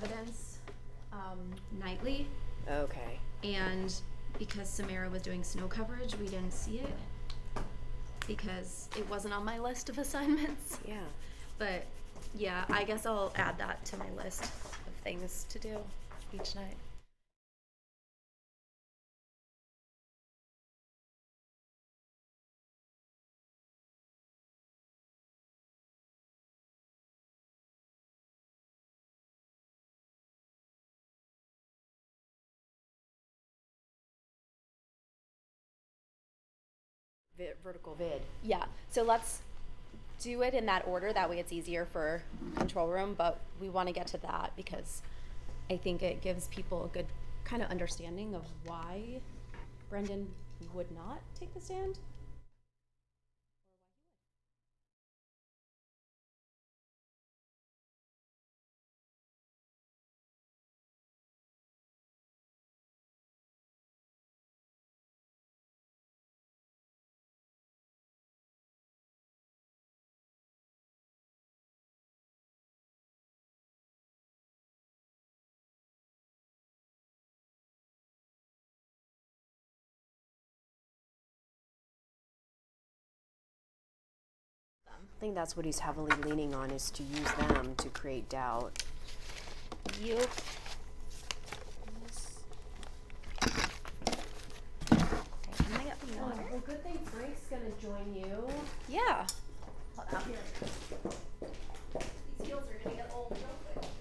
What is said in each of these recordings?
evidence nightly. Okay. And because Samara was doing snow coverage, we didn't see it because it wasn't on my list of assignments. Yeah. But yeah, I guess I'll add that to my list of things to do each night. Vertical vid. Yeah, so let's do it in that order. That way it's easier for control room, but we want to get to that because I think it gives people a good kind of understanding of why Brendan would not take the stand. I think that's what he's heavily leaning on, is to use them to create doubt. Yep. Well, good thing Frank's gonna join you. Yeah. Hold up here. These heels are gonna get old real quick.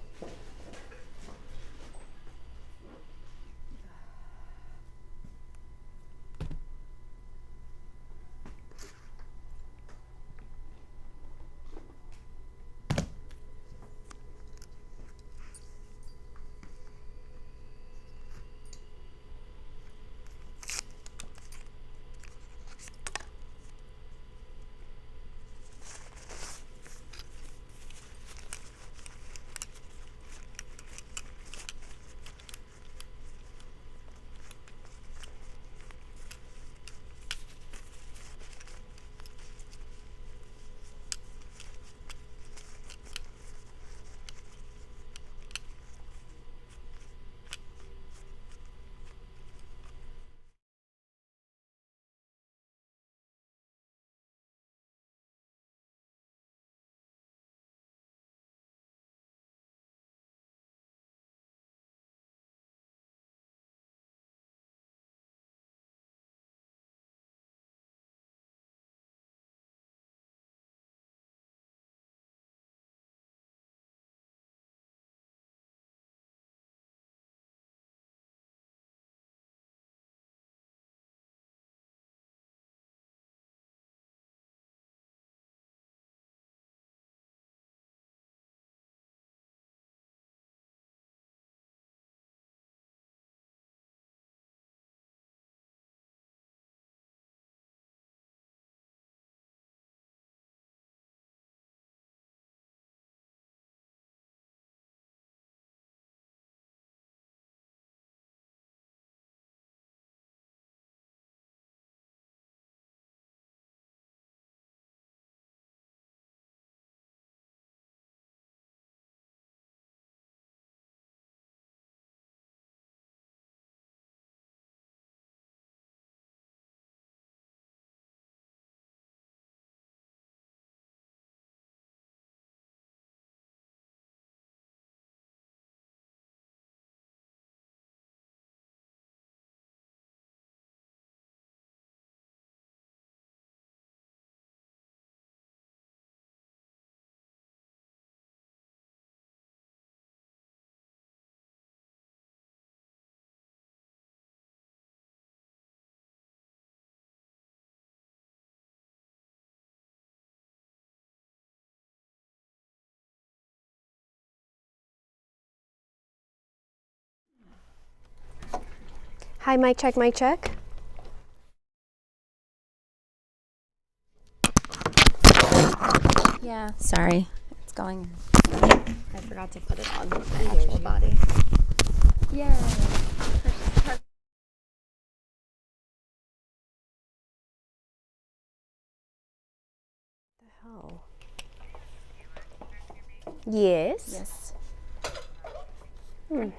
Hi, mic check, mic check. Yeah, sorry. It's going. I forgot to put it on the actual body. Yay. What the hell? Yes. Yes. Yes.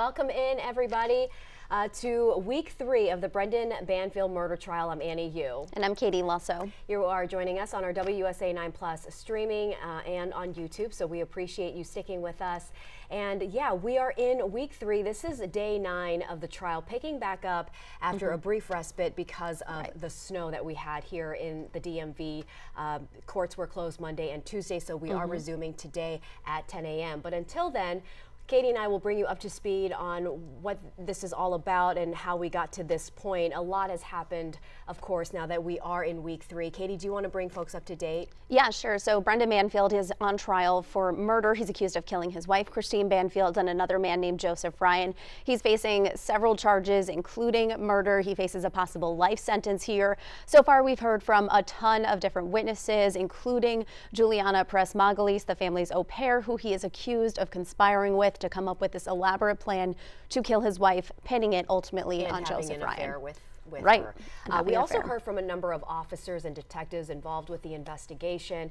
Welcome in, everybody, to week 3 of the Brendan Banfield murder trial. I'm Annie Yu. And I'm Katie Lasso. You are joining us on our WUSA 9 Plus streaming and on YouTube, so we appreciate you sticking with us. And yeah, we are in week 3. This is day 9 of the trial, picking back up after a brief respite because of the snow that we had here in the DMV. Courts were closed Monday and Tuesday, so we are resuming today at 10 a.m. But until then, Katie and I will bring you up to speed on what this is all about and how we got to this point. A lot has happened, of course, now that we are in week 3. Katie, do you want to bring folks up to date? Yeah, sure. So Brendan Banfield is on trial for murder. He's accused of killing his wife, Christine Banfield, and another man named Joseph Ryan. He's facing several charges, including murder. He faces a possible life sentence here. So far, we've heard from a ton of different witnesses, including Juliana Peres Magalhães, the family's au pair, who he is accused of conspiring with to come up with this elaborate plan to kill his wife, pinning it ultimately on Joseph Ryan. With right. her. We also heard from a number of officers and detectives involved with the investigation,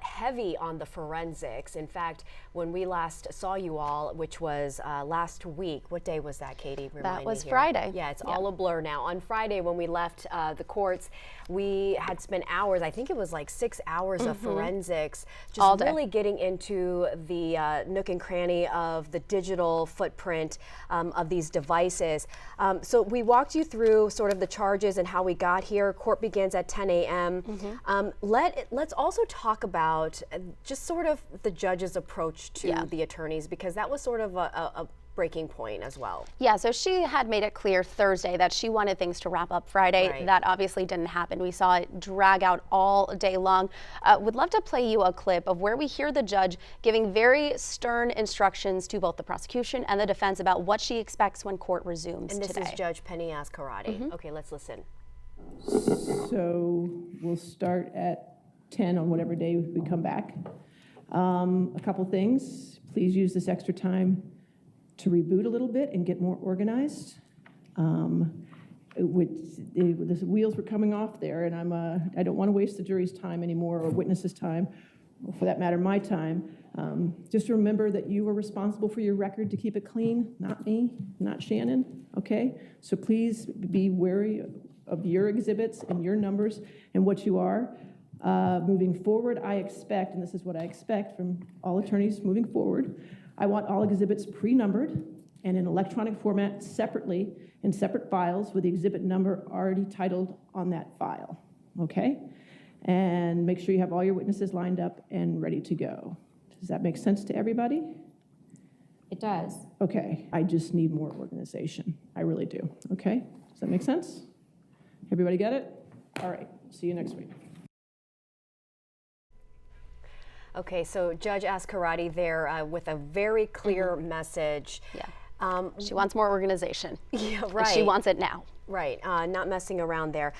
heavy on the forensics. In fact, when we last saw you all, which was last week, what day was that, Katie? That was Friday. Yeah, it's all a blur now. On Friday, when we left the courts, we had spent hours, I think it was like 6 hours of forensics, just really getting into the nook and cranny of the digital footprint of these devices. So we walked you through sort of the charges and how we got here. Court begins at 10 a.m. Let's also talk about just sort of the judge's approach to the attorneys, because that was sort of a breaking point as well. Yeah, so she had made it clear Thursday that she wanted things to wrap up Friday. Right. That obviously didn't happen. We saw it drag out all day long. Would love to play you a clip of where we hear the judge giving very stern instructions to both the prosecution and the defense about what she expects when court resumes And this today. is Judge Penny Ascarati. Okay, let's listen. So we'll start at 10 on whatever day we come back. A couple things. Please use this extra time to reboot a little bit and get more organized. The wheels were coming off there, and I don't want to waste the jury's time anymore, or witnesses' time, or for that matter, my time. Just remember that you are responsible for your record to keep it clean, not me, not Shannon, okay? So please be wary of your exhibits and your numbers and what you are. Moving forward, I expect, and this is what I expect from all attorneys moving forward, I want all exhibits pre-numbered and in electronic format separately in separate files with the exhibit number already titled on that file, okay? And make sure you have all your witnesses lined up and ready to go. Does that make sense to everybody? It does. Okay, I just need more organization. I really do, okay? Does that make sense? Everybody get it? All right, see you next week. Okay, so Judge Ascarati there with a very clear message. Yeah. She wants more organization. Yeah, right. And she wants it now. Right, not messing around there.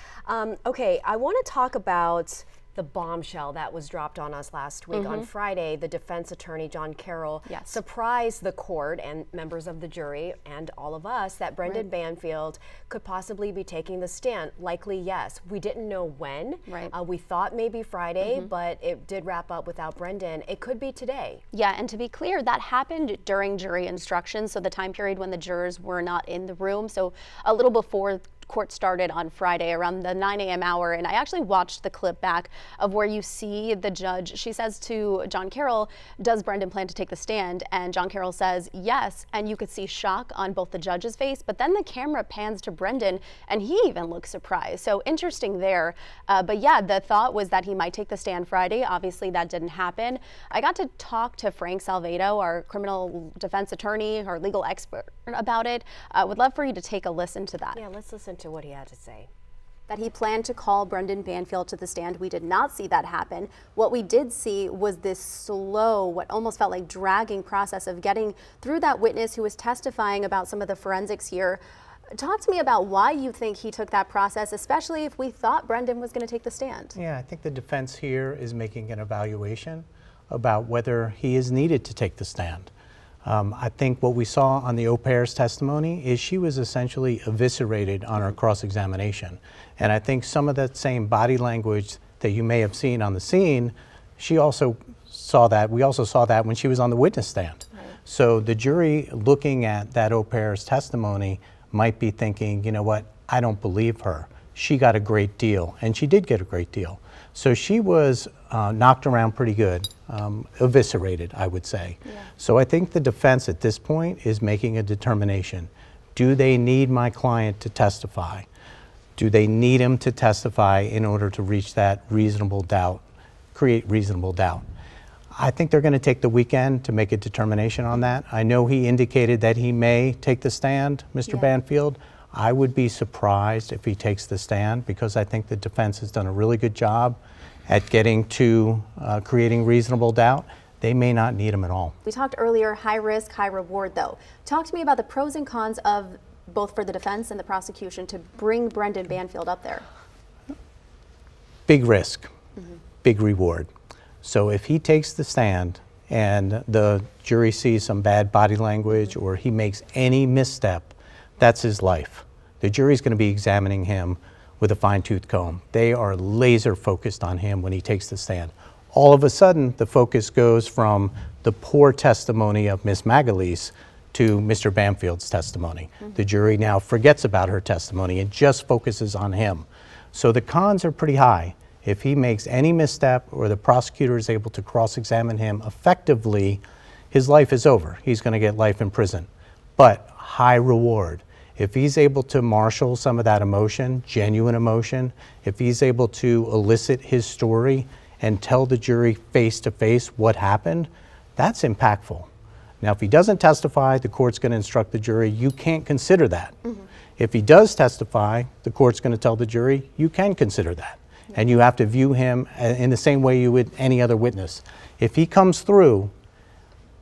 Okay, I want to talk about the bombshell that was dropped on us last week. On Friday, the defense attorney, John Carroll, surprised the court and members of the jury and all of us that Brendan Banfield could possibly be taking the stand. Likely, yes. We didn't know when. Right. We thought maybe Friday, but it did wrap up without Brendan. It could be today. Yeah, and to be clear, that happened during jury instructions, so the time period when the jurors were not in the room, so a little before court started on Friday around the 9 a.m. hour, and I actually watched the clip back of where you see the judge. She says to John Carroll, does Brendan plan to take the stand? And John Carroll says yes, and you could see shock on both the judge's face, but then the camera pans to Brendan and he even looks surprised. So interesting there. But yeah, the thought was that he might take the stand Friday. Obviously that didn't happen. I got to talk to Frank Salvedo, our criminal defense attorney, our legal expert, about it. Would love for you to take a listen to that. Yeah, let's listen to what he had to say. That he planned to call Brendan Banfield to the stand. We did not see that happen. What we did see was this slow, what almost felt like dragging process of getting through that witness who was testifying about some of the forensics here. Talk to me about why you think he took that process, especially if we thought Brendan was going to take the stand. Yeah, I think the defense here is making an evaluation about whether he is needed to take the stand. I think what we saw on the au pair's testimony is she was essentially eviscerated on her cross-examination. And I think some of that same body language that you may have seen on the scene, she also saw that. We also saw that when she was on the witness stand. Right. So the jury looking at that au pair's testimony might be thinking, you know what, I don't believe her. She got a great deal, and she did get a great deal. So she was knocked around pretty good, eviscerated, I would say. Yeah. So I think the defense at this point is making a determination. Do they need my client to testify? Do they need him to testify in order to reach that reasonable doubt, create reasonable doubt? I think they're going to take the weekend to make a determination on that. I know he indicated that he may take the stand, Mr. Banfield. I would be surprised if he takes the stand, because I think the defense has done a really good job at getting to creating reasonable doubt. They may not need him at all. We talked earlier, high risk, high reward though. Talk to me about the pros and cons of both for the defense and the prosecution to bring Brendan Banfield up there. Big risk, big reward. So if he takes the stand and the jury sees some bad body language or he makes any misstep, that's his life. The jury's going to be examining him with a fine-tooth comb. They are laser focused on him when he takes the stand. All of a sudden, the focus goes from the poor testimony of Ms. Magalhães to Mr. Banfield's testimony. The jury now forgets about her testimony and just focuses on him. So the cons are pretty high. If he makes any misstep or the prosecutor is able to cross-examine him effectively, his life is over. He's going to get life in prison. But high reward. If he's able to marshal some of that emotion, genuine emotion, if he's able to elicit his story and tell the jury face-to-face what happened, that's impactful. Now, if he doesn't testify, the court's going to instruct the jury, you can't consider that. If he does testify, the court's going to tell the jury, you can consider that. And you have to view him in the same way you would any other witness. If he comes through,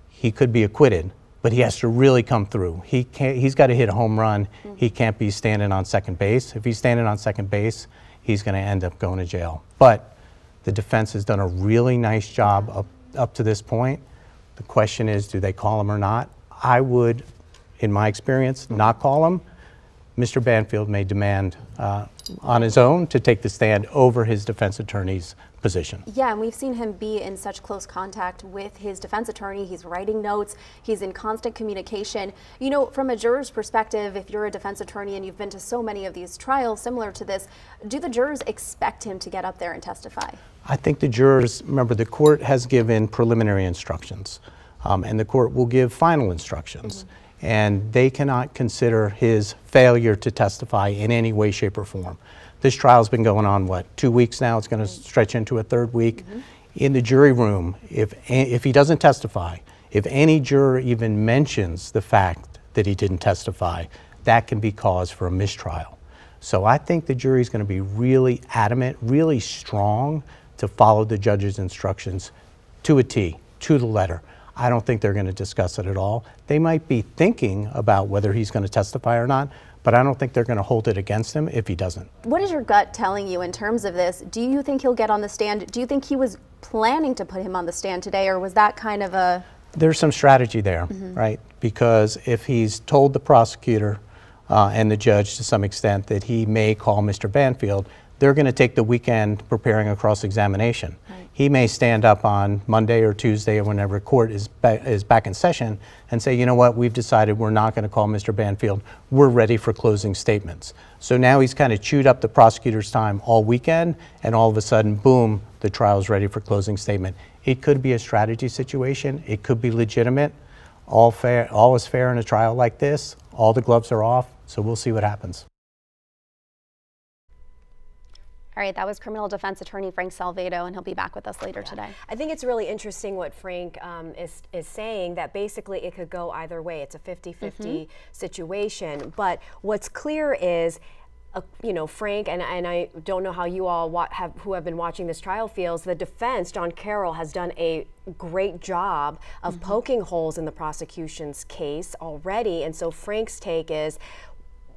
he could be acquitted, but he has to really come through. He's got to hit a home run. He can't be standing on second base. If he's standing on second base, he's going to end up going to jail. But the defense has done a really nice job up to this point. The question is, do they call him or not? I would, in my experience, not call him. Mr. Banfield may demand on his own to take the stand over his defense attorney's position. Yeah, and we've seen him be in such close contact with his defense attorney. He's writing notes. He's in constant communication. You know, from a juror's perspective, if you're a defense attorney and you've been to so many of these trials similar to this, do the jurors expect him to get up there and testify? I think the jurors, remember, the court has given preliminary instructions, and the court will give final instructions. And they cannot consider his failure to testify in any way, shape, or form. This trial's been going on, what, 2 weeks now? It's going to stretch into a third week. In the jury room, if he doesn't testify, if any juror even mentions the fact that he didn't testify, that can be cause for a mistrial. So I think the jury's going to be really adamant, really strong to follow the judge's instructions to a T, to the letter. I don't think they're going to discuss it at all. They might be thinking about whether he's going to testify or not, but I don't think they're going to hold it against him if he doesn't. What is your gut telling you in terms of this? Do you think he'll get on the stand? Do you think he was planning to put him on the stand today, or was that kind of a... There's some strategy there, right? Because if he's told the prosecutor and the judge to some extent that he may call Mr. Banfield, they're going to take the weekend preparing a cross-examination. He may stand up on Monday or Tuesday or whenever court is back in session and say, you know what, we've decided we're not going to call Mr. Banfield. We're ready for closing statements. So now he's kind of chewed up the prosecutor's time all weekend, and all of a sudden, boom, the trial's ready for closing statement. It could be a strategy situation. It could be legitimate. All is fair in a trial like this. All the gloves are off, so we'll see what happens. All right, that was criminal defense attorney Frank Salvedo, and he'll be back with us later today. I think it's really interesting what Frank is saying, that basically it could go either way. It's a 50-50 situation. But what's clear is, you know, Frank, and I don't know how you all who have been watching this trial feels, the defense, John Carroll, has done a great job of poking holes in the prosecution's case already. And so Frank's take is,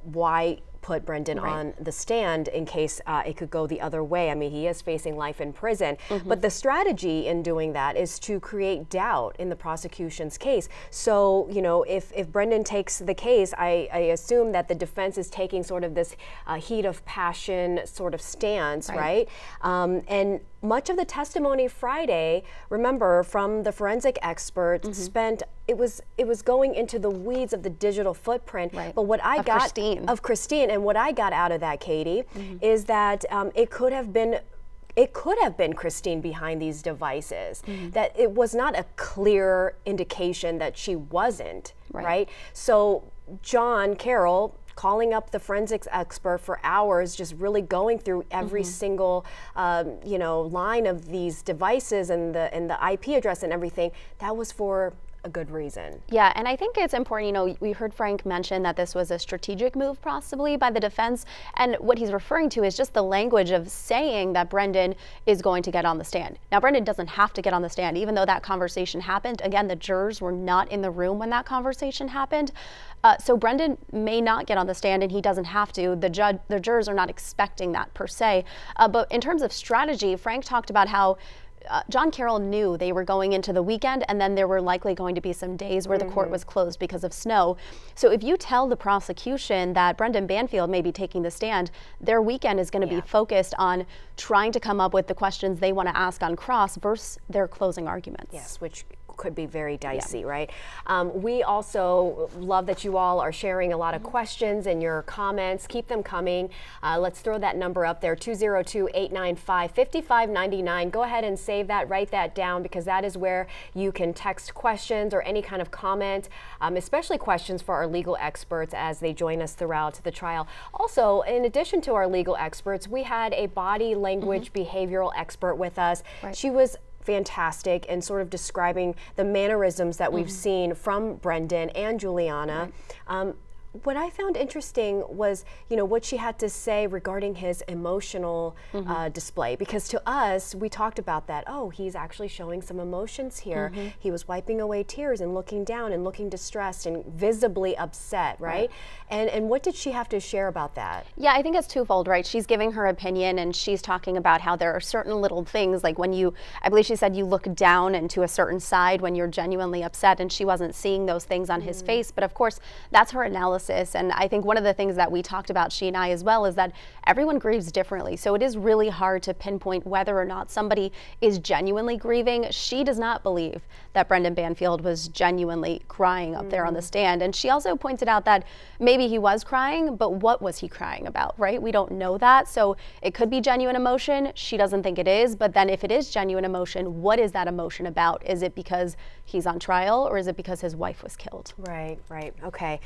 why put Brendan on the stand in case it could go the other way? I mean, he is facing life in prison. But the strategy in doing that is to create doubt in the prosecution's case. So, you know, if Brendan takes the case, I assume that the defense is taking sort of this heat of passion sort of stance, right? And much of the testimony Friday, remember, from the forensic experts, spent it was going into the weeds of the digital footprint. Right. But what I Of got Christine. of Christine, and what I got out of that, Katie, is that it could have been Christine behind these devices. That it was not a clear indication that she wasn't, right? So John Carroll calling up the forensics expert for hours, just really going through every single line of these devices and the IP address and everything, that was for a good reason. Yeah, and I think it's important, we heard Frank mention that this was a strategic move possibly by the defense, and what he's referring to is just the language of saying that Brendan is going to get on the stand. Now, Brendan doesn't have to get on the stand, even though that conversation happened. Again, the jurors were not in the room when that conversation happened. So Brendan may not get on the stand, and he doesn't have to. The jurors are not expecting that per se. But in terms of strategy, Frank talked about how John Carroll knew they were going into the weekend, and then there were likely going to be some days where the court was closed because of snow. So if you tell the prosecution that Brendan Banfield may be taking the stand, their weekend is going to be focused on trying to come up with the questions they want to ask on cross versus their closing arguments. Yes, which could be very dicey, right? We also love that you all are sharing a lot of questions and your comments. Keep them coming. Let's throw that number up there, 202-895-5599. Go ahead and save that, write that down, because that is where you can text questions or any kind of comment, especially questions for our legal experts as they join us throughout the trial. Also, in addition to our legal experts, we had a body language behavioral expert with us. She was fantastic and sort of describing the mannerisms that we've seen from Brendan and Juliana. What I found interesting was, what she had to say regarding his emotional display, because to us, we talked about that. Oh, he's actually showing some emotions here. He was wiping away tears and looking down and looking distressed and visibly upset, right? And what did she have to share about that? Yeah, I think it's twofold, right? She's giving her opinion, and she's talking about how there are certain little things, like when I believe she said you look down and to a certain side when you're genuinely upset, and she wasn't seeing those things on his face. But of course, that's her analysis. And I think one of the things that we talked about, she and I as well, is that everyone grieves differently. So it is really hard to pinpoint whether or not somebody is genuinely grieving. She does not believe that Brendan Banfield was genuinely crying up there on the stand. And she also pointed out that maybe he was crying, but what was he crying about, right? We don't know that. So it could be genuine emotion. She doesn't think it is. But then if it is genuine emotion, what is that emotion about? Is it because he's on trial, or is it because his wife was killed? Right, okay.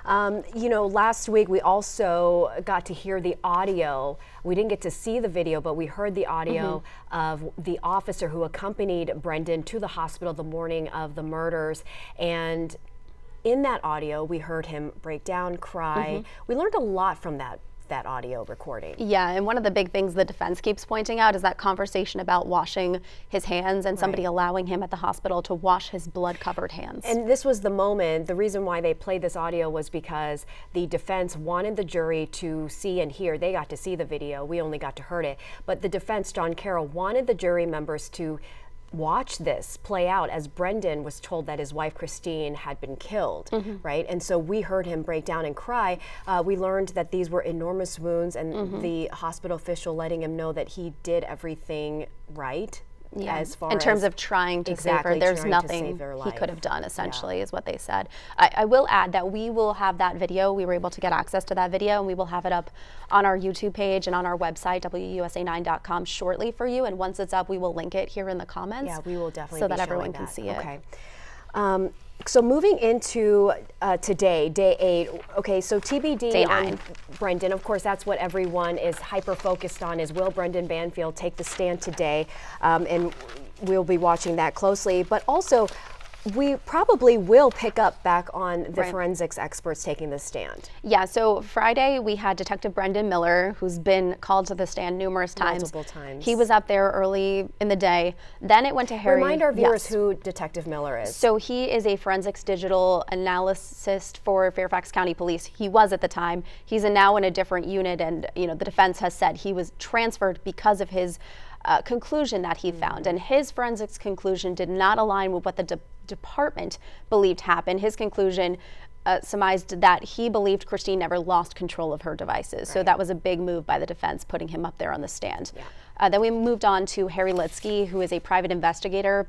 Last week we also got to hear the audio. We didn't get to see the video, but we heard the audio of the officer who accompanied Brendan to the hospital the morning of the murders. And in that audio, we heard him break down, cry. We learned a lot from that audio recording. Yeah, and one of the big things the defense keeps pointing out is that conversation about washing his hands and somebody allowing him at the hospital to wash his blood-covered hands. And this was the moment, the reason why they played this audio was because the defense wanted the jury to see and hear. They got to see the video, we only got to hear it. But the defense, John Carroll, wanted the jury members to watch this play out as Brendan was told that his wife Christine had been killed, right? And so we heard him break down and cry. We learned that these were enormous wounds, and the hospital official letting him know that he did everything right. As far in terms as of trying to exactly save her, there's trying to nothing save their he life. could have done, essentially, is what they said. I will add that we will have that video. We were able to get access to that video, and we will have it up on our YouTube page and on our website, WUSA9.com, shortly for you. And once it's up, we will link it here in the comments. Yeah, we will definitely so be that everyone showing can that. see it. Okay. So moving into today, day 8. Okay, so TBD Day on 9. Brendan. Of course, that's what everyone is hyper focused on, is will Brendan Banfield take the stand today? And we'll be watching that closely. But also, we probably will pick up back on the forensics experts taking the stand. Yeah, so Friday we had Detective Brendan Miller, who's been called to the stand numerous times. Multiple times. He was up there early in the day. Then it went to Harry. Remind our viewers who Detective Miller is. So he is a forensics digital analyst for Fairfax County Police. He was at the time. He's now in a different unit, and the defense has said he was transferred because of his conclusion that he found. And his forensics conclusion did not align with what the department believed happened. His conclusion surmised that he believed Christine never lost control of her devices. So that was a big move by the defense, putting him up there on the stand. Then we moved on to Harry Litsky, who is a private investigator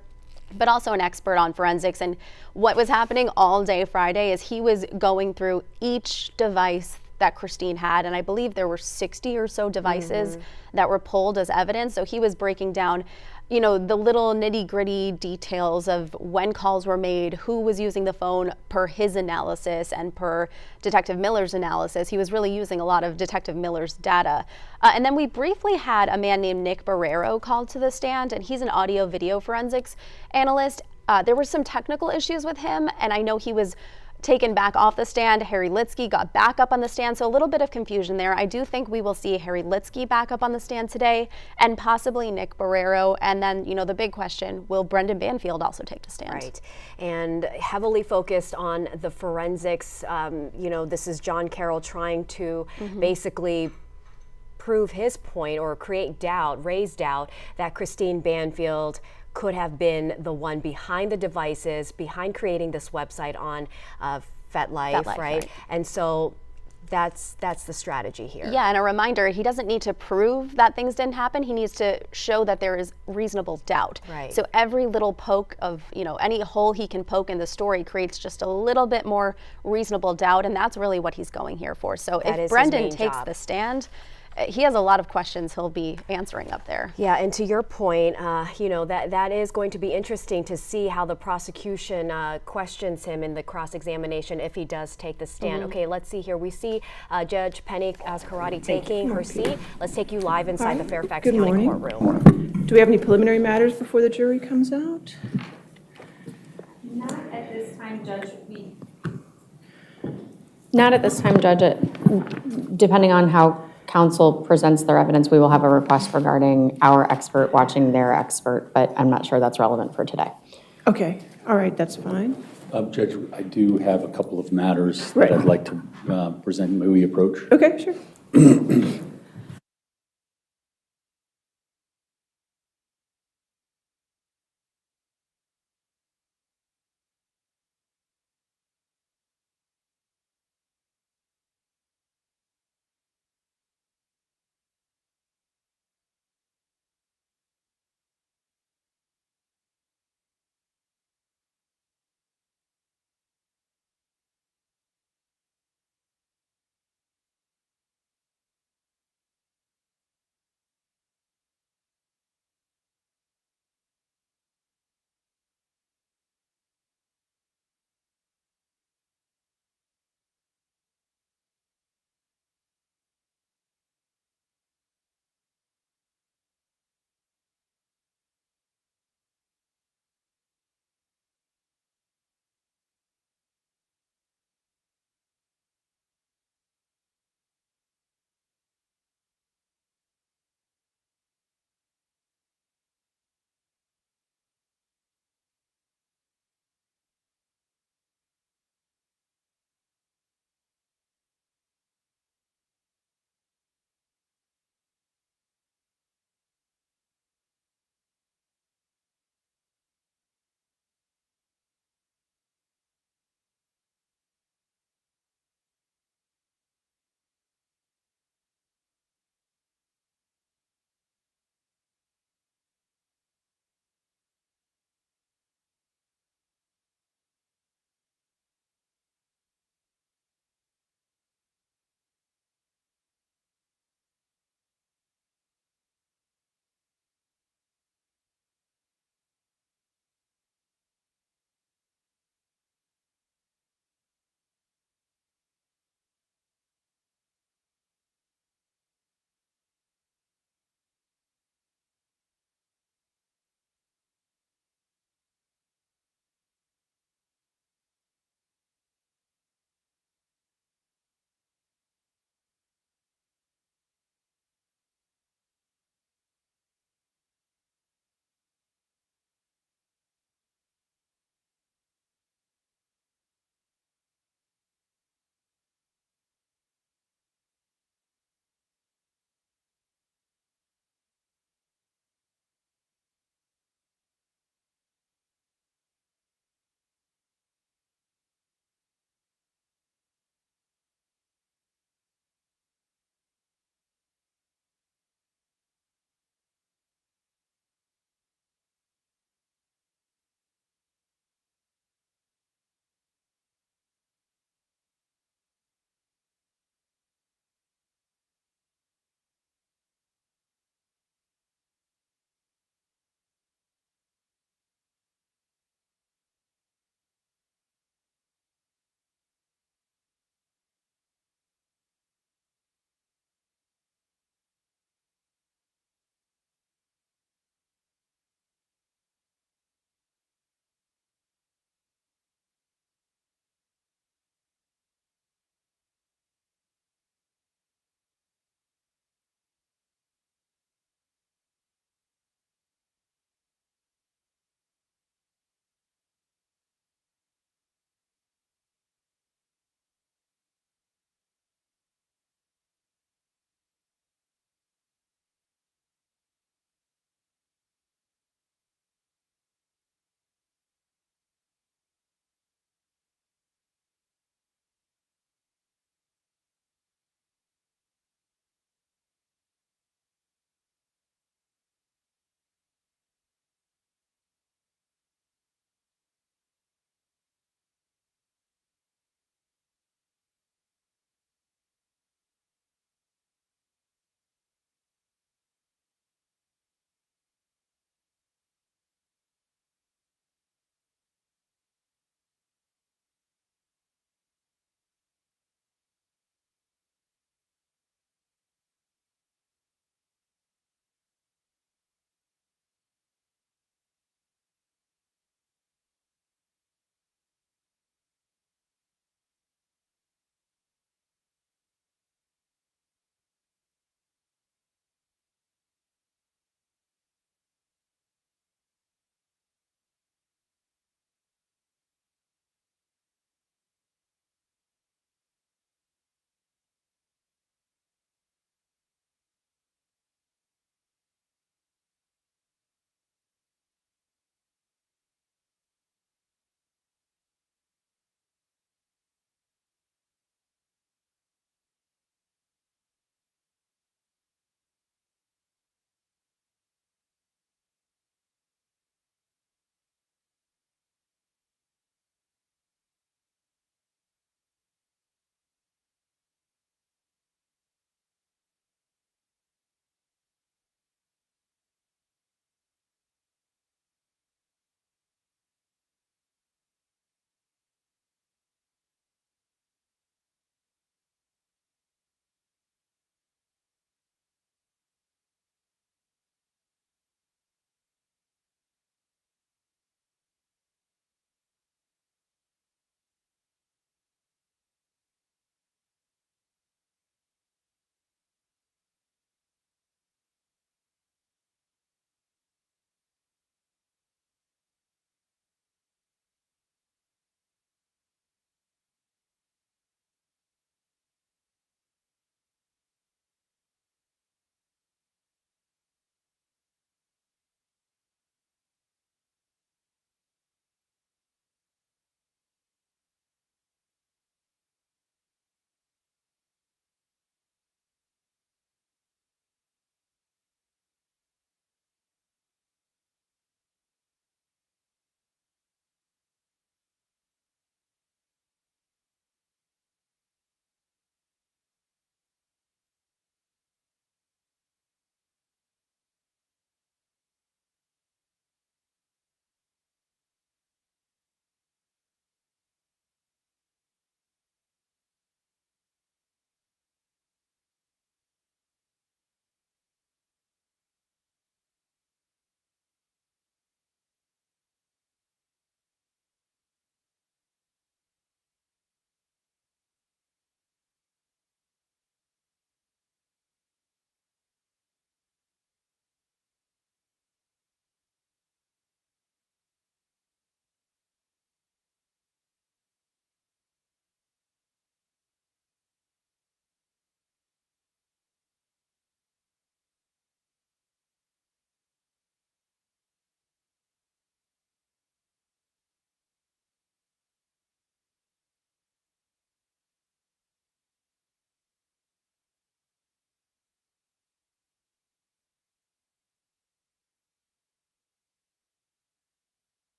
but also an expert on forensics. And what was happening all day Friday is he was going through each device that Christine had, and I believe there were 60 or so devices that were pulled as evidence. So he was breaking down, you know, the little nitty-gritty details of when calls were made, who was using the phone per his analysis and per Detective Miller's analysis. He was really using a lot of Detective Miller's data. And then we briefly had a man named Nick Barrero called to the stand, and he's an audio video forensics analyst. There were some technical issues with him, and I know he was taken back off the stand. Harry Litsky got back up on the stand, so a little bit of confusion there. I do think we will see Harry Litsky back up on the stand today, and possibly Nick Barrero. And then, you know, the big question, will Brendan Banfield also take the stand? Right, and heavily focused on the forensics. You know, this is John Carroll trying to basically prove his point or create doubt, raise doubt that Christine Banfield could have been the one behind the devices, behind creating this website on FetLife, right? And so that's the strategy here. Yeah, and a reminder, he doesn't need to prove that things didn't happen. He needs to show that there is reasonable doubt. Right. So every little poke of, you know, any hole he can poke in the story creates just a little bit more reasonable doubt, and that's really what he's going here for. So if Brendan takes the stand, he has a lot of questions he'll be answering up there. Yeah, and to your point, you know, that is going to be interesting to see how the prosecution questions him in the cross-examination if he does take the stand. Okay, let's see here. We see Judge Penny Askarati taking her seat. Let's take you live inside the Fairfax County courtroom. Do we have any preliminary matters before the jury comes out? Not at this time, Judge. Not at this time, Judge. Depending on how counsel presents their evidence, we will have a request regarding our expert watching their expert, but I'm not sure that's relevant for today. Okay, all right, that's fine. Judge, I do have a couple of matters that I'd like to present. May we approach? Okay, sure.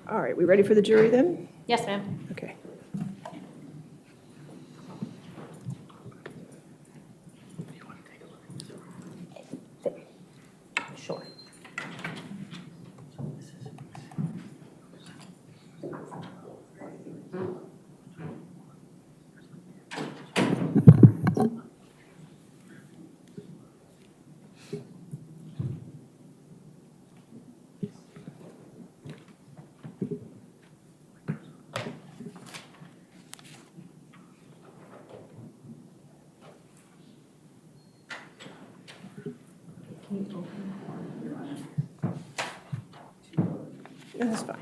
All right, we ready for the jury then? Yes, ma'am. Okay. Sure. That's fine.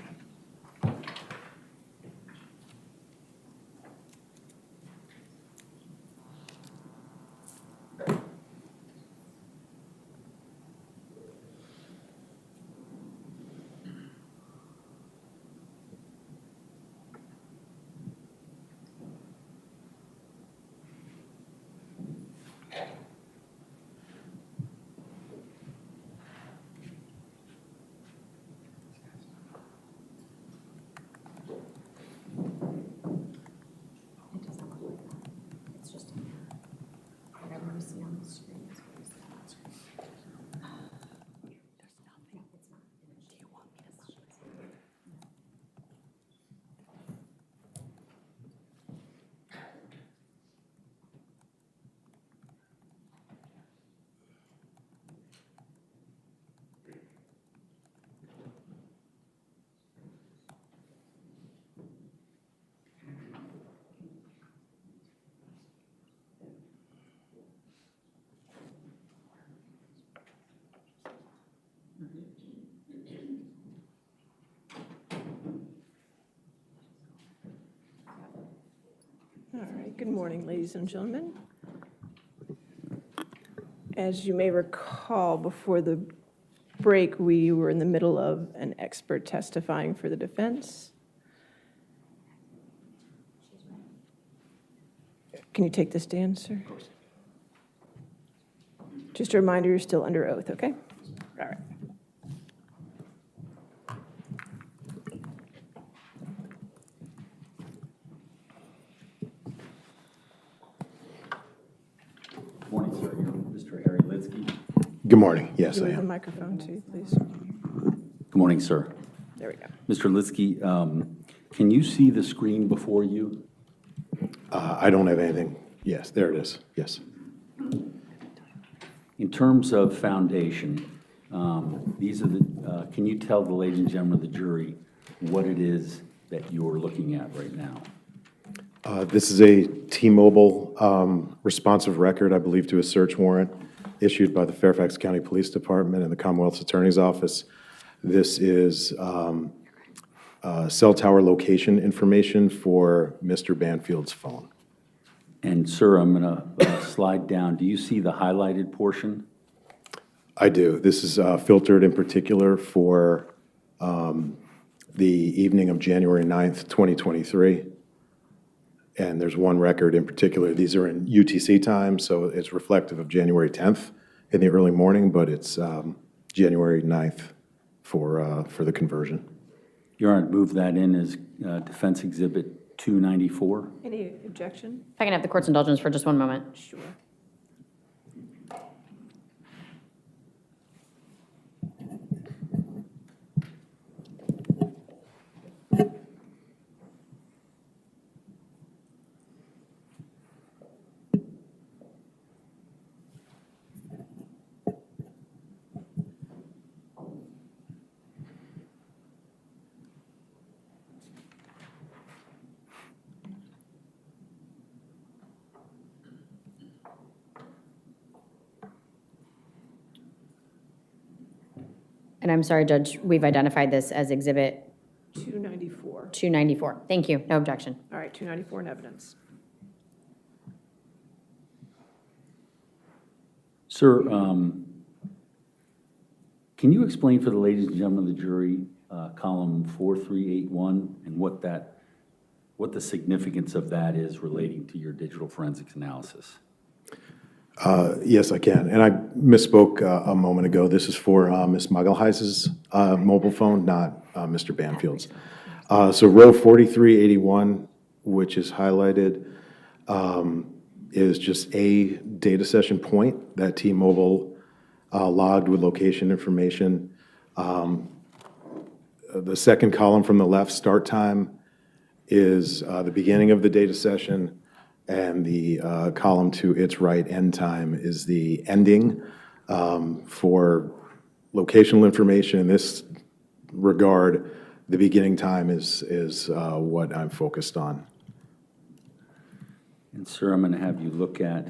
All right, good morning, ladies and gentlemen. As you may recall, before the break, we were in the middle of an expert testifying for the defense. Can you take the stand, sir? Of course. Just a reminder, you're still under oath, okay? All right. Morning, sir. You're Mr. Harry Lidsky. Good morning. Yes, You I have the am. microphone too, please. Good morning, sir. There we go. Mr. Lidsky, can you see the screen before you? I don't have anything. Yes, there it is. Yes. In terms of foundation, these are the, can you tell the ladies and gentlemen of the jury what it is that you're looking at right now? This is a T-Mobile responsive record, I believe, to a search warrant issued by the Fairfax County Police Department and the Commonwealth's Attorney's Office. This is cell tower location information for Mr. Banfield's phone. And sir, I'm going to slide down. Do you see the highlighted portion? I do. This is filtered in particular for the evening of January 9th, 2023. And there's one record in particular. These are in UTC time, so it's reflective of January 10th in the early morning, but it's January 9th for the conversion. Your Honor, move that in as Defense Exhibit 294. Any objection? If I can have the court's indulgence for just one moment. Sure. And I'm sorry, Judge, we've identified this as Exhibit 294. 294. Thank you. No objection. All right, 294 in evidence. Sir, can you explain for the ladies and gentlemen of the jury column 4381 and what the significance of that is relating to your digital forensics analysis? Yes, I can. And I misspoke a moment ago. This is for Ms. Magalhães' mobile phone, not Mr. Banfield's. So row 4381, which is highlighted, is just a data session point that T-Mobile logged with location information. The second column from the left, start time, is the beginning of the data session, and the column to its right, end time, is the ending. For locational information in this regard, the beginning time is what I'm focused on. And sir, I'm going to have you look at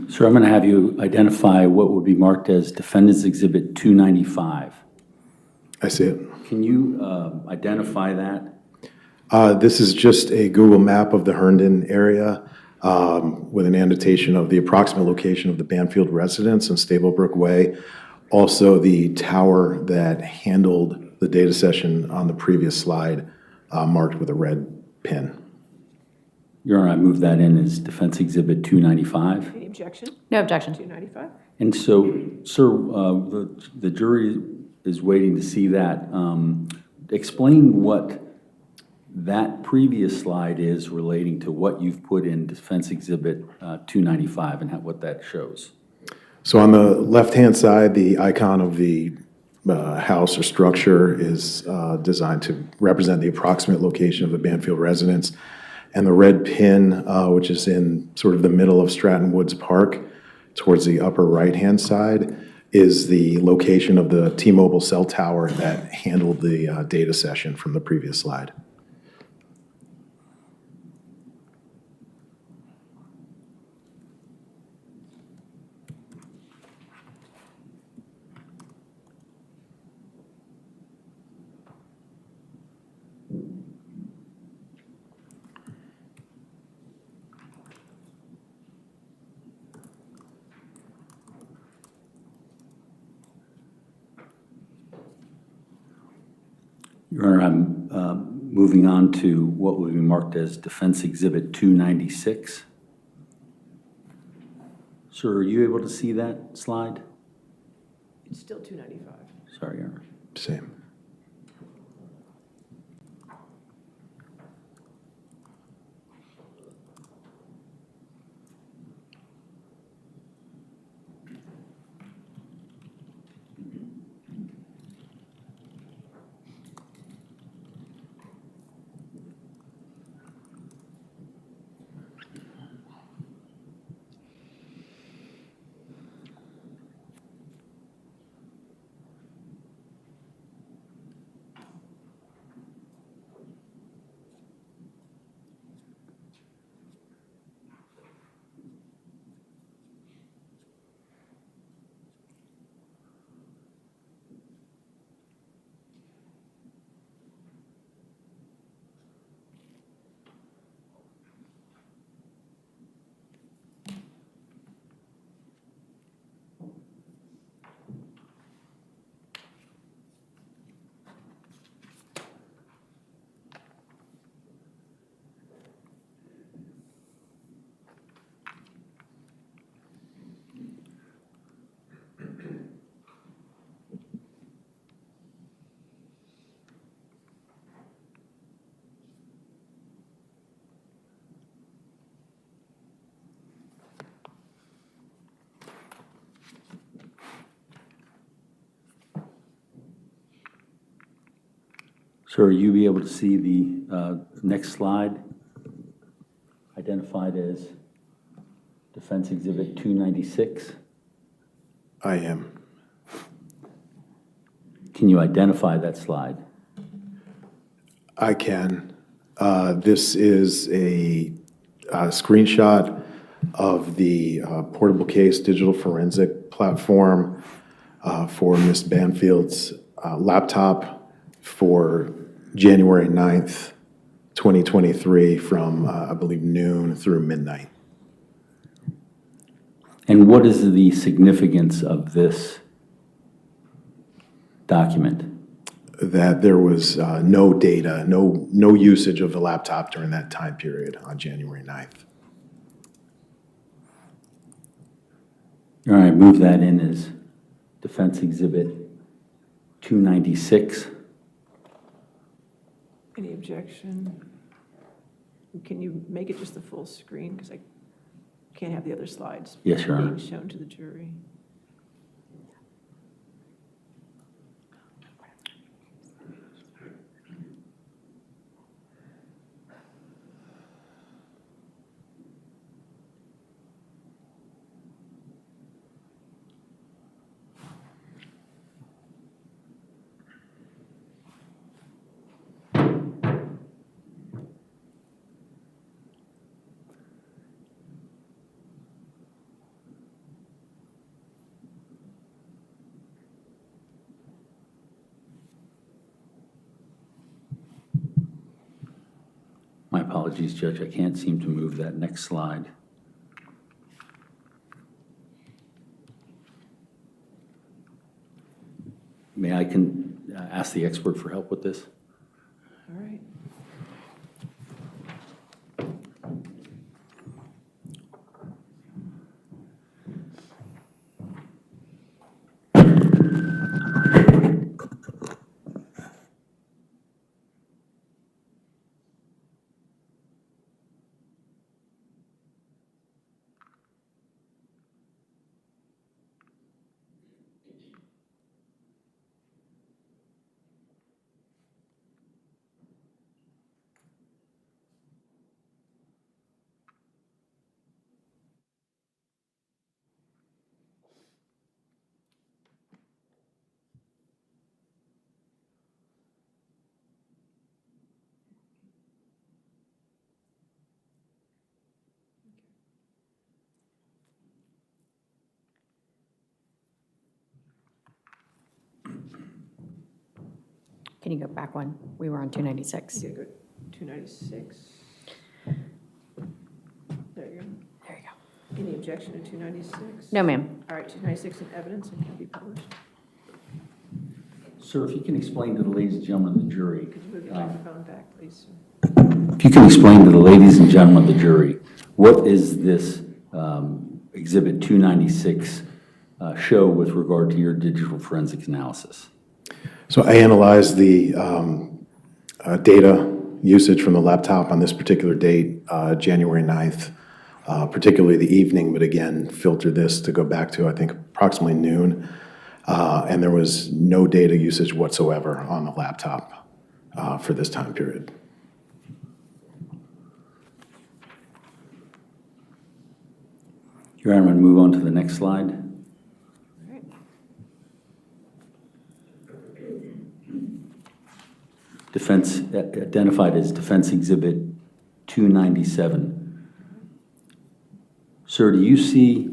Sir, I'm going to have you identify what would be marked as Defendant's Exhibit 295. I see it. Can you identify that? This is just a Google map of the Herndon area with an annotation of the approximate location of the Banfield residence on Stablebrook Way. Also, the tower that handled the data session on the previous slide marked with a red pin. Your Honor, I move that in as Defense Exhibit 295. Any objection? No objection. 295? And so, sir, the jury is waiting to see that. Explain what that previous slide is relating to what you've put in Defense Exhibit 295 and what that shows. So on the left-hand side, the icon of the house or structure is designed to represent the approximate location of the Banfield residence. And the red pin, which is in sort of the middle of Stratton Woods Park, towards the upper right-hand side, is the location of the T-Mobile cell tower that handled the data session from the previous slide. Your Honor, I'm moving on to what will be marked as Defense Exhibit 296. Sir, are you able to see that slide? It's still 295. Sorry, Your Honor. Same. Sir, are you able to see the next slide? identified as Defense Exhibit 296? I am. Can you identify that slide? I can. This is a screenshot of the portable case digital forensic platform for Ms. Banfield's laptop for January 9th, 2023 from, I believe, noon through midnight. And what is the significance of this document? That there was no data, no usage of the laptop during that time period on January 9th. All right, move that in as Defense Exhibit 296. Any objection? Can you make it just the full screen? Because I can't have the other slides Yes, Your Honor. being shown to the jury. My apologies, Judge, I can't seem to move that next slide. May I ask the expert for help with this? All right. Can you go back one? We were on 296. Yeah, good. 296. There you go. There you go. Any objection to 296? No, ma'am. All right, 296 in evidence and can be published. Sir, if you can explain to the ladies and gentlemen of the jury. Could you move the microphone back, please? If you can explain to the ladies and gentlemen of the jury, what is this Exhibit 296 show with regard to your digital forensics analysis? So I analyzed the data usage from the laptop on this particular date, January 9th, particularly the evening, but again, filtered this to go back to, I think, approximately noon. And there was no data usage whatsoever on the laptop for this time period. Your Honor, I'm going to move on to the next slide. Defense identified as Defense Exhibit 297. Sir, do you see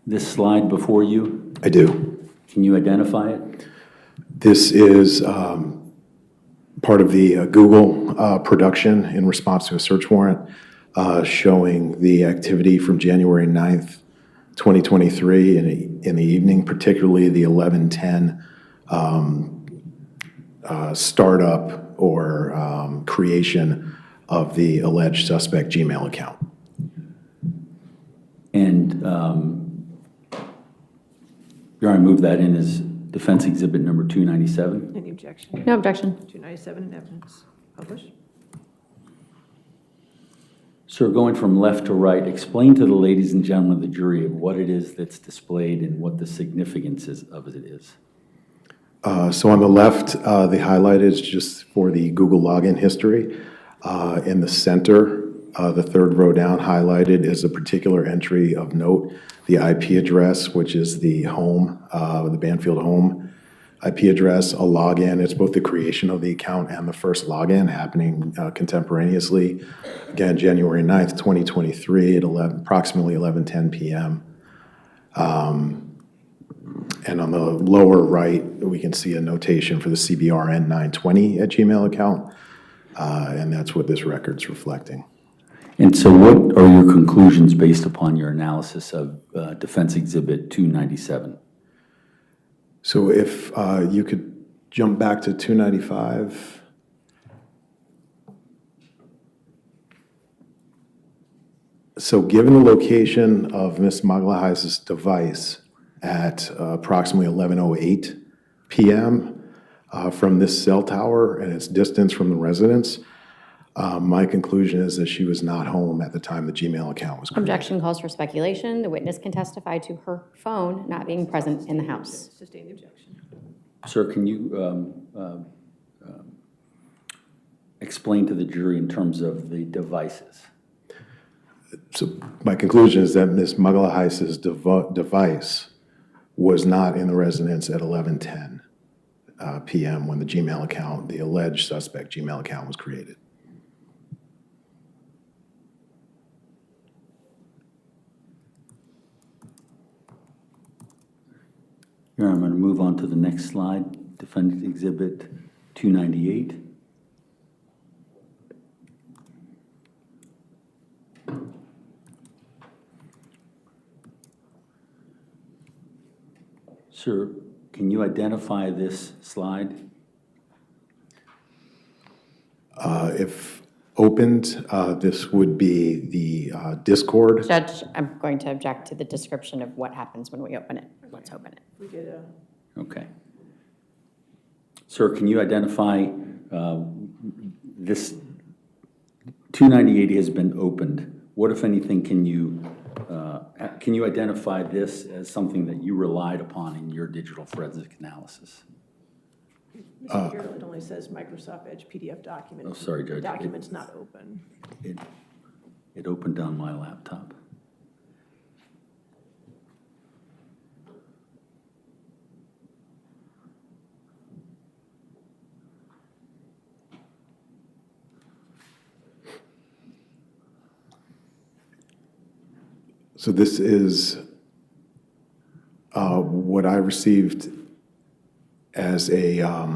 this slide before you? I do. Can you identify it? This is part of the Google production in response to a search warrant showing the activity from January 9th, 2023 in the evening, particularly the 11:10 startup or creation of the alleged suspect Gmail account. And Your Honor, I move that in as Defense Exhibit number 297. Any objection? No objection. 297 in evidence. Published. Sir, going from left to right, explain to the ladies and gentlemen of the jury what it is that's displayed and what the significance of it is. So on the left, the highlight is just for the Google login history. In the center The third row down highlighted is a particular entry of note, the IP address, which is the home, the Banfield home IP address, a login. It's both the creation of the account and the first login happening contemporaneously. Again, January 9th, 2023 at approximately 11:10 p.m. And on the lower right, we can see a notation for the CBRN920@gmail account. And that's what this record's reflecting. And so what are your conclusions based upon your analysis of Defense Exhibit 297? So if you could jump back to 295. So given the location of Ms. Magalhães' device at approximately 11:08 p.m. From this cell tower and its distance from the residence, my conclusion is that she was not home at the time the Gmail account was created. Objection calls for speculation. The witness can testify to her phone not being present in the house. Sustain the objection. Sir, can you explain to the jury in terms of the devices? So my conclusion is that Ms. Magalhães' device was not in the residence at 11:10 p.m. when the Gmail account, the alleged suspect Gmail account, was created. Your Honor, I'm going to move on to the next slide, Defendant Exhibit 298. Sir, can you identify this slide? If opened, this would be the Discord. Judge, I'm going to object to the description of what happens when we open it. Let's open it. We get a Okay. Sir, can you identify this 298 has been opened. What, if anything, can you identify this as something that you relied upon in your digital forensic analysis? Mr. Chair, it only says Microsoft Edge PDF document. Oh, sorry, Judge. The document's not open. It opened on my laptop. So this is what I received as the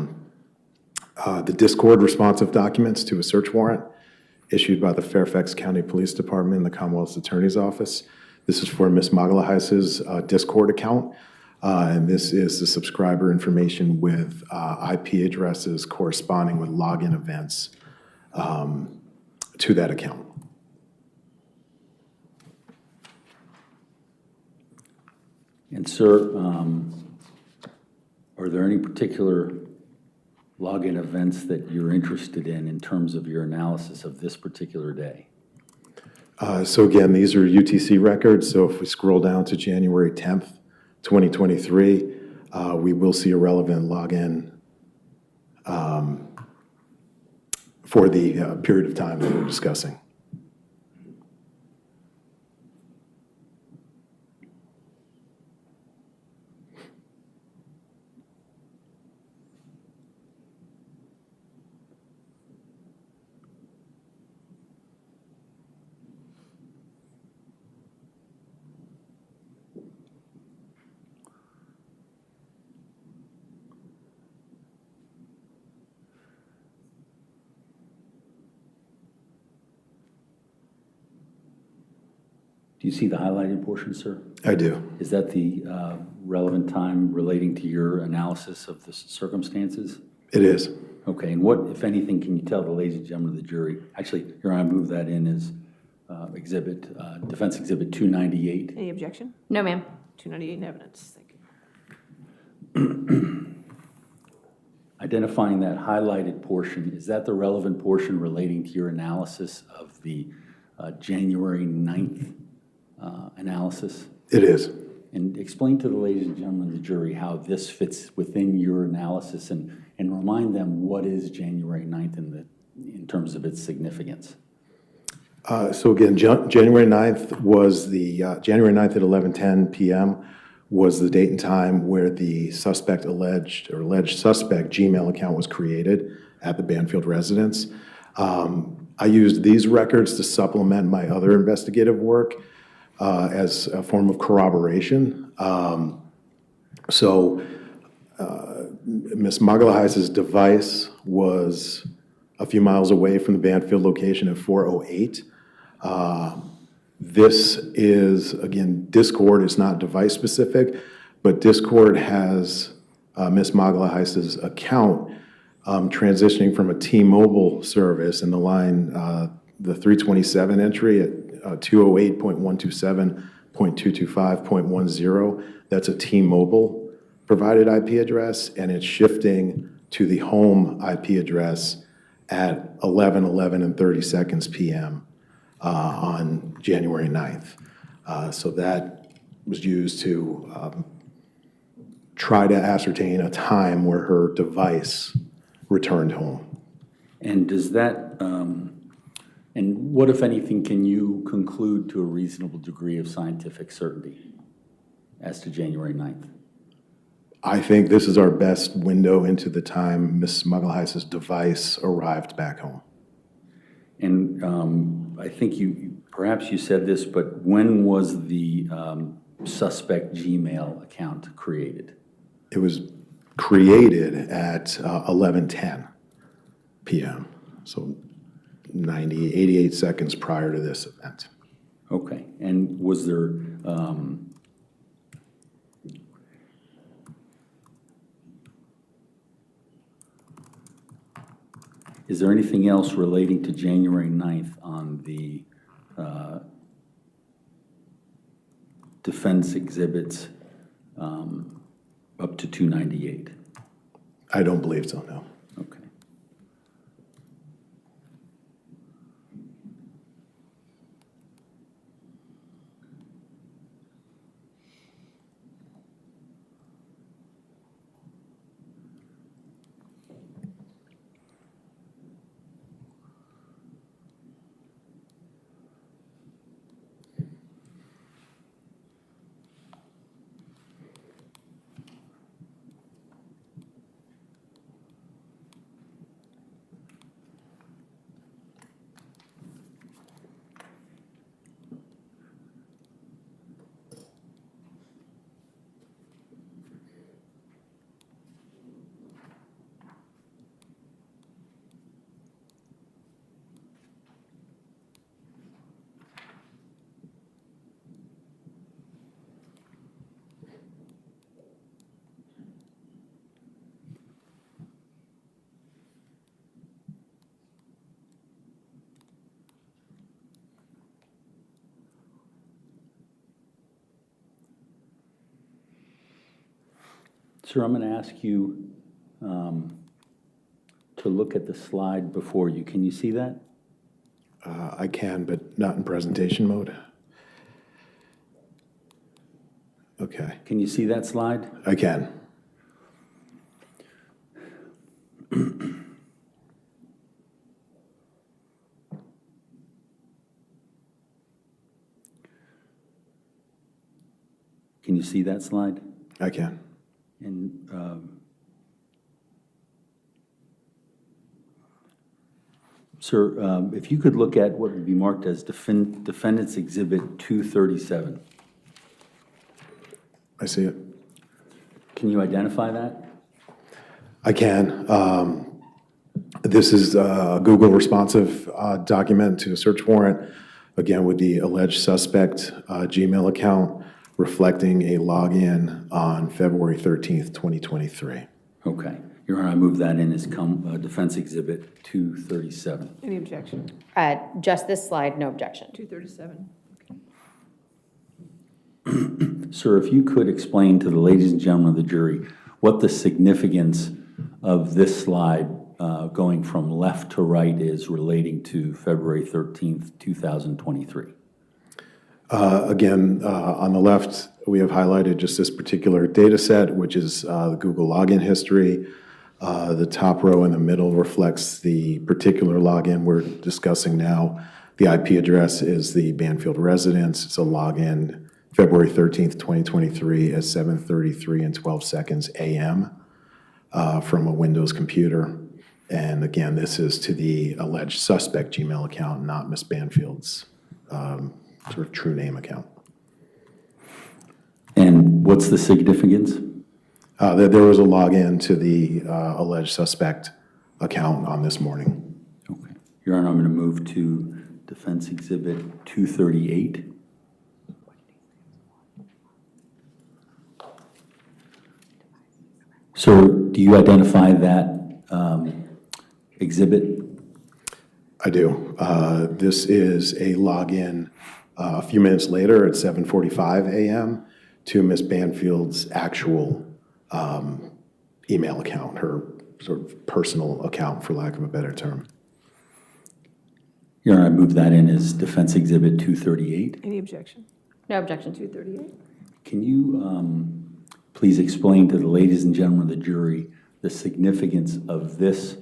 Discord responsive documents to a search warrant issued by the Fairfax County Police Department and the Commonwealth's Attorney's Office. This is for Ms. Magalhães' Discord account, and this is the subscriber information with IP addresses corresponding with login events to that account. And sir, are there any particular login events that you're interested in terms of your analysis of this particular day? So again, these are UTC records. So if we scroll down to January 10th, 2023, we will see a relevant login for the period of time that we're discussing. Do you see the highlighted portion, sir? I do. Is that the relevant time relating to your analysis of the circumstances? It is. Okay, and what, if anything, can you tell the ladies and gentlemen of the jury? Actually, Your Honor, I move that in as Defense Exhibit 298. Any objection? No, ma'am. 298 in evidence. Thank you. Identifying that highlighted portion, is that the relevant portion relating to your analysis of the January 9th analysis? It is. And explain to the ladies and gentlemen of the jury how this fits within your analysis and remind them what is January 9th in terms of its significance. So again, January 9th was the, January 9th at 11:10 PM was the date and time where the alleged suspect Gmail account was created at the Banfield residence. I used these records to supplement my other investigative work as a form of corroboration. So Ms. Magalhães' device was a few miles away from the Banfield location at 4:08. This is, again, Discord is not device specific, but Discord has Ms. Magalhães' account transitioning from a T-Mobile service in the line, the 327 entry at 208.127.225.10. That's a T-Mobile provided IP address, and it's shifting to the home IP address at 11:11 and 30 seconds PM on January 9th. So that was used to try to ascertain a time where her device returned home. And does that, and what, if anything, can you conclude to a reasonable degree of scientific certainty as to January 9th? I think this is our best window into the time Ms. Magalhães' device arrived back home. And I think perhaps you said this, but when was the suspect Gmail account created? It was created at 11:10 PM, so 88 seconds prior to this event. Okay, and was there, is there anything else relating to January 9th on the defense exhibits up to 298? I don't believe so, no. Okay. Sir, I'm going to ask you to look at the slide before you. Can you see that? I can, but not in presentation mode. Okay, Can you see that slide? I can. Can you see that slide? I can. And sir, if you could look at what would be marked as Defendant's Exhibit 237. I see it. Can you identify that? I can. This is a Google responsive document to a search warrant, again, with the alleged suspect Gmail account reflecting a login on February 13th, 2023. Okay. Your Honor, I move that in as Defense Exhibit 237. Any objection? Just this slide, no objection. 237. Sir, if you could explain to the ladies and gentlemen of the jury what the significance of this slide going from left to right is relating to February 13th, 2023. Again, on the left, we have highlighted just this particular data set, which is the Google login history. The top row in the middle reflects the particular login we're discussing now. The IP address is the Banfield residence. It's a login February 13th, 2023 at 7:33 and 12 seconds a.m. From a Windows computer. And again, this is to the alleged suspect Gmail account, not Ms. Banfield's sort of true name account. And what's the significance? There was a login to the alleged suspect account on this morning. Okay. Your Honor, I'm going to move to Defense Exhibit 238. Sir, do you identify that exhibit? I do. This is a login a few minutes later at 7:45 a.m. to Ms. Banfield's actual email account, her sort of personal account, for lack of a better term. Your Honor, I move that in as Defense Exhibit 238. Any objection? No objection. 238? Can you please explain to the ladies and gentlemen of the jury the significance of this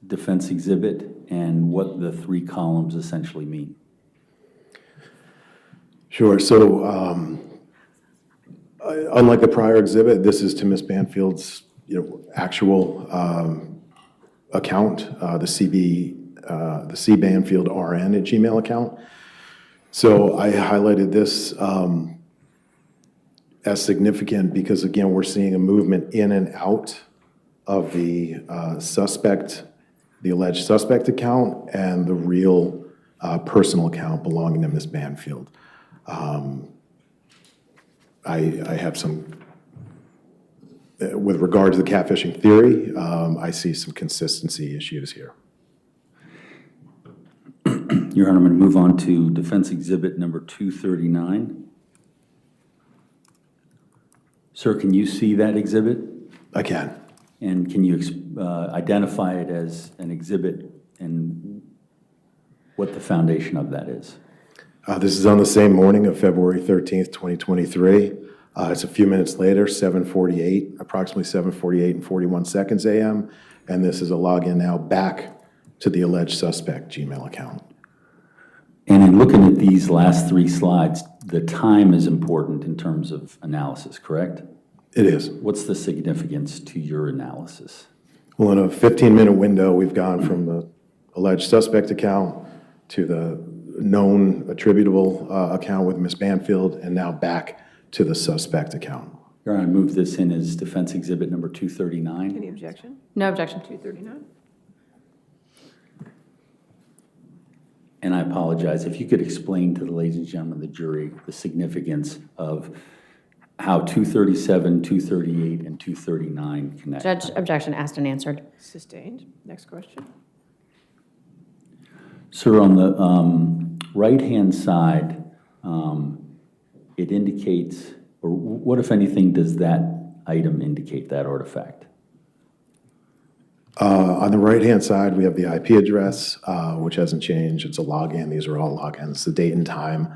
defense exhibit and what the three columns essentially mean? Sure. So unlike the prior exhibit, this is to Ms. Banfield's actual account, the C Banfield RN at Gmail account. So I highlighted this as significant because, again, we're seeing a movement in and out of the suspect, the alleged suspect account, and the real personal account belonging to Ms. Banfield. I have some, with regard to the catfishing theory, I see some consistency issues here. Your Honor, I'm going to move on to Defense Exhibit number 239. Sir, can you see that exhibit? I can. And can you identify it as an exhibit and what the foundation of that is? This is on the same morning of February 13th, 2023. It's a few minutes later, 7:48, approximately 7:48 and 41 seconds a.m. And this is a login now back to the alleged suspect Gmail account. And in looking at these last three slides, the time is important in terms of analysis, correct? It is. What's the significance to your analysis? Well, in a 15-minute window, we've gone from the alleged suspect account to the known attributable account with Ms. Banfield, and now back to the suspect account. Your Honor, I move this in as Defense Exhibit number 239. Any objection? No objection. 239? And I apologize, if you could explain to the ladies and gentlemen of the jury the significance of how 237, 238, and 239 connect. Judge, objection asked and answered. Sustained. Next question. Sir, on the right-hand side, it indicates, or what, if anything, does that item indicate, that artifact? On the right-hand side, we have the IP address, which hasn't changed. It's a login. These are all logins. The date and time.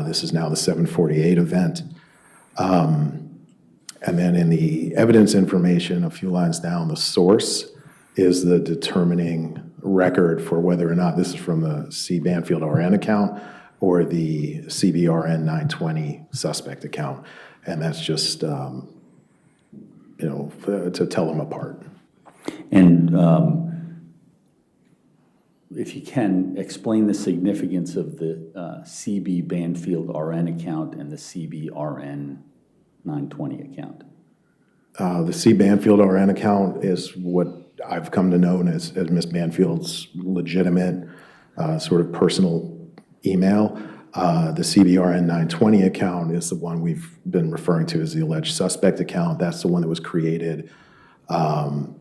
This is now the 7:48 event. And then in the evidence information, a few lines down, the source is the determining record for whether or not this is from the C Banfield RN account or the CBRN 920 suspect account. And that's just, to tell them apart. And if you can, explain the significance of the CB Banfield RN account and the CBRN 920 account. The C Banfield RN account is what I've come to know as Ms. Banfield's legitimate sort of personal email. The CBRN 920 account is the one we've been referring to as the alleged suspect account. That's the one that was created to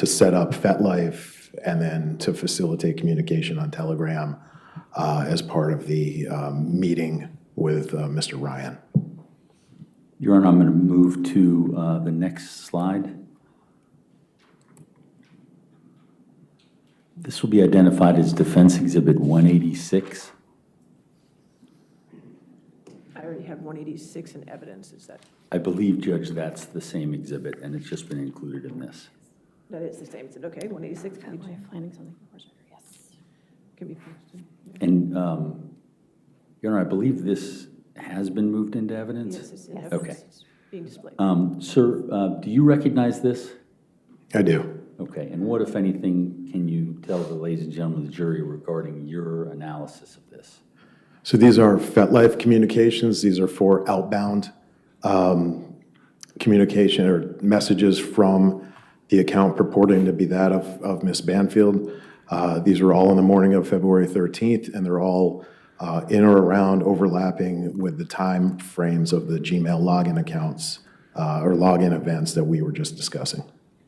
set up FetLife and then to facilitate communication on Telegram as part of the meeting with Mr. Ryan. Your Honor, I'm going to move to the next slide. This will be identified as Defense Exhibit 186. I already have 186 in evidence. Is that? I believe, Judge, that's the same exhibit, and it's just been included in this. That is the same. Is it okay? 186? Finding something for yes. Can be posted. Yeah. And, Your Honor, I believe this has been moved into evidence? Yes, it's in Yes. evidence. Okay. It's being displayed. Sir, do you recognize this? I do. Okay, and what, if anything, can you tell the ladies and gentlemen of the jury regarding your analysis of this? So these are FetLife communications. These are for outbound communication or messages from the account purporting to be that of Ms. Banfield. These are all on the morning of February 13th, and they're all in or around overlapping with the time frames of the Gmail login accounts or login events that we were just discussing.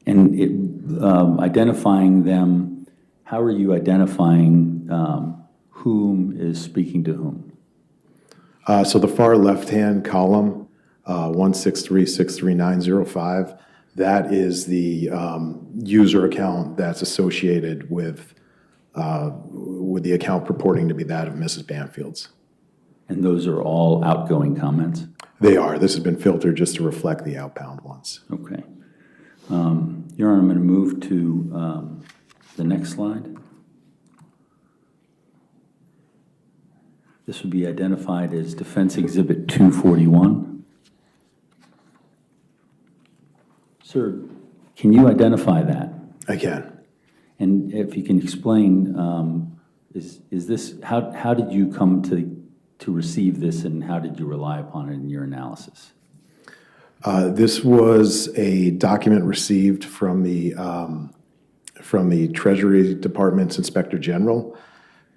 And identifying them, how are you identifying whom is speaking to whom? So the far left-hand column, 163-63905, that is the user account that's associated with the account purporting to be that of Mrs. Banfield's. And those are all outgoing comments? They are. This has been filtered just to reflect the outbound ones. Okay. Your Honor, I'm going to move to the next slide. This would be identified as Defense Exhibit 241. Sir, can you identify that? I can. And if you can explain, is this, how did you come to receive this, and how did you rely upon it in your analysis? This was a document received from the Treasury Department's Inspector General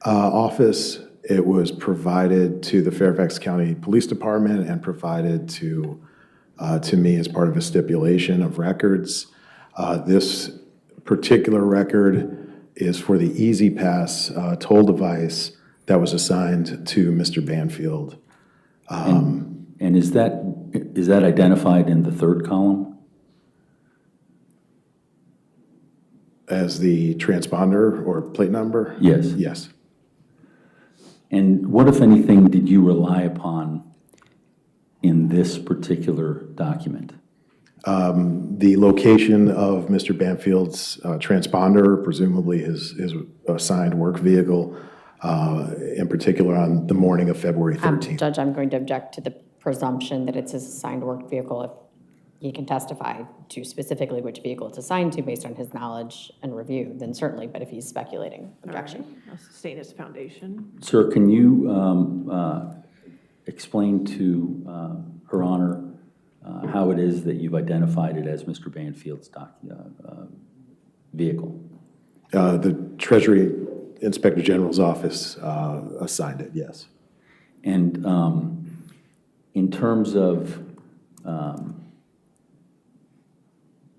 office. It was provided to the Fairfax County Police Department and provided to me as part of a stipulation of records. This particular record is for the Easy Pass toll device that was assigned to Mr. Banfield. And is that identified in the third column? As the transponder or plate number? Yes. Yes. And what, if anything, did you rely upon in this particular document? The location of Mr. Banfield's transponder, presumably his assigned work vehicle, in particular on the morning of February 13th. Judge, I'm going to object to the presumption that it's his assigned work vehicle. If he can testify to specifically which vehicle it's assigned to based on his knowledge and review, then certainly, but if he's speculating, objection. All right. I'll sustain its foundation. Sir, can you explain to Her Honor how it is that you've identified it as Mr. Banfield's vehicle? The Treasury Inspector General's office assigned it, yes. And in terms of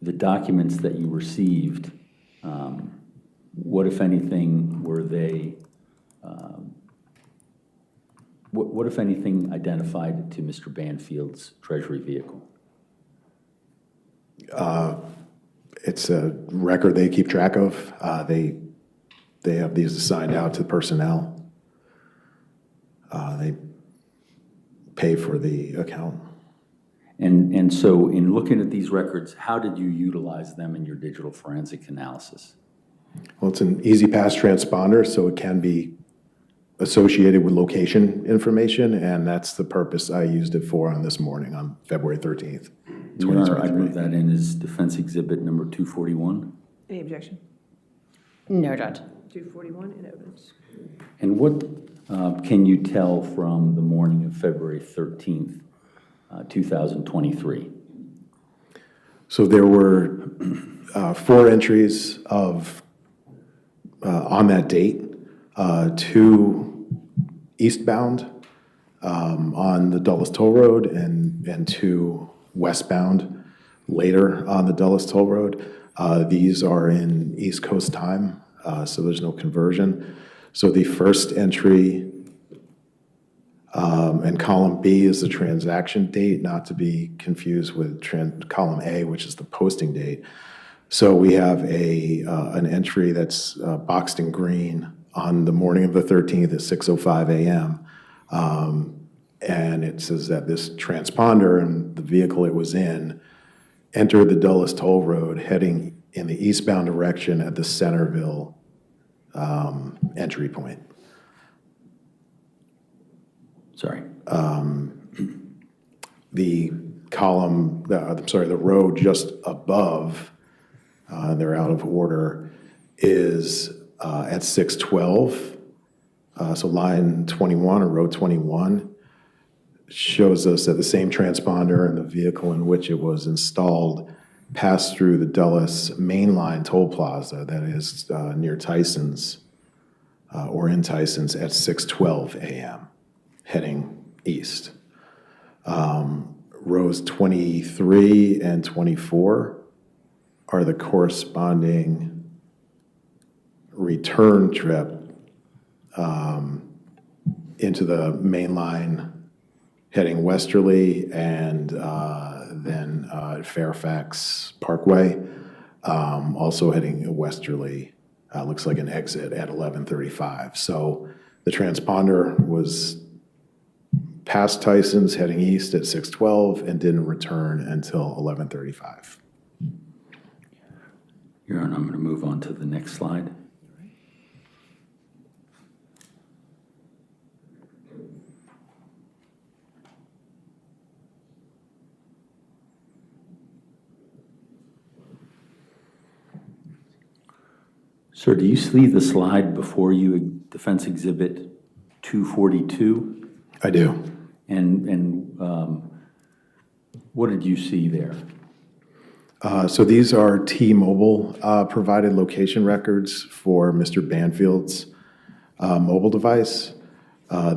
the documents that you received, what, if anything, were they, what, if anything, identified to Mr. Banfield's Treasury vehicle? It's a record they keep track of. They have these assigned out to personnel. They pay for the account. And so in looking at these records, how did you utilize them in your digital forensic analysis? Well, it's an Easy Pass transponder, so it can be associated with location information, and that's the purpose I used it for on this morning, on February 13th, Your Honor, I 2023. move that in as Defense Exhibit number 241. Any objection? No, Judge. 241 in evidence. And what can you tell from the morning of February 13th, 2023? So there were 4 entries of on that date, 2 eastbound on the Dulles Toll Road and 2 westbound later on the Dulles Toll Road. These are in East Coast time, so there's no conversion. So the first entry and column B is the transaction date, not to be confused with column A, which is the posting date. So we have an entry that's boxed in green on the morning of the 13th at 6:05 a.m. And it says that this transponder and the vehicle it was in entered the Dulles Toll Road heading in the eastbound direction at the Centerville entry point. Sorry. The column, the row just above, they're out of order, is at 612. So line 21 or row 21 shows us that the same transponder and the vehicle in which it was installed passed through the Dulles mainline toll plaza that is near Tyson's or in Tyson's at 6:12 a.m. heading east. Rows 23 and 24 are the corresponding return trip into the main line heading westerly and then Fairfax Parkway, also heading westerly. Looks like an exit at 11:35. So the transponder was past Tyson's heading east at 6:12 and didn't return until 11:35. Your Honor, I'm going to move on to the next slide. Sir, do you see the slide before you, Defense Exhibit 242? I do. And what did you see there? So these are T-Mobile provided location records for Mr. Banfield's mobile device.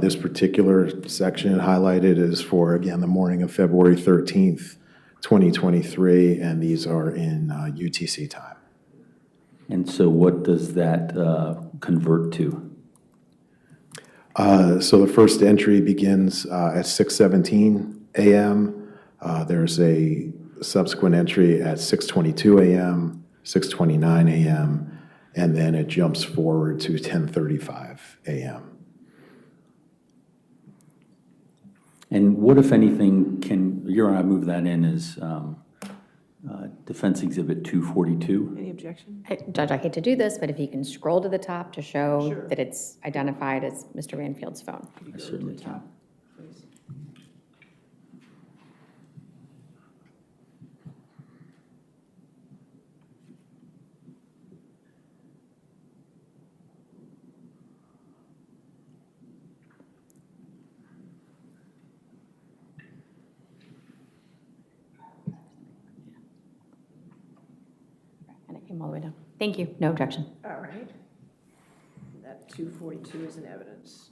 This particular section highlighted is for, again, the morning of February 13th, 2023, and these are in UTC time. And so what does that convert to? So the first entry begins at 6:17 a.m. There's a subsequent entry at 6:22 a.m., 6:29 a.m., and then it jumps forward to 10:35 a.m. And what, if anything, Your Honor, I move that in as Defense Exhibit 242? Any objection? Judge, I hate to do this, but if you can scroll to the top to show Sure. that it's identified as Mr. Banfield's phone. I certainly can. Please. And it came all the way down. Thank you. No objection. All right. That 242 is in evidence.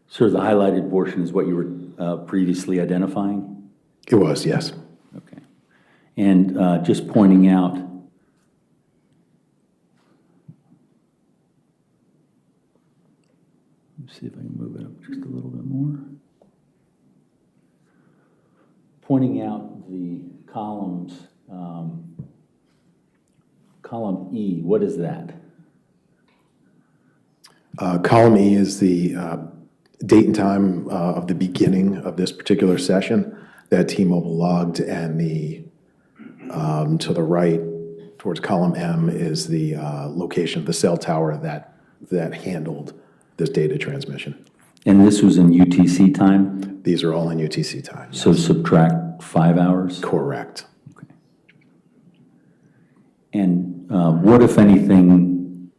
Sir, the highlighted portion is what you were previously identifying? It was, yes. Okay. And just pointing out, let's see if I can move it up just a little bit more. Pointing out the columns, column E, what is that? Column E is the date and time of the beginning of this particular session that T-Mobile logged, and the to the right towards column M is the location of the cell tower that handled this data transmission. And this was in UTC time? These are all in UTC time. So subtract 5 hours? Correct. Okay. And what, if anything,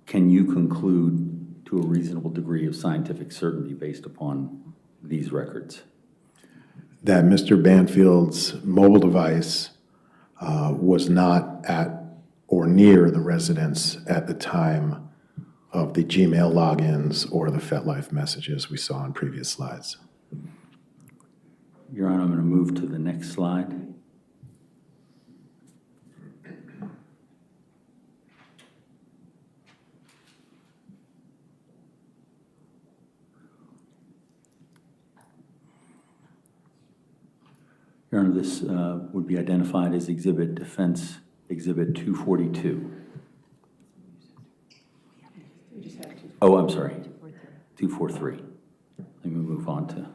can you conclude to a reasonable degree of scientific certainty based upon these records? That Mr. Banfield's mobile device was not at or near the residence at the time of the Gmail logins or the FetLife messages we saw in previous slides. Your Honor, I'm going to move to the next slide. Your Honor, this would be identified as Defense Exhibit 242. Oh, I'm sorry. 243. Let me move on to.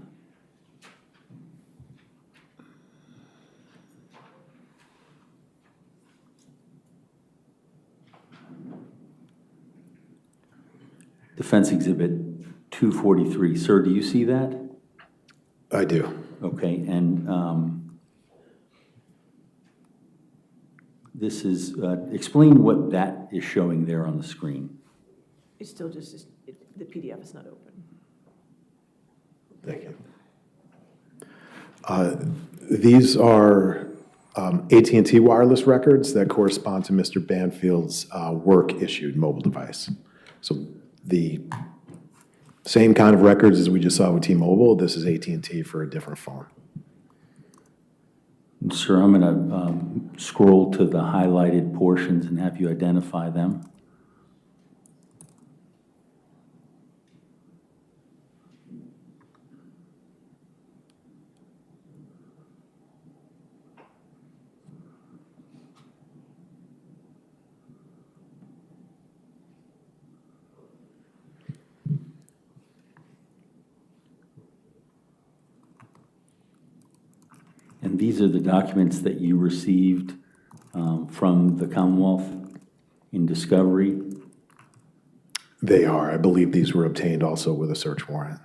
Defense Exhibit 243. Sir, do you see that? I do. Okay, and this is, explain what that is showing there on the screen. It's still just, the PDF is not open. Thank you. These are AT&T wireless records that correspond to Mr. Banfield's work-issued mobile device. So the same kind of records as we just saw with T-Mobile, this is AT&T for a different phone. Sir, I'm going to scroll to the highlighted portions and have you identify them. And these are the documents that you received from the Commonwealth in discovery? They are. I believe these were obtained also with a search warrant.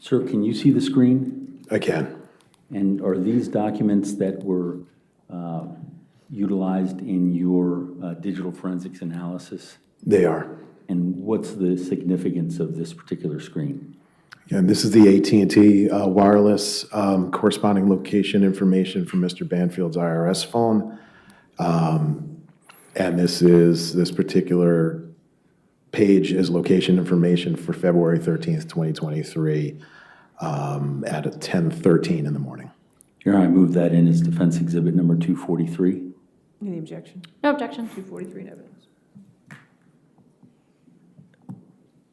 Sir, can you see the screen? I can. And are these documents that were utilized in your digital forensics analysis? They are. And what's the significance of this particular screen? And this is the AT&T wireless corresponding location information from Mr. Banfield's IRS phone. And this particular page is location information for February 13th, 2023 at 10:13 in the morning. Your Honor, I move that in as defense exhibit number 243. Any objection? No objection. 243 in evidence.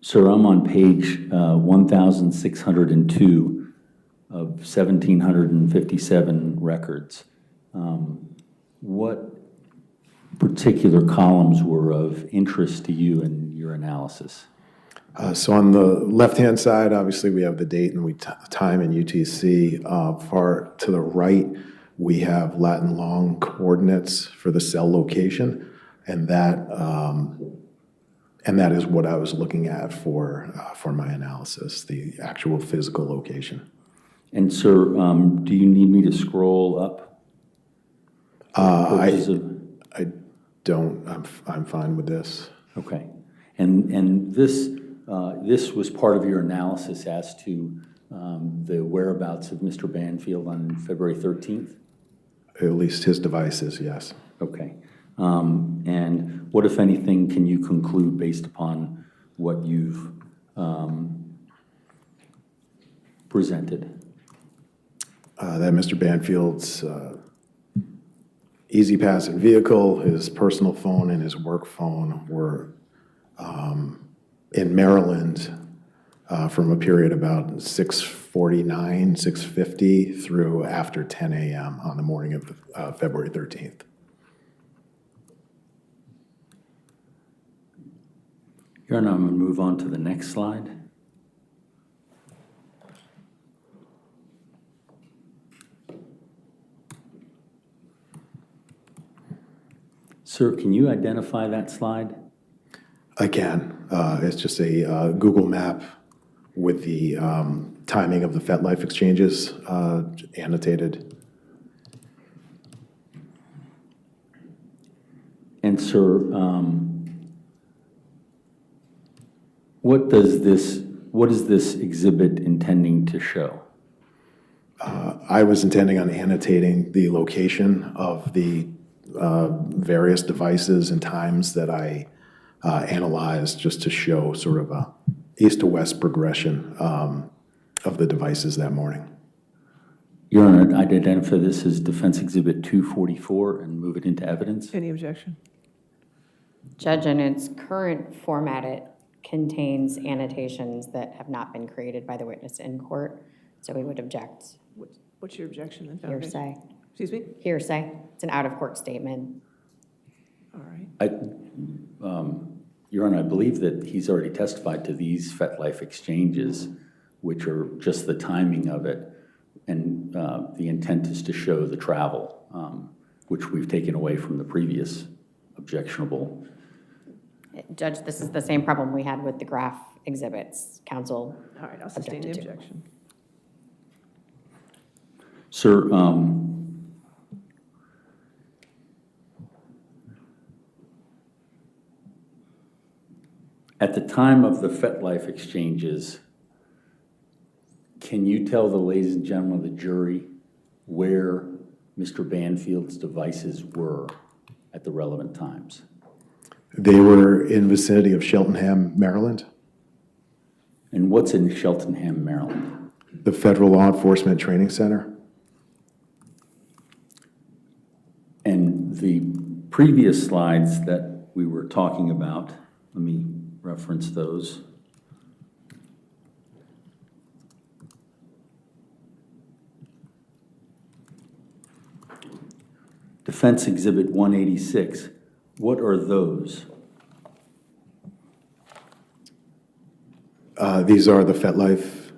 Sir, I'm on page 1,602 of 1,757 records. What particular columns were of interest to you in your analysis? So on the left-hand side, obviously, we have the date and time and UTC. Far to the right, we have Latin long coordinates for the cell location, and that is what I was looking at for my analysis, the actual physical location. And sir, do you need me to scroll up? I don't. I'm fine with this. Okay. And this was part of your analysis as to the whereabouts of Mr. Banfield on February 13th? At least his devices, yes. Okay. And what, if anything, can you conclude based upon what you've presented? That Mr. Banfield's easy passing vehicle, his personal phone, and his work phone were in Maryland from a period about 6:49, 6:50 through after 10 a.m. on the morning of February 13th. Your Honor, I'm going to move on to the next slide. Sir, can you identify that slide? I can. It's just a Google map with the timing of the FetLife exchanges annotated. And sir, what is this exhibit intending to show? I was intending on annotating the location of the various devices and times that I analyzed just to show sort of a east to west progression of the devices that morning. Your Honor, I'd identify this as Defense Exhibit 244 and move it into evidence. Any objection? Judge, in its current format, it contains annotations that have not been created by the witness in court, so we would object. What's your objection then? Hearsay. Excuse me? Hearsay. It's an out-of-court statement. All right. Your Honor, I believe that he's already testified to these FetLife exchanges, which are just the timing of it, and the intent is to show the travel, which we've taken away from the previous objectionable. Judge, this is the same problem we had with the graph exhibits. Counsel All right, I'll sustain the objected to. objection. Sir, at the time of the FetLife exchanges, can you tell the ladies and gentlemen of the jury where Mr. Banfield's devices were at the relevant times? They were in vicinity of Cheltenham, Maryland. And what's in Cheltenham, Maryland? The Federal Law Enforcement Training Center. And the previous slides that we were talking about, let me reference those. Defense Exhibit 186, what are those? These are the FetLife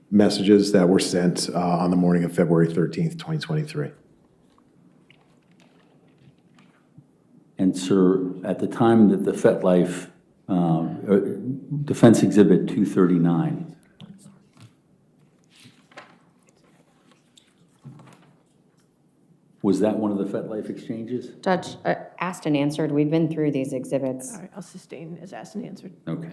messages that were sent on the morning of February 13th, 2023. And sir, at the time that the FetLife, Defense Exhibit 239, was that one of the FetLife exchanges? Judge, asked and answered. We've been through these exhibits. All right, I'll sustain as asked and answered. Okay.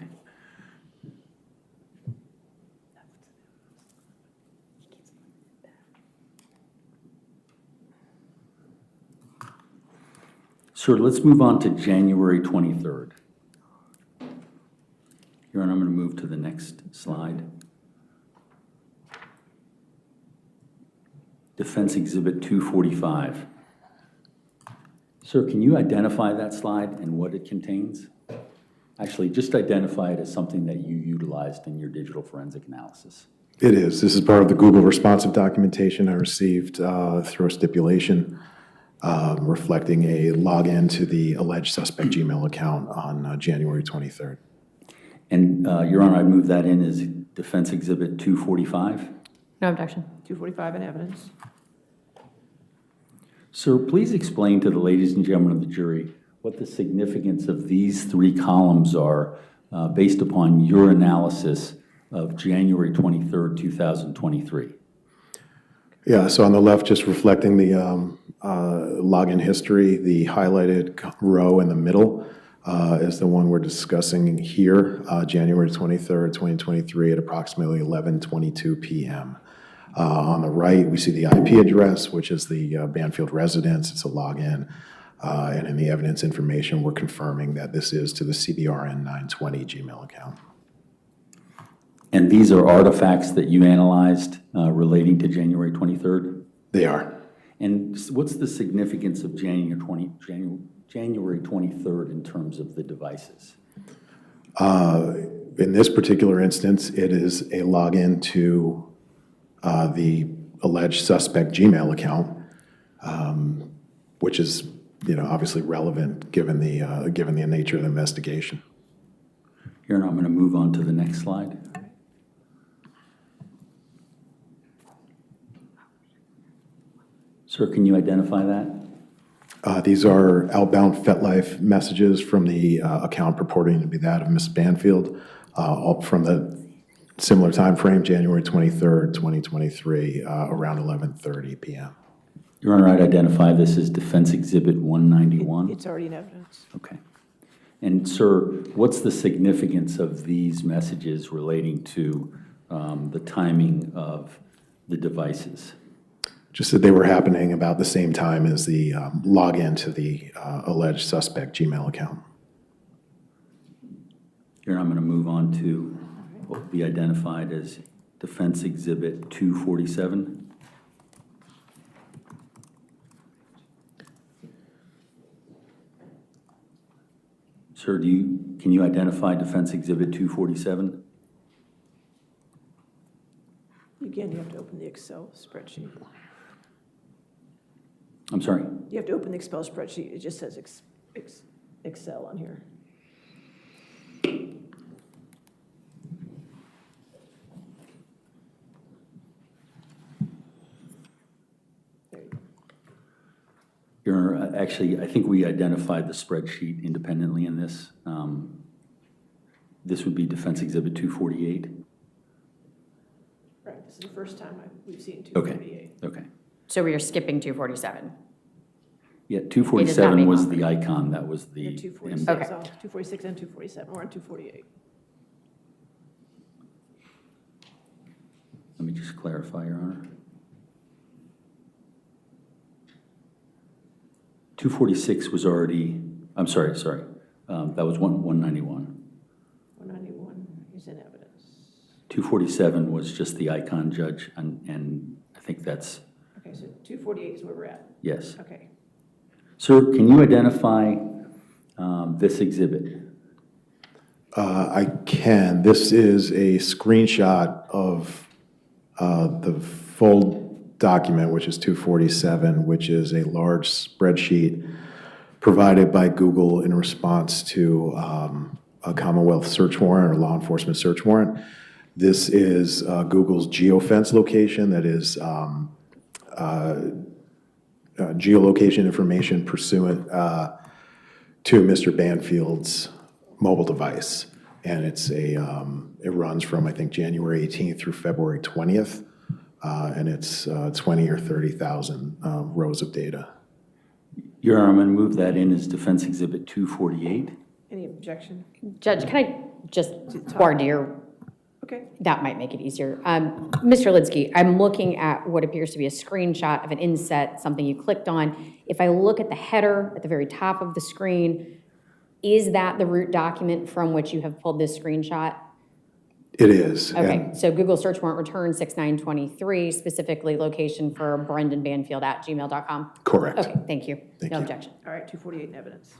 Sir, let's move on to January 23rd. Your Honor, I'm going to move to the next slide. Defense Exhibit 245. Sir, can you identify that slide and what it contains? Actually, just identify it as something that you utilized in your digital forensic analysis. It is. This is part of the Google responsive documentation I received through a stipulation reflecting a login to the alleged suspect Gmail account on January 23rd. And Your Honor, I'd move that in as Defense Exhibit 245. No objection. 245 in evidence. Sir, please explain to the ladies and gentlemen of the jury what the significance of these three columns are based upon your analysis of January 23rd, 2023. Yeah, so on the left, just reflecting the login history, the highlighted row in the middle is the one we're discussing here, January 23rd, 2023 at approximately 11:22 p.m. On the right, we see the IP address, which is the Banfield residence. It's a login. And in the evidence information, we're confirming that this is to the CBRN 920 Gmail account. And these are artifacts that you analyzed relating to January 23rd? They are. And what's the significance of January 23rd in terms of the devices? In this particular instance, it is a login to the alleged suspect Gmail account, which is, obviously relevant given the nature of the investigation. Here, and I'm going to move on to the next slide. Sir, can you identify that? These are outbound FetLife messages from the account purporting to be that of Ms. Banfield, all from the similar time frame, January 23rd, 2023, around 11:30 p.m. Your Honor, I'd identify this as Defense Exhibit 191. It's already in evidence. Okay. And sir, what's the significance of these messages relating to the timing of the devices? Just that they were happening about the same time as the login to the alleged suspect Gmail account. Here I'm going to move on to what will be identified as Defense Exhibit 247. Sir, can you identify Defense Exhibit 247? Again, you have to open the Excel spreadsheet. I'm sorry. You have to open the Excel spreadsheet. It just says Excel on here. There you go. Your Honor, actually, I think we identified the spreadsheet independently in this. This would be Defense Exhibit 248. Right, this is the first time we've seen Okay, 248. okay. So we are skipping 247. Yeah, It does not 247 make was sense. the icon, that was The the. 246, Okay. 246 and 247. We're on 248. Let me just clarify, Your Honor. 246 was already, I'm sorry, that was 191. 191 is in evidence. 247 was just the icon, Judge, and I think that's, Okay, so 248 is where we're at. yes. Okay. Sir, can you identify this exhibit? I can. This is a screenshot of the full document, which is 247, which is a large spreadsheet provided by Google in response to a Commonwealth search warrant or law enforcement search warrant. This is Google's geofence location, that is geolocation information pursuant to Mr. Banfield's mobile device. And it's it runs from, I think, January 18th through February 20th. And it's 20 or 30,000 rows of data. Your Honor, I'm going to move that in as Defense Exhibit 248. Any objection? Judge, can I just voir dire? Okay. That might make it easier. Mr. Lidsky, I'm looking at what appears to be a screenshot of an inset, something you clicked on. If I look at the header at the very top of the screen, is that the root document from which you have pulled this screenshot? It is. Okay, and- so Google search warrant return 6923, specifically location for Brendan Banfield at gmail.com? Correct. Okay, thank you. Thank No you. objection. All right, 248 in evidence.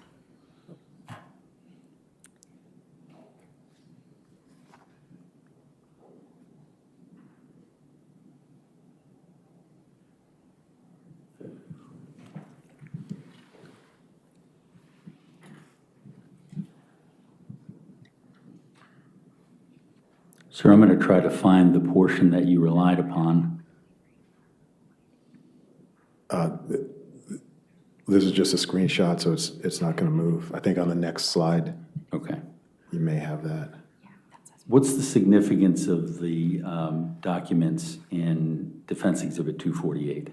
Sir, I'm going to try to find the portion that you relied upon. This is just a screenshot, so it's not going to move. I think on the next slide, Okay. you may have that. What's the significance of the documents in Defense Exhibit 248?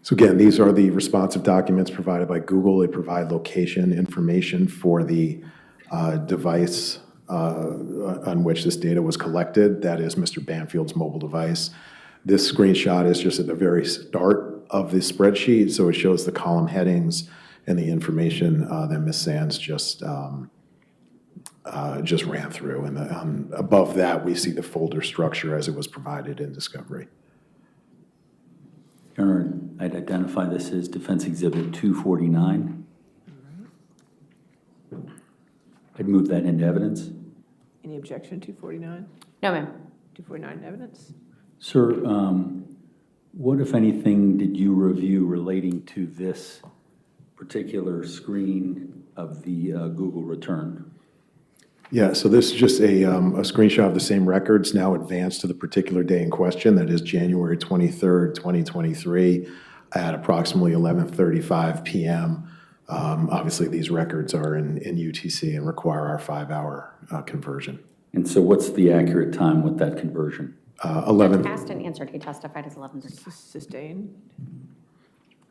So again, these are the responsive documents provided by Google. They provide location information for the device on which this data was collected. That is Mr. Banfield's mobile device. This screenshot is just at the very start of the spreadsheet, so it shows the column headings and the information that Ms. Sands just ran through. And above that, we see the folder structure as it was provided in discovery. Your Honor, I'd identify this as Defense Exhibit 249. I'd move that into evidence. Any objection, 249? No, ma'am. 249 in evidence? Sir, what, if anything, did you review relating to this particular screen of the Google return? Yeah, so this is just a screenshot of the same records now advanced to the particular day in question, that is January 23rd, 2023, at approximately 11:35 p.m. Obviously, these records are in UTC and require our 5-hour conversion. And so what's the accurate time with that conversion? 11. Asked and answered. He testified as 11:35. Sustained?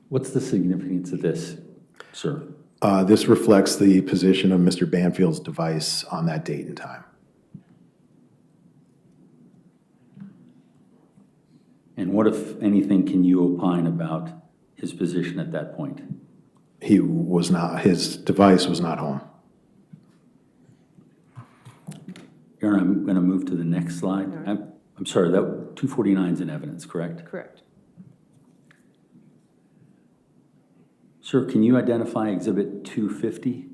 What's the significance of this, sir? This reflects the position of Mr. Banfield's device on that date and time. And what, if anything, can you opine about his position at that point? He was not, his device was not home. Karen, I'm going to move to the next slide. All right. I'm sorry, that 249 is in evidence, correct? Correct. Sir, can you identify Exhibit 250?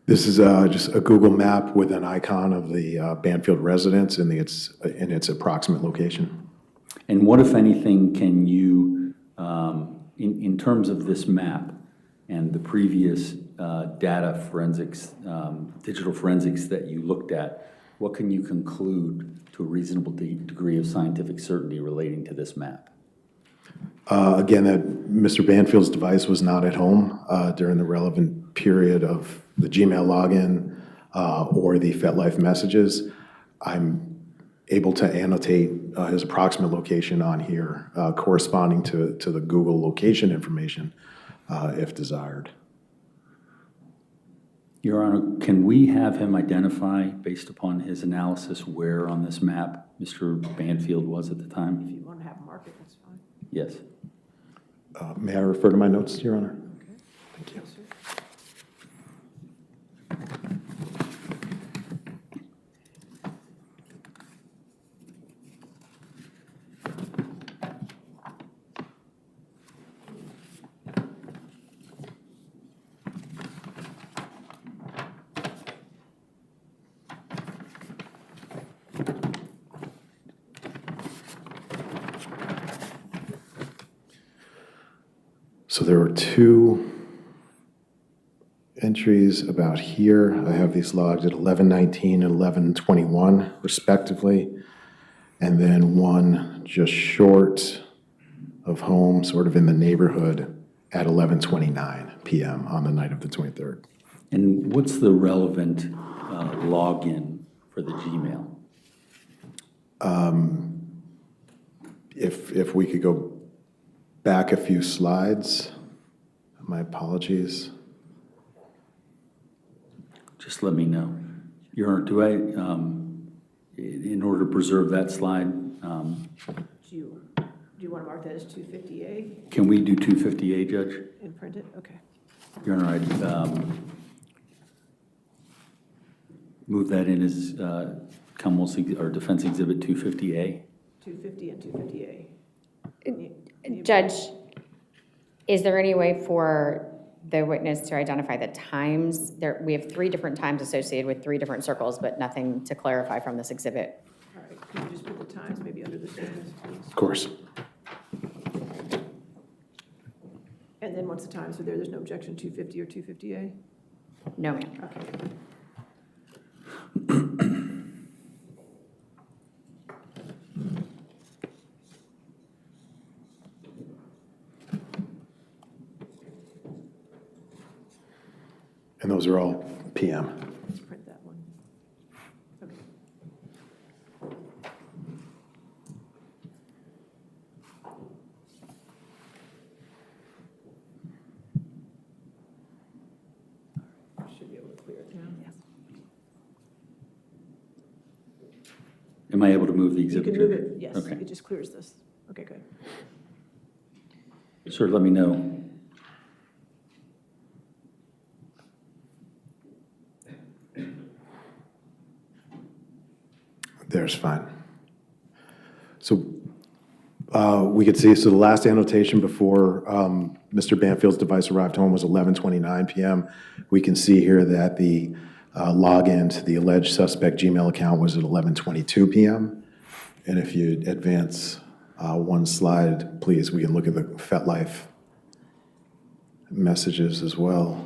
This is just a Google map with an icon of the Banfield residence and its approximate location. And what, if anything, can you, in terms of this map and the previous data forensics, digital forensics that you looked at, what can you conclude to a reasonable degree of scientific certainty relating to this map? Again, that Mr. Banfield's device was not at home during the relevant period of the Gmail login or the FetLife messages. I'm able to annotate his approximate location on here, corresponding to the Google location information, if desired. Your Honor, can we have him identify, based upon his analysis, where on this map Mr. Banfield was at the time? If you want to have mark it, that's fine. Yes. May I refer to my notes, Your Honor? Okay. Thank you. Yes, sir. So there were two entries about here. I have these logged at 11:19 and 11:21 respectively. And then one just short of home, sort of in the neighborhood, at 11:29 p.m. on the night of the 23rd. And what's the relevant login for the Gmail? If we could go back a few slides, my apologies. Just let me know. Your Honor, do I, in order to preserve that slide, Do you want to mark that as 250A can we do 250A, Judge? and print it? Okay. Your Honor, I'd move that in as Commonwealth's or Defense Exhibit 250A. 250 and 250A. Judge, is there any way for the witness to identify the times? We have 3 different times associated with 3 different circles, but nothing to clarify from this exhibit. All right, can you just put the times maybe under the statements, please? Of course. And then once the times are there, there's no objection, 250 or 250A? No, ma'am. Okay. And those are all PM. Let's print that one. Okay. Should be able to clear it now. Yes. Am I able to move the You exhibit? can move Judge? it, yes. Okay. It just clears this. Okay, good. Sir, let me know. There's fine. So we could see, so the last annotation before Mr. Banfield's device arrived home was 11:29 p.m. We can see here that the login to the alleged suspect Gmail account was at 11:22 p.m. And if you advance one slide, please, we can look at the FetLife messages as well.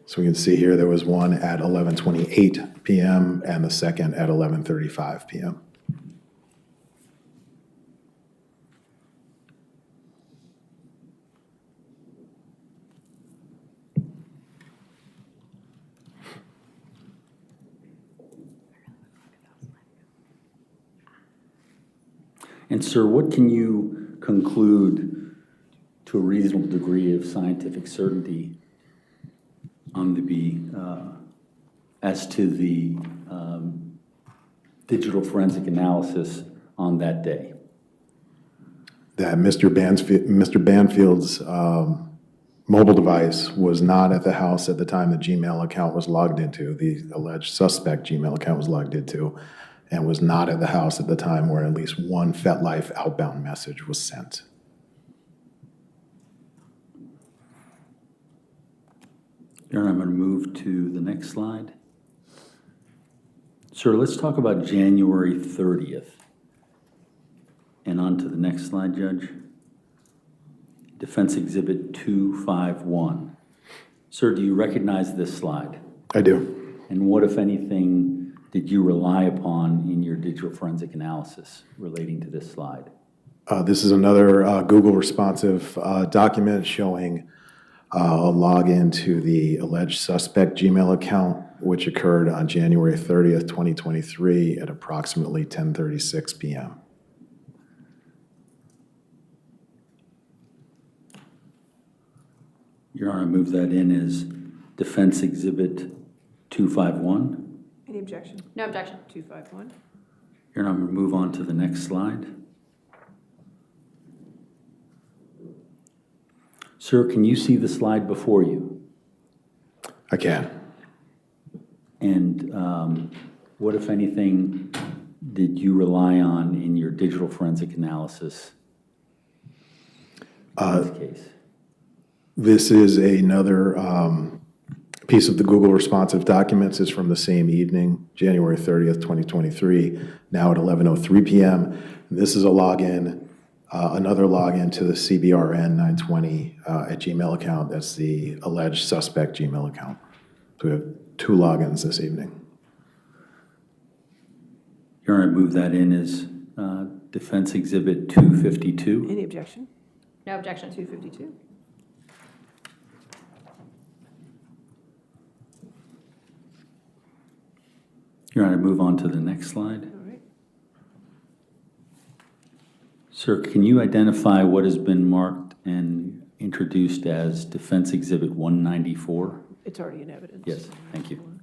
So we can see here there was one at 11:28 p.m. and the second at 11:35 p.m. And sir, what can you conclude to a reasonable degree of scientific certainty on the as to the digital forensic analysis on that day? That Mr. Banfield's mobile device was not at the house at the time the Gmail account was logged into, the alleged suspect Gmail account was logged into, and was not at the house at the time where at least one FetLife outbound message was sent. Your Honor, I'm going to move to the next slide. Sir, let's talk about January 30th. And on to the next slide, Judge. Defense Exhibit 251. Sir, do you recognize this slide? I do. And what, if anything, did you rely upon in your digital forensic analysis relating to this slide? This is another Google responsive document showing a login to the alleged suspect Gmail account, which occurred on January 30th, 2023 at approximately 10:36 p.m. Your Honor, I move that in as Defense Exhibit 251. Any objection? No objection. 251. Your Honor, I'm going to move on to the next slide. Sir, can you see the slide before you? I can. And what, if anything, did you rely on in your digital forensic analysis in this case? This is another piece of the Google responsive documents. It's from the same evening, January 30th, 2023, now at 11:03 p.m. This is a login, another login to the CBRN 920 at Gmail account. That's the alleged suspect Gmail account. So we have two logins this evening. Your Honor, I move that in as Defense Exhibit 252. Any objection? No objection. 252. Your Honor, I move on to the next slide. All right. Sir, can you identify what has been marked and introduced as Defense Exhibit 194? It's already in evidence. Yes, thank you.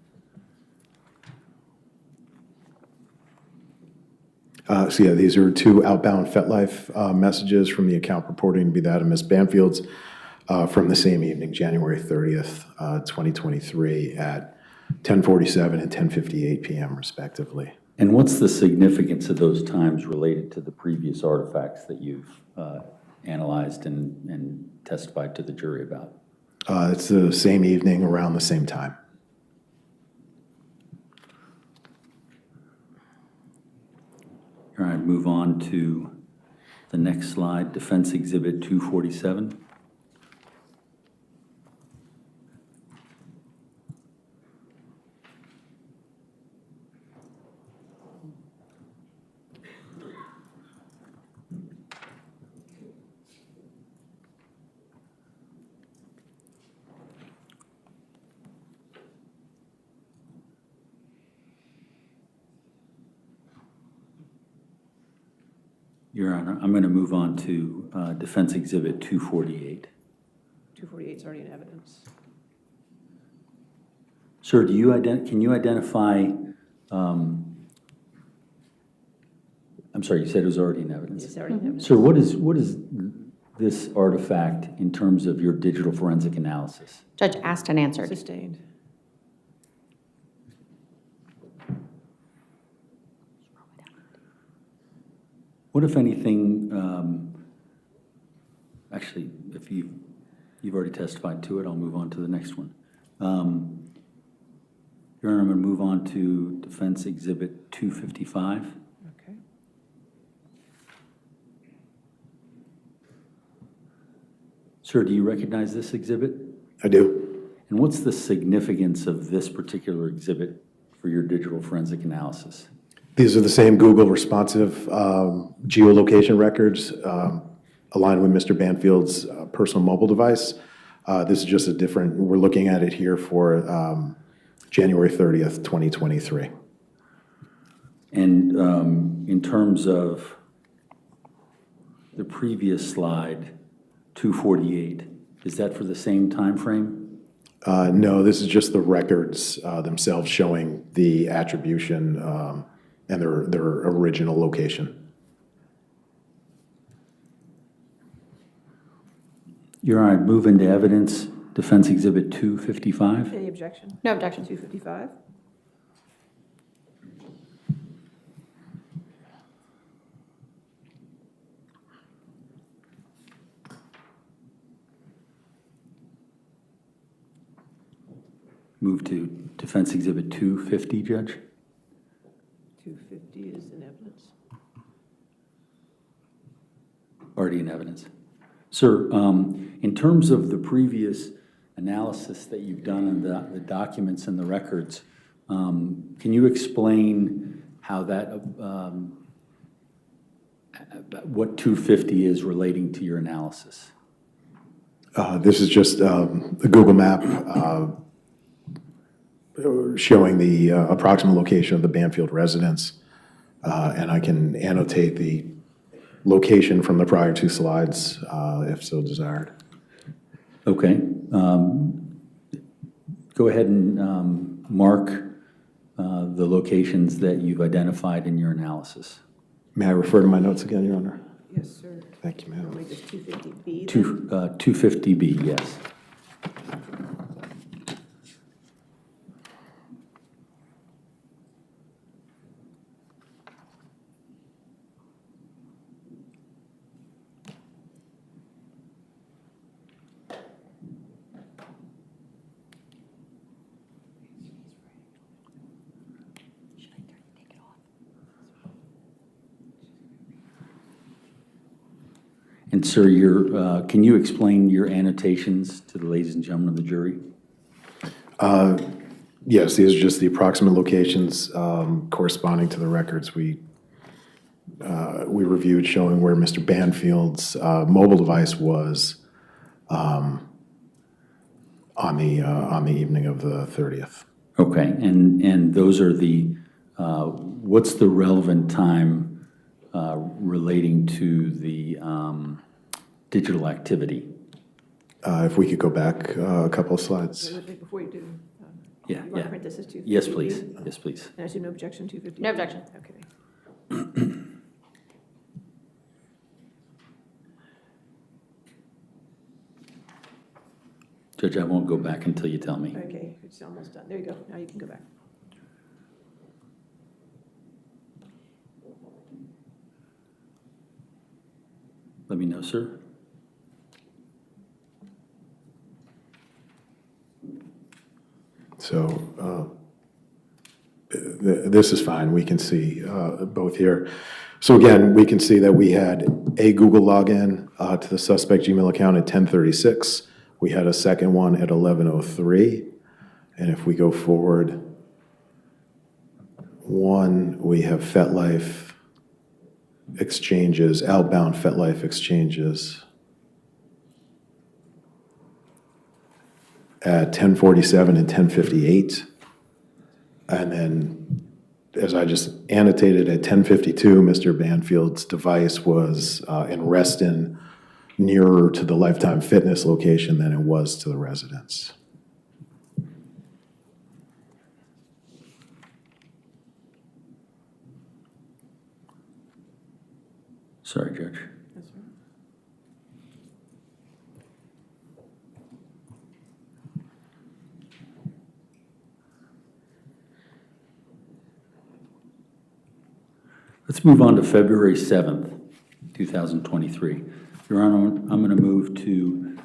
So yeah, these are two outbound FetLife messages from the account purporting to be that of Ms. Banfield's from the same evening, January 30th, 2023 at 10:47 and 10:58 p.m. respectively. And what's the significance of those times related to the previous artifacts that you've analyzed and testified to the jury about? It's the same evening around the same time. All right, move on to the next slide, Defense Exhibit 247. Your Honor, I'm going to move on to Defense Exhibit 248. 248 is already in evidence. Sir, can you identify, I'm sorry, you said it was already in evidence. It's already in evidence. Sir, what is this artifact in terms of your digital forensic analysis? Judge asked and answered. Sustained. What, if anything, actually, if you've already testified to it, I'll move on to the next one. Your Honor, I'm going to move on to Defense Exhibit 255. Okay. Sir, do you recognize this exhibit? I do. And what's the significance of this particular exhibit for your digital forensic analysis? These are the same Google responsive geolocation records aligned with Mr. Banfield's personal mobile device. This is just a different, we're looking at it here for January 30th, 2023. And in terms of the previous slide, 248, is that for the same time frame? No, this is just the records themselves showing the attribution and their original location. Your Honor, I'd move into evidence Defense Exhibit 255. Any objection? No objection. 255? Move to Defense Exhibit 250, Judge. 250 is in evidence. Already in evidence. Sir, in terms of the previous analysis that you've done on the documents and the records, can you explain how that, what 250 is relating to your analysis? This is just a Google map showing the approximate location of the Banfield residence, and I can annotate the location from the prior two slides if so desired. Okay. Go ahead and mark the locations that you've identified in your analysis. May I refer to my notes again, Your Honor? Yes, sir. Thank you, ma'am. Only just 250B. 250B, yes. And sir, can you explain your annotations to the ladies and gentlemen of the jury? Yes, these are just the approximate locations corresponding to the records we reviewed, showing where Mr. Banfield's mobile device was on the evening of the 30th. Okay, and those are the, what's the relevant time relating to the digital activity? If we could go back a couple of slides. Before you do, Yeah, you want yeah. to print this as 250? Yes, please. Yes, please. And I see no objection, 250? No objection. Okay. Judge, I won't go back until you tell me. Okay, it's almost done. There you go. Now you can go back. Let me know, sir. So this is fine. We can see both here. So again, we can see that we had a Google login to the suspect Gmail account at 10:36. We had a second one at 11:03. And if we go forward one, we have FetLife exchanges, outbound FetLife exchanges at 10:47 and 10:58. And then, as I just annotated, at 10:52, Mr. Banfield's device was in Reston, nearer to the Lifetime Fitness location than it was to the residence. Sorry, Judge. That's right. Let's move on to February 7th, 2023. Your Honor, I'm going to move to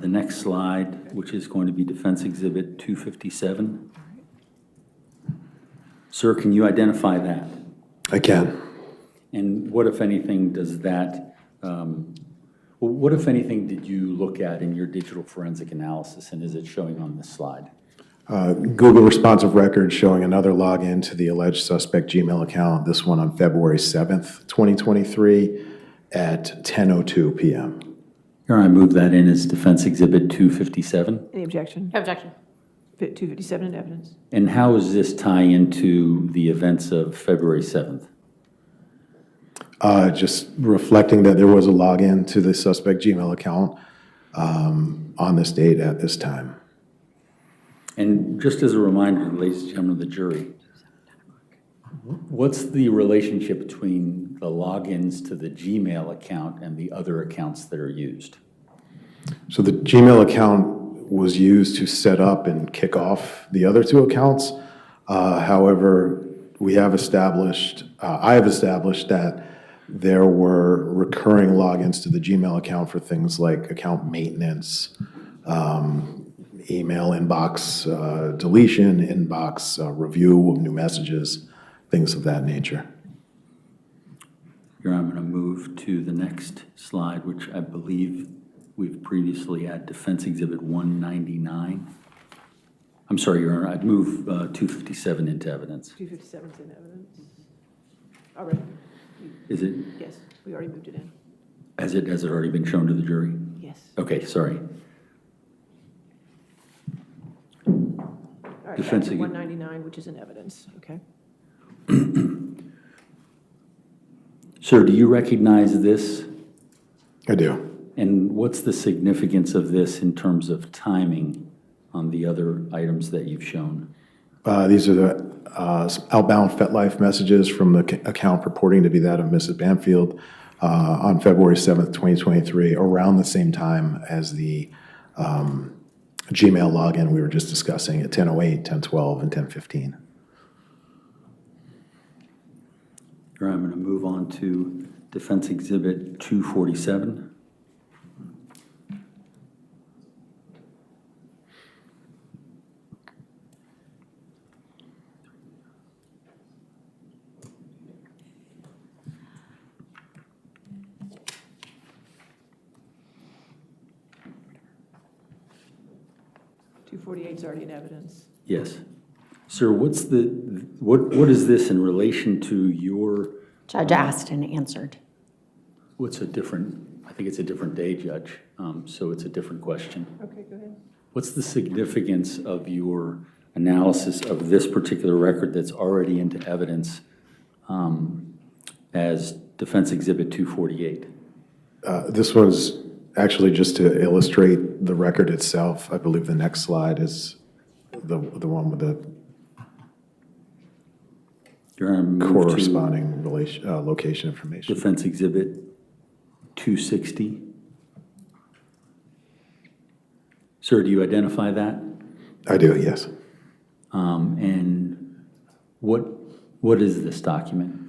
the next slide, which is going to be Defense Exhibit 257. Sir, can you identify that? I can. And what, if anything, does that, what, if anything, did you look at in your digital forensic analysis, and is it showing on this slide? Google responsive record showing another login to the alleged suspect Gmail account, this one on February 7th, 2023 at 10:02 p.m. Your Honor, I move that in as Defense Exhibit 257. Any objection? No objection. 257 in evidence. And how does this tie into the events of February 7th? Just reflecting that there was a login to the suspect Gmail account on this date at this time. And just as a reminder, ladies and gentlemen of the jury, what's the relationship between the logins to the Gmail account and the other accounts that are used? So the Gmail account was used to set up and kick off the other two accounts. However, we have established, I have established that there were recurring logins to the Gmail account for things like account maintenance, email inbox deletion, inbox review of new messages, things of that nature. Your Honor, I'm going to move to the next slide, which I believe we've previously had Defense Exhibit 199. I'm sorry, Your Honor, I'd move 257 into evidence. 257's in evidence. Already. Is it, Yes, we already moved it in. has it already been shown to the jury? Yes. Okay, sorry. All right, Defense back to ag- 199, which is in evidence, okay? Sir, do you recognize this? I do. And what's the significance of this in terms of timing on the other items that you've shown? These are the outbound FetLife messages from the account purporting to be that of Mrs. Banfield on February 7th, 2023, around the same time as the Gmail login we were just discussing at 10:08, 10:12, and 10:15. Your Honor, I'm going to move on to Defense Exhibit 247. .248 is already in evidence. Yes. Sir, what's the, what is this in relation to your, Judge asked and answered. what's a different, I think it's a different day, Judge, so it's a different question. Okay, go ahead. What's the significance of your analysis of this particular record that's already into evidence as Defense Exhibit 248? This one's actually just to illustrate the record itself. I believe the next slide is the one with the Your Honor, move to corresponding location information. Defense Exhibit 260. Sir, do you identify that? I do, yes. And what is this document?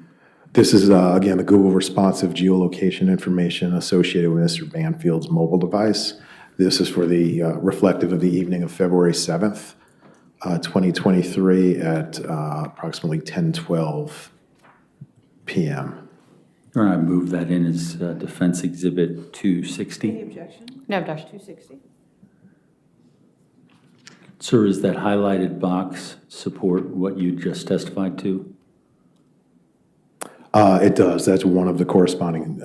This is, again, the Google responsive geolocation information associated with Mr. Banfield's mobile device. This is for the reflective of the evening of February 7th, 2023 at approximately 10:12 p.m. All right, I move that in as Defense Exhibit Any 260. objection? No objection. 260? Sir, is that highlighted box support what you just testified to? It does. That's one of the corresponding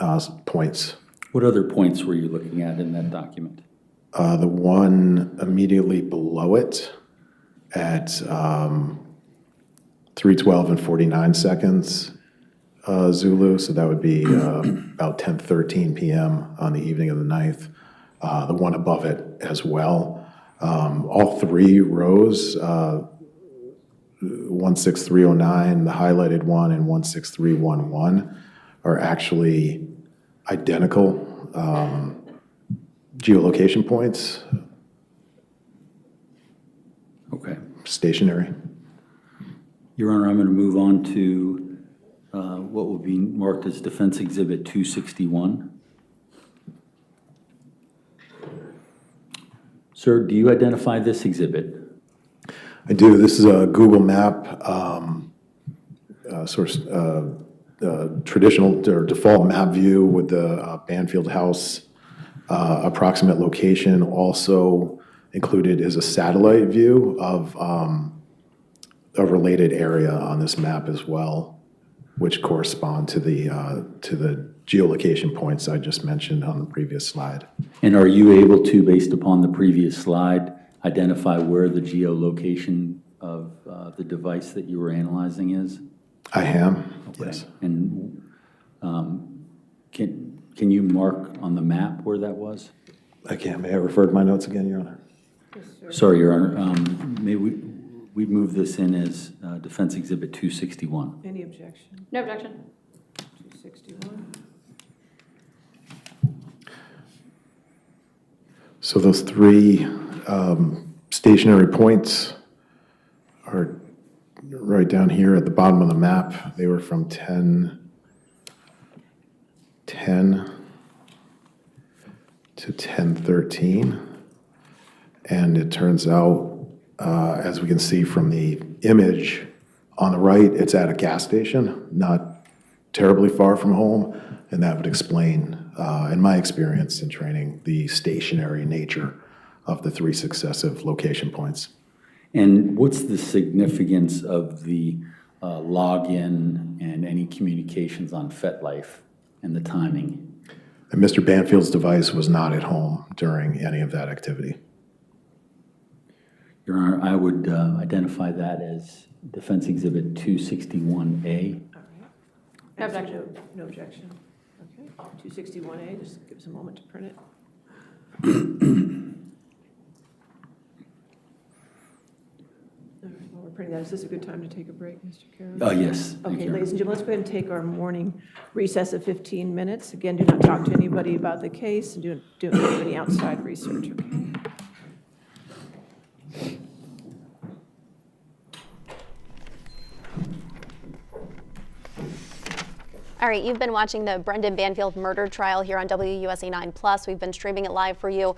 points. What other points were you looking at in that document? The one immediately below it at 3:12 and 49 seconds Zulu, so that would be about 10:13 p.m. on the evening of the 9th. The one above it as well. All three rows, 16309, the highlighted one, and 16311 are actually identical geolocation points, Okay. stationary. Your Honor, I'm going to move on to what will be marked as Defense Exhibit 261. Sir, do you identify this exhibit? I do. This is a Google map, traditional or default map view with the Banfield House approximate location. Also included is a satellite view of a related area on this map as well, which correspond to the geolocation points I just mentioned on the previous slide. And are you able to, based upon the previous slide, identify where the geolocation of the device that you were analyzing is? I am, Okay. yes. And can you mark on the map where that was? I can. May I refer to my notes again, Your Honor? Sorry, Your Honor. May we move this in as Defense Exhibit 261? Any objection? No objection. 261? So those three stationary points are right down here at the bottom of the map. They were from 10:10 to 10:13. And it turns out, as we can see from the image on the right, it's at a gas station, not terribly far from home. And that would explain, in my experience in training, the stationary nature of the three successive location points. And what's the significance of the login and any communications on FetLife and the timing? And Mr. Banfield's device was not at home during any of that activity. Your Honor, I would identify that as Defense Exhibit 261A. No objection. No objection. Okay, 261A, just give us a moment to print it. All right, while we're printing that, is this a good time to take a break, Mr. Carroll? Yes. Thank Okay, you. ladies and gentlemen, let's go ahead and take our morning recess of 15 minutes. Again, do not talk to anybody about the case and don't do any outside research, okay? All right, you've been watching the Brendan Banfield murder trial here on WUSA 9+. We've been streaming it live for you.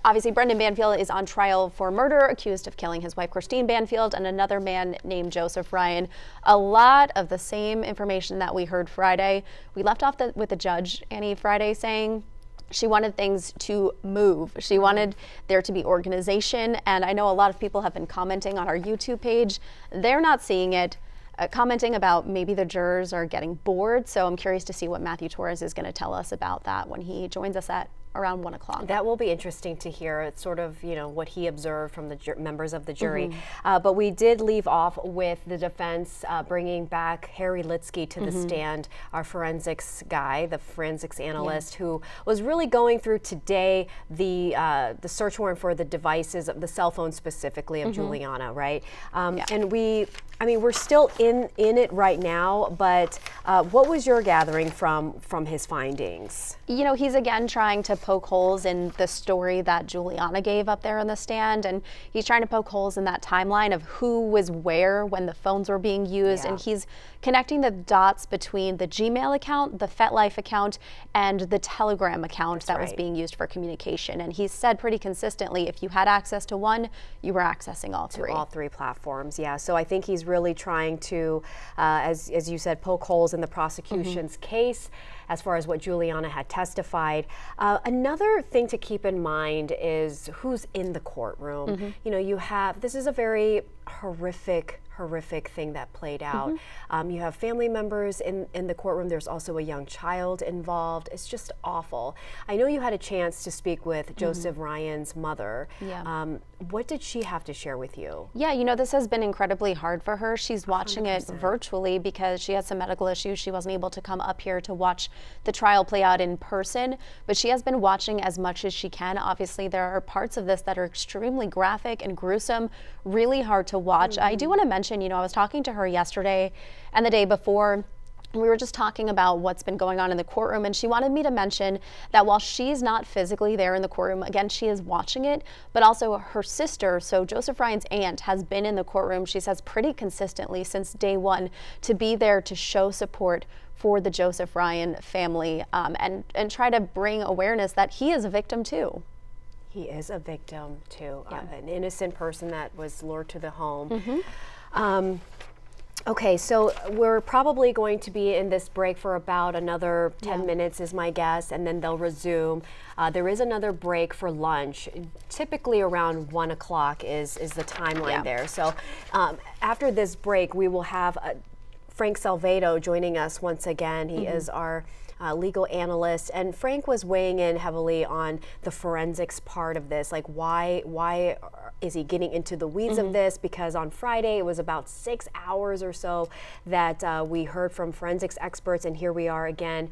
Obviously, Brendan Banfield is on trial for murder, accused of killing his wife, Christine Banfield, and another man named Joseph Ryan. A lot of the same information that we heard Friday. We left off with the judge, Annie, Friday, saying she wanted things to move. She wanted there to be organization, and I know a lot of people have been commenting on our YouTube page. They're not seeing it. Commenting about maybe the jurors are getting bored. So I'm curious to see what Matthew Torres is going to tell us about that when he joins us at around 1 o'clock. That will be interesting to hear. It's sort of, what he observed from the members of the jury. But we did leave off with the defense bringing back Harry Litsky to the stand, our forensics guy, the forensics analyst, who was really going through today the search warrant for the devices, the cell phone specifically of Juliana, right? And we're still in it right now, but what was your gathering from his findings? He's again trying to poke holes in the story that Juliana gave up there on the stand, and he's trying to poke holes in that timeline of who was where when the phones were being used, and he's connecting the dots between the Gmail account, the FetLife account, and the Telegram account that was being used for communication. And he said pretty consistently, if you had access to one, you were accessing all three. All three platforms, yeah. So I think he's really trying to, as you said, poke holes in the prosecution's case as far as what Juliana had testified. Another thing to keep in mind is who's in the courtroom. This is a very horrific thing that played out. You have family members in the courtroom. There's also a young child involved. It's just awful. I know you had a chance to speak with Joseph Ryan's mother. What did she have to share with you? Yeah, this has been incredibly hard for her. She's watching it virtually because she has some medical issues. She wasn't able to come up here to watch the trial play out in person, but she has been watching as much as she can. Obviously, there are parts of this that are extremely graphic and gruesome, really hard to watch. I do want to mention, I was talking to her yesterday and the day before. We were just talking about what's been going on in the courtroom, and she wanted me to mention that while she's not physically there in the courtroom, again, she is watching it, but also her sister, so Joseph Ryan's aunt, has been in the courtroom, she says pretty consistently since day one, to be there to show support for the Joseph Ryan family and try to bring awareness that he is a victim too. He is a victim too, an innocent person that was lured to the home. Okay, so we're probably going to be in this break for about another 10 minutes is my guess, and then they'll resume. There is another break for lunch. Typically around 1 o'clock is the timeline there. So after this break, we will have Frank Salvedo joining us once again. He is our legal analyst, and Frank was weighing in heavily on the forensics part of this, like why is he getting into the weeds of this? Because on Friday it was about 6 hours or so that we heard from forensics experts, and here we are again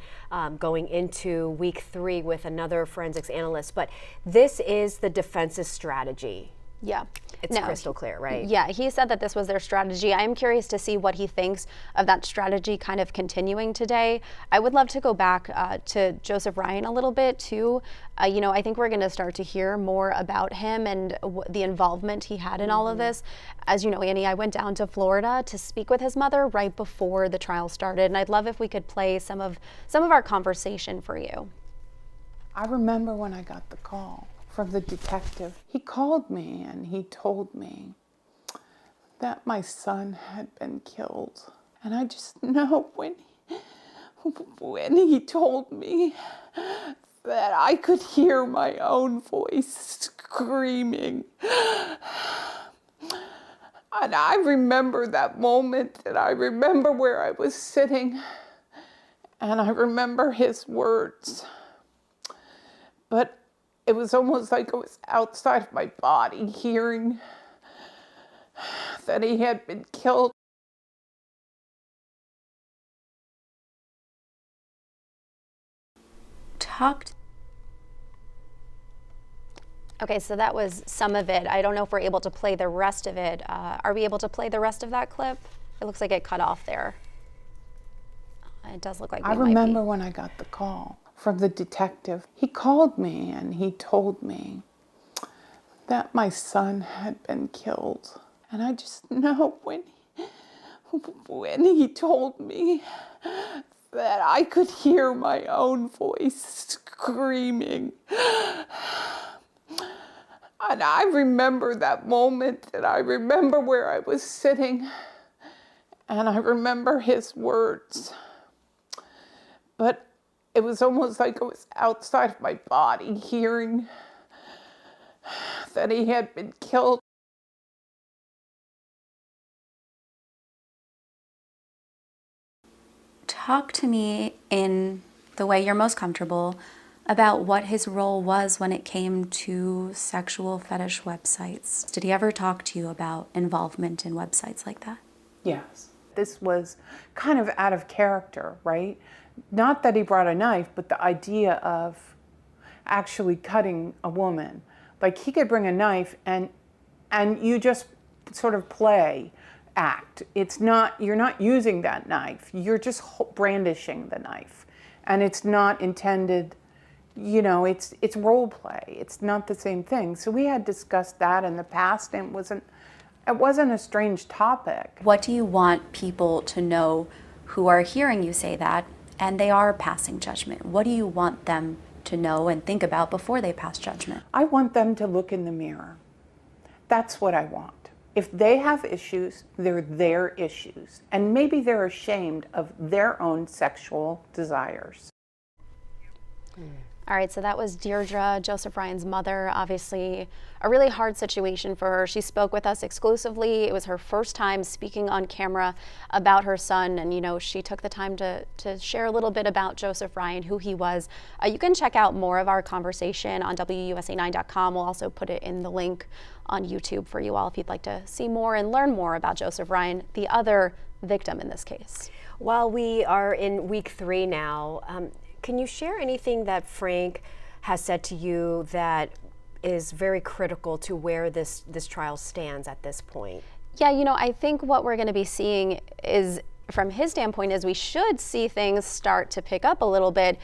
going into week 3 with another forensics analyst. But this is the defense's strategy. Yeah. It's crystal clear, right? Yeah, he said that this was their strategy. I am curious to see what he thinks of that strategy kind of continuing today. I would love to go back to Joseph Ryan a little bit too. You know, I think we're going to start to hear more about him and the involvement he had in all of this. As you know, Annie, I went down to Florida to speak with his mother right before the trial started, and I'd love if we could play some of our conversation for you. I remember when I got the call from the detective. He called me and he told me that my son had been killed. And I just know when he told me that I could hear my own voice screaming. And I remember that moment, and I remember where I was sitting, and I remember his words. But it was almost like I was outside of my body hearing that he had been killed. Okay, so that was some of it. I don't know if we're able to play the rest of it. Are we able to play the rest of that clip? It looks like it cut off there. It does look like we I might remember be. when I got the call from the detective. He called me and he told me that my son had been killed. And I just know when he told me that I could hear my own voice screaming. And I remember that moment, and I remember where I was sitting, and I remember his words. But it was almost like I was outside of my body hearing that he had been killed. Talk to me in the way you're most comfortable about what his role was when it came to sexual fetish websites. Did he ever talk to you about involvement in websites like that? Yes. This was kind of out of character, right? Not that he brought a knife, but the idea of actually cutting a woman. Like, he could bring a knife and you just sort of act. It's not, you're not using that knife. You're just brandishing the knife. And it's not intended, you know, it's role play. It's not the same thing. So we had discussed that in the past, and it wasn't a strange topic. What do you want people to know who are hearing you say that and they are passing judgment? What do you want them to know and think about before they pass judgment? I want them to look in the mirror. That's what I want. If they have issues, they're their issues. And maybe they're ashamed of their own sexual desires. All right, so that was Deirdre, Joseph Ryan's mother. Obviously, a really hard situation for her. She spoke with us exclusively. It was her first time speaking on camera about her son, and you know, she took the time to share a little bit about Joseph Ryan, who he was. You can check out more of our conversation on WUSA9.com. We'll also put it in the link on YouTube for you all if you'd like to see more and learn more about Joseph Ryan, the other victim in this case. While we are in week 3 now, can you share anything that Frank has said to you that is very critical to where this trial stands at this point? Yeah, you know, I think what we're going to be seeing is, from his standpoint, is we should see things start to pick up a little bit.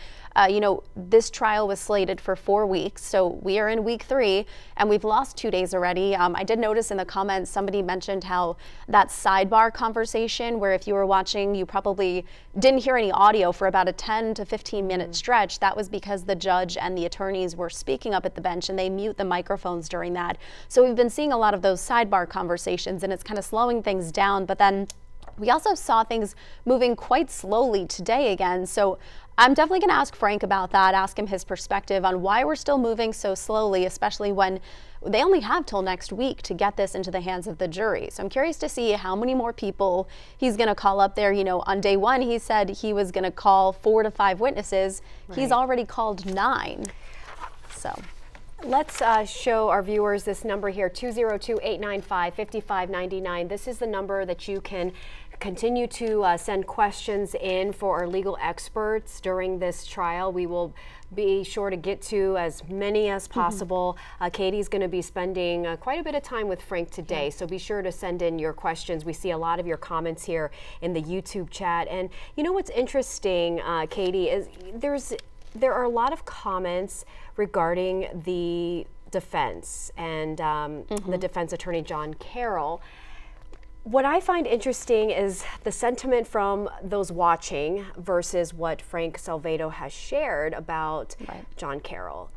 You know, this trial was slated for 4 weeks, so we are in week 3, and we've lost 2 days already. I did notice in the comments somebody mentioned how that sidebar conversation, where if you were watching, you probably didn't hear any audio for about a 10 to 15 minute stretch. That was because the judge and the attorneys were speaking up at the bench, and they mute the microphones during that. So we've been seeing a lot of those sidebar conversations, and it's kind of slowing things down. But then we also saw things moving quite slowly today again. So I'm definitely going to ask Frank about that, ask him his perspective on why we're still moving so slowly, especially when they only have till next week to get this into the hands of the jury. So I'm curious to see how many more people he's going to call up there. You know, on day 1, he said he was going to call 4 to 5 witnesses. Right. He's already called 9. So let's show our viewers this number here, 202-895-5599. This is the number that you can continue to send questions in for our legal experts during this trial. We will be sure to get to as many as possible. Katie's going to be spending quite a bit of time with Frank today, so be sure to send in your questions. We see a lot of your comments here in the YouTube chat. And you know what's interesting, Katie, is there are a lot of comments regarding the defense and the defense attorney, John Carroll. What I find interesting is the sentiment from those watching versus what Frank Salvedo has shared about John Carroll.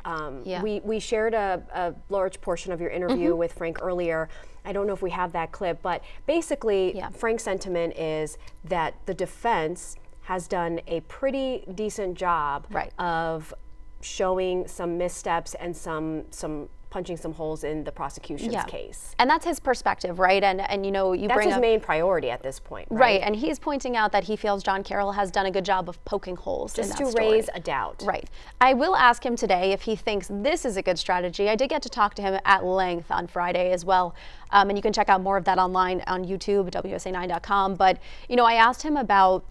We shared a large portion of your interview with Frank earlier. I don't know if we have that clip, but basically Frank's sentiment is that the defense has done a pretty decent job of showing some missteps and some punching some holes in the prosecution's case. And that's his perspective, right? And you know, that's bring his up main priority at this point, right? And he's pointing out that he feels John Carroll has done a good job of poking holes just in to that story. raise a doubt. Right. I will ask him today if he thinks this is a good strategy. I did get to talk to him at length on Friday as well. And you can check out more of that online on YouTube, WSA9.com. But, you know, I asked him about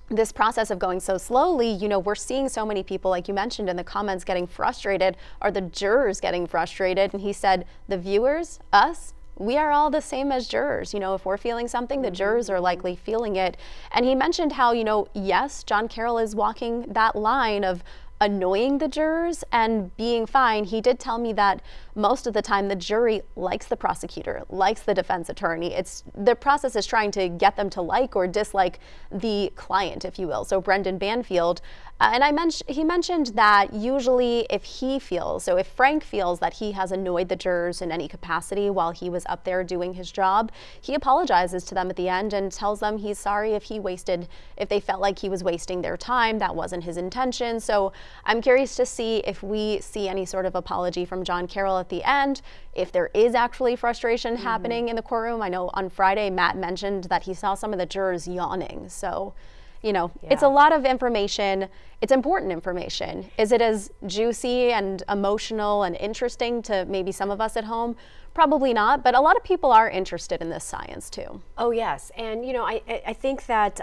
this process of going so slowly. You know, we're seeing so many people, like you mentioned in the comments, getting frustrated. Are the jurors getting frustrated? And he said, the viewers, us, we are all the same as jurors. You know, if we're feeling something, the jurors are likely feeling it. And he mentioned how, you know, yes, John Carroll is walking that line of annoying the jurors and being fine. He did tell me that most of the time the jury likes the prosecutor, likes the defense attorney. It's the process is trying to get them to like or dislike the client, if you will. So Brendan Banfield, and he mentioned that usually if he feels, so if Frank feels that he has annoyed the jurors in any capacity while he was up there doing his job, he apologizes to them at the end and tells them he's sorry if they felt like he was wasting their time. That wasn't his intention. So I'm curious to see if we see any sort of apology from John Carroll at the end, if there is actually frustration happening in the courtroom. I know on Friday, Matt mentioned that he saw some of the jurors yawning. So, you know, it's a lot of information. It's important information. Is it as juicy and emotional and interesting to maybe some of us at home? Probably not, but a lot of people are interested in this science too. Oh yes, and you know, I think that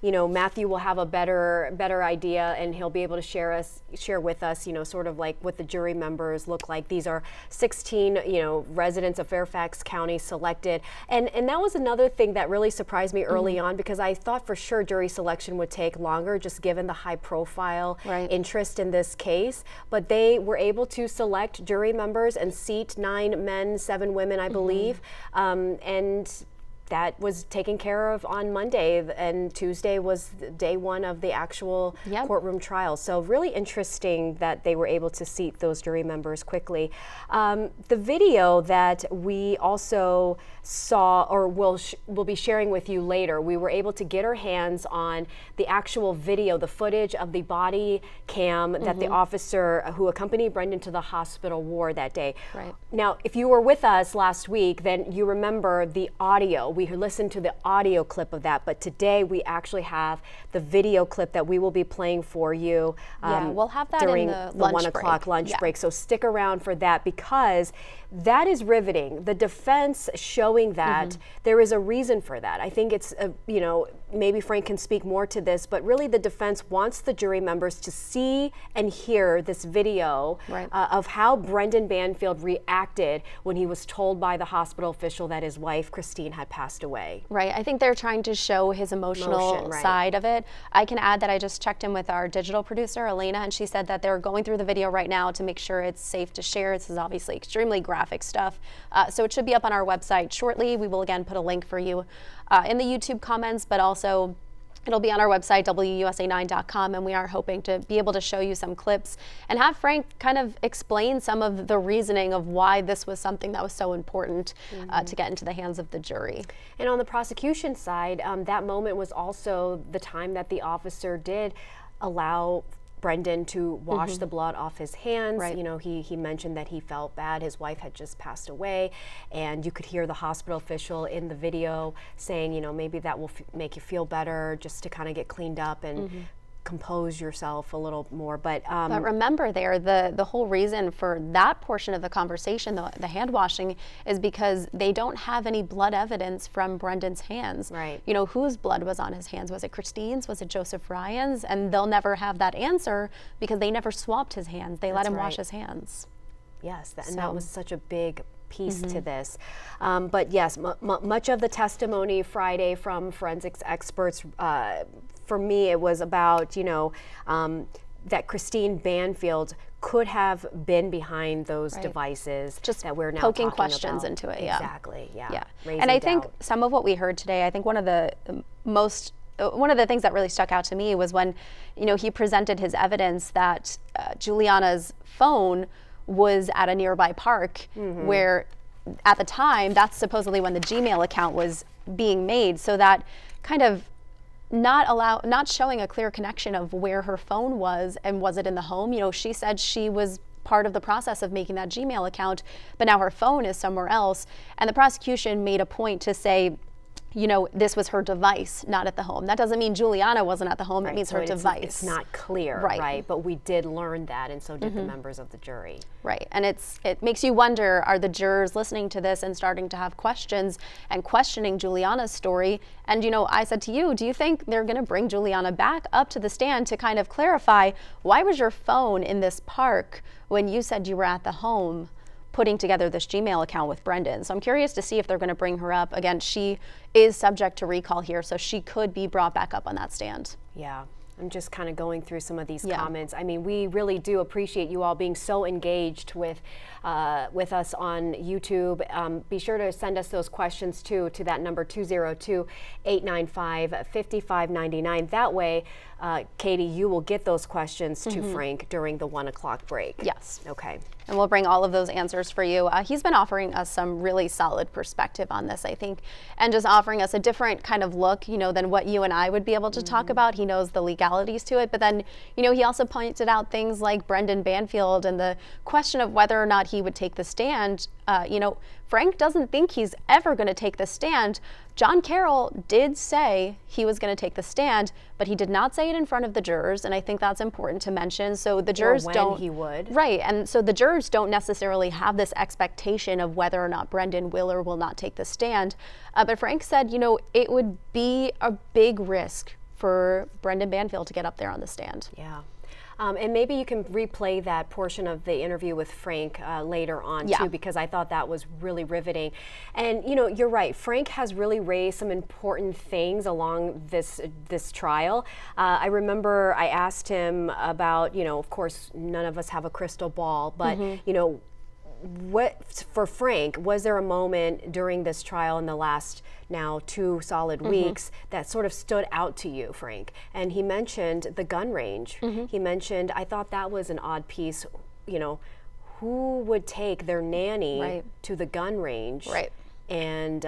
you know, Matthew will have a better idea, and he'll be able to share with us, you know, sort of like what the jury members look like. These are 16, you know, residents of Fairfax County selected, and that was another thing that really surprised me early on, because I thought for sure jury selection would take longer, just given the high profile interest in this case. But they were able to select jury members and seat 9 men, 7 women, I believe, and that was taken care of on Monday, and Tuesday was day 1 of the actual courtroom trial. So really interesting that they were able to seat those jury members quickly. The video that we also saw, or will be sharing with you later, we were able to get our hands on the actual video, the footage of the body cam that the officer who accompanied Brendan to the hospital wore that day. Right. Now, if you were with us last week, then you remember the audio. We listened to the audio clip of that, but today we actually have the video clip that we will be playing for you. We'll have that during in the 1 o'clock lunch break. So stick around for that, because that is riveting. The defense showing that there is a reason for that. I think it's, you know, maybe Frank can speak more to this, but really the defense wants the jury members to see and hear this video of how Brendan Banfield reacted when he was told by the hospital official that his wife, Christine, had passed away. Right. I think they're trying to show his emotional side of it. I can add that I just checked in with our digital producer, Elena, and she said that they're going through the video right now to make sure it's safe to share. This is obviously extremely graphic stuff. So it should be up on our website shortly. We will again put a link for you in the YouTube comments, but also it'll be on our website, WUSA9.com, and we are hoping to be able to show you some clips and have Frank kind of explain some of the reasoning of why this was something that was so important to get into the hands of the jury. And on the prosecution side, that moment was also the time that the officer did allow Brendan to wash the blood off his hands. You know, he mentioned that he felt bad. His wife had just passed away, and you could hear the hospital official in the video saying, you know, maybe that will make you feel better, just to kind of get cleaned up. And compose yourself a little more. But remember there, the whole reason for that portion of the conversation, the hand washing, is because they don't have any blood evidence from Brendan's hands. Right. You know, whose blood was on his hands? Was it Christine's? Was it Joseph Ryan's? And they'll never have that answer because they never swabbed his hands. They let him wash his hands. Yes, and that was such a big piece to this. But yes, much of the testimony Friday from forensics experts, for me, it was about, you know, that Christine Banfield could have been behind those devices just that we're now poking talking questions about. into it. Exactly. Yeah. And I think some of what we heard today, I think one of the things that really stuck out to me was when, you know, he presented his evidence that Juliana's phone was at a nearby park where at the time, that's supposedly when the Gmail account was being made. So that kind of not showing a clear connection of where her phone was and was it in the home. You know, she said she was part of the process of making that Gmail account, but now her phone is somewhere else. And the prosecution made a point to say, you know, this was her device, not at the home. That doesn't mean Juliana wasn't at the home. It means her device. It's not clear, right? But we did learn that, and so did the members of the jury. Right, and it makes you wonder, are the jurors listening to this and starting to have questions and questioning Juliana's story? And, you know, I said to you, do you think they're going to bring Juliana back up to the stand to kind of clarify, why was your phone in this park when you said you were at the home putting together this Gmail account with Brendan? So I'm curious to see if they're going to bring her up. Again, she is subject to recall here, so she could be brought back up on that stand. Yeah. I'm just kind of going through some of these comments. I mean, we really do appreciate you all being so engaged with us on YouTube. Be sure to send us those questions too to that number 202-895-5599. That way, Katie, you will get those questions to Frank during the 1 o'clock break. Yes. Okay. And we'll bring all of those answers for you. He's been offering us some really solid perspective on this, I think, and just offering us a different kind of look, you know, than what you and I would be able to talk about. He knows the legalities to it, but then, you know, he also pointed out things like Brendan Banfield and the question of whether or not he would take the stand. You know, Frank doesn't think he's ever going to take the stand. John Carroll did say he was going to take the stand, but he did not say it in front of the jurors, and I think that's important to mention. So the jurors don't. He would. Right, and so the jurors don't necessarily have this expectation of whether or not Brendan will or will not take the stand. But Frank said, you know, it would be a big risk for Brendan Banfield to get up there on the stand. Yeah. And maybe you can replay that portion of the interview with Frank later on too, because I thought that was really riveting. And you know, you're right. Frank has really raised some important things along this trial. I remember I asked him about, you know, of course, none of us have a crystal ball, but you know, for Frank, was there a moment during this trial in the last now 2 solid weeks that sort of stood out to you, Frank? And he mentioned the gun range. He mentioned, I thought that was an odd piece, you know, who would take their nanny to the gun range? Right. And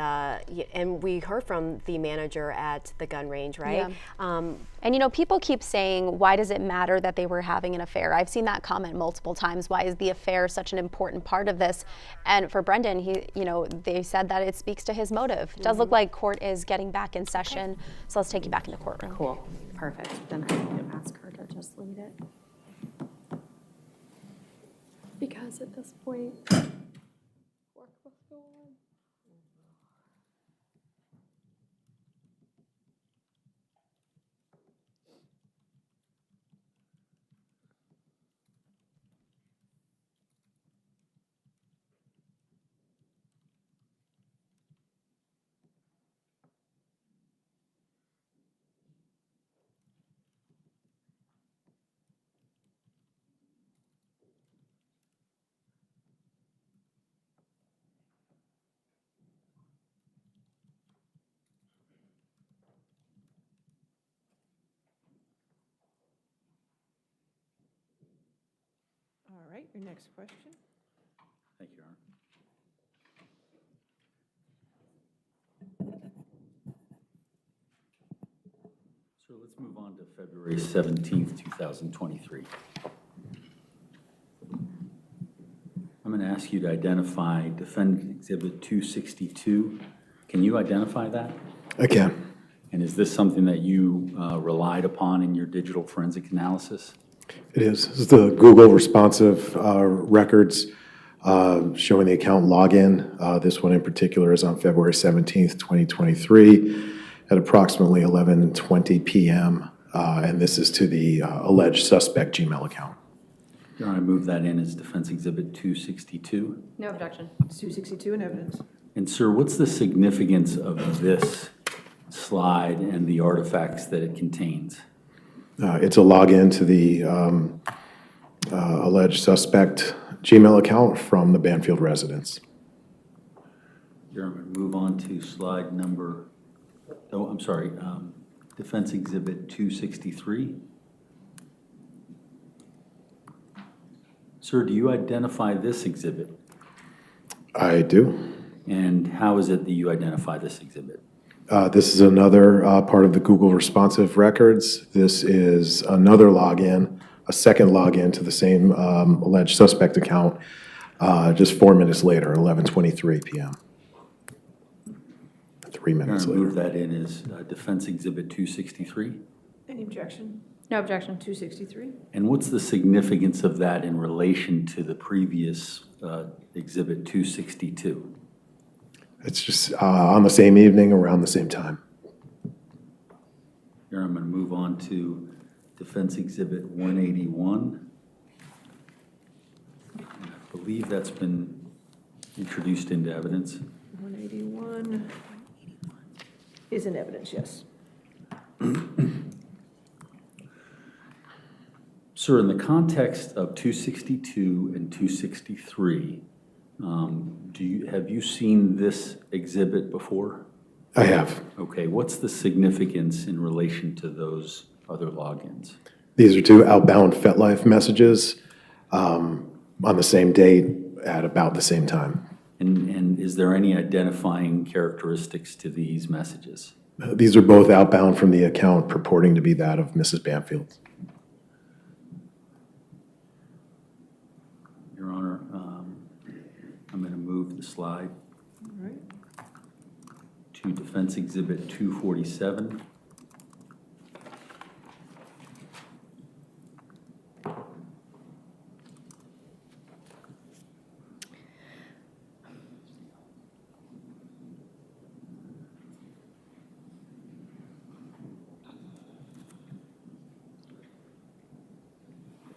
we heard from the manager at the gun range, right? Yeah. And you know, people keep saying, why does it matter that they were having an affair? I've seen that comment multiple times. Why is the affair such an important part of this? And for Brendan, you know, they said that it speaks to his motive. It does look like court is getting back in session. So let's take you back in the courtroom. Cool, perfect. Then I can ask her to just lead it. Because at this point, work must go on. All right, your next question. Thank you, Aaron. So let's move on to February 17th, 2023. I'm going to ask you to identify Defendant Exhibit 262. Can you identify that? I can. And is this something that you relied upon in your digital forensic analysis? It is. This is the Google responsive records showing the account login. This one in particular is on February 17th, 2023 at approximately 11:20 p.m. And this is to the alleged suspect Gmail account. Your Honor, I move that in as Defense Exhibit 262. No objection. 262 in evidence. And sir, what's the significance of this slide and the artifacts that it contains? It's a login to the alleged suspect Gmail account from the Banfield residence. Your Honor, I'm going to move on to slide number, Defense Exhibit 263. Sir, do you identify this exhibit? I do. And how is it that you identify this exhibit? This is another part of the Google responsive records. This is another login, a second login to the same alleged suspect account just 4 minutes later, 11:23 p.m. 3 minutes Your Honor, later. move that in as Defense Exhibit 263. Any objection? No objection. 263. And what's the significance of that in relation to the previous Exhibit 262? It's just on the same evening, around the same time. Here, I'm going to move on to Defense Exhibit 181. I believe that's been introduced into evidence. 181 is in evidence, yes. Sir, in the context of 262 and 263, have you seen this exhibit before? I have. Okay, what's the significance in relation to those other logins? These are two outbound FetLife messages on the same date at about the same time. And is there any identifying characteristics to these messages? These are both outbound from the account purporting to be that of Mrs. Banfield. Your Honor, I'm going to move the slide All right. to Defense Exhibit 247.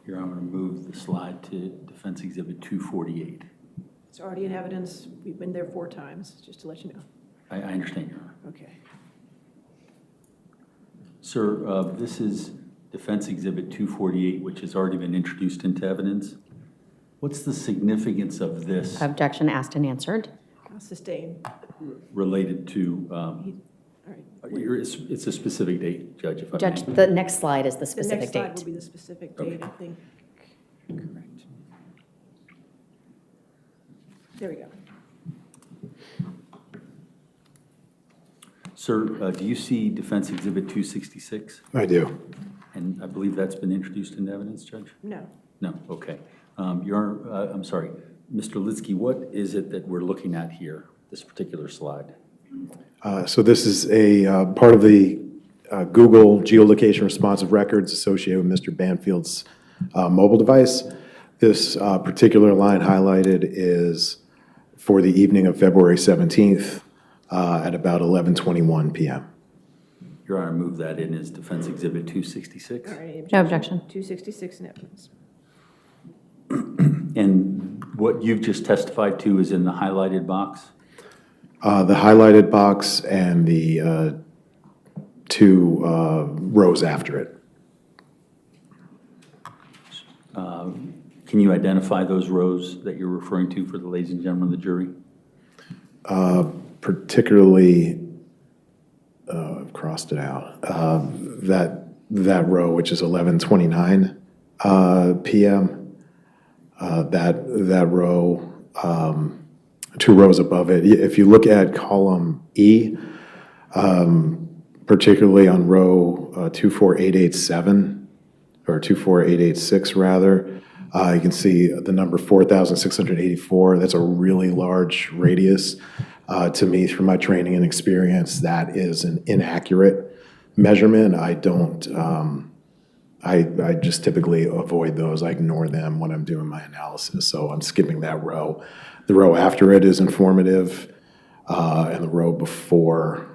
Here, I'm going to move the slide to Defense Exhibit 248. It's already in evidence. We've been there 4 times, just to let you know. I understand, Your Honor. Okay. Sir, this is Defense Exhibit 248, which has already been introduced into evidence. What's the significance of this Objection asked and answered. I'll sustain. related to, All right. it's a specific date, Judge, if I Judge, may. the next slide is the The specific next slide will date. be the specific date, I think. Correct. There we go. Sir, do you see Defense Exhibit 266? I do. And I believe that's been introduced into evidence, Judge? No. No, okay. I'm sorry, Mr. Litsky, what is it that we're looking at here, this particular slide? So this is a part of the Google geolocation responsive records associated with Mr. Banfield's mobile device. This particular line highlighted is for the evening of February 17th at about 11:21 p.m. Your Honor, move that in as Defense Exhibit 266. All right. any No objection. 266 in evidence. And what you've just testified to is in the highlighted box? The highlighted box and the 2 rows after it. Can you identify those rows that you're referring to for the ladies and gentlemen of the jury? Particularly, I've crossed it out, that row, which is 11:29 p.m., that row, 2 rows above it. If you look at column E, particularly on row 24887, or 24886 rather, you can see the number 4,684. That's a really large radius. To me, through my training and experience, that is an inaccurate measurement. I don't, I just typically avoid those. I ignore them when I'm doing my analysis. So I'm skipping that row. The row after it is informative, and the row before,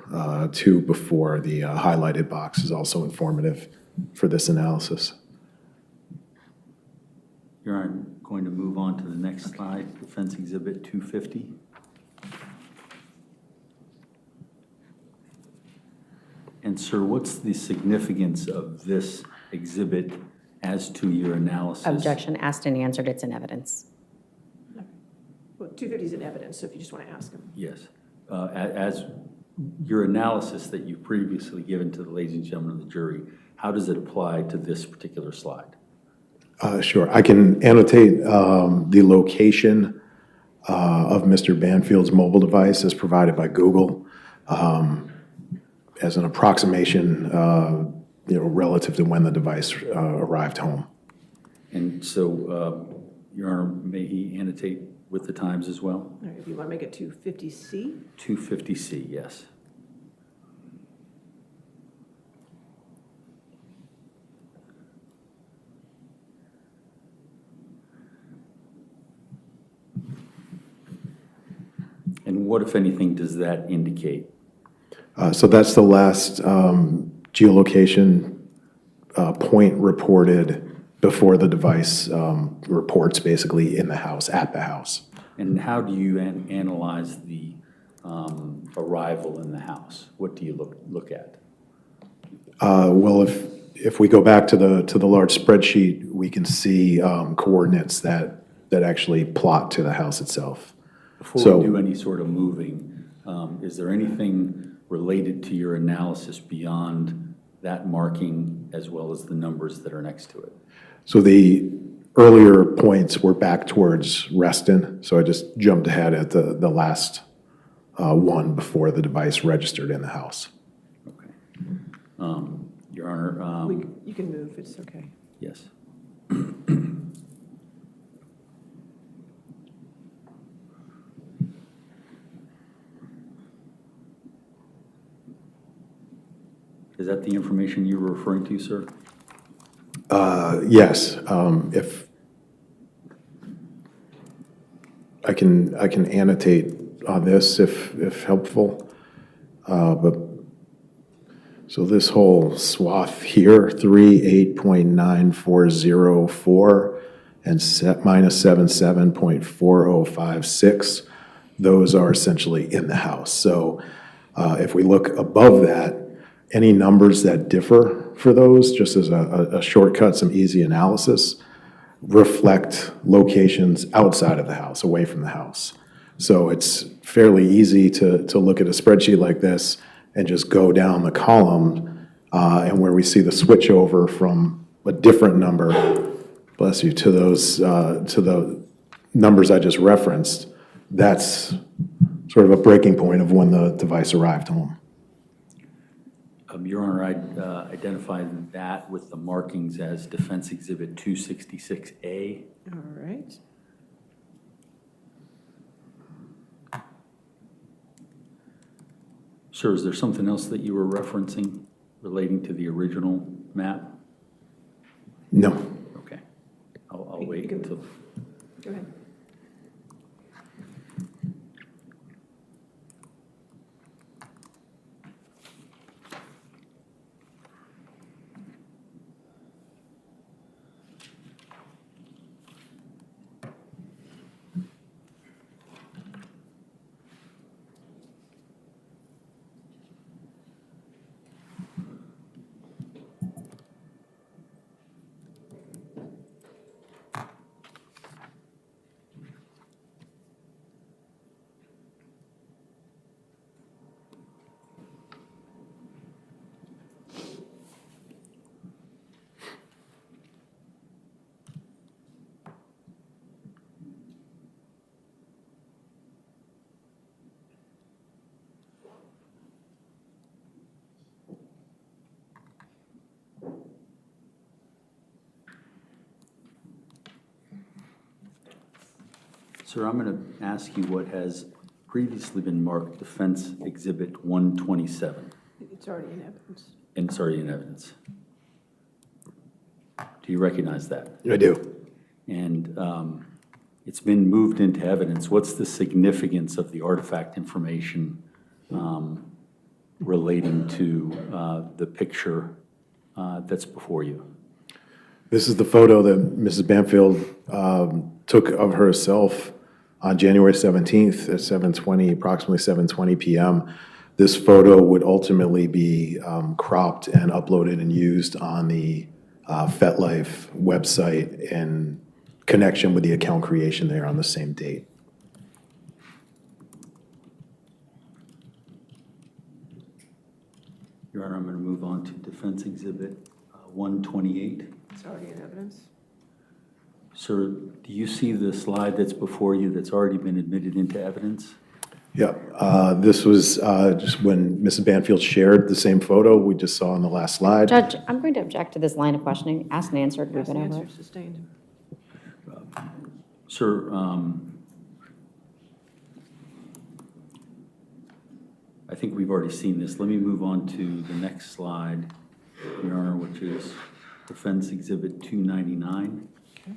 two before the highlighted box is also informative for this analysis. You're going to move on to the next slide, Defense Exhibit 250. And sir, what's the significance of this exhibit as to your analysis? Objection asked and answered, it's in evidence. Well, 250 is in evidence, so if you just want to ask him. Yes. As your analysis that you've previously given to the ladies and gentlemen of the jury, how does it apply to this particular slide? Sure. I can annotate the location of Mr. Banfield's mobile device as provided by Google as an approximation, relative to when the device arrived home. And so, Your Honor, may he annotate with the times as well? All right, if you want to make it 250C. 250C, yes. And what, if anything, does that indicate? So that's the last geolocation point reported before the device reports basically in the house, at the house. And how do you analyze the arrival in the house? What do you look at? Well, if we go back to the large spreadsheet, we can see coordinates that actually plot to the house itself. Before we do any sort of moving, is there anything related to your analysis beyond that marking as well as the numbers that are next to it? So the earlier points were back towards Reston, so I just jumped ahead at the last one before the device registered in the house. Okay. Your Honor. You can move, it's okay. Yes. Is that the information you were referring to, sir? Yes. If I can annotate on this if helpful. But so this whole swath here, 38.9404 and minus 77.4056, those are essentially in the house. So if we look above that, any numbers that differ for those, just as a shortcut, some easy analysis, reflect locations outside of the house, away from the house. So it's fairly easy to look at a spreadsheet like this and just go down the column, and where we see the switch over from a different number, bless you, to those to the numbers I just referenced, that's sort of a breaking point of when the device arrived home. Your Honor, I'd identify that with the markings as Defense Exhibit 266A. All right. Sir, is there something else that you were referencing relating to the original map? No. Okay. I'll wait until. Go ahead. Sir, I'm going to ask you what has previously been marked Defense Exhibit 127. It's already in evidence. And it's already in evidence. Do you recognize that? I do. And it's been moved into evidence. What's the significance of the artifact information relating to the picture that's before you? This is the photo that Mrs. Banfield took of herself on January 17th at 7:20, approximately 7:20 p.m. This photo would ultimately be cropped and uploaded and used on the FetLife website in connection with the account creation there on the same date. Your Honor, I'm going to move on to Defense Exhibit 128. It's already in evidence. Sir, do you see the slide that's before you that's already been admitted into evidence? Yeah, this was just when Mrs. Banfield shared the same photo we just saw on the last slide. Judge, I'm going to object to this line of questioning. Asked and answered. We've been over it. Sustained. Sir, I think we've already seen this. Let me move on to the next slide, Your Honor, which is Defense Exhibit 299. Okay.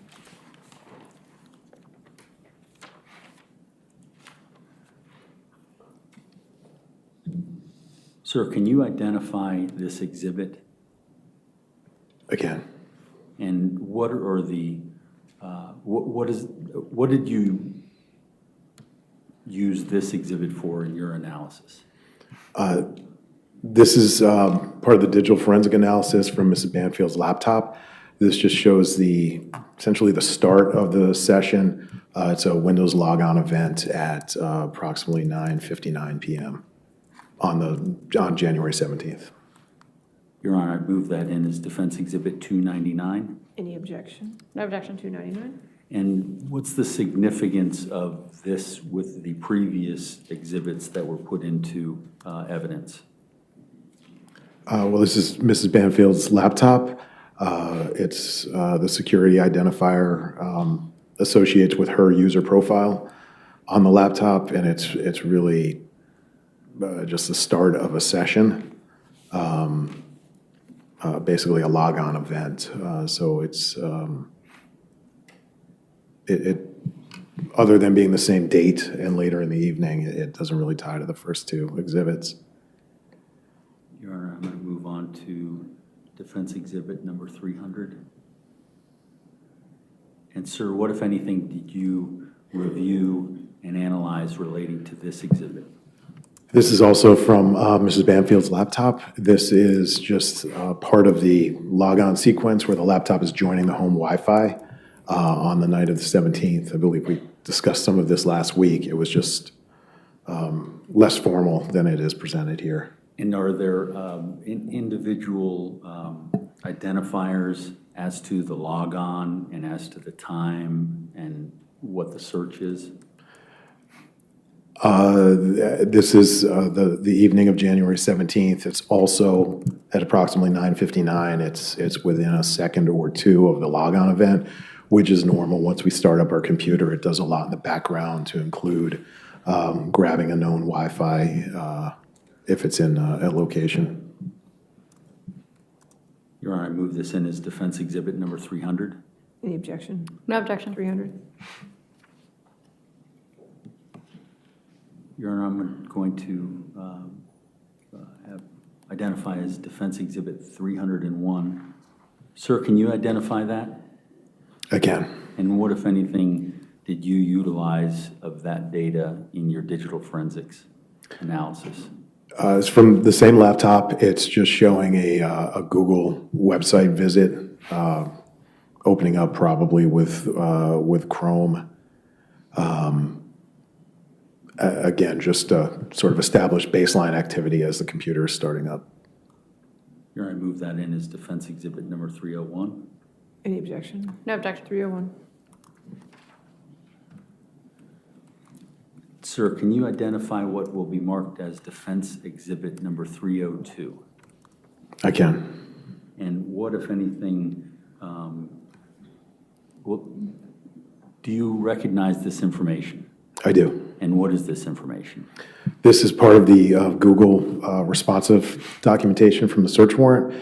Sir, can you identify this exhibit? Again, And what are the, what did you use this exhibit for in your analysis? this is part of the digital forensic analysis from Mrs. Banfield's laptop. This just shows essentially the start of the session. It's a Windows logon event at approximately 9:59 p.m. on January 17th. Your Honor, I move that in as Defense Exhibit 299. Any objection? No objection. 299? And what's the significance of this with the previous exhibits that were put into evidence? Well, this is Mrs. Banfield's laptop. It's the security identifier associates with her user profile on the laptop, and it's really just the start of a session, basically a logon event. So it's other than being the same date and later in the evening, it doesn't really tie to the first two exhibits. Your Honor, I'm going to move on to Defense Exhibit number 300. And sir, what, if anything, did you review and analyze relating to this exhibit? This is also from Mrs. Banfield's laptop. This is just part of the logon sequence where the laptop is joining the home Wi-Fi on the night of the 17th. I believe we discussed some of this last week. It was just less formal than it is presented here. And are there individual identifiers as to the logon and as to the time and what the search is? This is the evening of January 17th. It's also at approximately 9:59. It's within a second or two of the logon event, which is normal. Once we start up our computer, it does a lot in the background to include grabbing a known Wi-Fi if it's in a location. Your Honor, I move this in as Defense Exhibit number 300. Any objection? No objection. 300? Your Honor, I'm going to identify as Defense Exhibit 301. Sir, can you identify that? Again, And what, if anything, did you utilize of that data in your digital forensics analysis? it's from the same laptop. It's just showing a Google website visit, opening up probably with Chrome. Again, just to sort of establish baseline activity as the computer is starting up. Your Honor, I move that in as Defense Exhibit number 301. Any objection? No objection. 301? Sir, can you identify what will be marked as Defense Exhibit number 302? I can. And what, if anything, do you recognize this information? I do. And what is this information? This is part of the Google responsive documentation from the search warrant,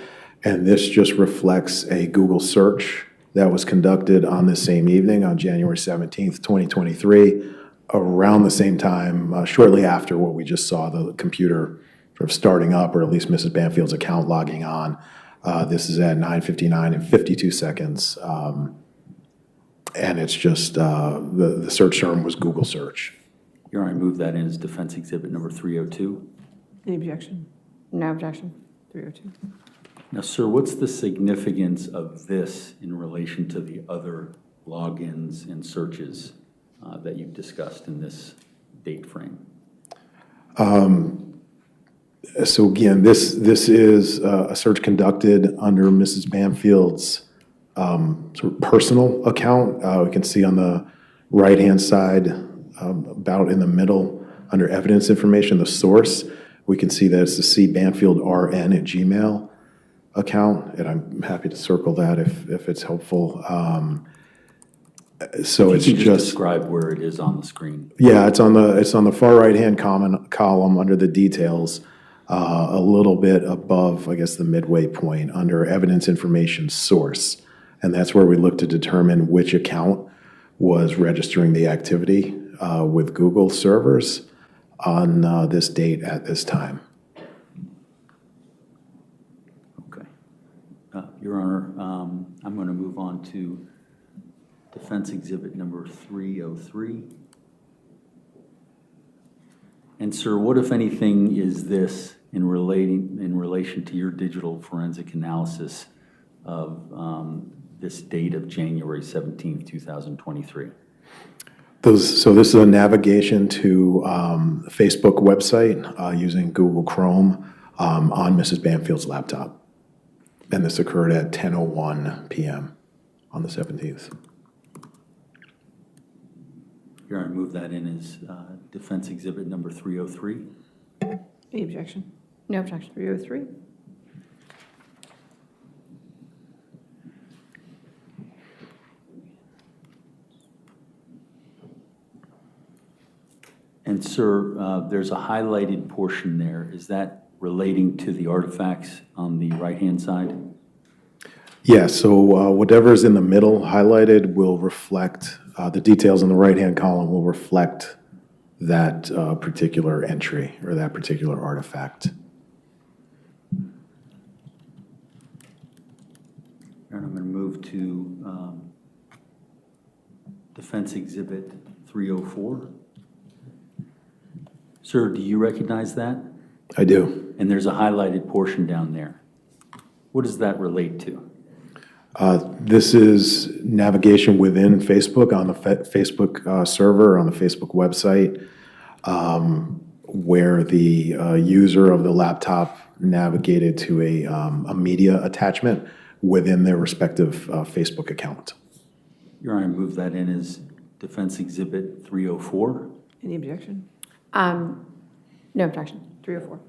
and this just reflects a Google search that was conducted on this same evening, on January 17th, 2023, around the same time, shortly after what we just saw, the computer sort of starting up, or at least Mrs. Banfield's account logging on. This is at 9:59 and 52 seconds, and it's just, the search term was Google search. Your Honor, I move that in as defense exhibit number 302. Any objection? No objection. 302. Now, sir, what's the significance of this in relation to the other logins and searches that you've discussed in this date frame? So again, this is a search conducted under Mrs. Banfield's sort of personal account. We can see on the right-hand side, about in the middle, under evidence information, the source, we can see that it's the cbanfieldrn@gmail account, and I'm happy to circle that if it's helpful. So it's Can you just describe where it is on the screen? Yeah, it's on the far right-hand column under the details, a little bit above, I guess, the midway point under evidence information source. And that's where we look to determine which account was registering the activity with Google servers on this date at this time. Okay. Your Honor, I'm going to move on to defense exhibit number 303. And sir, what, if anything, is this in relation to your digital forensic analysis of this date of January 17th, 2023? So this is a navigation to the Facebook website using Google Chrome on Mrs. Banfield's laptop. And this occurred at 10:01 p.m. on the 17th. Your Honor, move that in as defense exhibit number 303. Any objection? No objection. 303. And sir, there's a highlighted portion there. Is that relating to the artifacts on the right-hand side? Yeah, so whatever's in the middle highlighted will reflect, the details in the right-hand column will reflect that particular entry or that particular artifact. Your Honor, I'm going to move to defense exhibit 304. Sir, do you recognize that? I do. And there's a highlighted portion down there. What does that relate to? This is navigation within Facebook on the Facebook server, on the Facebook website, where the user of the laptop navigated to a media attachment within their respective Facebook account. Your Honor, I move that in as defense exhibit 304. Any objection? No objection. 304.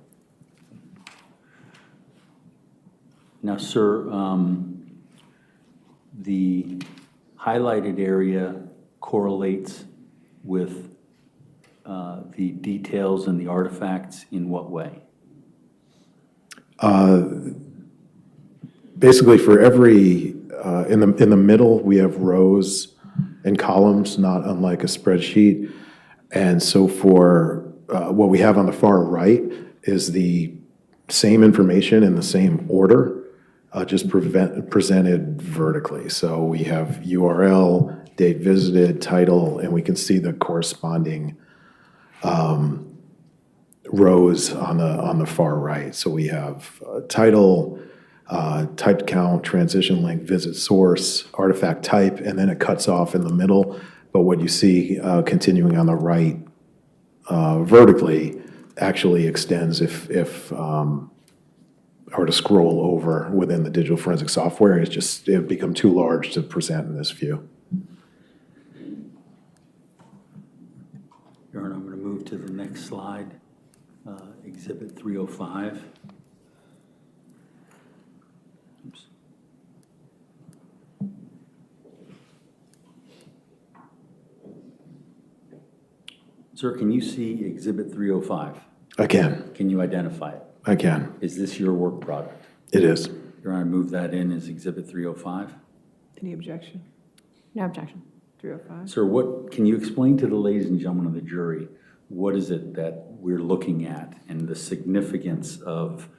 Now, sir, the highlighted area correlates with the details and the artifacts in what way? Basically, for every, in the middle, we have rows and columns, not unlike a spreadsheet. And so for what we have on the far right is the same information in the same order, just presented vertically. So we have URL, date visited, title, and we can see the corresponding rows on the far right. So we have title, typed count, transition link, visit source, artifact type, and then it cuts off in the middle. But what you see continuing on the right vertically actually extends if or to scroll over within the digital forensic software, it become too large to present in this view. Your Honor, I'm going to move to the next slide, exhibit 305. Oops. Sir, can you see Exhibit 305? I can. Can you identify it? I can. Is this your work product? It is. Your Honor, move that in as Exhibit 305. Any objection? No objection. 305? Sir, what, can you explain to the ladies and gentlemen of the jury, what is it that we're looking at and the significance of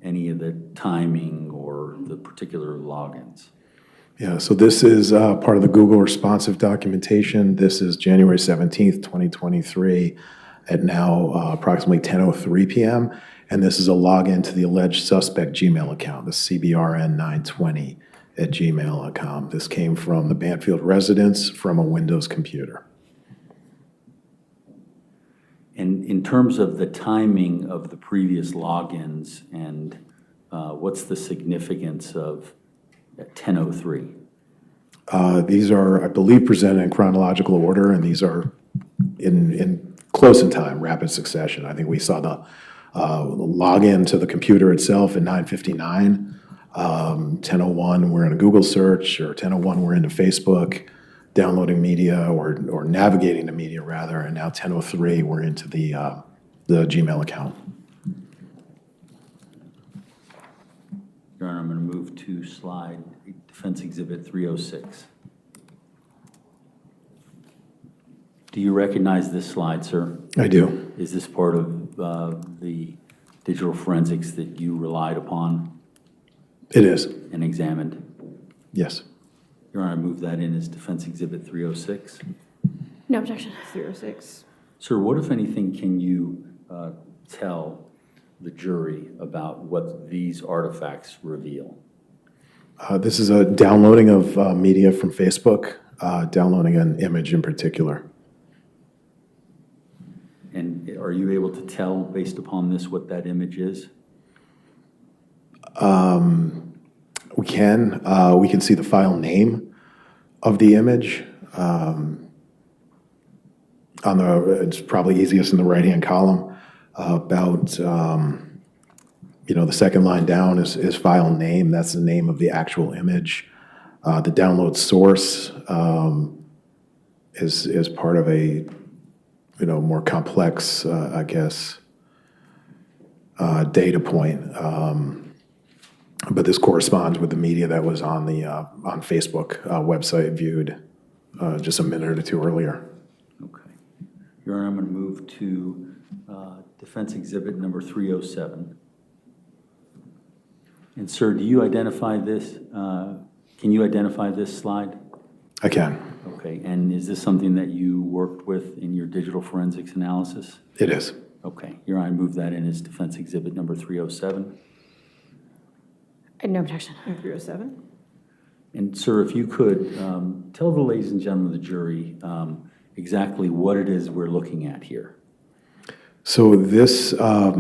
any of the timing or the particular logins? Yeah, so this is part of the Google responsive documentation. This is January 17th, 2023 at now approximately 10:03 p.m. And this is a login to the alleged suspect Gmail account, the cbrn920@gmail.com. This came from the Banfield residence from a Windows computer. And in terms of the timing of the previous logins and what's the significance of 10:03? These are, I believe, presented in chronological order, and these are in close in time, rapid succession. I think we saw the login to the computer itself at 9:59. 10:01, we're in a Google search, or 10:01, we're into Facebook, downloading media or navigating the media rather, and now 10:03, we're into the Gmail account. Your Honor, I'm going to move to slide Defense Exhibit 306. Do you recognize this slide, sir? I do. Is this part of the digital forensics that you relied upon It is. and examined? Yes. Your Honor, I move that in as Defense Exhibit 306. No objection. 306? Sir, what, if anything, can you tell the jury about what these artifacts reveal? This is a downloading of media from Facebook, downloading an image in particular. And are you able to tell, based upon this, what that image is? We can see the file name of the image. It's probably easiest in the right-hand column. The second line down is file name. That's the name of the actual image. The download source is part of a more complex, data point. But this corresponds with the media that was on the on Facebook website viewed just a minute or two earlier. Okay. Your Honor, I'm going to move to Defense Exhibit number 307. And sir, do you identify this? Can you identify this slide? I can. Okay. And is this something that you worked with in your digital forensics analysis? It is. Okay. Your Honor, I move that in as Defense Exhibit number 307. No objection. 307? And sir, if you could tell the ladies and gentlemen of the jury exactly what it is we're looking at here. So these are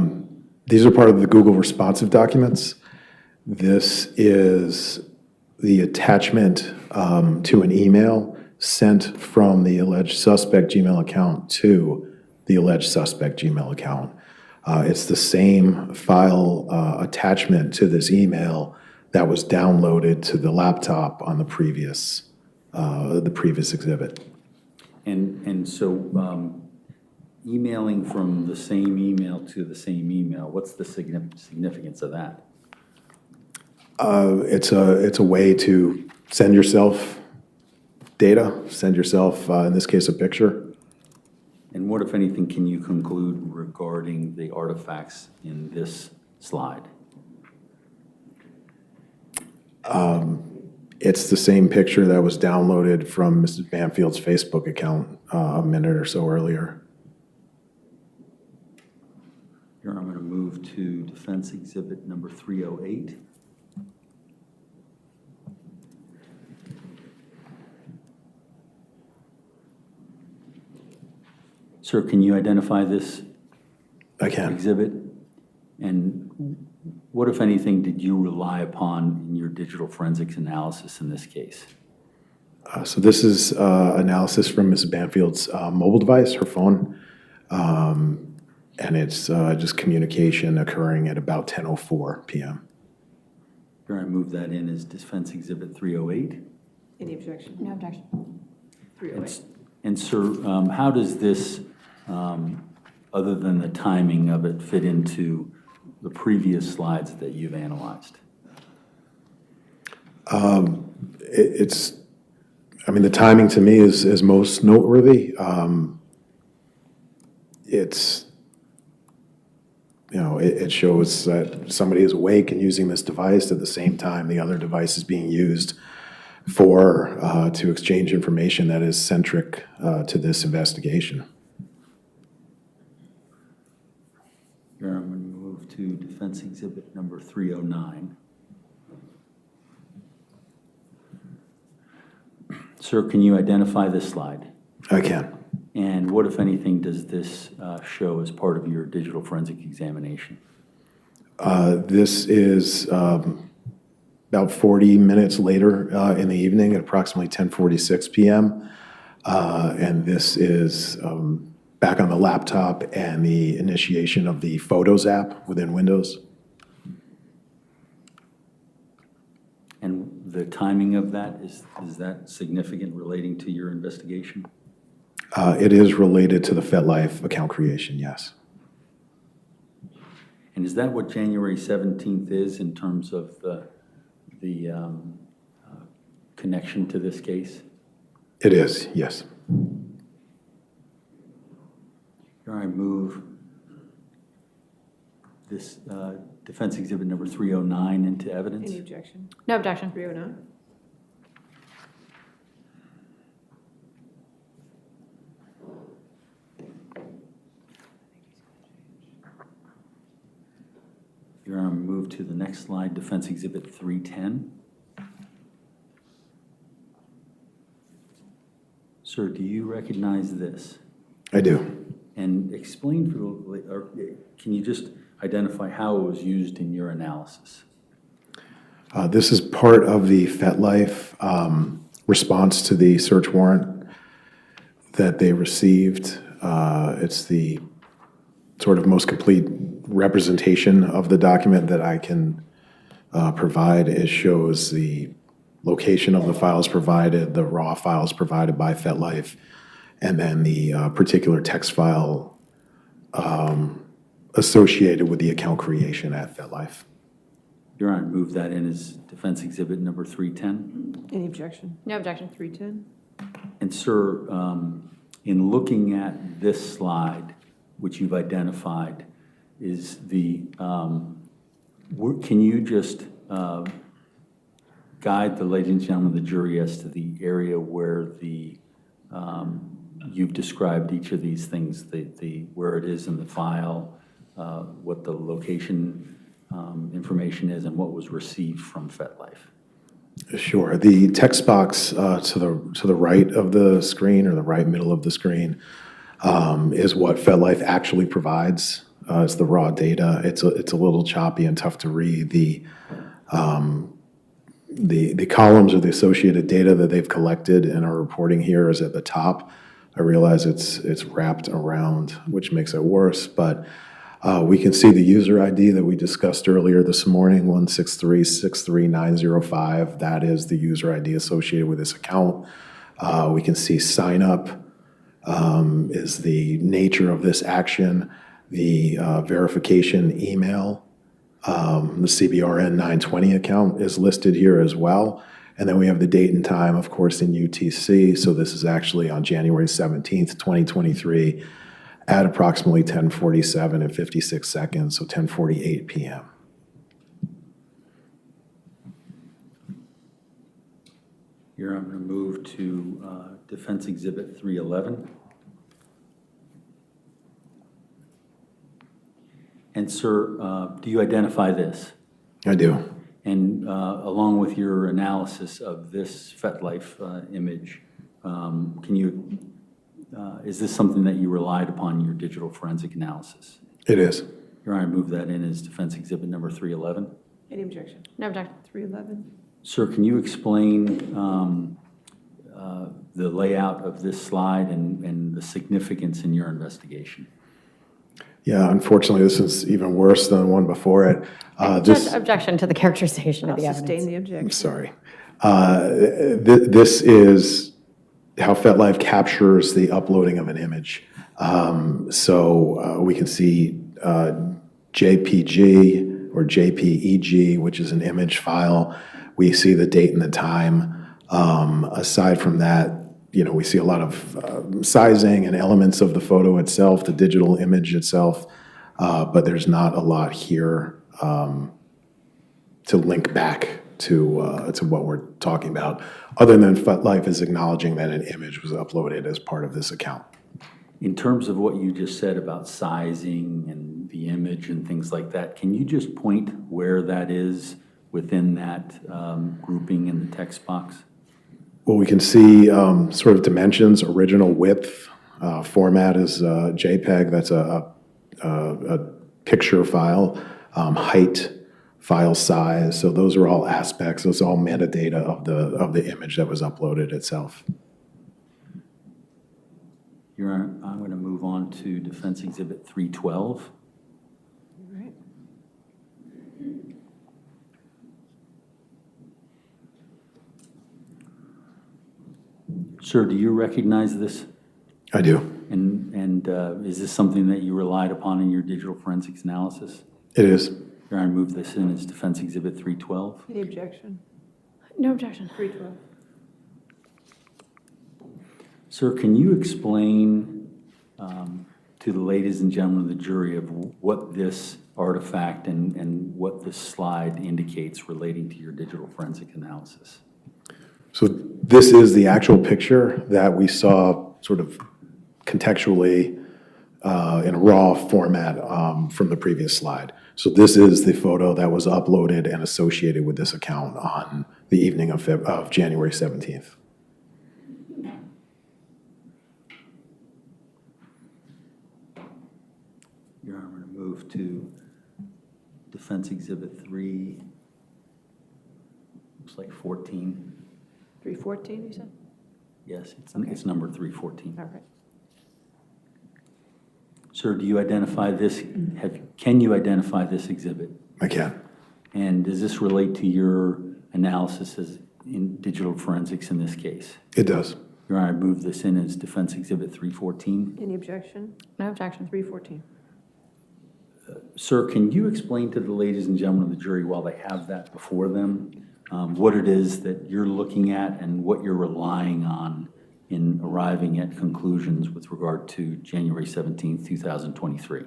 part of the Google responsive documents. This is the attachment to an email sent from the alleged suspect Gmail account to the alleged suspect Gmail account. It's the same file attachment to this email that was downloaded to the laptop on the previous exhibit. And so emailing from the same email to the same email, what's the significance of that? It's a way to send yourself data, send yourself, in this case, a picture. And what, if anything, can you conclude regarding the artifacts in this slide? It's the same picture that was downloaded from Mrs. Banfield's Facebook account a minute or so earlier. Here, I'm going to move to Defense Exhibit number 308. Sir, can you identify this I can. exhibit? And what, if anything, did you rely upon in your digital forensics analysis in this case? So this is analysis from Mrs. Banfield's mobile device, her phone, and it's just communication occurring at about 10:04 p.m. Here, I move that in as Defense Exhibit 308. Any objection? No objection. 308? And sir, how does this other than the timing of it, fit into the previous slides that you've analyzed? I mean, the timing to me is most noteworthy. It shows that somebody is awake and using this device at the same time the other device is being used to exchange information that is centric to this investigation. Here, I'm going to move to defense exhibit number 309. Sir, can you identify this slide? I can. And what, if anything, does this show as part of your digital forensic examination? This is about 40 minutes later in the evening at approximately 10:46 p.m. And this is back on the laptop and the initiation of the Photos app within Windows. And the timing of that, is that significant relating to your investigation? It is related to the FetLife account creation, yes. And is that what January 17th is in terms of the connection to this case? It is, yes. Here I move this defense exhibit number 309 into evidence. Any objection? No objection. 309? Here I move to the next slide, defense exhibit 310. Sir, do you recognize this? I do. And explain, or can you just identify how it was used in your analysis? This is part of the FetLife response to the search warrant that they received. It's the sort of most complete representation of the document that I can provide. It shows the location of the files provided, the raw files provided by FetLife, and then the particular text file associated with the account creation at FetLife. Your Honor, move that in as defense exhibit number 310. Any objection? No objection. 310? And sir, in looking at this slide, which you've identified, is the, can you just guide the ladies and gentlemen of the jury as to the area where the, you've described each of these things, where it is in the file, what the location information is, and what was received from FetLife? Sure. The text box to the right of the screen, or the right middle of the screen, is what FetLife actually provides. It's the raw data. It's a little choppy and tough to read. The columns or the associated data that they've collected and are reporting here is at the top. I realize it's wrapped around, which makes it worse, but we can see the user ID that we discussed earlier this morning, 163-63905. That is the user ID associated with this account. We can see sign up is the nature of this action. The verification email, the CBRN 920 account is listed here as well. And then we have the date and time, of course, in UTC. So this is actually on January 17th, 2023 at approximately 10:47 and 56 seconds, so 10:48 p.m. Here I'm going to move to defense exhibit 311. And sir, do you identify this? I do. And along with your analysis of this FetLife image, can you, is this something that you relied upon in your digital forensic analysis? It is. Your Honor, move that in as defense exhibit number 311. Any objection? No objection. 311? Sir, can you explain the layout of this slide and the significance in your investigation? Yeah, unfortunately, this is even worse than the one before it. Just objection to the characterization of the evidence. Sustain the objection. I'm sorry. This is how FetLife captures the uploading of an image. We can see JPG or JPEG, which is an image file. We see the date and the time. Aside from that, we see a lot of sizing and elements of the photo itself, the digital image itself, but there's not a lot here to link back to what we're talking about, other than FetLife is acknowledging that an image was uploaded as part of this account. In terms of what you just said about sizing and the image and things like that, can you just point where that is within that grouping in the text box? Well, we can see sort of dimensions, original width, format is JPEG, that's a picture file, height, file size, so those are all aspects, those are all metadata of the image that was uploaded itself. Your Honor, I'm going to move on to Defense Exhibit 312. Right. Sir, do you recognize this? I do. And is this something that you relied upon in your digital forensics analysis? It is. Your Honor, move this in as Defense Exhibit 312. Any objection? No objection. 312. Sir, can you explain to the ladies and gentlemen of the jury of what this artifact and what this slide indicates relating to your digital forensic analysis? So this is the actual picture that we saw sort of contextually in a raw format from the previous slide. So this is the photo that was uploaded and associated with this account on the evening of January 17th. Your Honor, I'm going to move to Defense Exhibit 3, looks like 14. 314, you said? Yes, it's number 314. All right. Sir, do you identify this, can you identify this exhibit? I can. And does this relate to your analysis in digital forensics in this case? It does. Your Honor, I move this in as Defense Exhibit 314. Any objection? No objection. 314. Sir, can you explain to the ladies and gentlemen of the jury while they have that before them, what it is that you're looking at and what you're relying on in arriving at conclusions with regard to January 17th, 2023?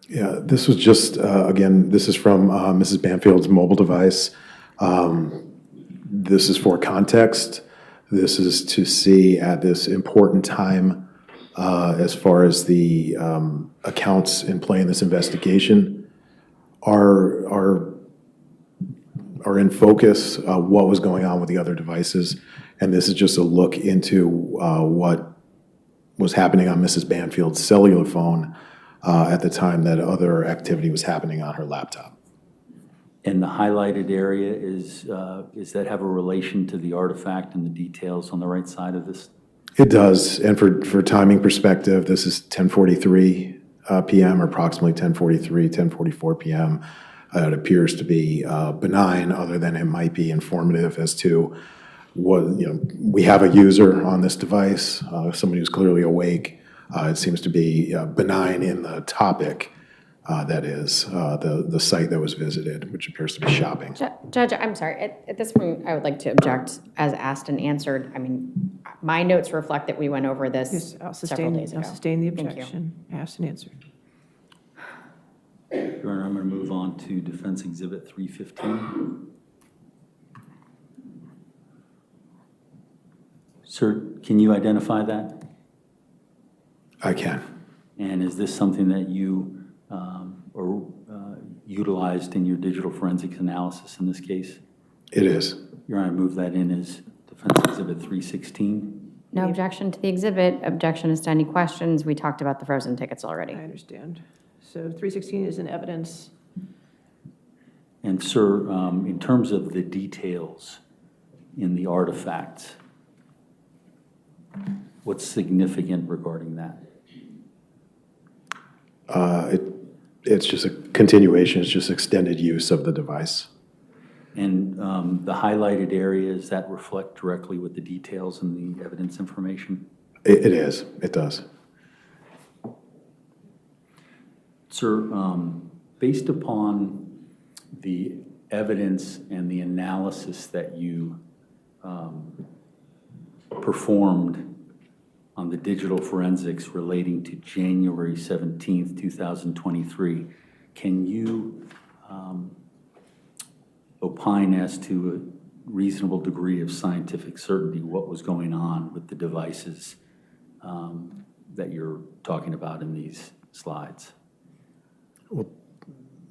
Yeah, this was just, again, this is from Mrs. Banfield's mobile device. This is for context. This is to see at this important time as far as the accounts in play in this investigation are in focus, what was going on with the other devices. And this is just a look into what was happening on Mrs. Banfield's cellular phone at the time that other activity was happening on her laptop. And the highlighted area does that have a relation to the artifact and the details on the right side of this? It does, and for timing perspective, this is 10:43 p.m. or approximately 10:43, 10:44 p.m. It appears to be benign, other than it might be informative as to what, we have a user on this device, somebody who's clearly awake. It seems to be benign in the topic, that is, the site that was visited, which appears to be shopping. Judge, I'm sorry. At this point, I would like to object as asked and answered. I mean, my notes reflect that we went over this Yes, I'll several days ago. I'll sustain the Thank you. objection. Asked and answered. Your Honor, I'm going to move on to Defense Exhibit 315. Sir, can you identify that? I can. And is this something that you utilized in your digital forensics analysis in this case? It is. Your Honor, I move that in as Defense Exhibit 316. No objection to the exhibit. Objection is to any questions. We talked about the frozen tickets already. I understand. So 316 is in evidence. And sir, in terms of the details in the artifacts, what's significant regarding that? It's just a continuation, it's just extended use of the device. And the highlighted areas that reflect directly with the details and the evidence information? It is, it does. Sir, based upon the evidence and the analysis that you performed on the digital forensics relating to January 17th, 2023, can you opine as to a reasonable degree of scientific certainty what was going on with the devices that you're talking about in these slides?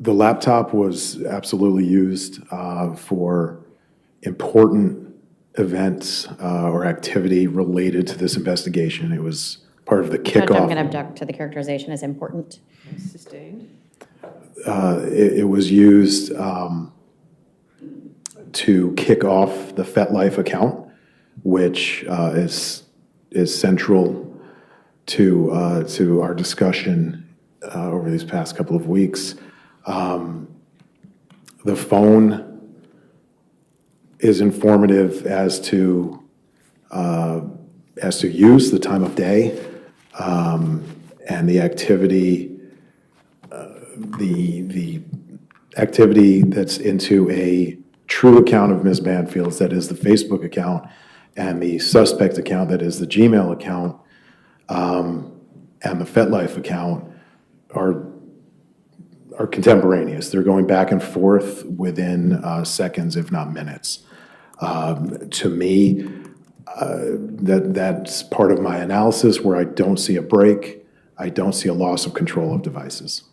The laptop was absolutely used for important events or activity related to this investigation. It was part of the Judge, I'm kickoff. going to object to the characterization as important. Sustained. It was used to kick off the FetLife account, which is central to our discussion over these past couple of weeks. The phone is informative as to use, the time of day, and the activity. The activity that's into a true account of Ms. Banfield's, that is the Facebook account, and the suspect account, that is the Gmail account, and the FetLife account, are contemporaneous. They're going back and forth within seconds, if not minutes. To me, that's part of my analysis where I don't see a break. I don't see a loss of control of devices.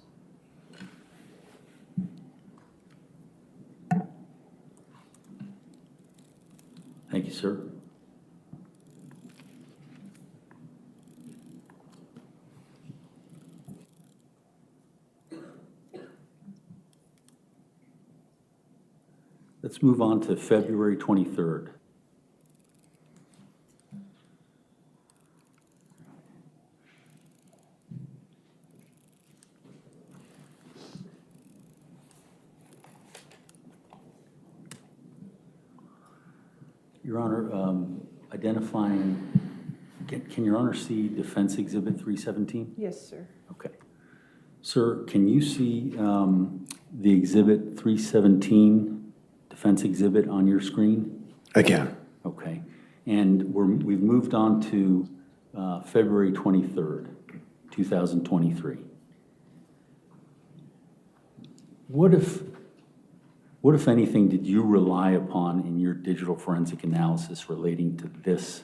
Thank you, sir. Let's move on to February 23rd. Your Honor, identifying, can Your Honor see Defense Exhibit 317? Yes, sir. Okay. Sir, can you see the Exhibit 317 Defense Exhibit on your screen? I can. Okay. And we've moved on to February 23rd, 2023. What if anything, did you rely upon in your digital forensic analysis relating to this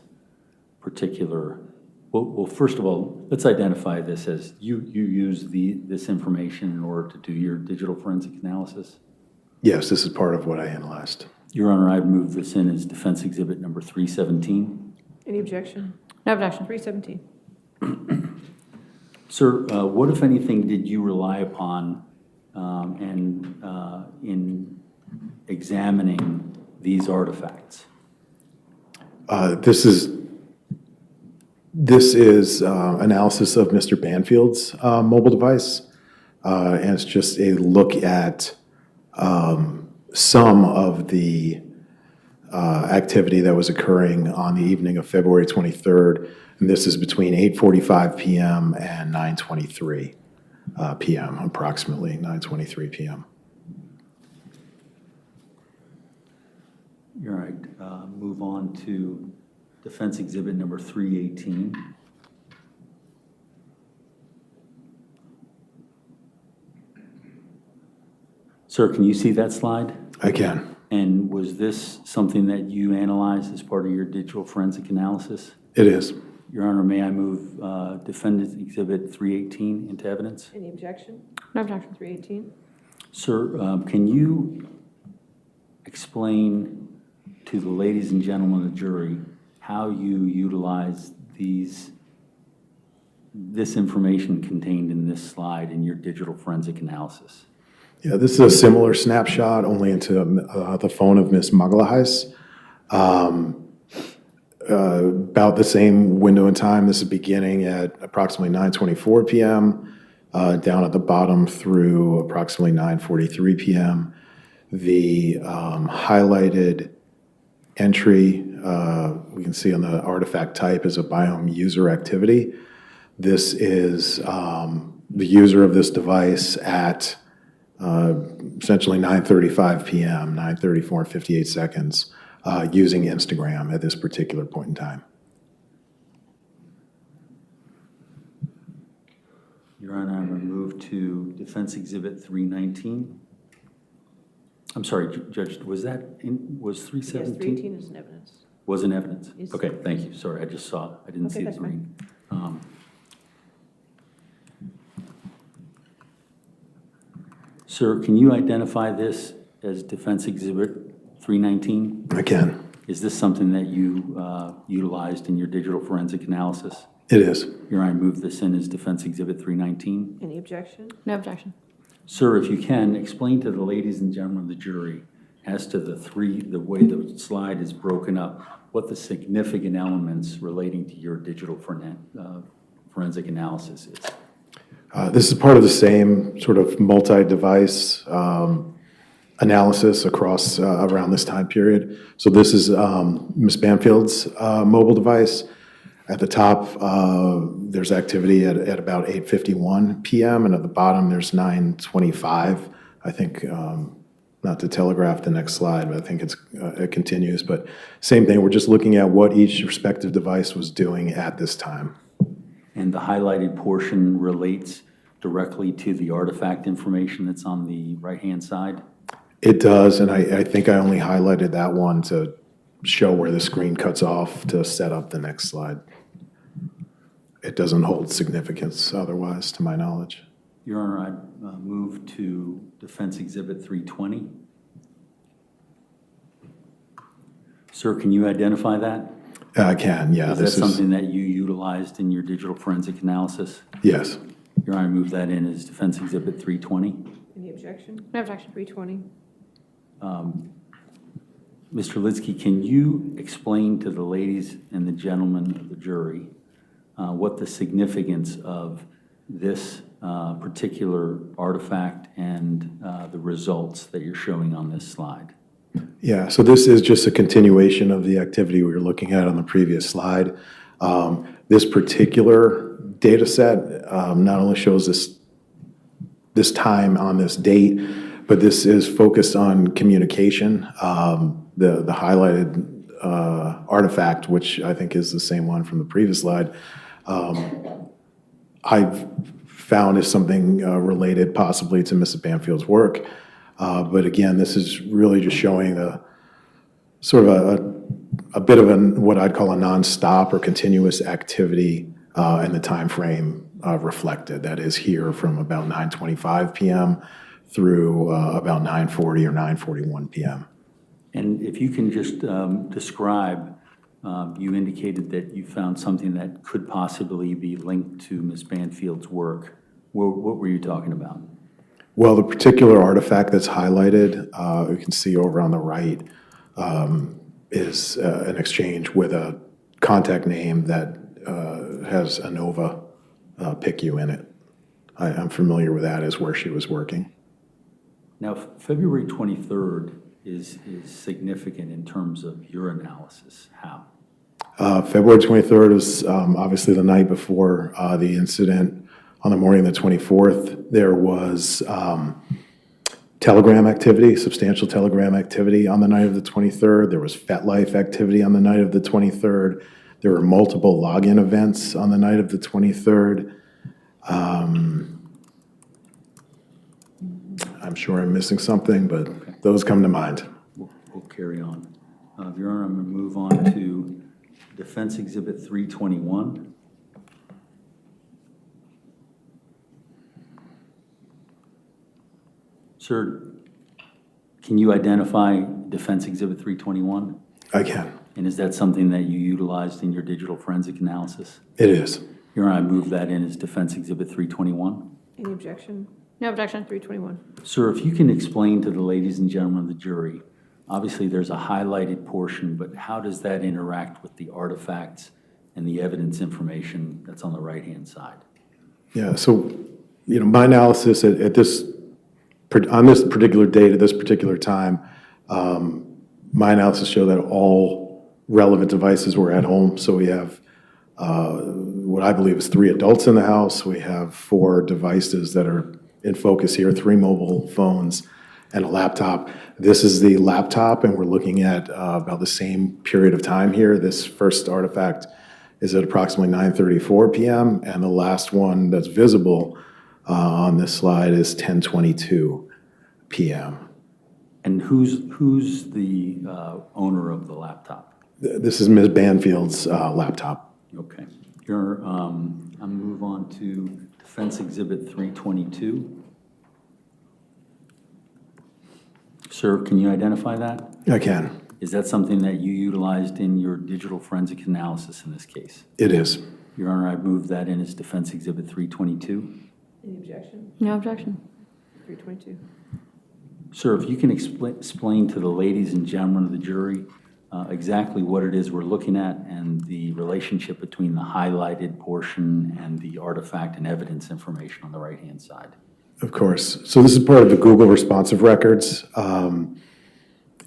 particular, well, first of all, let's identify this as you use this information in order to do your digital forensic analysis? Yes, this is part of what I analyzed. Your Honor, I've moved this in as Defense Exhibit number 317. Any objection? No objection. 317. Sir, what, if anything, did you rely upon in examining these artifacts? This is analysis of Mr. Banfield's mobile device, and it's just a look at some of the activity that was occurring on the evening of February 23rd, and this is between 8:45 p.m. and 9:23 p.m., approximately 9:23 p.m. All right, move on to Defense Exhibit number 318. Sir, can you see that slide? I can. And was this something that you analyzed as part of your digital forensic analysis? It is. Your Honor, may I move Defendant Exhibit 318 into evidence? Any objection? No objection. 318. Sir, can you explain to the ladies and gentlemen of the jury how you utilize this information contained in this slide in your digital forensic analysis? Yeah, this is a similar snapshot, only into the phone of Ms. Magalhães. About the same window in time. This is beginning at approximately 9:24 p.m., down at the bottom through approximately 9:43 p.m. The highlighted entry we can see on the artifact type is a biome user activity. This is the user of this device at essentially 9:35 p.m., 9:34 and 58 seconds, using Instagram at this particular point in time. Your Honor, I'm going to move to Defense Exhibit 319. I'm sorry, Judge, was 317? Yes, 318 is an evidence. Was in evidence? Yes. Okay, thank you. Sorry, I just saw it. I didn't Okay, see the that's fine. green. Sir, can you identify this as Defense Exhibit 319? I can. Is this something that you utilized in your digital forensic analysis? It is. Your Honor, I move this in as Defense Exhibit 319. Any objection? No objection. Sir, if you can, explain to the ladies and gentlemen of the jury as to the way the slide is broken up, what the significant elements relating to your digital forensic analysis is. This is part of the same sort of multi-device analysis across around this time period. So this is Ms. Banfield's mobile device. At the top, there's activity at about 8:51 p.m. and at the bottom there's 9:25. I think, not to telegraph the next slide, but I think it continues. But same thing, we're just looking at what each respective device was doing at this time. And the highlighted portion relates directly to the artifact information that's on the right-hand side? It does, and I think I only highlighted that one to show where the screen cuts off to set up the next slide. It doesn't hold significance otherwise, to my knowledge. Your Honor, I move to Defense Exhibit 320. Sir, can you identify that? I can, yeah. Is that something that you utilized in your digital forensic analysis? Yes. Your Honor, I move that in as Defense Exhibit 320. Any objection? No objection. 320. Mr. Lidsky, can you explain to the ladies and the gentlemen of the jury what the significance of this particular artifact and the results that you're showing on this slide? Yeah, so this is just a continuation of the activity we were looking at on the previous slide. This particular data set not only shows this time on this date, but this is focused on communication. The highlighted artifact, which I think is the same one from the previous slide, I've found is something related possibly to Mrs. Banfield's work. But again, this is really just showing the sort of a bit of what I'd call a nonstop or continuous activity and the time frame reflected. That is here from about 9:25 p.m. through about 9:40 or 9:41 p.m. And if you can just describe, you indicated that you found something that could possibly be linked to Ms. Banfield's work. What were you talking about? Well, the particular artifact that's highlighted, you can see over on the right, is an exchange with a contact name that has a Nova PICU in it. I'm familiar with that as where she was working. Now, February 23rd is significant in terms of your analysis. How? February 23rd was obviously the night before the incident. On the morning of the 24th, there was telegram activity, substantial telegram activity on the night of the 23rd. There was FetLife activity on the night of the 23rd. There were multiple login events on the night of the 23rd. I'm sure I'm missing something, but those come to mind. We'll carry on. Your Honor, I'm going to move on to Defense Exhibit 321. Sir, can you identify Defense Exhibit 321? I can. And is that something that you utilized in your digital forensic analysis? It is. Your Honor, I move that in as Defense Exhibit 321. Any objection? No objection. 321. Sir, if you can explain to the ladies and gentlemen of the jury, obviously there's a highlighted portion, but how does that interact with the artifacts and the evidence information that's on the right-hand side? Yeah, so, my analysis on this particular date at this particular time, my analysis showed that all relevant devices were at home. So we have what I believe is 3 adults in the house. We have 4 devices that are in focus here, 3 mobile phones and a laptop. This is the laptop, and we're looking at about the same period of time here. This first artifact is at approximately 9:34 p.m., and the last one that's visible on this slide is 10:22 p.m. And who's the owner of the laptop? This is Ms. Banfield's laptop. Okay. I'll move on to Defense Exhibit 322. Sir, can you identify that? I can. Is that something that you utilized in your digital forensic analysis in this case? It is. Your Honor, I move that in as Defense Exhibit 322. Any objection? No objection. 322. Sir, if you can explain to the ladies and gentlemen of the jury exactly what it is we're looking at and the relationship between the highlighted portion and the artifact and evidence information on the right-hand side. Of course. So this is part of the Google responsive records.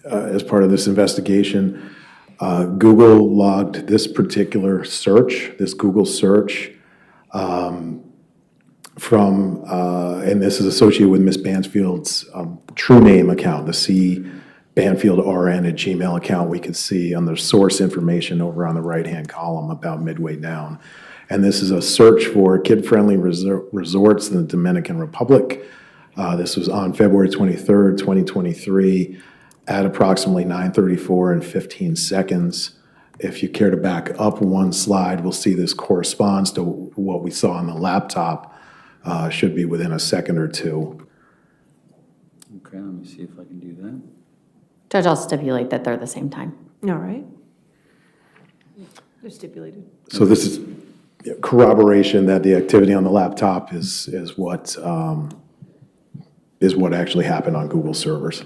As part of this investigation, Google logged this particular search, this Google search, from, and this is associated with Ms. Banfield's true name account, the cbanfieldrn@gmail account. We could see on the source information over on the right-hand column about midway down. And this is a search for kid-friendly resorts in the Dominican Republic. This was on February 23rd, 2023, at approximately 9:34 and 15 seconds. If you care to back up one slide, we'll see this corresponds to what we saw on the laptop. Should be within a second or two. Okay, let me see if I can do that. Judge, I'll stipulate that they're the same time. All right. They're stipulated. So this is corroboration that the activity on the laptop is what actually happened on Google servers.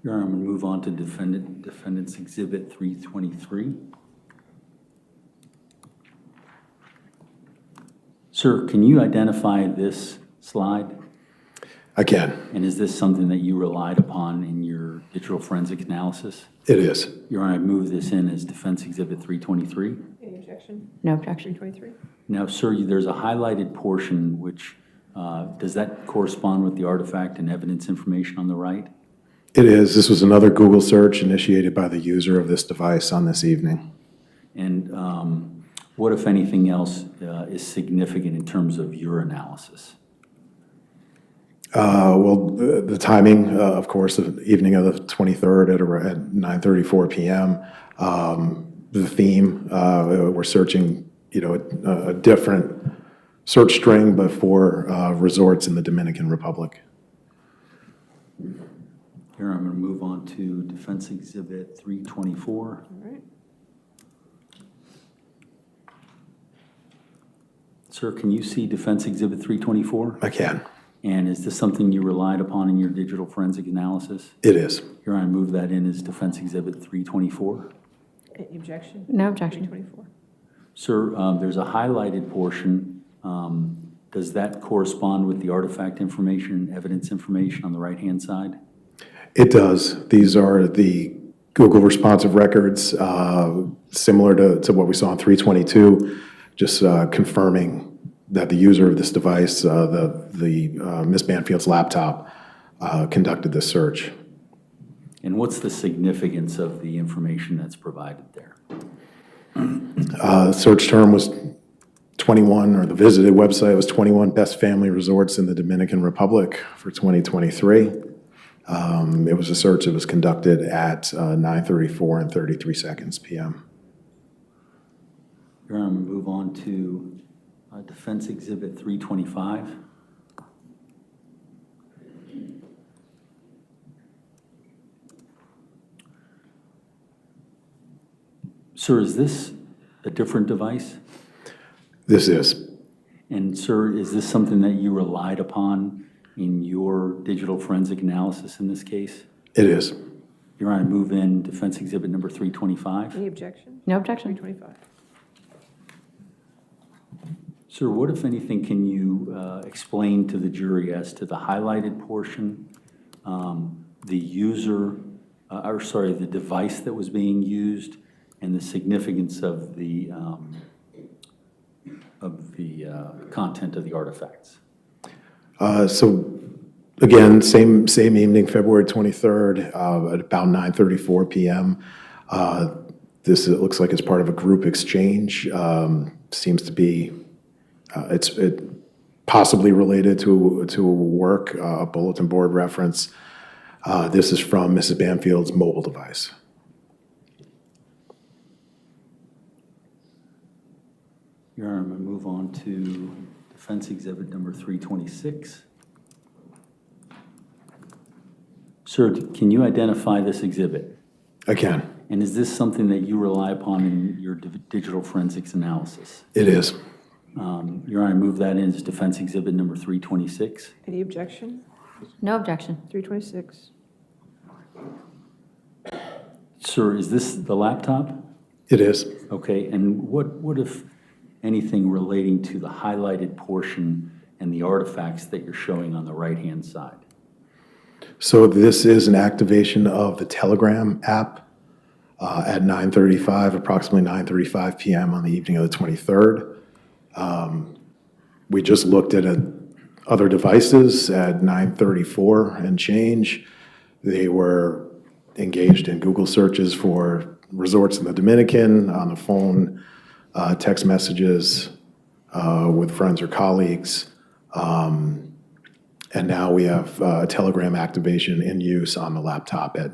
Your Honor, I'm going to move on to Defendant's Exhibit 323. Sir, can you identify this slide? I can. And is this something that you relied upon in your digital forensic analysis? It is. Your Honor, I move this in as Defense Exhibit 323. Any objection? No objection. 323. Now, sir, there's a highlighted portion which, does that correspond with the artifact and evidence information on the right? It is. This was another Google search initiated by the user of this device on this evening. And what, if anything else, is significant in terms of your analysis? Well, the timing, of course, the evening of the 23rd at 9:34 p.m. The theme, we're searching, a different search string, but for resorts in the Dominican Republic. Here, I'm going to move on to Defense Exhibit 324. All right. Sir, can you see Defense Exhibit 324? I can. And is this something you relied upon in your digital forensic analysis? It is. Here, I move that in as Defense Exhibit 324. Any objection? No objection. 324. Sir, there's a highlighted portion. Does that correspond with the artifact information, evidence information on the right-hand side? It does. These are the Google responsive records, similar to what we saw in 322, just confirming that the user of this device, Ms. Banfield's laptop, conducted this search. And what's the significance of the information that's provided there? The search term was 21, or the visited website was 21 best family resorts in the Dominican Republic for 2023. It was a search that was conducted at 9:34 and 33 seconds p.m. Here, I'm going to move on to Defense Exhibit 325. Sir, is this a different device? This is. And sir, is this something that you relied upon in your digital forensic analysis in this case? It is. Your Honor, move in Defense Exhibit number 325. Any objection? No objection. 325. Sir, what, if anything, can you explain to the jury as to the highlighted portion, the device that was being used, and the significance of the content of the artifacts? So again, same evening, February 23rd, at about 9:34 p.m. This it looks like it's part of a group exchange. Seems to be it possibly related to work, a bulletin board reference. This is from Mrs. Banfield's mobile device. Your Honor, I'm going to move on to defense exhibit number 326. Sir, can you identify this exhibit? I can. And is this something that you rely upon in your digital forensics analysis? It is. Your Honor, I move that in as defense exhibit number 326. Any objection? No objection. 326. Sir, is this the laptop? It is. Okay, and what if anything relating to the highlighted portion and the artifacts that you're showing on the right-hand side? So this is an activation of the Telegram app at 9:35, approximately 9:35 p.m. on the evening of the 23rd. We just looked at other devices at 9:34 and change. They were engaged in Google searches for resorts in the Dominican, on the phone, text messages with friends or colleagues. And now we have a Telegram activation in use on the laptop at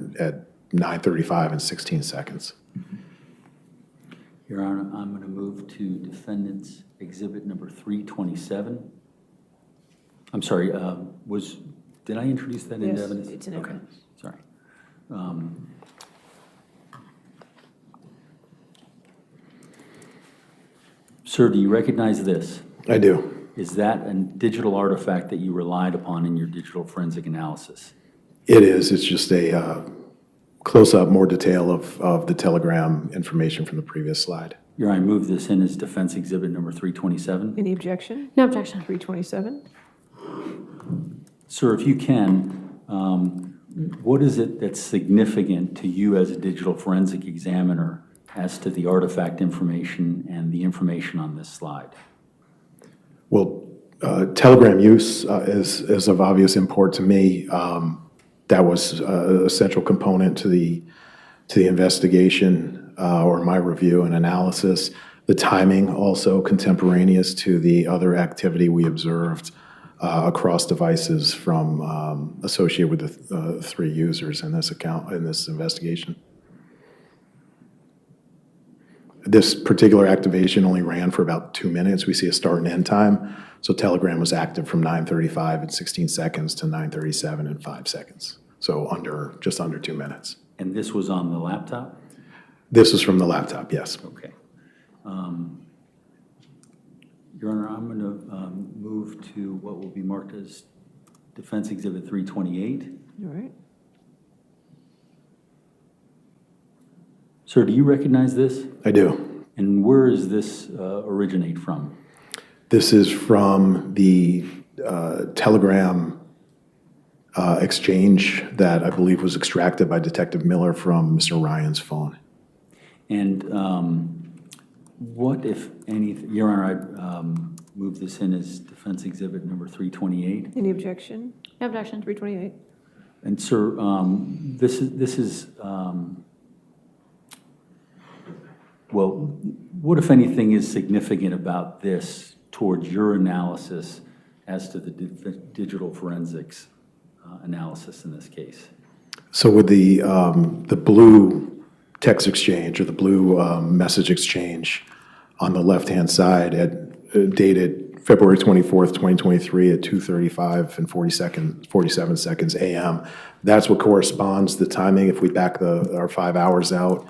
9:35 and 16 seconds. Your Honor, I'm going to move to defendant's exhibit number 327. I'm sorry, did I introduce that into evidence? It's in evidence. Sorry. Sir, do you recognize this? I do. Is that a digital artifact that you relied upon in your digital forensic analysis? It is. It's just a close-up, more detail of the Telegram information from the previous slide. Your Honor, I move this in as defense exhibit number 327. Any objection? No objection. 327. Sir, if you can, what is it that's significant to you as a digital forensic examiner as to the artifact information and the information on this slide? Well, Telegram use is of obvious import to me. That was a central component to the investigation or my review and analysis. The timing also contemporaneous to the other activity we observed across devices from associated with the three users in this investigation. This particular activation only ran for about 2 minutes. We see a start and end time. So Telegram was active from 9:35 and 16 seconds to 9:37 and 5 seconds. So just under 2 minutes. And this was on the laptop? This is from the laptop, yes. Okay. Your Honor, I'm going to move to what will be marked as defense exhibit 328. All right. Sir, do you recognize this? I do. And where does this originate from? This is from the Telegram exchange that I believe was extracted by Detective Miller from Mr. Ryan's phone. And what, if anything, Your Honor, I move this in as defense exhibit number 328. Any objection? No objection. 328. And sir, this is well, what, if anything, is significant about this towards your analysis as to the digital forensics analysis in this case? So with the blue text exchange or the blue message exchange on the left-hand side dated February 24th, 2023 at 2:35 and 47 seconds a.m. That's what corresponds the timing. If we back our 5 hours out,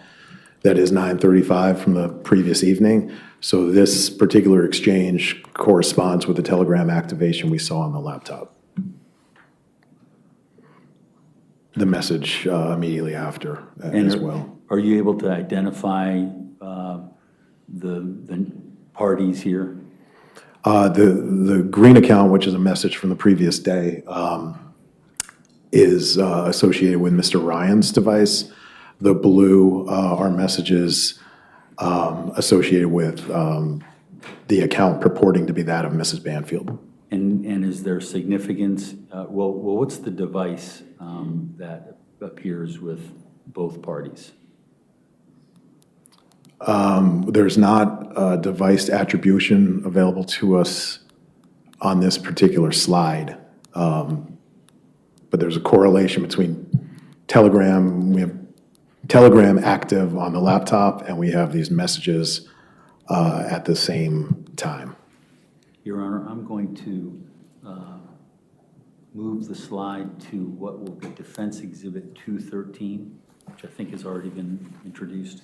that is 9:35 from the previous evening. So this particular exchange corresponds with the Telegram activation we saw on the laptop. The message immediately after as well. Are you able to identify the parties here? The green account, which is a message from the previous day, is associated with Mr. Ryan's device. The blue are messages associated with the account purporting to be that of Mrs. Banfield. And is there significance, what's the device that appears with both parties? There's not a device attribution available to us on this particular slide, but there's a correlation between Telegram. We have Telegram active on the laptop, and we have these messages at the same time. Your Honor, I'm going to move the slide to what will be Defense Exhibit 213, which I think has already been introduced.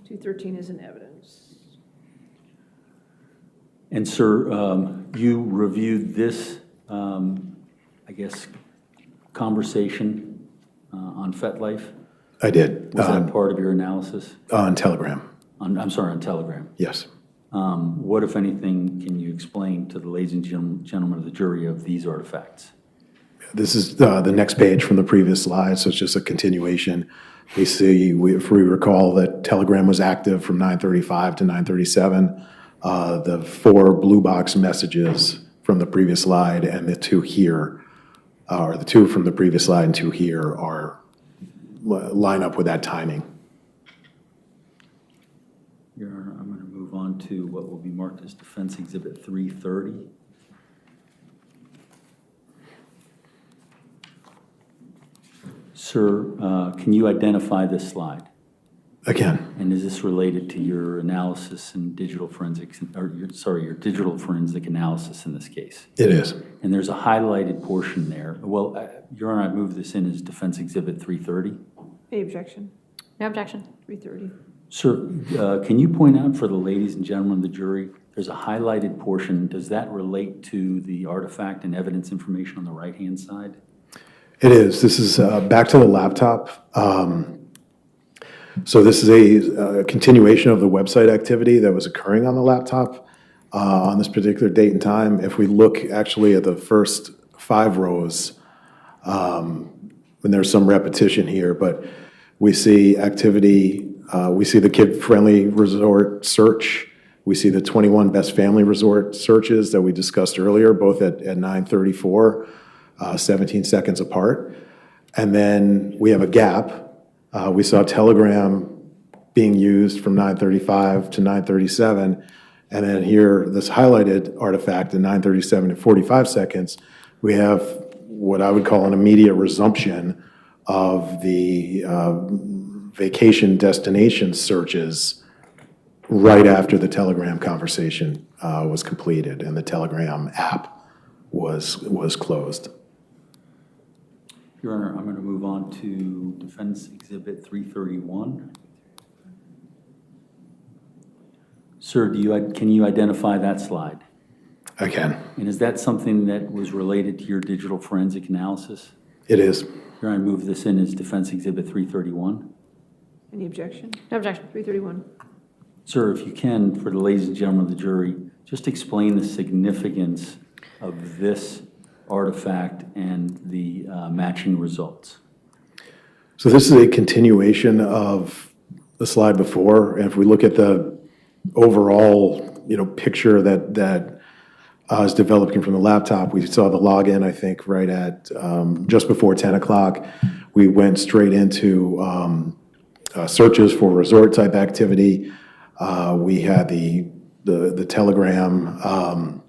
213 is in evidence. And sir, you reviewed this, I guess, conversation on FetLife? I did. Was that part of your analysis? On Telegram. I'm sorry, on Telegram. Yes. What, if anything, can you explain to the ladies and gentlemen of the jury of these artifacts? This is the next page from the previous slide, so it's just a continuation. We see, if we recall, that Telegram was active from 9:35 to 9:37. The 4 blue box messages from the previous slide and the 2 here, or the 2 from the previous slide and 2 here, line up with that timing. Your Honor, I'm going to move on to what will be marked as Defense Exhibit 330. Sir, can you identify this slide? Again, And is this related to your analysis in digital forensics, or your digital forensic analysis in this case? it is. And there's a highlighted portion there. Well, Your Honor, I move this in as Defense Exhibit 330. Any objection? No objection. 330. Sir, can you point out for the ladies and gentlemen of the jury, there's a highlighted portion. Does that relate to the artifact and evidence information on the right-hand side? It is. This is back to the laptop. So this is a continuation of the website activity that was occurring on the laptop on this particular date and time. If we look actually at the first 5 rows, and there's some repetition here, but we see activity, we see the kid-friendly resort search, we see the 21 best family resort searches that we discussed earlier, both at 9:34, 17 seconds apart. And then we have a gap. We saw Telegram being used from 9:35 to 9:37. And then here, this highlighted artifact in 9:37 and 45 seconds, we have what I would call an immediate resumption of the vacation destination searches right after the Telegram conversation was completed and the Telegram app was closed. Your Honor, I'm going to move on to Defense Exhibit 331. Sir, can you identify that slide? I can. And is that something that was related to your digital forensic analysis? It is. Your Honor, I move this in as Defense Exhibit 331. Any objection? No objection. 331. Sir, if you can, for the ladies and gentlemen of the jury, just explain the significance of this artifact and the matching results. So this is a continuation of the slide before. And if we look at the overall, picture that is developing from the laptop, we saw the login, I think, right at just before 10 o'clock. We went straight into searches for resort type activity. We had the Telegram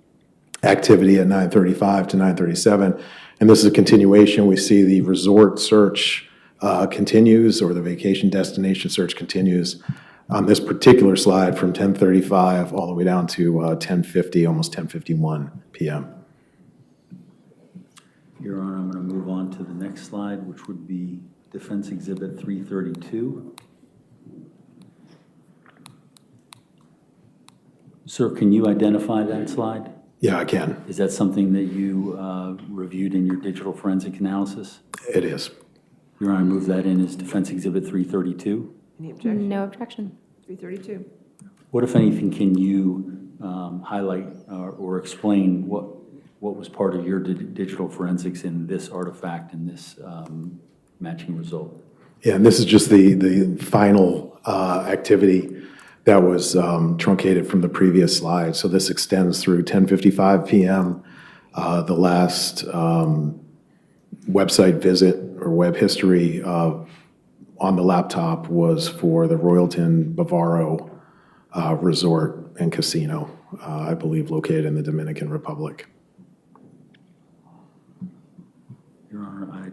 activity at 9:35 to 9:37. And this is a continuation. We see the resort search continues, or the vacation destination search continues on this particular slide from 10:35 all the way down to 10:50, almost 10:51 p.m. Your Honor, I'm going to move on to the next slide, which would be Defense Exhibit 332. Sir, can you identify that slide? Yeah, I can. Is that something that you reviewed in your digital forensic analysis? It is. Your Honor, I move that in as Defense Exhibit 332. Any objection? No objection. 332. What, if anything, can you highlight or explain what was part of your digital forensics in this artifact and this matching result? Yeah, and this is just the final activity that was truncated from the previous slide. So this extends through 10:55 p.m. The last website visit or web history on the laptop was for the Royalton Bavaro Resort and Casino, I believe located in the Dominican Republic. Your Honor, I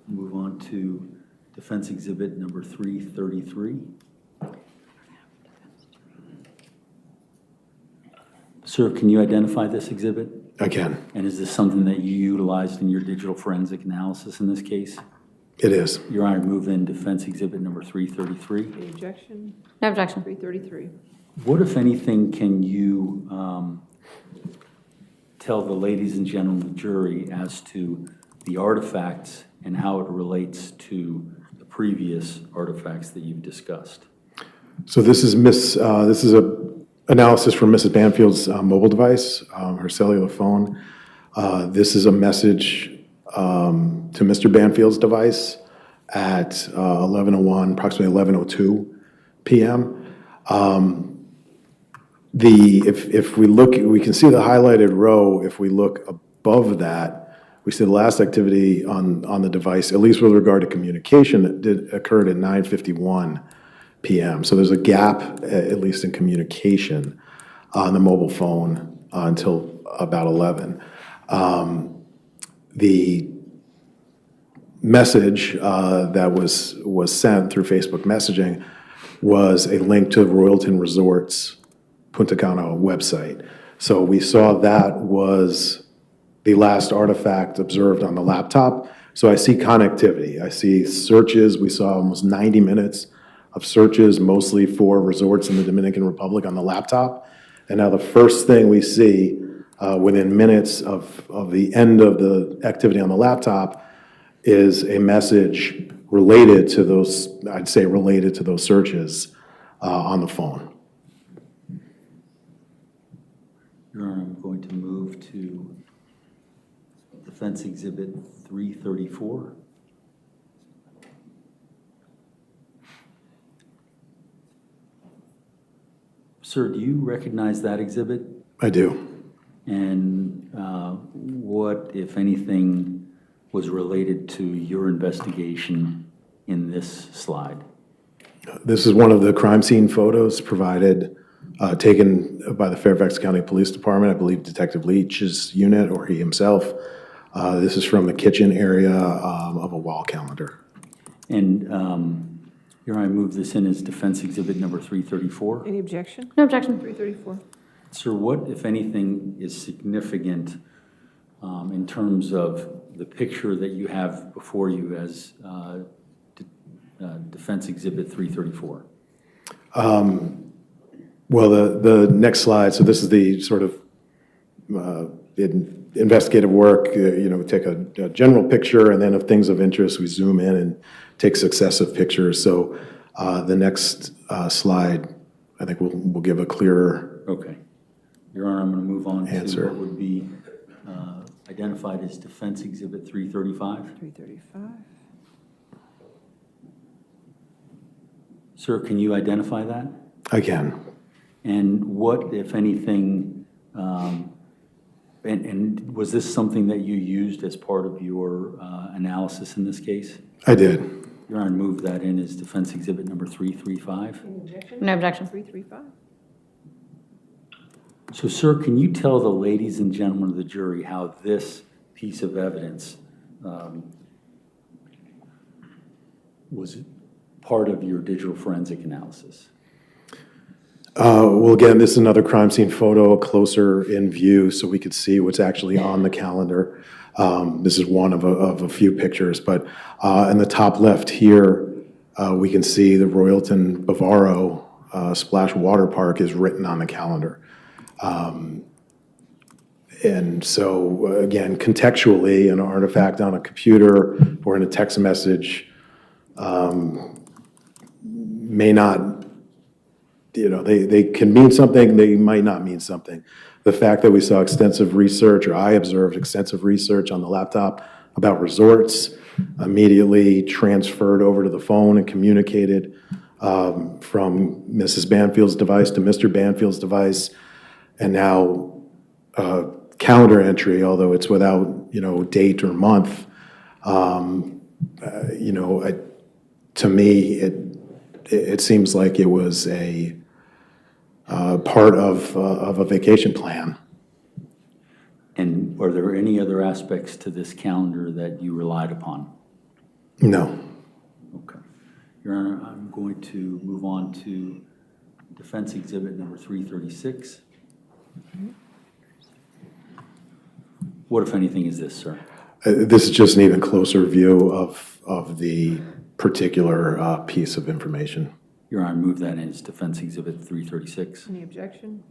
move on to defense exhibit number 333. Sir, can you identify this exhibit? I can. And is this something that you utilized in your digital forensic analysis in this case? It is. Your Honor, move in defense exhibit number 333. Any objection? No objection. 333. What, if anything, can you tell the ladies and gentlemen of the jury as to the artifacts and how it relates to the previous artifacts that you've discussed? So this is a analysis from Mrs. Banfield's mobile device, her cellular phone. This is a message to Mr. Banfield's device at 11:01, approximately 11:02 p.m. If we look, we can see the highlighted row. If we look above that, we see the last activity on the device, at least with regard to communication, that occurred at 9:51 p.m. So there's a gap, at least in communication, on the mobile phone until about 11. The message that was sent through Facebook messaging was a link to Royalton Resorts Punta Cana website. So we saw that was the last artifact observed on the laptop. So I see connectivity. I see searches. We saw almost 90 minutes of searches, mostly for resorts in the Dominican Republic on the laptop. And now the first thing we see within minutes of the end of the activity on the laptop is a message related to those, I'd say related to those searches on the phone. Your Honor, I'm going to move to defense exhibit 334. Sir, do you recognize that exhibit? I do. And what, if anything, was related to your investigation in this slide? This is one of the crime scene photos provided, taken by the Fairfax County Police Department, I believe Detective Leach's unit or he himself. This is from the kitchen area of a wall calendar. And Your Honor, I move this in as defense exhibit number 334. Any objection? No objection. 334. Sir, what, if anything, is significant in terms of the picture that you have before you as defense exhibit 334? Well, the next slide, so this is the sort of investigative work. We take a general picture, and then of things of interest, we zoom in and take successive pictures. So the next slide, I think we'll give a clearer Okay. Your Honor, I'm going to move on answer. to what would be identified as defense exhibit 335. 335. Sir, can you identify that? I can. And what, if anything, and was this something that you used as part of your analysis in this case? I did. Your Honor, move that in as defense exhibit number 335. Any objection? No objection. 335. So, sir, can you tell the ladies and gentlemen of the jury how this piece of evidence was part of your digital forensic analysis? Well, again, this is another crime scene photo, closer in view, so we could see what's actually on the calendar. This is one of a few pictures, but in the top left here, we can see the Royalton Bavaro Splash Water Park is written on the calendar. And so, again, contextually, an artifact on a computer or in a text message may not, they can mean something, they might not mean something. The fact that we saw extensive research, or I observed extensive research on the laptop about resorts, immediately transferred over to the phone and communicated from Mrs. Banfield's device to Mr. Banfield's device, and now calendar entry, although it's without, date or month. To me, it seems like it was a part of a vacation plan. And are there any other aspects to this calendar that you relied upon? No. Okay. Your Honor, I'm going to move on to defense exhibit number 336. What, if anything, is this, sir? This is just an even closer view of the particular piece of information. Your Honor, move that in as defense exhibit 336. Any objection?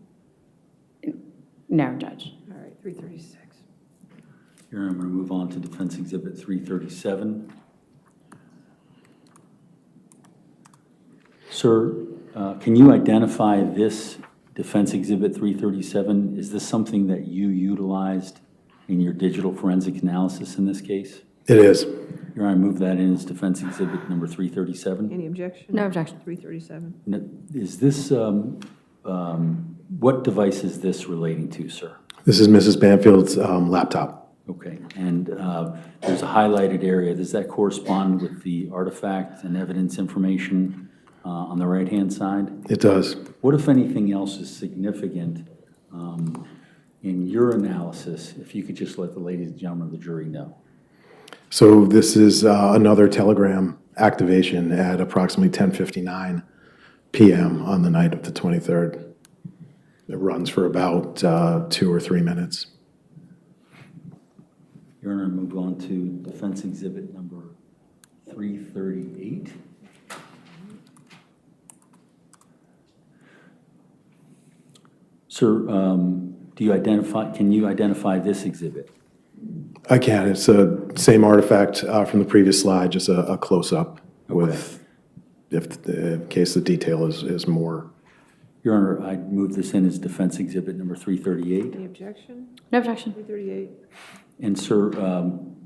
No, Judge. All right, 336. Your Honor, I'm going to move on to defense exhibit 337. Sir, can you identify this defense exhibit 337? Is this something that you utilized in your digital forensic analysis in this case? It is. Your Honor, I move that in as defense exhibit number 337. Any objection? No objection. 337. Now, is this, what device is this relating to, sir? This is Mrs. Banfield's laptop. Okay, and there's a highlighted area. Does that correspond with the artifact and evidence information on the right-hand side? It does. What, if anything else, is significant in your analysis, if you could just let the ladies and gentlemen of the jury know? So this is another Telegram activation at approximately 10:59 p.m. on the night of the 23rd. It runs for about 2 or 3 minutes. Your Honor, move on to defense exhibit number 338. Sir, can you identify this exhibit? I can. It's the same artifact from the previous slide, just a close-up with, in case the detail is more. Your Honor, I move this in as defense exhibit number 338. Any objection? No objection. 338. And sir,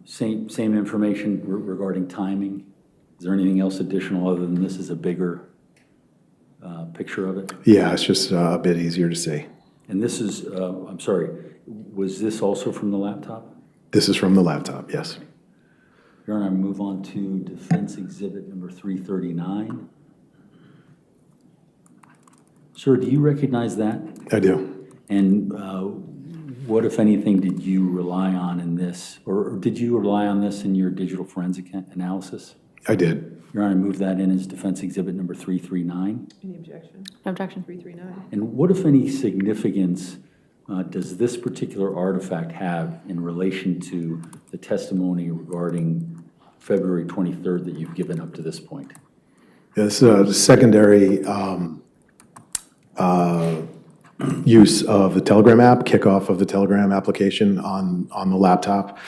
same information regarding timing. Is there anything else additional other than this is a bigger picture of it? Yeah, it's just a bit easier to see. And this is, I'm sorry, was this also from the laptop? This is from the laptop, yes. Your Honor, I move on to defense exhibit number 339. Sir, do you recognize that? I do. And what, if anything, did you rely on in this, or did you rely on this in your digital forensic analysis? I did. Your Honor, I move that in as defense exhibit number 339. Any objection? No objection. 339. And what, if any, significance does this particular artifact have in relation to the testimony regarding February 23rd that you've given up to this point? It's a secondary use of the Telegram app, kickoff of the Telegram application on the laptop.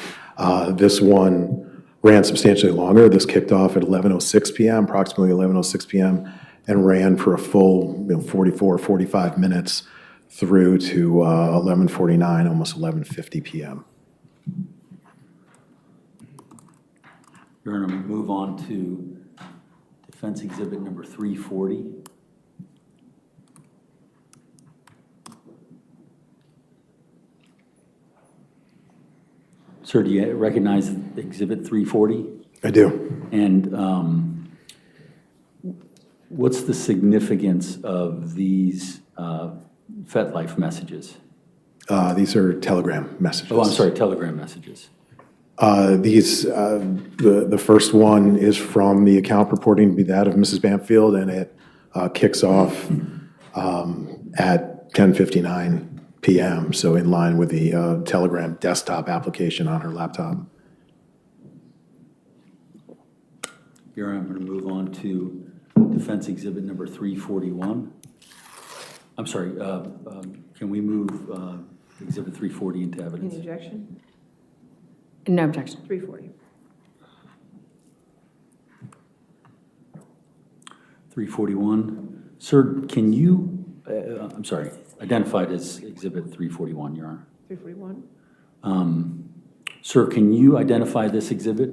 This one ran substantially longer. This kicked off at 11:06 p.m., approximately 11:06 p.m., and ran for a full 44, 45 minutes through to 11:49, almost 11:50 p.m. Your Honor, we move on to defense exhibit number 340. Sir, do you recognize exhibit 340? I do. And what's the significance of these FetLife messages? These are Telegram messages. Oh, I'm sorry, Telegram messages. The first one is from the account purporting to be that of Mrs. Banfield, and it kicks off at 10:59 p.m., so in line with the Telegram desktop application on her laptop. Your Honor, I'm going to move on to defense exhibit number 341. I'm sorry, can we move exhibit 340 into evidence? Any objection? No objection. 340. 341. Sir, can you, I'm sorry, identified as exhibit 341, Your Honor. 341. Sir, can you identify this exhibit?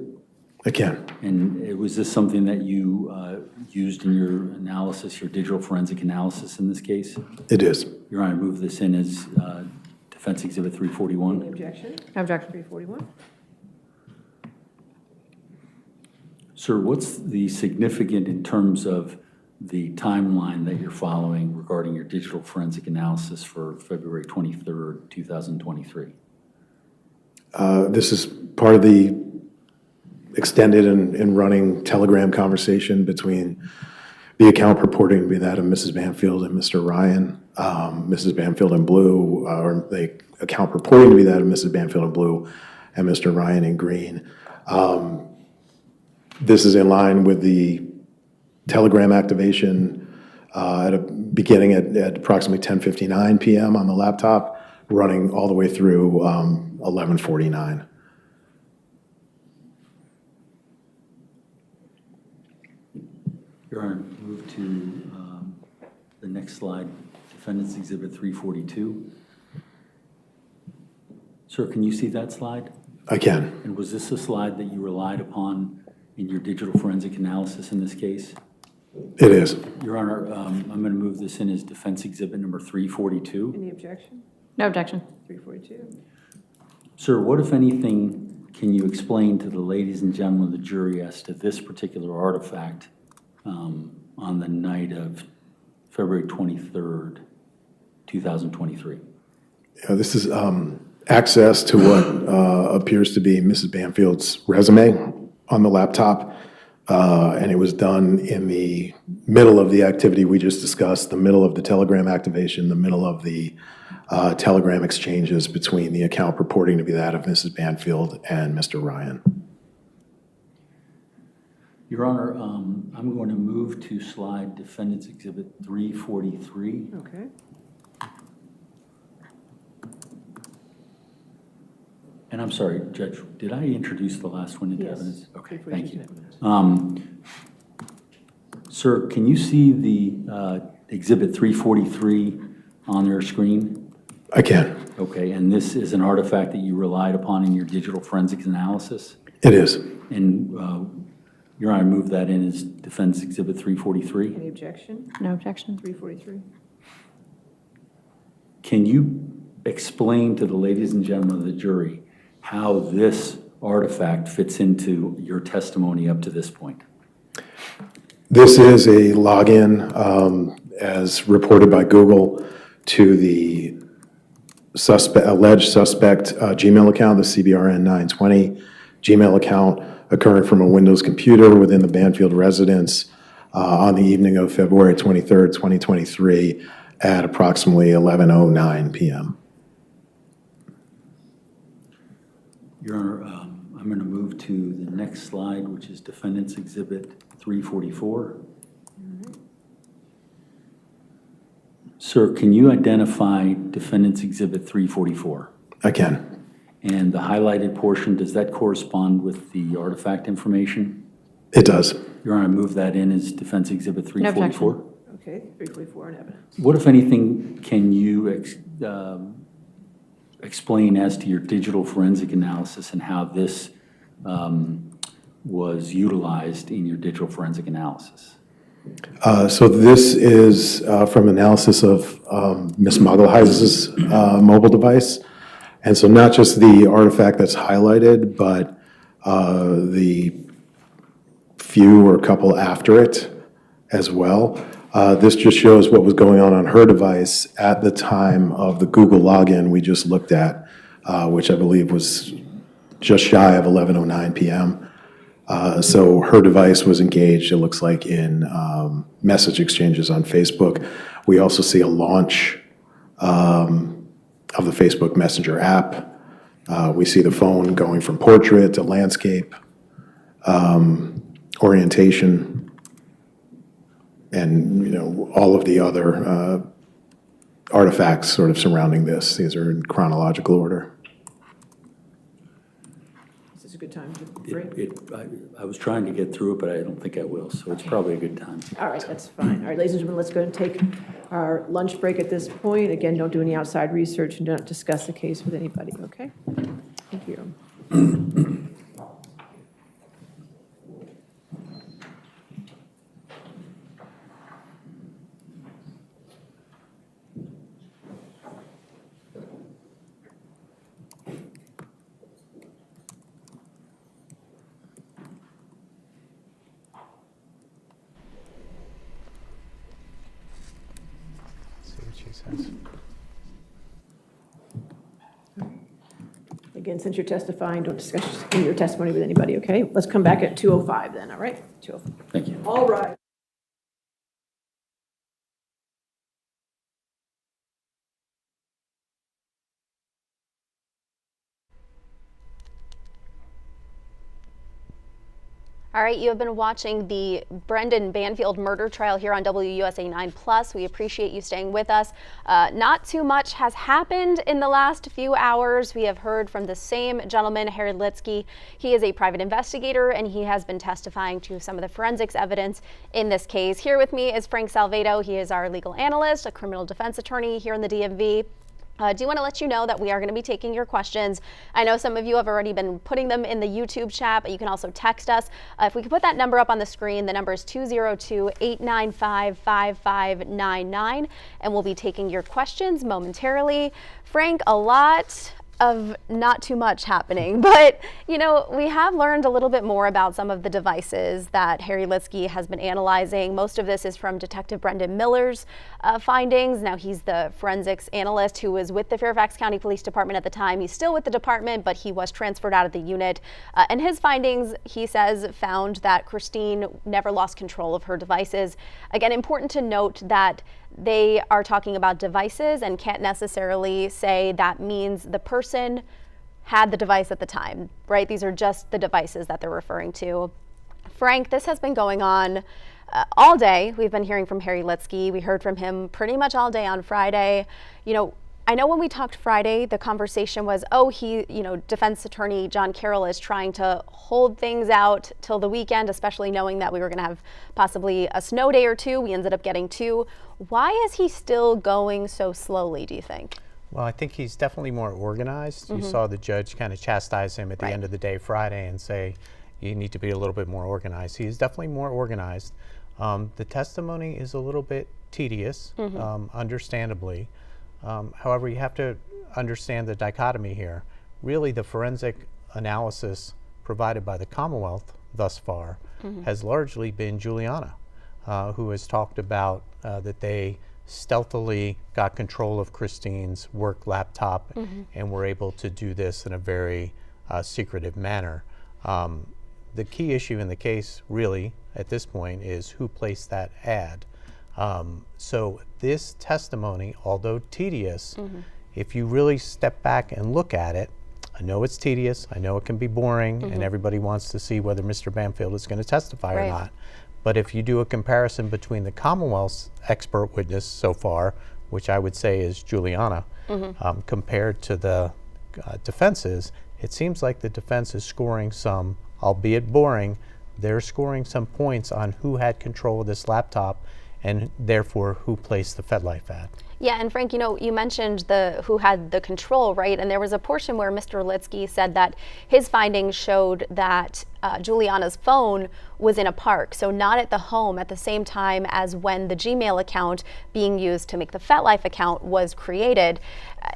I can. And was this something that you used in your analysis, your digital forensic analysis in this case? It is. Your Honor, I move this in as Defense Exhibit 341. Any objection? No objection. 341. Sir, what's the significant in terms of the timeline that you're following regarding your digital forensic analysis for February 23rd, 2023? This is part of the extended and running telegram conversation between the account purporting to be that of Mrs. Banfield and Mr. Ryan. Mrs. Banfield in blue, or the account purporting to be that of Mrs. Banfield in blue and Mr. Ryan in green. This is in line with the telegram activation beginning at approximately 10:59 p.m. on the laptop, running all the way through 11:49. Your Honor, move to the next slide, Defendant's Exhibit 342. Sir, can you see that slide? I can. And was this a slide that you relied upon in your digital forensic analysis in this case? It is. Your Honor, I'm going to move this in as Defense Exhibit number 342. Any objection? No objection. 342. Sir, what, if anything, can you explain to the ladies and gentlemen of the jury as to this particular artifact on the night of February 23rd, 2023? This is access to what appears to be Mrs. Banfield's resume on the laptop, and it was done in the middle of the activity we just discussed, the middle of the telegram activation, the middle of the telegram exchanges between the account purporting to be that of Mrs. Banfield and Mr. Ryan. Your Honor, I'm going to move to slide Defendant's Exhibit 343. Okay. And I'm sorry, Judge, did I introduce the last one into Yes. evidence? Okay, 342 thank you. evidence. Sir, can you see the Exhibit 343 on your screen? I can. Okay, and this is an artifact that you relied upon in your digital forensics analysis? It is. And Your Honor, I move that in as Defense Exhibit 343. Any objection? No objection. 343. Can you explain to the ladies and gentlemen of the jury how this artifact fits into your testimony up to this point? This is a login, as reported by Google, to the alleged suspect Gmail account, the CBRN 920 Gmail account, occurring from a Windows computer within the Banfield residence on the evening of February 23rd, 2023 at approximately 11:09 p.m. Your Honor, I'm going to move to the next slide, which is Defendant's Exhibit 344. Sir, can you identify Defendant's Exhibit 344? I can. And the highlighted portion, does that correspond with the artifact information? It does. Your Honor, I move that in as Defense Exhibit 344. Okay, 344 on evidence. What, if anything, can you explain as to your digital forensic analysis and how this was utilized in your digital forensic analysis? So this is from analysis of Ms. Magalhães' mobile device. And so not just the artifact that's highlighted, but the few or couple after it as well. This just shows what was going on her device at the time of the Google login we just looked at, which I believe was just shy of 11:09 p.m. So her device was engaged, it looks like, in message exchanges on Facebook. We also see a launch of the Facebook Messenger app. We see the phone going from portrait to landscape, orientation, and all of the other artifacts sort of surrounding this. These are in chronological order. This is a good time to break. I was trying to get through it, but I don't think I will, so it's probably a good time. All right, that's fine. All right, ladies and gentlemen, let's go and take our lunch break at this point. Again, don't do any outside research and don't discuss the case with anybody, okay? Thank you. says. Again, since you're testifying, don't discuss your testimony with anybody, okay? Let's come back at 2:05 then, all right? 2:05. Thank you. All right. All right, you have been watching the Brendan Banfield murder trial here on WUSA 9+. We appreciate you staying with us. Not too much has happened in the last few hours. We have heard from the same gentleman, Harry Litsky. He is a private investigator, and he has been testifying to some of the forensics evidence in this case. Here with me is Frank Salvedo. He is our legal analyst, a criminal defense attorney here in the DMV. Do want to let you know that we are going to be taking your questions. I know some of you have already been putting them in the YouTube chat, but you can also text us. If we could put that number up on the screen, the number is 202-895-5599, and we'll be taking your questions momentarily. Frank, a lot of not too much happening, but you know, we have learned a little bit more about some of the devices that Harry Litsky has been analyzing. Most of this is from Detective Brendan Miller's findings. Now he's the forensics analyst who was with the Fairfax County Police Department at the time. He's still with the department, but he was transferred out of the unit. And his findings, he says, found that Christine never lost control of her devices. Again, important to note that they are talking about devices and can't necessarily say that means the person had the device at the time, right? These are just the devices that they're referring to. Frank, this has been going on all day. We've been hearing from Harry Litsky. We heard from him pretty much all day on Friday. You know, I know when we talked Friday, the conversation was, oh, defense attorney John Carroll is trying to hold things out till the weekend, especially knowing that we were going to have possibly a snow day or two. We ended up getting 2. Why is he still going so slowly, do you think? Well, I think he's definitely more organized. You saw the judge kind of chastise him at the end of the day Friday and say, you need to be a little bit more organized. He is definitely more organized. The testimony is a little bit tedious, understandably. However, you have to understand the dichotomy here. Really, the forensic analysis provided by the Commonwealth thus far has largely been Juliana, who has talked about that they stealthily got control of Christine's work laptop and were able to do this in a very secretive manner. The key issue in the case, really, at this point, is who placed that ad. So this testimony, although tedious, if you really step back and look at it, I know it's tedious, I know it can be boring, and everybody wants to see whether Mr. Banfield is going to testify or not. But if you do a comparison between the Commonwealth's expert witness so far, which I would say is Juliana, compared to the defense's, it seems like the defense is scoring some, albeit boring, they're scoring some points on who had control of this laptop and therefore who placed the FedLife ad. Yeah, and Frank, you know, you mentioned who had the control, right? And there was a portion where Mr. Litsky said that his findings showed that Juliana's phone was in a park, so not at the home at the same time as when the Gmail account being used to make the FetLife account was created.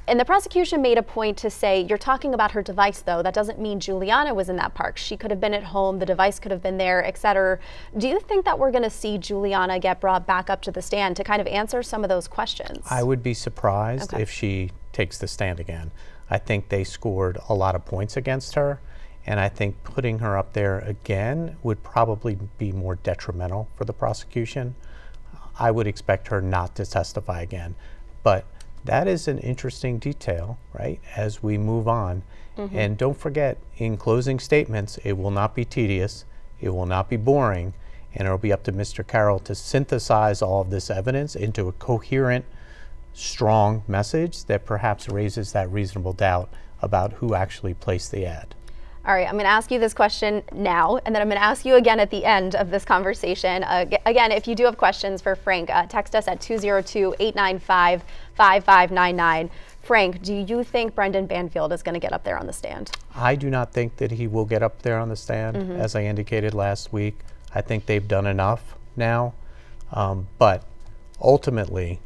And the prosecution made a point to say, you're talking about her device though, that doesn't mean Juliana was in that park. She could have been at home, the device could have been there, etc. Do you think that we're going to see Juliana get brought back up to the stand to kind of answer some of those questions? I would be surprised if she takes the stand again. I think they scored a lot of points against her, and I think putting her up there again would probably be more detrimental for the prosecution. I would expect her not to testify again. But that is an interesting detail, right, as we move on. And don't forget, in closing statements, it will not be tedious, it will not be boring, and it'll be up to Mr. Carroll to synthesize all of this evidence into a coherent, strong message that perhaps raises that reasonable doubt about who actually placed the ad. All right, I'm going to ask you this question now, and then I'm going to ask you again at the end of this conversation. Again, if you do have questions for Frank, text us at 202-895-5599. Frank, do you think Brendan Banfield is going to get up there on the stand? I do not think that he will get up there on the stand, as I indicated last week. I think they've done enough now, but ultimately,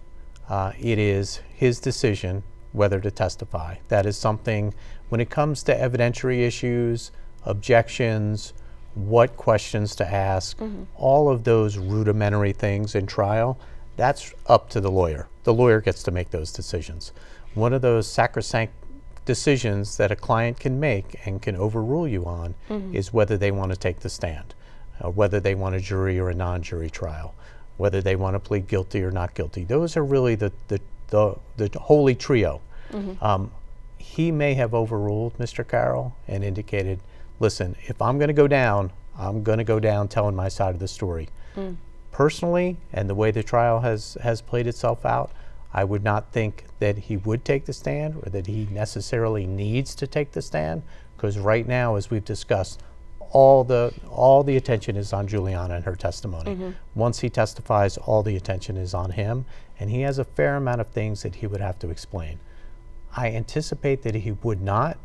it is his decision whether to testify. That is something, when it comes to evidentiary issues, objections, what questions to ask, all of those rudimentary things in trial, That's up to the lawyer. The lawyer gets to make those decisions. One of those sacrosanct decisions that a client can make and can overrule you on is whether they want to take the stand, whether they want a jury or a non-jury trial, whether they want to plead guilty or not guilty. Those are really the holy trio. He may have overruled Mr. Carroll and indicated, listen, if I'm going to go down, I'm going to go down telling my side of the story. Personally, and the way the trial has played itself out, I would not think that he would take the stand or that he necessarily needs to take the stand, because right now, as we've discussed, all the attention is on Juliana and her testimony. Once he testifies, all the attention is on him, and he has a fair amount of things that he would have to explain. I anticipate that he would not,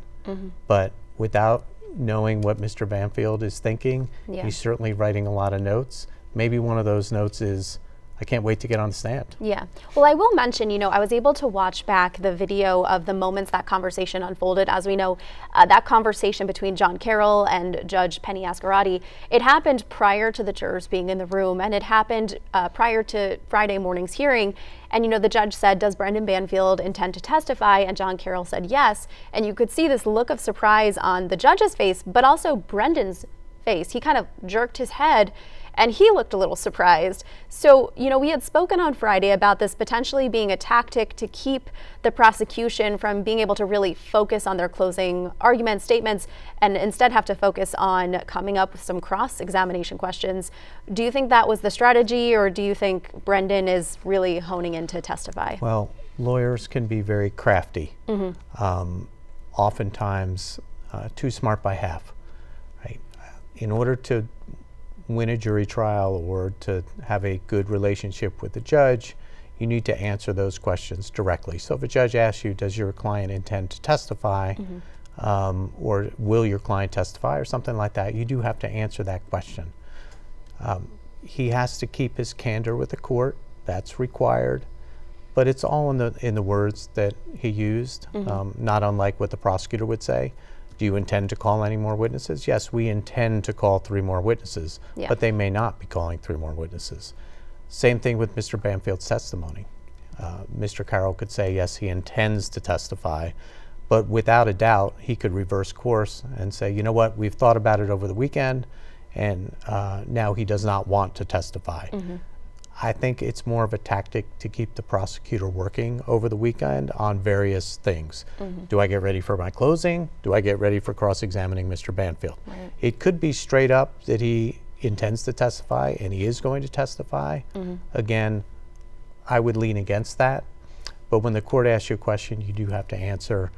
but without knowing what Mr. Banfield is thinking, he's certainly writing a lot of notes. Maybe one of those notes is, I can't wait to get on the stand. Yeah. Well, I will mention, I was able to watch back the video of the moments that conversation unfolded. As we know, that conversation between John Carroll and Judge Penny Ascarati, it happened prior to the jurors being in the room, and it happened prior to Friday morning's hearing. And, the judge said, does Brendan Banfield intend to testify? And John Carroll said yes. And you could see this look of surprise on the judge's face, but also Brendan's face. He kind of jerked his head, and he looked a little surprised. So, we had spoken on Friday about this potentially being a tactic to keep the prosecution from being able to really focus on their closing argument statements and instead have to focus on coming up with some cross-examination questions. Do you think that was the strategy, or do you think Brendan is really honing in to testify? Well, lawyers can be very crafty, oftentimes too smart by half. Right? In order to win a jury trial or to have a good relationship with the judge, you need to answer those questions directly. So if a judge asks you, does your client intend to testify, or will your client testify, or something like that, you do have to answer that question. He has to keep his candor with the court. That's required. But it's all in the words that he used, not unlike what the prosecutor would say. Do you intend to call any more witnesses? Yes, we intend to call 3 more witnesses, but they may not be calling 3 more witnesses. Same thing with Mr. Banfield's testimony. Mr. Carroll could say, yes, he intends to testify, but without a doubt, he could reverse course and say, you know what, we've thought about it over the weekend, and now he does not want to testify. I think it's more of a tactic to keep the prosecutor working over the weekend on various things. Do I get ready for my closing? Do I get ready for cross-examining Mr. Banfield? It could be straight up that he intends to testify and he is going to testify. Again, I would lean against that. But when the court asks you a question, you do have to answer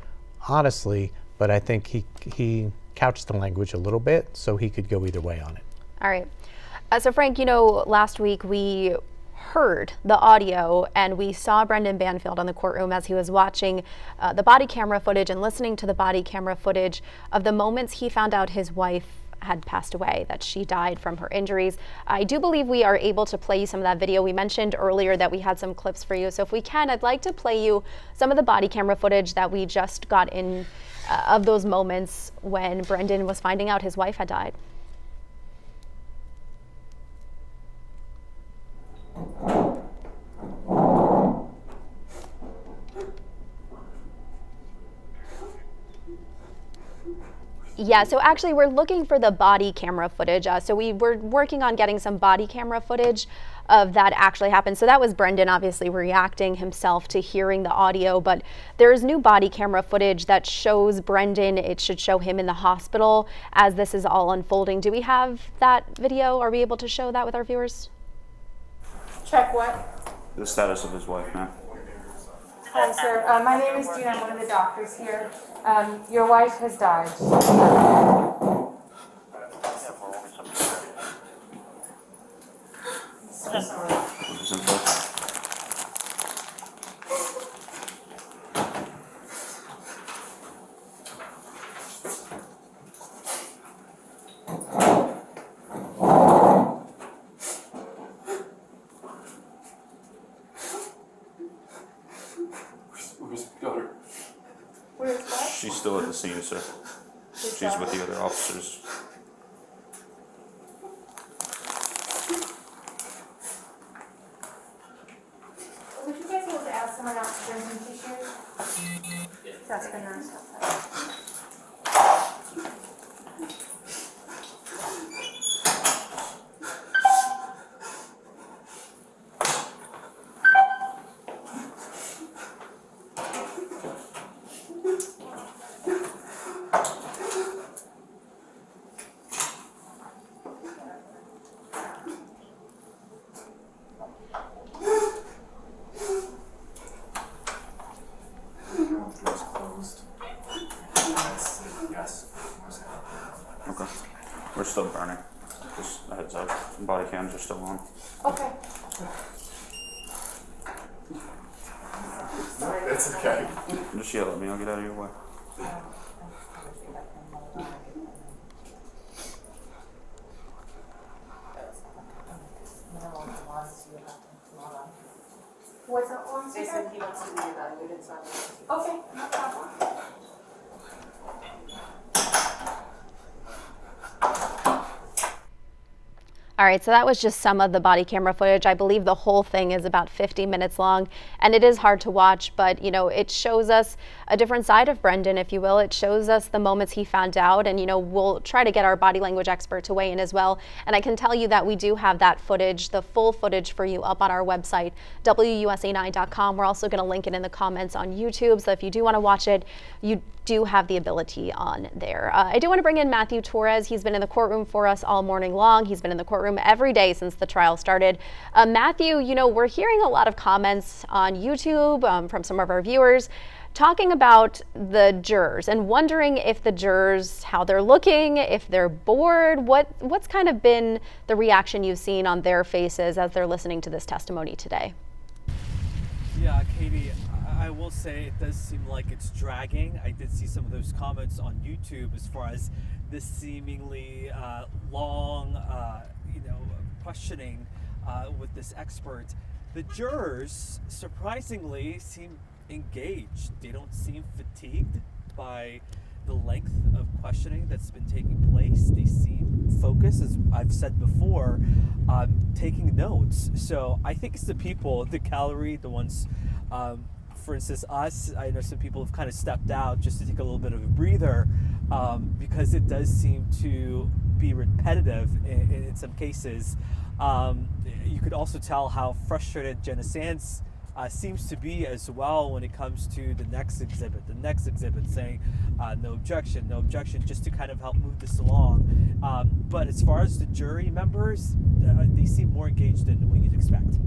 honestly, but I think he couched the language a little bit so he could go either way on it. All right. So Frank, last week we heard the audio and we saw Brendan Banfield on the courtroom as he was watching the body camera footage and listening to the body camera footage of the moments he found out his wife had passed away, that she died from her injuries. I do believe we are able to play you some of that video. We mentioned earlier that we had some clips for you. So if we can, I'd like to play you some of the body camera footage that we just got in of those moments when Brendan was finding out his wife had died. Yeah, so actually we're looking for the body camera footage. So we were working on getting some body camera footage of that actually happened. So that was Brendan obviously reacting himself to hearing the audio, but there's new body camera footage that shows Brendan. It should show him in the hospital as this is all unfolding. Do we have that video? Are we able to show that with our viewers? Check what? The status of his wife, ma'am. Hi, sir. My name is Gina. I'm one of the doctors here. Your wife has died. So sorry. She's still at the scene, sir. She's with the other officers. someone else to bring some tissues? That's the nurse. Okay. We're still burning. Just a heads up. Body cams are still on. Okay. It's okay. Just yell at me. I'll get out of your way. What's that one? They said he wants to be evaluated, so okay, no problem. All right, so that was just some of the body camera footage. I believe the whole thing is about 50 minutes long, and it is hard to watch, but you know, it shows us a different side of Brendan, if you will. It shows us the moments he found out, and you know, we'll try to get our body language expert to weigh in as well. And I can tell you that we do have that footage, the full footage for you up on our website, WUSA9.com. We're also going to link it in the comments on YouTube, so if you do want to watch it, you do have the ability on there. I do want to bring in Matthew Torres. He's been in the courtroom for us all morning long. He's been in the courtroom every day since the trial started. Matthew, you know, we're hearing a lot of comments on YouTube from some of our viewers talking about the jurors and wondering if the jurors, how they're looking, if they're bored. What's kind of been the reaction you've seen on their faces as they're listening to this testimony today? Yeah, Katie, I will say it does seem like it's dragging. I did see some of those comments on YouTube as far as this seemingly long, questioning with this expert. The jurors, surprisingly, seem engaged. They don't seem fatigued by the length of questioning that's been taking place. They seem focused, as I've said before, taking notes. So I think it's the people in the gallery, the ones, for instance, us. I know some people have kind of stepped out just to take a little bit of a breather because it does seem to be repetitive in some cases. You could also tell how frustrated Jenna Sands seems to be as well when it comes to the next exhibit saying no objection, just to kind of help move this along. But as far as the jury members, they seem more engaged than what you'd expect.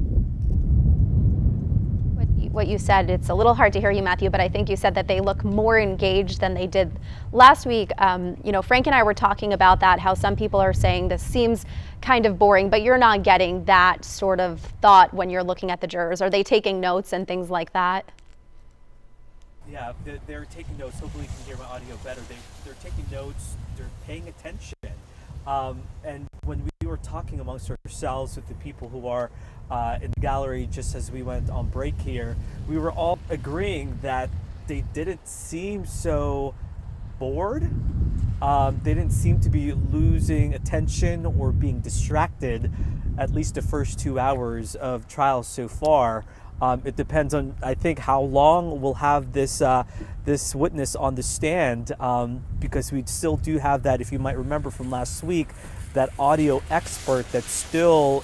What you said, it's a little hard to hear you, Matthew, but I think you said that they look more engaged than they did last week. You know, Frank and I were talking about that, how some people are saying this seems kind of boring, but you're not getting that sort of thought when you're looking at the jurors. Are they taking notes and things like that? Yeah, they're taking notes. Hopefully you can hear my audio better. They're taking notes, they're paying attention. And when we were talking amongst ourselves with the people who are in the gallery just as we went on break here, we were all agreeing that they didn't seem so bored. They didn't seem to be losing attention or being distracted, at least the first 2 hours of trial so far. It depends on, I think, how long we'll have this this witness on the stand, because we still do have that, if you might remember from last week, that audio expert that's still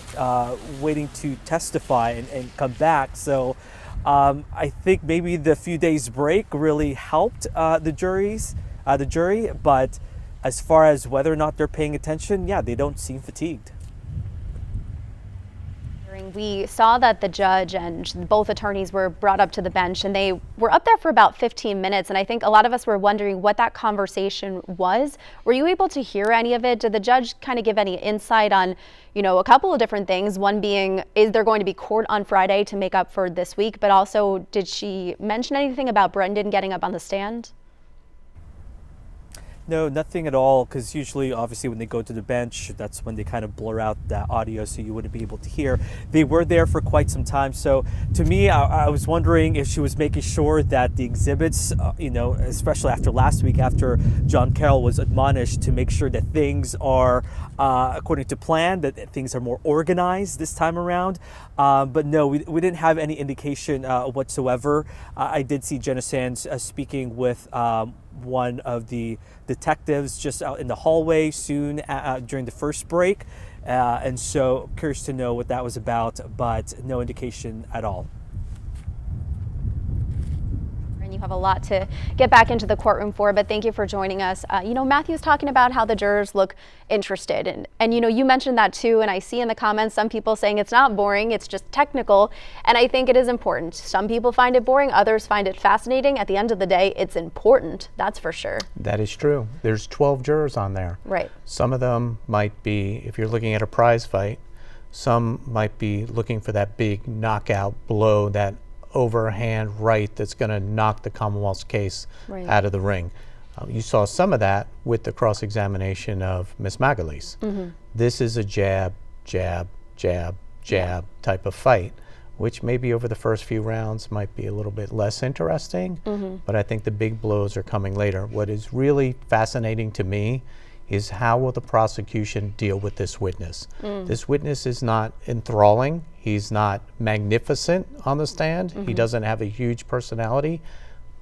waiting to testify and come back. So I think maybe the few days break really helped the jury, but as far as whether or not they're paying attention, yeah, they don't seem fatigued. We saw that the judge and both attorneys were brought up to the bench, and they were up there for about 15 minutes. And I think a lot of us were wondering what that conversation was. Were you able to hear any of it? Did the judge kind of give any insight on, you know, a couple of different things? One being, is there going to be court on Friday to make up for this week? But also, did she mention anything about Brendan getting up on the stand? No, nothing at all, because usually, obviously, when they go to the bench, that's when they kind of blur out that audio so you wouldn't be able to hear. They were there for quite some time, so to me, I was wondering if she was making sure that the exhibits, especially after last week, after John Carroll was admonished to make sure that things are according to plan, that things are more organized this time around. But no, we didn't have any indication whatsoever. I did see Jenna Sands speaking with one of the detectives just out in the hallway soon during the first break. And so curious to know what that was about, but no indication at all. And you have a lot to get back into the courtroom for, but thank you for joining us. Matthew's talking about how the jurors look interested, and you mentioned that too, and I see in the comments some people saying it's not boring, it's just technical, and I think it is important. Some people find it boring, others find it fascinating. At the end of the day, it's important, that's for sure. That is true. There's 12 jurors on there. Right. Some of them might be, if you're looking at a prize fight, some might be looking for that big knockout blow, that overhand right that's going to knock the Commonwealth's case out of the ring. You saw some of that with the cross-examination of Ms. Magalhães. This is a jab, jab, jab, jab type of fight, which maybe over the first few rounds might be a little bit less interesting, but I think the big blows are coming later. What is really fascinating to me is how will the prosecution deal with this witness? This witness is not enthralling. He's not magnificent on the stand. He doesn't have a huge personality,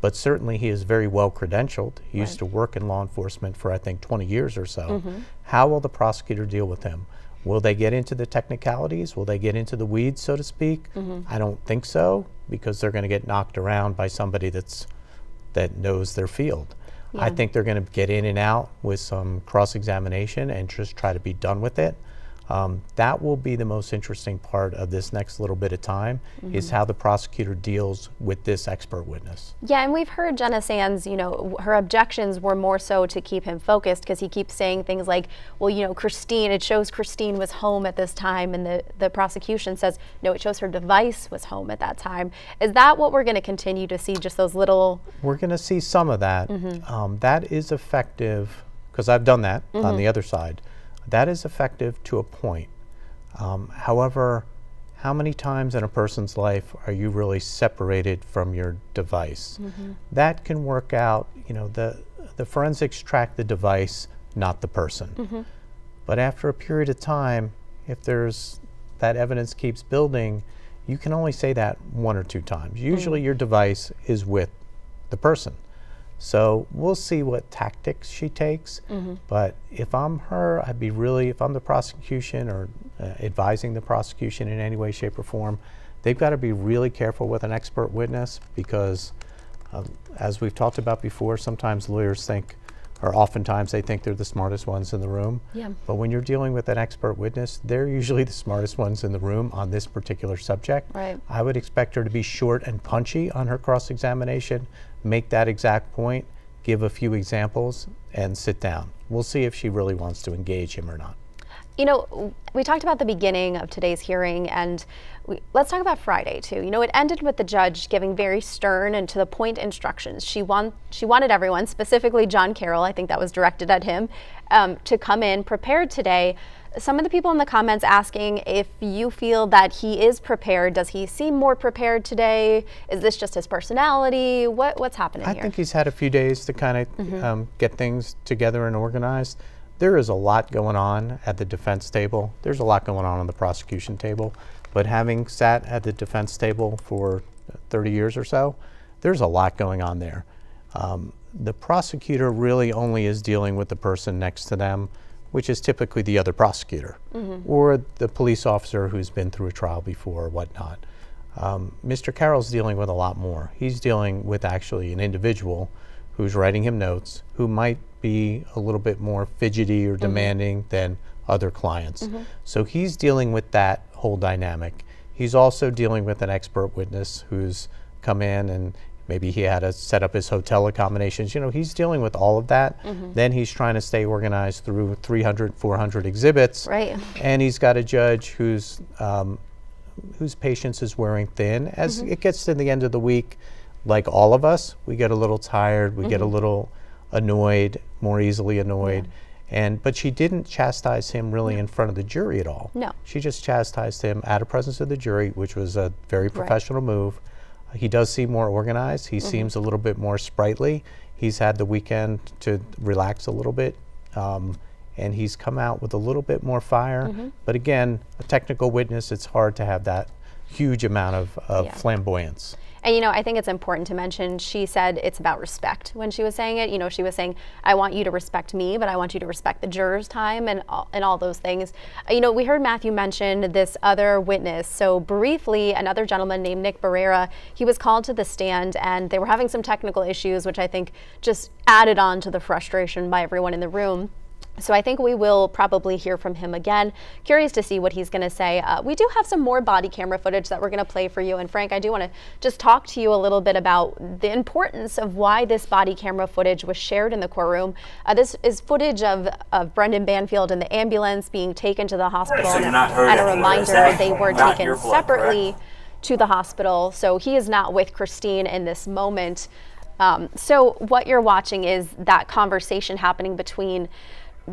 but certainly he is very well credentialed. He used to work in law enforcement for, I think, 20 years or so. How will the prosecutor deal with him? Will they get into the technicalities? Will they get into the weeds, so to speak? I don't think so, because they're going to get knocked around by somebody that knows their field. I think they're going to get in and out with some cross-examination and just try to be done with it. That will be the most interesting part of this next little bit of time, is how the prosecutor deals with this expert witness. Yeah, and we've heard Jenna Sands, her objections were more so to keep him focused, because he keeps saying things like, well, Christine, it shows Christine was home at this time, and the prosecution says, no, it shows her device was home at that time. Is that what we're going to continue to see, just those little? We're going to see some of that. That is effective, because I've done that on the other side. That is effective to a point. However, how many times in a person's life are you really separated from your device? That can work out, the forensics track the device, not the person. But after a period of time, if that evidence keeps building, you can only say that one or two times. Usually your device is with the person. So we'll see what tactics she takes, but if I'm her, if I'm the prosecution or advising the prosecution in any way, shape, or form, they've got to be really careful with an expert witness, because as we've talked about before, sometimes lawyers think, or oftentimes they think they're the smartest ones in the room. But when you're dealing with an expert witness, they're usually the smartest ones in the room on this particular subject. I would expect her to be short and punchy on her cross-examination, make that exact point, give a few examples, and sit down. We'll see if she really wants to engage him or not. We talked about the beginning of today's hearing, and let's talk about Friday too. It ended with the judge giving very stern and to the point instructions. She wanted everyone, specifically John Carroll, I think that was directed at him, to come in prepared today. Some of the people in the comments asking if you feel that he is prepared. Does he seem more prepared today? Is this just his personality? What's happening here? I think he's had a few days to kind of get things together and organized. There is a lot going on at the defense table. There's a lot going on the prosecution table. But having sat at the defense table for 30 years or so, there's a lot going on there. The prosecutor really only is dealing with the person next to them, which is typically the other prosecutor or the police officer who's been through a trial before or whatnot. Mr. Carroll's dealing with a lot more. He's dealing with actually an individual who's writing him notes, who might be a little bit more fidgety or demanding than other clients. So he's dealing with that whole dynamic. He's also dealing with an expert witness who's come in and maybe he had to set up his hotel accommodations. He's dealing with all of that. Then he's trying to stay organized through 300, 400 exhibits. And he's got a judge whose patience is wearing thin. As it gets to the end of the week, like all of us, we get a little tired, we get a little annoyed. more easily annoyed. But she didn't chastise him really in front of the jury at all. No. She just chastised him out of presence of the jury, which was a very professional move. He does seem more organized. He seems a little bit more sprightly. He's had the weekend to relax a little bit, and he's come out with a little bit more fire. But again, a technical witness, it's hard to have that huge amount of flamboyance. And, you know, I think it's important to mention, she said it's about respect when she was saying it. You know, she was saying, I want you to respect me, but I want you to respect the jurors' time and all those things. You know, we heard Matthew mention this other witness. So briefly, another gentleman named Nick Barrera, he was called to the stand and they were having some technical issues, which I think just added on to the frustration by everyone in the room. So I think we will probably hear from him again. Curious to see what he's going to say. We do have some more body camera footage that we're going to play for you. And Frank, I do want to just talk to you a little bit about the importance of why this body camera footage was shared in the courtroom. This is footage of Brendan Banfield in the ambulance being taken to the hospital. So And a reminder, they were taken separately to the hospital. So he is not with Christine in this moment. So what you're watching is that conversation happening between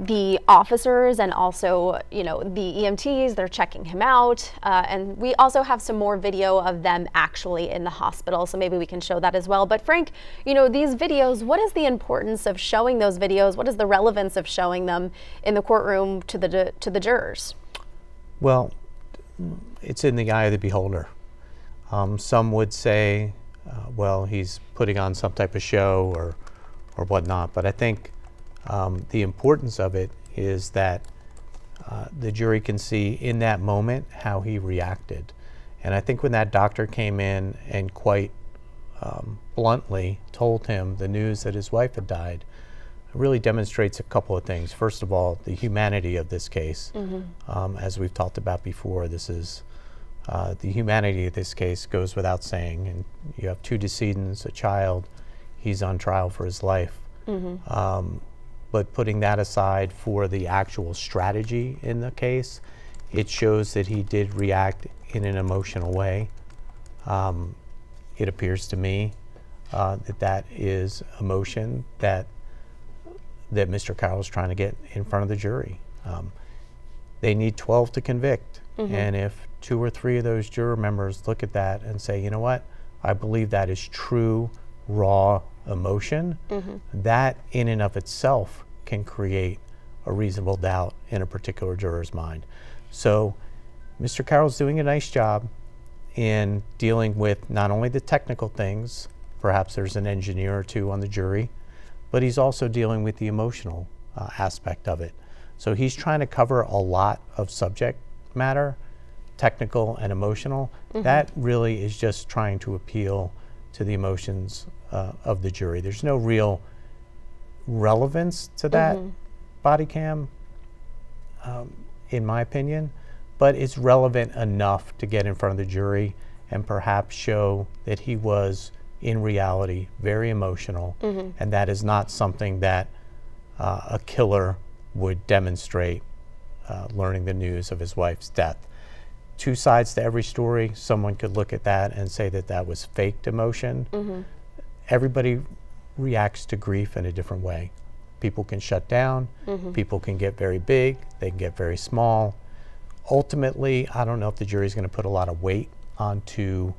the officers and also, you know, the EMTs. They're checking him out. And we also have some more video of them actually in the hospital. So maybe we can show that as well. But Frank, you know, these videos, what is the importance of showing those videos? What is the relevance of showing them in the courtroom to the jurors? Well, it's in the eye of the beholder. Some would say, well, he's putting on some type of show or whatnot. But I think the importance of it is that the jury can see in that moment how he reacted. And I think when that doctor came in and quite bluntly told him the news that his wife had died, it really demonstrates a couple of things. First of all, the humanity of this case. As we've talked about before, this is the humanity of this case goes without saying. And you have two decedents, a child. He's on trial for his life. But putting that aside for the actual strategy in the case, it shows that he did react in an emotional way. It appears to me that is emotion that Mr. Carroll is trying to get in front of the jury. They need 12 to convict. And if 2 or 3 of those juror members look at that and say, you know what, I believe that is true, raw emotion, that in and of itself can create a reasonable doubt in a particular juror's mind. So Mr. Carroll's doing a nice job in dealing with not only the technical things, perhaps there's an engineer or two on the jury, but he's also dealing with the emotional aspect of it. So he's trying to cover a lot of subject matter, technical and emotional. That really is just trying to appeal to the emotions of the jury. There's no real relevance to that body cam, in my opinion, but it's relevant enough to get in front of the jury and perhaps show that he was in reality very emotional, and that is not something that a killer would demonstrate learning the news of his wife's death. 2 sides to every story. Someone could look at that and say that that was faked emotion. Everybody reacts to grief in a different way. People can shut down, people can get very big, they can get very small. Ultimately, I don't know if the jury's going to put a lot of weight onto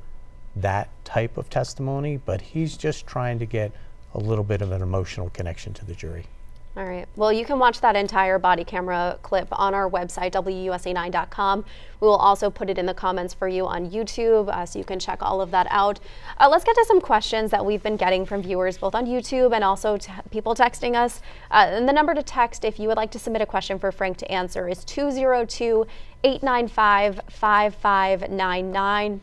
that type of testimony, but he's just trying to get a little bit of an emotional connection to the jury. All right. Well, you can watch that entire body camera clip on our website, WUSA9.com. We will also put it in the comments for you on YouTube, so you can check all of that out. Let's get to some questions that we've been getting from viewers, both on YouTube and also people texting us. And the number to text if you would like to submit a question for Frank to answer is 202-895-5599.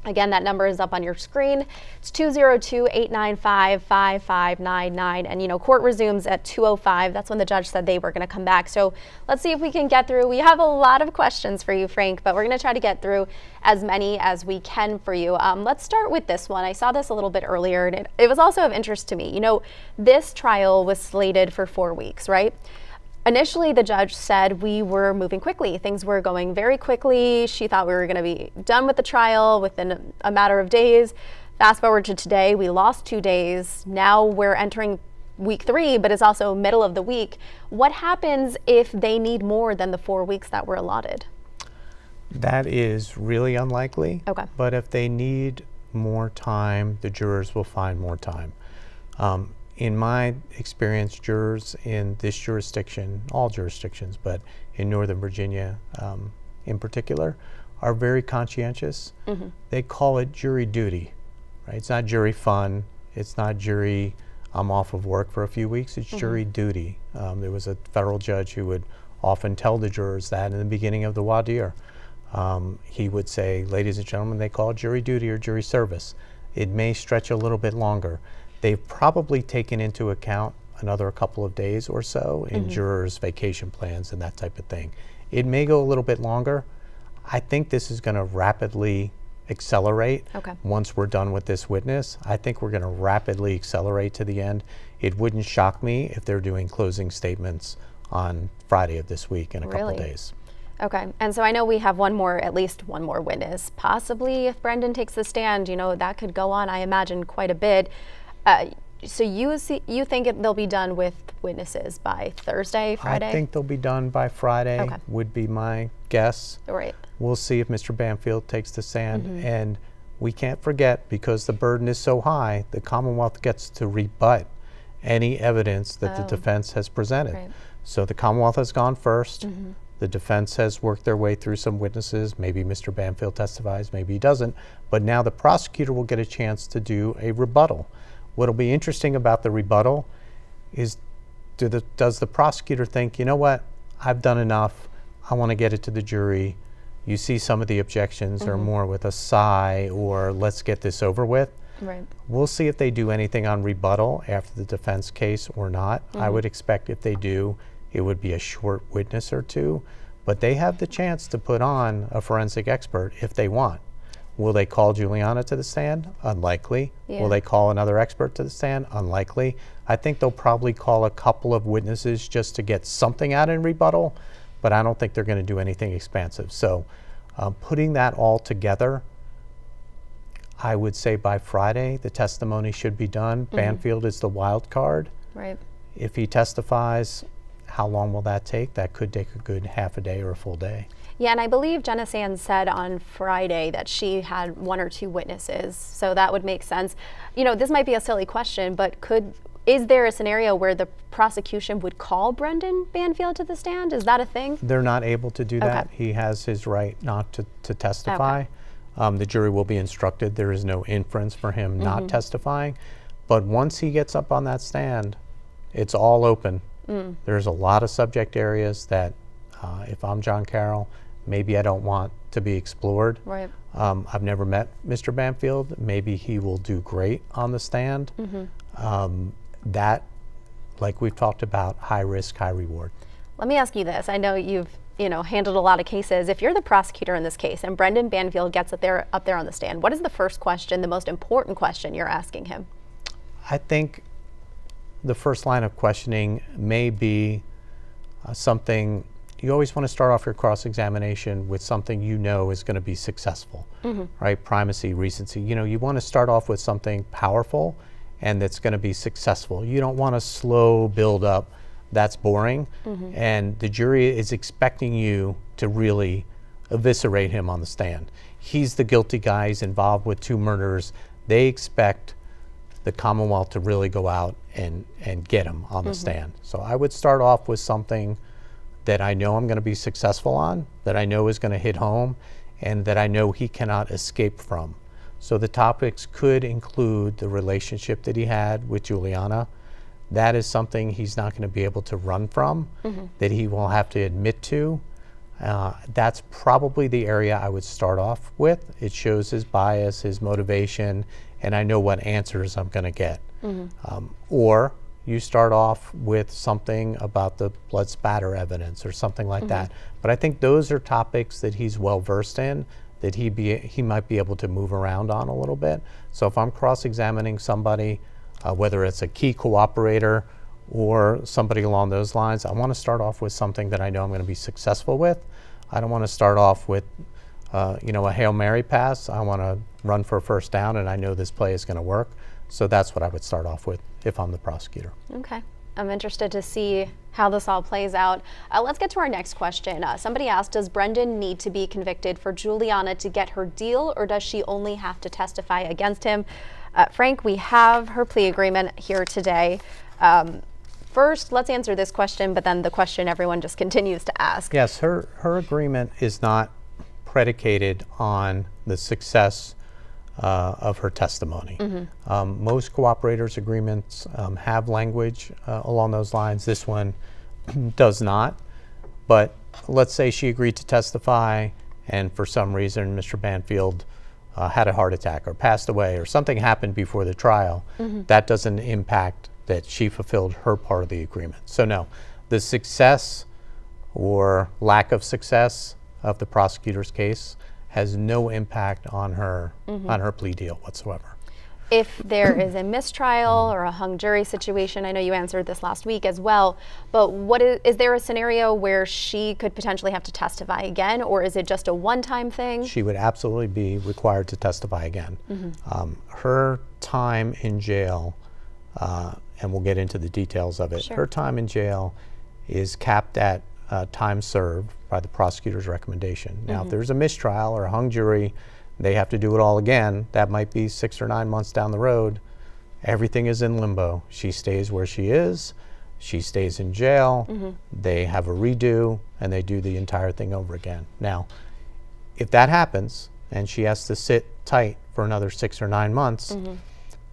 Again, that number is up on your screen. It's 202-895-5599. And, you know, court resumes at 2:05. That's when the judge said they were going to come back. So let's see if we can get through. We have a lot of questions for you, Frank, but we're going to try to get through as many as we can for you. Let's start with this one. I saw this a little bit earlier, and it was also of interest to me. You know, this trial was slated for 4 weeks, right? Initially, the judge said we were moving quickly. Things were going very quickly. She thought we were going to be done with the trial within a matter of days. Fast forward to today, we lost 2 days. Now we're entering week 3, but it's also middle of the week. What happens if they need more than the 4 weeks that were allotted? That is really unlikely. Okay. But if they need more time, the jurors will find more time. In my experience, jurors in this jurisdiction, all jurisdictions, but in Northern Virginia in particular, are very conscientious. They call it jury duty, right? It's not jury fun. It's not jury, I'm off of work for a few weeks. It's jury duty. There was a federal judge who would often tell the jurors that in the beginning of the voir dire. He would say, ladies and gentlemen, they call it jury duty or jury service. It may stretch a little bit longer. They've probably taken into account another couple of days or so in jurors' vacation plans and that type of thing. It may go a little bit longer. I think this is going to rapidly accelerate once we're done with this witness. I think we're going to rapidly accelerate to the end. It wouldn't shock me if they're doing closing statements on Friday of this week in a couple days. Okay, and so I know we have at least one more witness. Possibly if Brendan takes the stand, that could go on, I imagine, quite a bit. So you think they'll be done with witnesses by Thursday, Friday? I think they'll be done by Friday, would be my guess. Right. We'll see if Mr. Banfield takes the stand. And we can't forget, because the burden is so high, the Commonwealth gets to rebut any evidence that the defense has presented. Right. So the Commonwealth has gone first. The defense has worked their way through some witnesses. Maybe Mr. Banfield testifies, maybe he doesn't. But now the prosecutor will get a chance to do a rebuttal. What'll be interesting about the rebuttal is, does the prosecutor think, you know what, I've done enough, I want to get it to the jury. You see some of the objections are more with a sigh or let's get this over with. Right. We'll see if they do anything on rebuttal after the defense case or not. I would expect if they do, it would be a short witness or two, but they have the chance to put on a forensic expert if they want. Will they call Juliana to the stand? Unlikely. Yeah. Will they call another expert to the stand? Unlikely. I think they'll probably call a couple of witnesses just to get something out in rebuttal, but I don't think they're going to do anything expansive. So putting that all together, I would say by Friday the testimony should be done. Banfield is the wild card. Right. If he testifies, how long will that take? That could take a good half a day or a full day. Yeah, and I believe Jenna Sands said on Friday that she had 1 or 2 witnesses, so that would make sense. This might be a silly question, but is there a scenario where the prosecution would call Brendan Banfield to the stand? Is that a thing? They're not able to do that. He has his right not to testify. The jury will be instructed. There is no inference for him not testifying. But once he gets up on that stand, it's all open. There's a lot of subject areas that if I'm John Carroll, maybe I don't want to be explored. Right. I've never met Mr. Banfield. Maybe he will do great on the stand. That, like we've talked about, high risk, high reward. Let me ask you this. I know you've handled a lot of cases. If you're the prosecutor in this case and Brendan Banfield gets up there on the stand, what is the first question, the most important question you're asking him? I think the first line of questioning may be something. You always want to start off your cross-examination with something is going to be successful, right? Primacy, recency. You want to start off with something powerful and that's going to be successful. You don't want a slow build up. That's boring. And the jury is expecting you to really eviscerate him on the stand. He's the guilty guy. He's involved with 2 murders. They expect the Commonwealth to really go out and get him on the stand. So I would start off with something that I know I'm going to be successful on, that I know is going to hit home, and that I know he cannot escape from. So the topics could include the relationship that he had with Juliana. That is something he's not going to be able to run from, that he will have to admit to. That's probably the area I would start off with. It shows his bias, his motivation, and I know what answers I'm going to get. Or you start off with something about the blood spatter evidence or something like that. But I think those are topics that he's well versed in, that he might be able to move around on a little bit. So if I'm cross-examining somebody, whether it's a key cooperator or somebody along those lines, I want to start off with something that I know I'm going to be successful with. I don't want to start off with a Hail Mary pass. I want to run for a first down and I know this play is going to work. So that's what I would start off with if I'm the prosecutor. Okay. I'm interested to see how this all plays out. Let's get to our next question. Somebody asked, does Brendan need to be convicted for Juliana to get her deal, or does she only have to testify against him? Frank, we have her plea agreement here today. First, let's answer this question, but then the question everyone just continues to ask. Yes, her agreement is not predicated on the success of her testimony. Most cooperators agreements have language along those lines. This one does not. But let's say she agreed to testify and for some reason Mr. Banfield had a heart attack or passed away or something happened before the trial. That doesn't impact that she fulfilled her part of the agreement. So no, the success or lack of success of the prosecutor's case has no impact on her plea deal whatsoever. If there is a mistrial or a hung jury situation, I know you answered this last week as well, but is there a scenario where she could potentially have to testify again, or is it just a one-time thing? She would absolutely be required to testify again. Her time in jail, and we'll get into the details of it, her time in jail is capped at time served by the prosecutor's recommendation. Now, if there's a mistrial or a hung jury, they have to do it all again. That might be 6 or 9 months down the road. Everything is in limbo. She stays where she is. She stays in jail. They have a redo, and they do the entire thing over again. Now, if that happens, and she has to sit tight for another 6 or 9 months,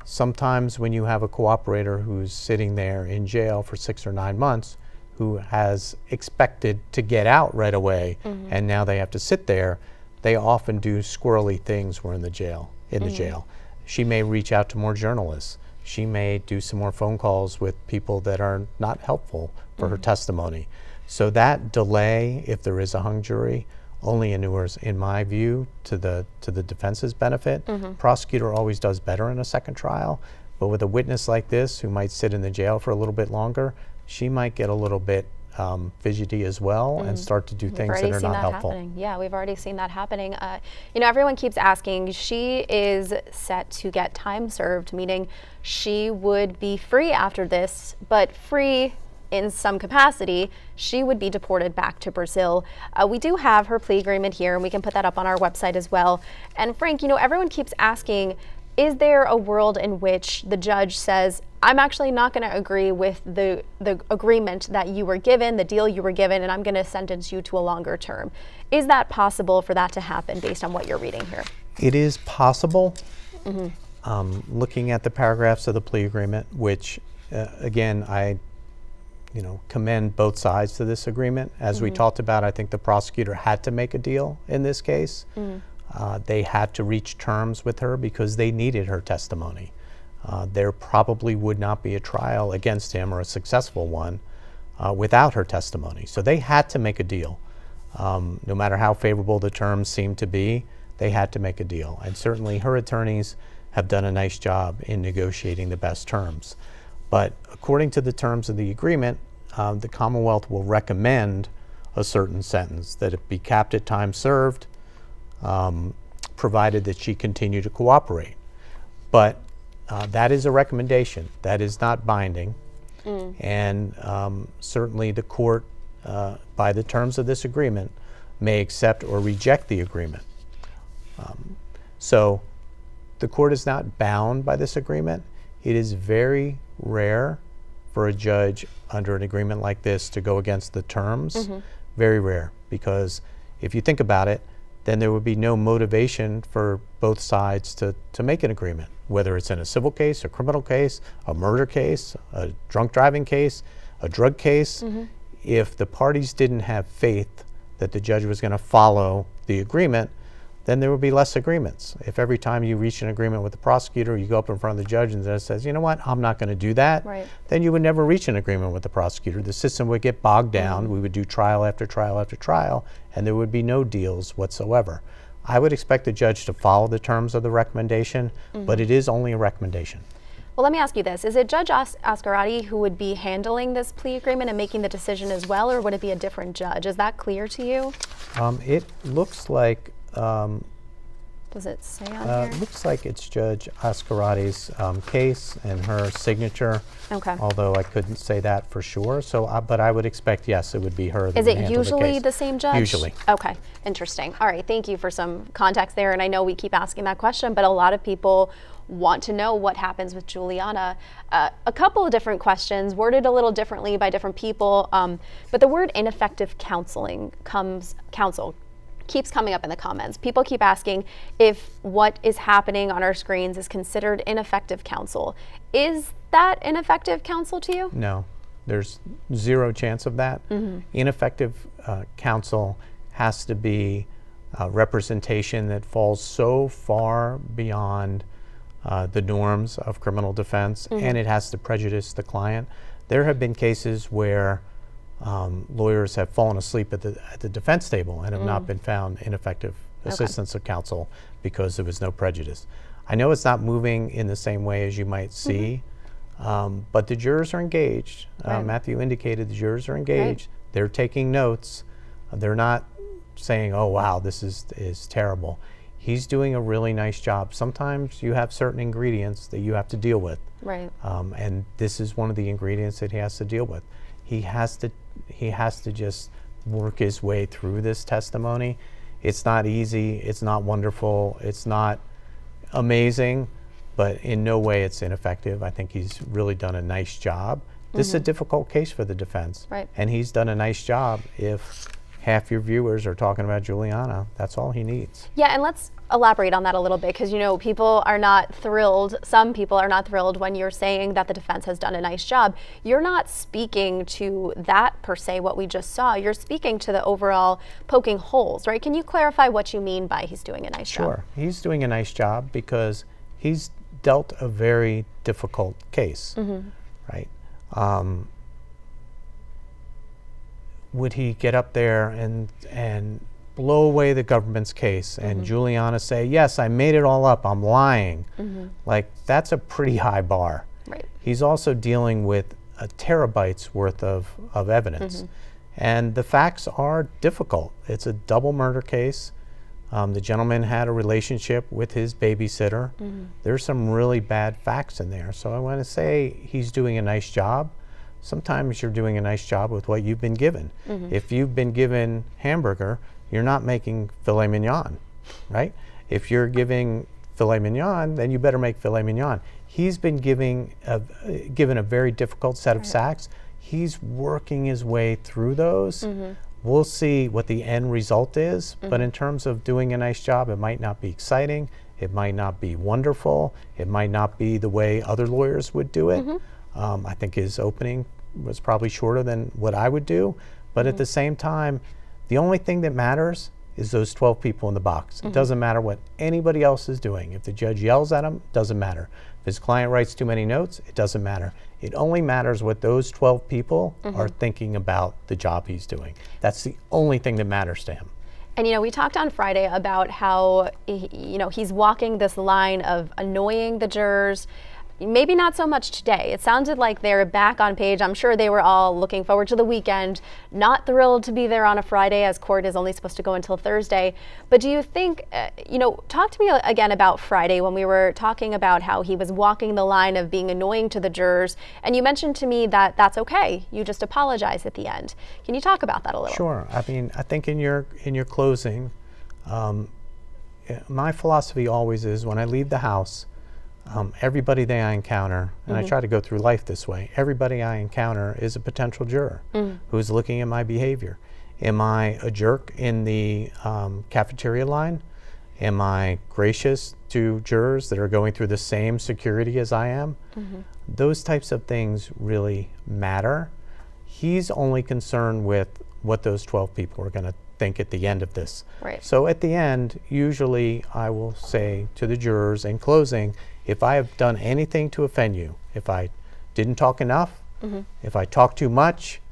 sometimes when you have a cooperator who's sitting there in jail for 6 or 9 months, who has expected to get out right away, and now they have to sit there, they often do squirrely things when in the jail. She may reach out to more journalists. She may do some more phone calls with people that are not helpful for her testimony. So that delay, if there is a hung jury, only inures, in my view, to the defense's benefit. Prosecutor always does better in a second trial, but with a witness like this who might sit in the jail for a little bit longer, she might get a little bit fidgety as well and start to do things that are not helpful. Happening. Yeah, we've already seen that happening. You know, everyone keeps asking, she is set to get time served, meaning she would be free after this, but free in some capacity. She would be deported back to Brazil. We do have her plea agreement here, and we can put that up on our website as well. And Frank, you know, everyone keeps asking, is there a world in which the judge says, I'm actually not going to agree with the agreement that you were given, the deal you were given, and I'm going to sentence you to a longer term? Is that possible for that to happen based on what you're reading here? It is possible. Looking at the paragraphs of the plea agreement, which again, I commend both sides to this agreement. As we talked about, I think the prosecutor had to make a deal in this case. They had to reach terms with her because they needed her testimony. There probably would not be a trial against him, or a successful one, without her testimony. So they had to make a deal. No matter how favorable the terms seemed to be, they had to make a deal. And certainly her attorneys have done a nice job in negotiating the best terms. But according to the terms of the agreement, the Commonwealth will recommend a certain sentence, that it be capped at time served, provided that she continue to cooperate. But that is a recommendation. That is not binding. And certainly the court, by the terms of this agreement, may accept or reject the agreement. So the court is not bound by this agreement. It is very rare for a judge under an agreement like this to go against the terms. Very rare, because if you think about it, then there would be no motivation for both sides to make an agreement, whether it's in a civil case, a criminal case, a murder case, a drunk driving case, a drug case. If the parties didn't have faith that the judge was going to follow the agreement, then there would be less agreements. If every time you reach an agreement with the prosecutor, you go up in front of the judge and the judge says, you know what, I'm not going to do that, then you would never reach an agreement with the prosecutor. The system would get bogged down. We would do trial after trial after trial, and there would be no deals whatsoever. I would expect the judge to follow the terms of the recommendation, but it is only a recommendation. Well, let me ask you this. Is it Judge Ascarati who would be handling this plea agreement and making the decision as well, or would it be a different judge? Is that clear to you? It looks like Does it say on here? Looks like it's Judge Ascarati's case and her signature. Okay. Although I couldn't say that for sure. So, but I would expect, yes, it would be her that Is would it handle usually case. the same judge? Usually. Okay, interesting. All right, thank you for some context there. And I know we keep asking that question, but a lot of people want to know what happens with Juliana. A couple of different questions, worded a little differently by different people, but the word ineffective counsel keeps coming up in the comments. People keep asking if what is happening on our screens is considered ineffective counsel. Is that ineffective counsel to you? No, there's zero chance of that. Ineffective counsel has to be representation that falls so far beyond the norms of criminal defense, and it has to prejudice the client. There have been cases where lawyers have fallen asleep at the defense table and have not been found ineffective assistance of counsel because there was no prejudice. I know it's not moving in the same way as you might see, but the jurors are engaged. Matthew indicated the jurors are engaged. They're taking notes. They're not saying, oh, wow, this is terrible. He's doing a really nice job. Sometimes you have certain ingredients that you have to deal with. Right. And this is one of the ingredients that he has to deal with. He has to just work his way through this testimony. It's not easy, it's not wonderful, it's not amazing, but in no way it's ineffective. I think he's really done a nice job. This is a difficult case for the defense. Right. And he's done a nice job. If half your viewers are talking about Juliana, that's all he needs. Yeah, and let's elaborate on that a little bit, because people are not thrilled. Some people are not thrilled when you're saying that the defense has done a nice job. You're not speaking to that per se, what we just saw. You're speaking to the overall poking holes, right? Can you clarify what you mean by he's doing a nice job? Sure. He's doing a nice job because he's dealt a very difficult case, right? Would he get up there and blow away the government's case and Juliana say, yes, I made it all up, I'm lying? Like, that's a pretty high bar. Right. He's also dealing with a terabytes worth of evidence. And the facts are difficult. It's a double murder case. The gentleman had a relationship with his babysitter. There's some really bad facts in there. So I want to say he's doing a nice job. Sometimes you're doing a nice job with what you've been given. If you've been given hamburger, you're not making filet mignon, right? If you're giving filet mignon, then you better make filet mignon. He's been given a very difficult set of facts. He's working his way through those. We'll see what the end result is, but in terms of doing a nice job, it might not be exciting, it might not be wonderful, it might not be the way other lawyers would do it. I think his opening was probably shorter than what I would do, but at the same time, the only thing that matters is those 12 people in the box. It doesn't matter what anybody else is doing. If the judge yells at him, it doesn't matter. If his client writes too many notes, it doesn't matter. It only matters what those 12 people are thinking about the job he's doing. That's the only thing that matters to him. And we talked on Friday about how he's walking this line of annoying the jurors. Maybe not so much today. It sounded like they're back on page. I'm sure they were all looking forward to the weekend, not thrilled to be there on a Friday as court is only supposed to go until Thursday. But do you think, talk to me again about Friday when we were talking about how he was walking the line of being annoying to the jurors. And you mentioned to me that that's okay. You just apologize at the end. Can you talk about that a little? Sure. I mean, I think in your closing, my philosophy always is when I leave the house, everybody that I encounter, and I try to go through life this way, everybody I encounter is a potential juror who's looking at my behavior. Am I a jerk in the cafeteria line? Am I gracious to jurors that are going through the same security as I am? Those types of things really matter. He's only concerned with what those 12 people are going to think at the end of this. Right. So at the end, usually I will say to the jurors in closing, if I have done anything to offend you, if I didn't talk enough, if I talked too much,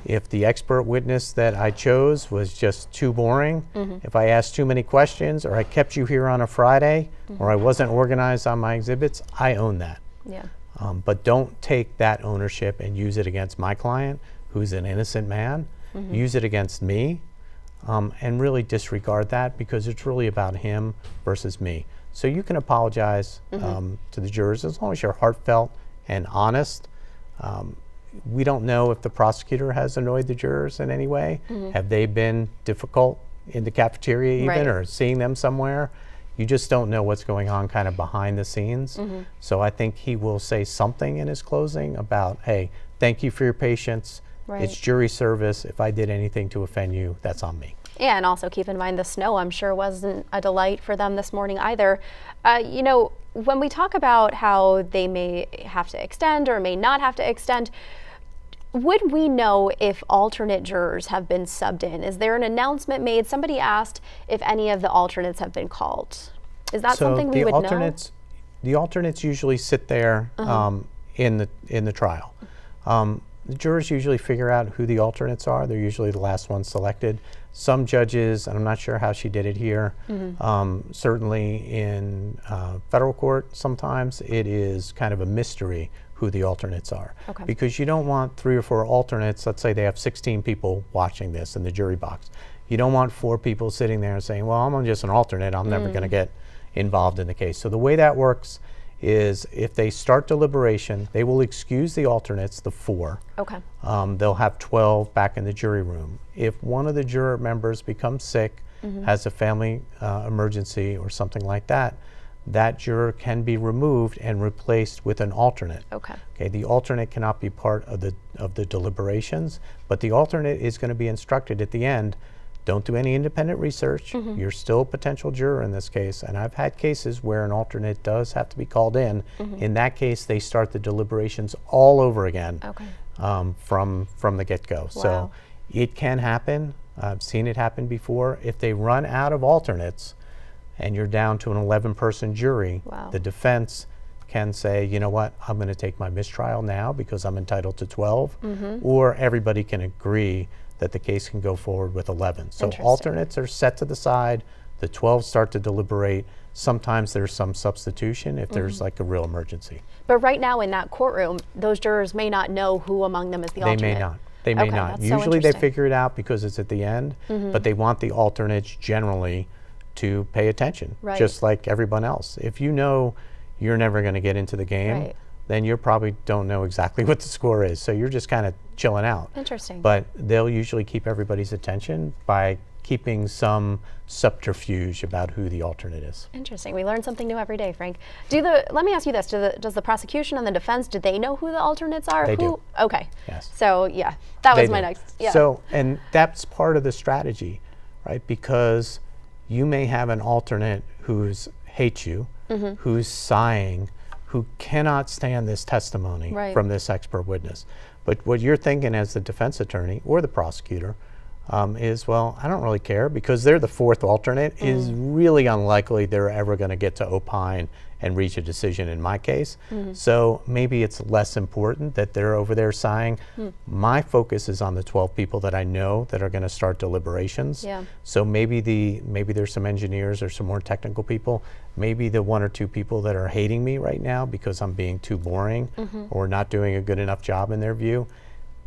if the expert witness that I chose was just too boring, if I asked too many questions, or I kept you here on a Friday, or I wasn't organized on my exhibits, I own that. Yeah. But don't take that ownership and use it against my client, who's an innocent man. Use it against me. and really disregard that because it's really about him versus me. So you can apologize to the jurors as long as you're heartfelt and honest. We don't know if the prosecutor has annoyed the jurors in any way. Have they been difficult in the cafeteria even, or seeing them somewhere? You just don't know what's going on kind of behind the scenes. So I think he will say something in his closing about, hey, thank you for your patience. It's jury service. If I did anything to offend you, that's on me. Yeah, and also keep in mind the snow, I'm sure, wasn't a delight for them this morning either. You know, when we talk about how they may have to extend or may not have to extend, would we know if alternate jurors have been subbed in? Is there an announcement made? Somebody asked if any of the alternates have been called. Is that something we would know? The alternates usually sit there in the trial. The jurors usually figure out who the alternates are. They're usually the last ones selected. Some judges, and I'm not sure how she did it here, certainly in federal court sometimes it is kind of a mystery who the alternates are. Because you don't want 3 or 4 alternates. Let's say they have 16 people watching this in the jury box. You don't want 4 people sitting there and saying, well, I'm just an alternate. I'm never going to get involved in the case. So the way that works is if they start deliberation, they will excuse the alternates, the 4. They'll have 12 back in the jury room. If one of the juror members becomes sick, has a family emergency or something like that, that juror can be removed and replaced with an alternate. Okay, the alternate cannot be part of the deliberations, but the alternate is going to be instructed at the end, don't do any independent research. You're still a potential juror in this case, and I've had cases where an alternate does have to be called in. In that case, they start the deliberations all over again from the get-go. So it can happen. I've seen it happen before. If they run out of alternates and you're down to an 11-person jury, the defense can say, you know what, I'm going to take my mistrial now because I'm entitled to 12, or everybody can agree that the case can go forward with 11. So alternates are set to the side, the 12 start to deliberate. Sometimes there's some substitution if there's like a real emergency. But right now in that courtroom, those jurors may not know who among them is the alternate. They may not. They may not. Usually they figure it out because it's at the end, but they want the alternates generally to pay attention, just like everyone else. If you know you're never going to get into the game, then you probably don't know exactly what the score is. So you're just kind of chilling out. Interesting. But they'll usually keep everybody's attention by keeping some subterfuge about who the alternate is. Interesting. We learn something new every day, Frank. Let me ask you this. Does the prosecution and the defense, do they know who the alternates are? They do. Okay. Yes. So yeah, that was my next. Yeah. So, and that's part of the strategy, right? Because you may have an alternate who's hates you, who's sighing, who cannot stand this testimony from this expert witness. But what you're thinking as the defense attorney or the prosecutor is, well, I don't really care because they're the 4th alternate. Is really unlikely they're ever going to get to opine and reach a decision in my case. So maybe it's less important that they're over there sighing. My focus is on the 12 people that I know that are going to start deliberations. So maybe there's some engineers or some more technical people. Maybe the 1 or 2 people that are hating me right now because I'm being too boring or not doing a good enough job in their view.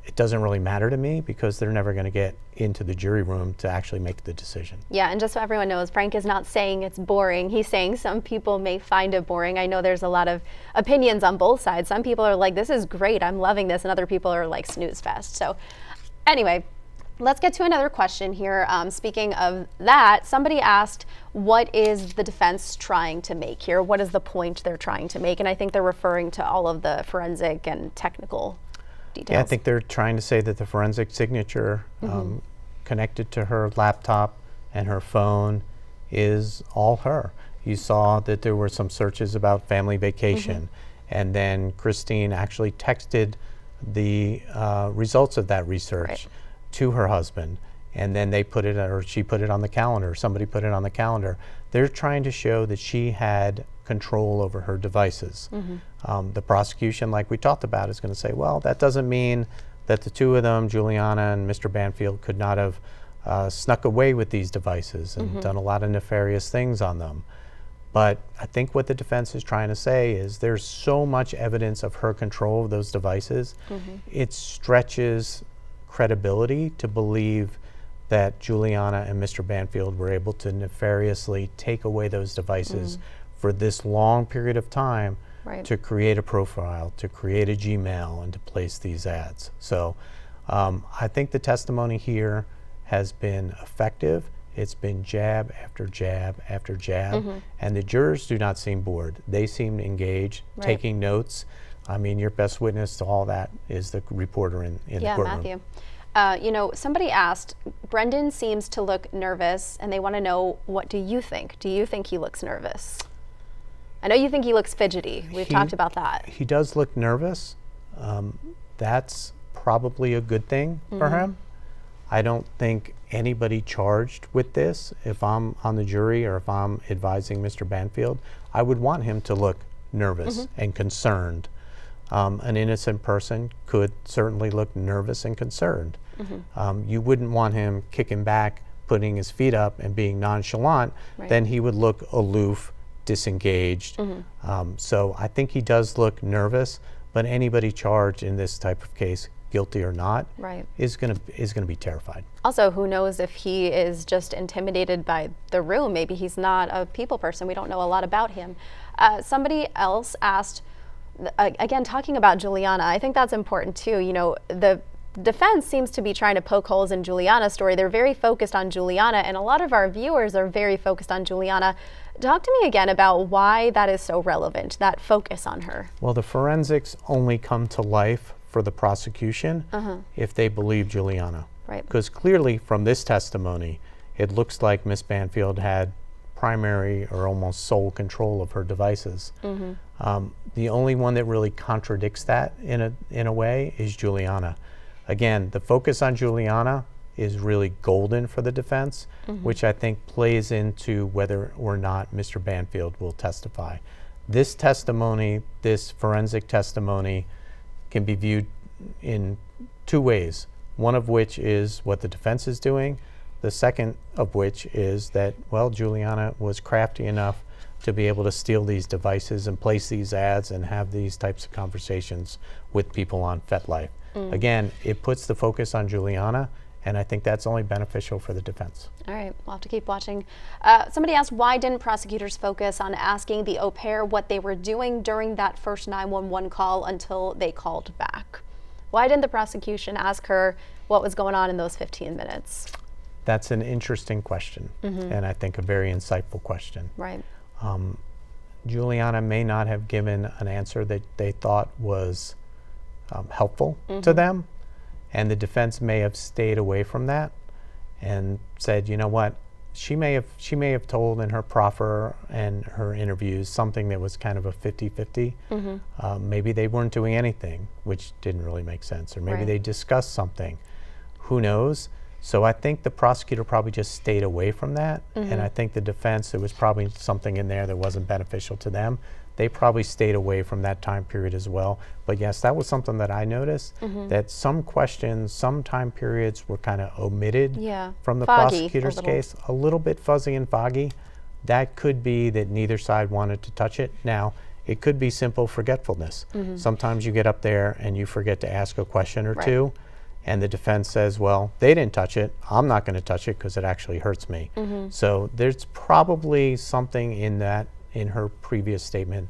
It doesn't really matter to me because they're never going to get into the jury room to actually make the decision. Yeah, and just so everyone knows, Frank is not saying it's boring. He's saying some people may find it boring. I know there's a lot of opinions on both sides. Some people are like, this is great, I'm loving this, and other people are like, snooze fest. So anyway, let's get to another question here. Speaking of that, somebody asked, what is the defense trying to make here? What is the point they're trying to make? And I think they're referring to all of the forensic and technical details. Yeah, I think they're trying to say that the forensic signature connected to her laptop and her phone is all her. You saw that there were some searches about family vacation, and then Christine actually texted the results of that research to her husband, and then they put it, or she put it on the calendar, somebody put it on the calendar. They're trying to show that she had control over her devices. The prosecution, like we talked about, is going to say, well, that doesn't mean that the 2 of them, Juliana and Mr. Banfield, could not have snuck away with these devices and done a lot of nefarious things on them. But I think what the defense is trying to say is there's so much evidence of her control of those devices, it stretches credibility to believe that Juliana and Mr. Banfield were able to nefariously take away those devices for this long period of time to create a profile, to create a Gmail, and to place these ads. So I think the testimony here has been effective. It's been jab after jab after jab, and the jurors do not seem bored. They seem engaged, taking notes. I mean, your best witness to all that is the reporter in the courtroom. Yeah, Matthew. You know, somebody asked, Brendan seems to look nervous, and they want to know, what do you think? Do you think he looks nervous? I know you think he looks fidgety. We've talked about that. He does look nervous. That's probably a good thing for him. I don't think anybody charged with this, if I'm on the jury or if I'm advising Mr. Banfield, I would want him to look nervous and concerned. An innocent person could certainly look nervous and concerned. You wouldn't want him kicking back, putting his feet up and being nonchalant. Then he would look aloof, disengaged. So I think he does look nervous, but anybody charged in this type of case, guilty or not, is going to be terrified. Also, who knows if he is just intimidated by the room? Maybe he's not a people person. We don't know a lot about him. Somebody else asked, again, talking about Juliana, I think that's important too. You know, the defense seems to be trying to poke holes in Juliana's story. They're very focused on Juliana, and a lot of our viewers are very focused on Juliana. Talk to me again about why that is so relevant, that focus on her. Well, the forensics only come to life for the prosecution if they believe Juliana. Because clearly from this testimony, it looks like Miss Banfield had primary or almost sole control of her devices. The only one that really contradicts that in a way is Juliana. Again, the focus on Juliana is really golden for the defense, which I think plays into whether or not Mr. Banfield will testify. This testimony, this forensic testimony, can be viewed in two ways. One of which is what the defense is doing. The second of which is that, well, Juliana was crafty enough to be able to steal these devices and place these ads and have these types of conversations with people on FetLife. Again, it puts the focus on Juliana, and I think that's only beneficial for the defense. All right, we'll have to keep watching. Somebody asked, why didn't prosecutors focus on asking the au pair what they were doing during that first 911 call until they called back? Why didn't the prosecution ask her what was going on in those 15 minutes? That's an interesting question, and I think a very insightful question. Juliana may not have given an answer that they thought was helpful to them, and the defense may have stayed away from that and said, you know what, she may have told in her proffer and her interviews something that was kind of a 50-50. Maybe they weren't doing anything, which didn't really make sense, or maybe they discussed something. Who knows? So I think the prosecutor probably just stayed away from that, and I think the defense, there was probably something in there that wasn't beneficial to them. They probably stayed away from that time period as well. But yes, that was something that I noticed, that some questions, some time periods were kind of omitted from the prosecutor's case, a little bit fuzzy and foggy. That could be that neither side wanted to touch it. Now, it could be simple forgetfulness. Sometimes you get up there and you forget to ask a question or two, and the defense says, well, they didn't touch it, I'm not going to touch it because it actually hurts me. So there's probably something in that, in her previous statement,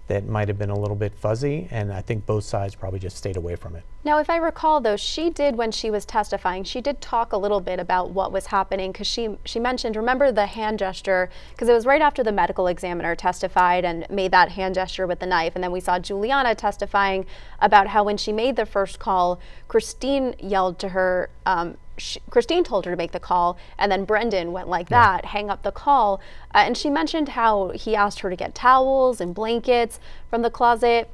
that might have been a little bit fuzzy, and I think both sides probably just stayed away from it. Now, if I recall, though, she did, when she was testifying, she did talk a little bit about what was happening, because she mentioned, remember the hand gesture, because it was right after the medical examiner testified and made that hand gesture with the knife, and then we saw Juliana testifying about how when she made the first call, Christine yelled to her, Christine told her to make the call, and then Brendan went like that, hang up the call, and she mentioned how he asked her to get towels and blankets from the closet.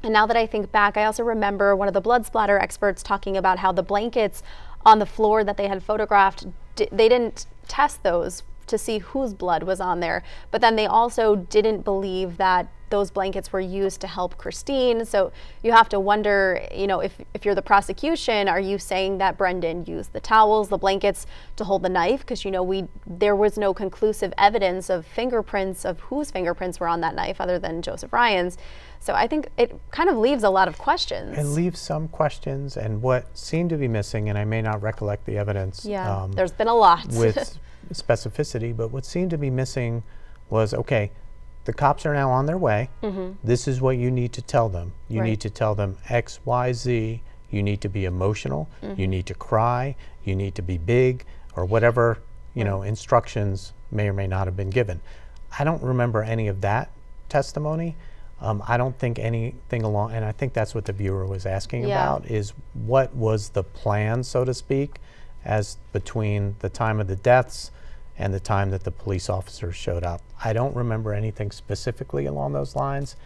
And now that I think back, I also remember one of the blood splatter experts talking about how the blankets on the floor that they had photographed, they didn't test those to see whose blood was on there, but then they also didn't believe that those blankets were used to help Christine. So you have to wonder, you know, if you're the prosecution, are you saying that Brendan used the towels, the blankets to hold the knife? Because, you know, there was no conclusive evidence of fingerprints, of whose fingerprints were on that knife other than Joseph Ryan's. So I think it kind of leaves a lot of questions. It leaves some questions, and what seemed to be missing, and I may not recollect the evidence. Yeah, there's been a lot. With specificity, but what seemed to be missing was, okay, the cops are now on their way. This is what you need to tell them. You need to tell them X, Y, Z. You need to be emotional. You need to cry. You need to be big, or whatever, you know, instructions may or may not have been given. I don't remember any of that testimony. I don't think anything along, and I think that's what the viewer was asking about, is what was the plan, so to speak, as between the time of the deaths and the time that the police officers showed up. I don't remember anything specifically along those lines.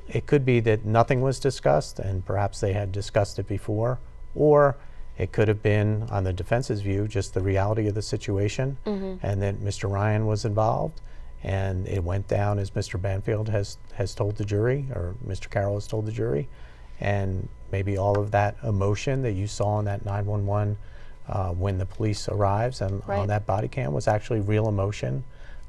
It could be that nothing was discussed and perhaps they had discussed it before, or it could have been, on the defense's view, just the reality of the situation and that Mr. Ryan was involved. And it went down as Mr. Banfield has told the jury, or Mr. Carroll has told the jury, and maybe all of that emotion that you saw in that 911 when the police arrives and on that body cam was actually real emotion.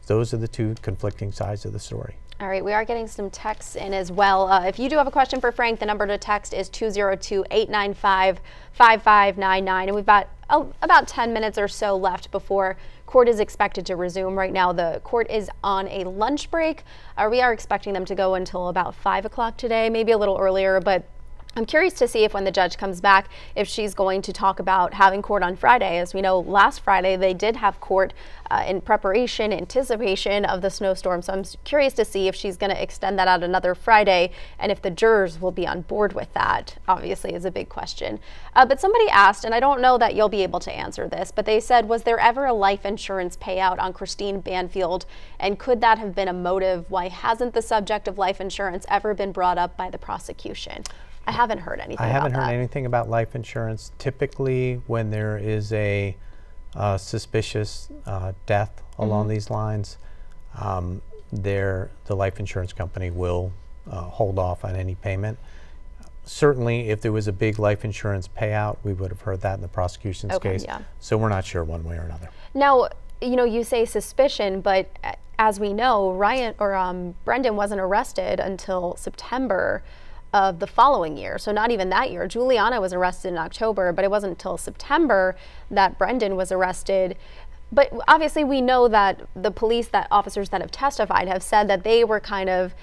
Those are the two conflicting sides of the story. All right, we are getting some texts in as well. If you do have a question for Frank, the number to text is 202-895-5599, and we've got about 10 minutes or so left before court is expected to resume. Right now, the court is on a lunch break. We are expecting them to go until about 5 o'clock today, maybe a little earlier, but I'm curious to see if when the judge comes back, if she's going to talk about having court on Friday. As we know, last Friday they did have court in preparation, anticipation of the snowstorm. So I'm curious to see if she's going to extend that out another Friday and if the jurors will be on board with that, obviously, is a big question. But somebody asked, and I don't know that you'll be able to answer this, but they said, was there ever a life insurance payout on Christine Banfield? And could that have been a motive? Why hasn't the subject of life insurance ever been brought up by the prosecution? I haven't heard anything about that. I haven't heard anything about life insurance. Typically, when there is a suspicious death along these lines, the life insurance company will hold off on any payment. Certainly, if there was a big life insurance payout, we would have heard that in the prosecution's case. So we're not sure one way or another. Now, you know, you say suspicion, but as we know, Brendan wasn't arrested until September of the following year. So not even that year. Juliana was arrested in October, but it wasn't until September that Brendan was arrested. But obviously we know that the police, that officers that have testified have said that they were kind of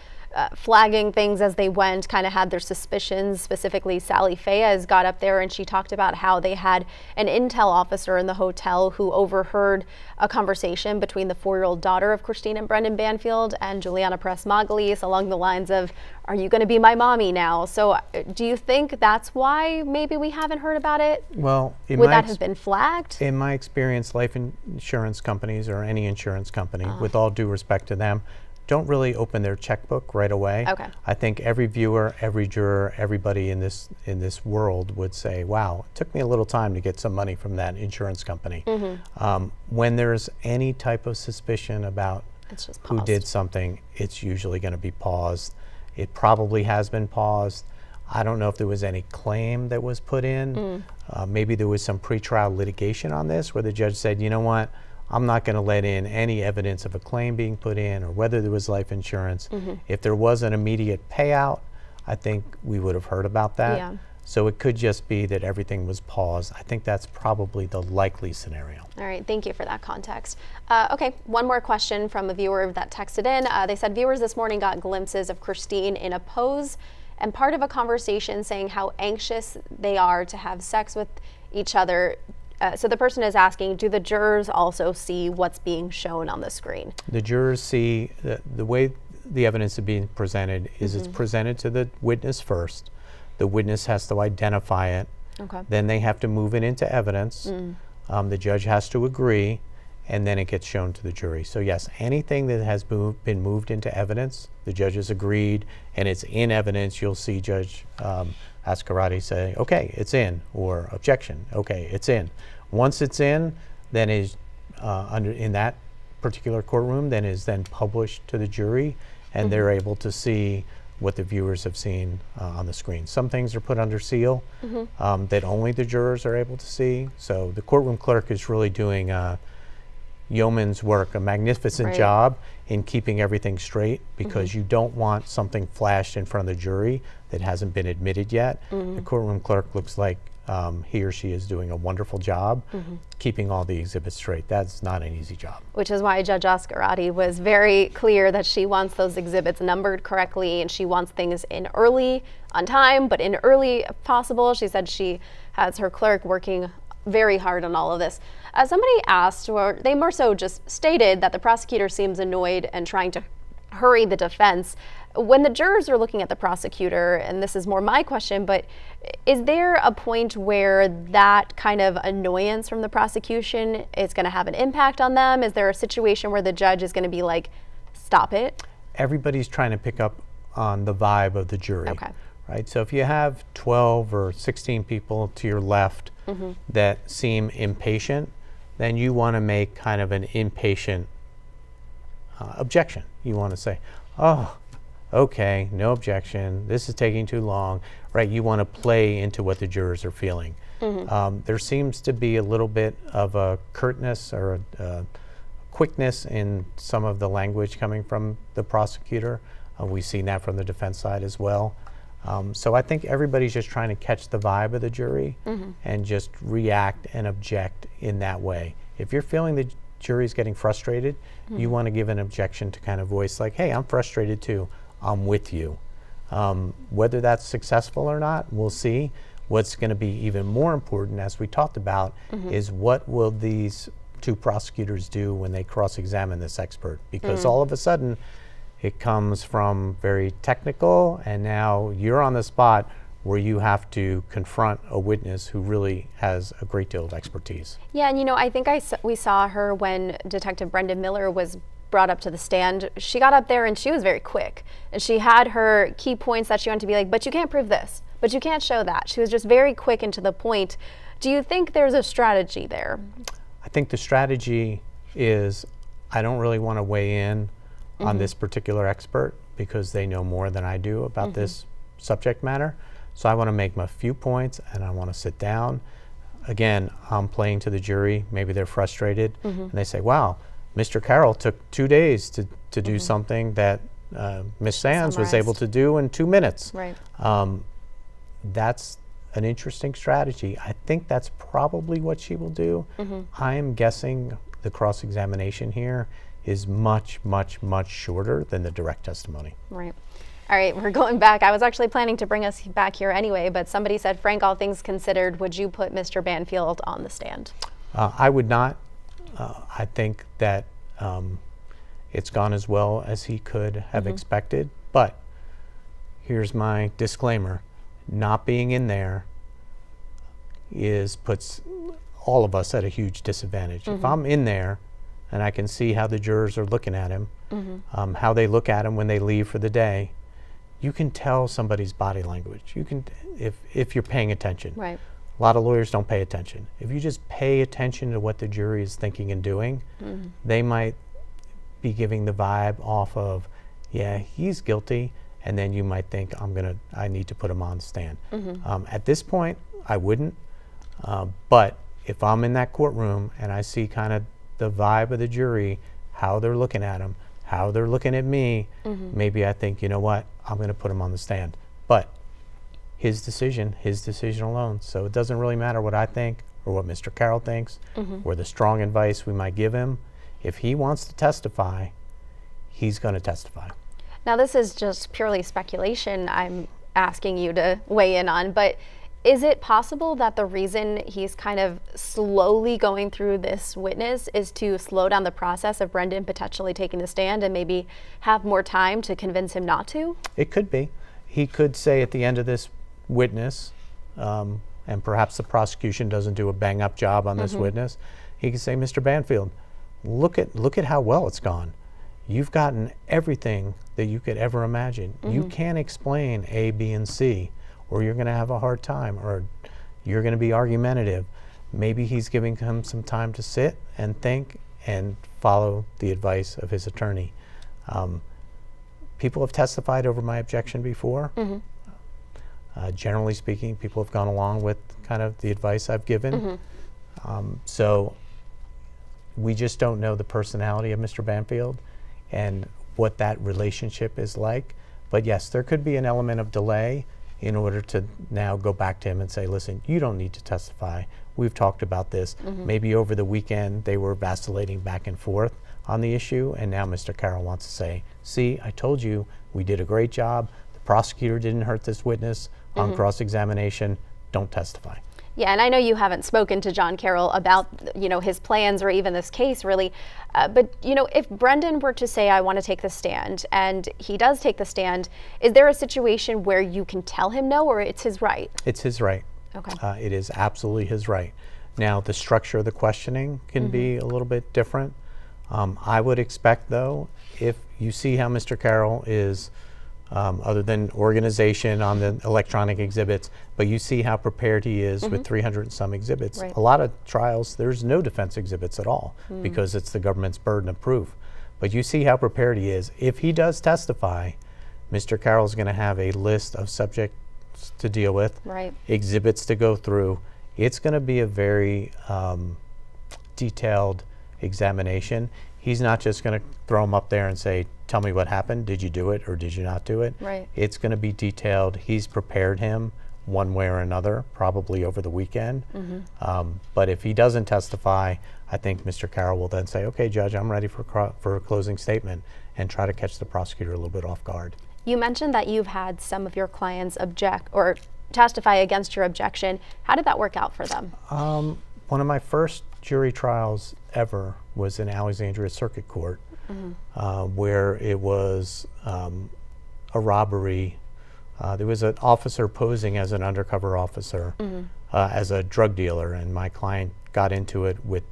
flagging things as they went, kind of had their suspicions. Specifically, Sally Fayez got up there and she talked about how they had an intel officer in the hotel who overheard a conversation between the 4-year-old daughter of Christine and Brendan Banfield and Juliana Peres Magalhães along the lines of, "Are you going to be my mommy now?" So do you think that's why maybe we haven't heard about it? Well, would that have been flagged? In my experience, life insurance companies, or any insurance company, with all due respect to them, don't really open their checkbook right away. Okay. I think every viewer, every juror, everybody in this world would say, wow, it took me a little time to get some money from that insurance company. When there's any type of suspicion about who did something, it's usually going to be paused. It probably has been paused. I don't know if there was any claim that was put in. Maybe there was some pretrial litigation on this where the judge said, you know what, I'm not going to let in any evidence of a claim being put in or whether there was life insurance. If there was an immediate payout, I think we would have heard about that. So it could just be that everything was paused. I think that's probably the likely scenario. All right, thank you for that context. Okay, one more question from a viewer that texted in. They said viewers this morning got glimpses of Christine in a pose and part of a conversation saying how anxious they are to have sex with each other. So the person is asking, do the jurors also see what's being shown on the screen? The jurors see the way the evidence is being presented is it's presented to the witness first. The witness has to identify it. Then they have to move it into evidence. The judge has to agree, and then it gets shown to the jury. So yes, anything that has been moved into evidence, the judge has agreed, and it's in evidence, you'll see Judge Ascarati say, okay, it's in, or objection, okay, it's in. Once it's in, then is in that particular courtroom, then is then published to the jury, and they're able to see what the viewers have seen on the screen. Some things are put under seal that only the jurors are able to see. So the courtroom clerk is really doing yeoman's work, a magnificent job in keeping everything straight, because you don't want something flashed in front of the jury that hasn't been admitted yet. The courtroom clerk looks like he or she is doing a wonderful job keeping all the exhibits straight. That's not an easy job. Which is why Judge Oscarati was very clear that she wants those exhibits numbered correctly, and she wants things in early, on time, but in early if possible. She said she has her clerk working very hard on all of this. Somebody asked, or they more so just stated, that the prosecutor seems annoyed and trying to hurry the defense. When the jurors are looking at the prosecutor, and this is more my question, but is there a point where that kind of annoyance from the prosecution is going to have an impact on them? Is there a situation where the judge is going to be like, stop it? Everybody's trying to pick up on the vibe of the jury. Right? So if you have 12 or 16 people to your left that seem impatient, then you want to make kind of an impatient objection. You want to say, oh, okay, no objection, this is taking too long, right? You want to play into what the jurors are feeling. There seems to be a little bit of a curtness or a quickness in some of the language coming from the prosecutor. We've seen that from the defense side as well. So I think everybody's just trying to catch the vibe of the jury and just react and object in that way. If you're feeling the jury's getting frustrated, you want to give an objection to kind of voice like, hey, I'm frustrated too, I'm with you. Whether that's successful or not, we'll see. What's going to be even more important, as we talked about, is what will these two prosecutors do when they cross-examine this expert? Because all of a sudden, it comes from very technical, and now you're on the spot where you have to confront a witness who really has a great deal of expertise. Yeah, and you know, I think we saw her when Detective Brendan Miller was brought up to the stand. She got up there and she was very quick, and she had her key points that she wanted to be like, but you can't prove this, but you can't show that. She was just very quick and to the point. Do you think there's a strategy there? I think the strategy is, I don't really want to weigh in on this particular expert because they know more than I do about this subject matter. So I want to make my few points and I want to sit down. Again, I'm playing to the jury. Maybe they're frustrated and they say, wow, Mr. Carroll took 2 days to do something that Ms. Sands was able to do in 2 minutes. Right. That's an interesting strategy. I think that's probably what she will do. I am guessing the cross-examination here is much, much, much shorter than the direct testimony. Right. All right, we're going back. I was actually planning to bring us back here anyway, but somebody said, Frank, all things considered, would you put Mr. Banfield on the stand? I would not. I think that it's gone as well as he could have expected, but here's my disclaimer. Not being in there puts all of us at a huge disadvantage. If I'm in there and I can see how the jurors are looking at him, how they look at him when they leave for the day, you can tell somebody's body language. You can, if you're paying attention. Right. A lot of lawyers don't pay attention. If you just pay attention to what the jury is thinking and doing, they might be giving the vibe off of, yeah, he's guilty, and then you might think, I need to put him on the stand. At this point, I wouldn't, but if I'm in that courtroom and I see kind of the vibe of the jury, how they're looking at him, how they're looking at me, maybe I think, you know what, I'm going to put him on the stand. But his decision alone. So it doesn't really matter what I think or what Mr. Carroll thinks or the strong advice we might give him. If he wants to testify, he's going to testify. Now, this is just purely speculation I'm asking you to weigh in on, but is it possible that the reason he's kind of slowly going through this witness is to slow down the process of Brendan potentially taking the stand and maybe have more time to convince him not to? It could be. He could say at the end of this witness, and perhaps the prosecution doesn't do a bang-up job on this witness, he could say, Mr. Banfield, look at how well it's gone. You've gotten everything that you could ever imagine. You can't explain A, B, and C, or you're going to have a hard time, or you're going to be argumentative. Maybe he's giving him some time to sit and think and follow the advice of his attorney. People have testified over my objection before. Generally speaking, people have gone along with kind of the advice I've given. So we just don't know the personality of Mr. Banfield and what that relationship is like. But yes, there could be an element of delay in order to now go back to him and say, listen, you don't need to testify. We've talked about this. Maybe over the weekend they were vacillating back and forth on the issue, and now Mr. Carroll wants to say, see, I told you we did a great job. The prosecutor didn't hurt this witness on cross-examination. Don't testify. Yeah, and I know you haven't spoken to John Carroll about, his plans or even this case really, but, if Brendan were to say, I want to take the stand, and he does take the stand, is there a situation where you can tell him no, or it's his right? It's his right. Okay. It is absolutely his right. Now, the structure of the questioning can be a little bit different. I would expect, though, if you see how Mr. Carroll is, other than organization on the electronic exhibits, but you see how prepared he is with 300 and some exhibits. Right. A lot of trials, there's no defense exhibits at all because it's the government's burden of proof. But you see how prepared he is. If he does testify, Mr. Carroll's going to have a list of subjects to deal with, Right. exhibits to go through. It's going to be a very detailed examination. He's not just going to throw him up there and say, tell me what happened. Did you do it or did you not do it? Right. It's going to be detailed. He's prepared him one way or another, probably over the weekend. But if he doesn't testify, I think Mr. Carroll will then say, okay, Judge, I'm ready for a closing statement, and try to catch the prosecutor a little bit off guard. You mentioned that you've had some of your clients object or testify against your objection. How did that work out for them? One of my first jury trials ever was in Alexandria Circuit Court, where it was a robbery. There was an officer posing as an undercover officer, as a drug dealer, and my client got into it with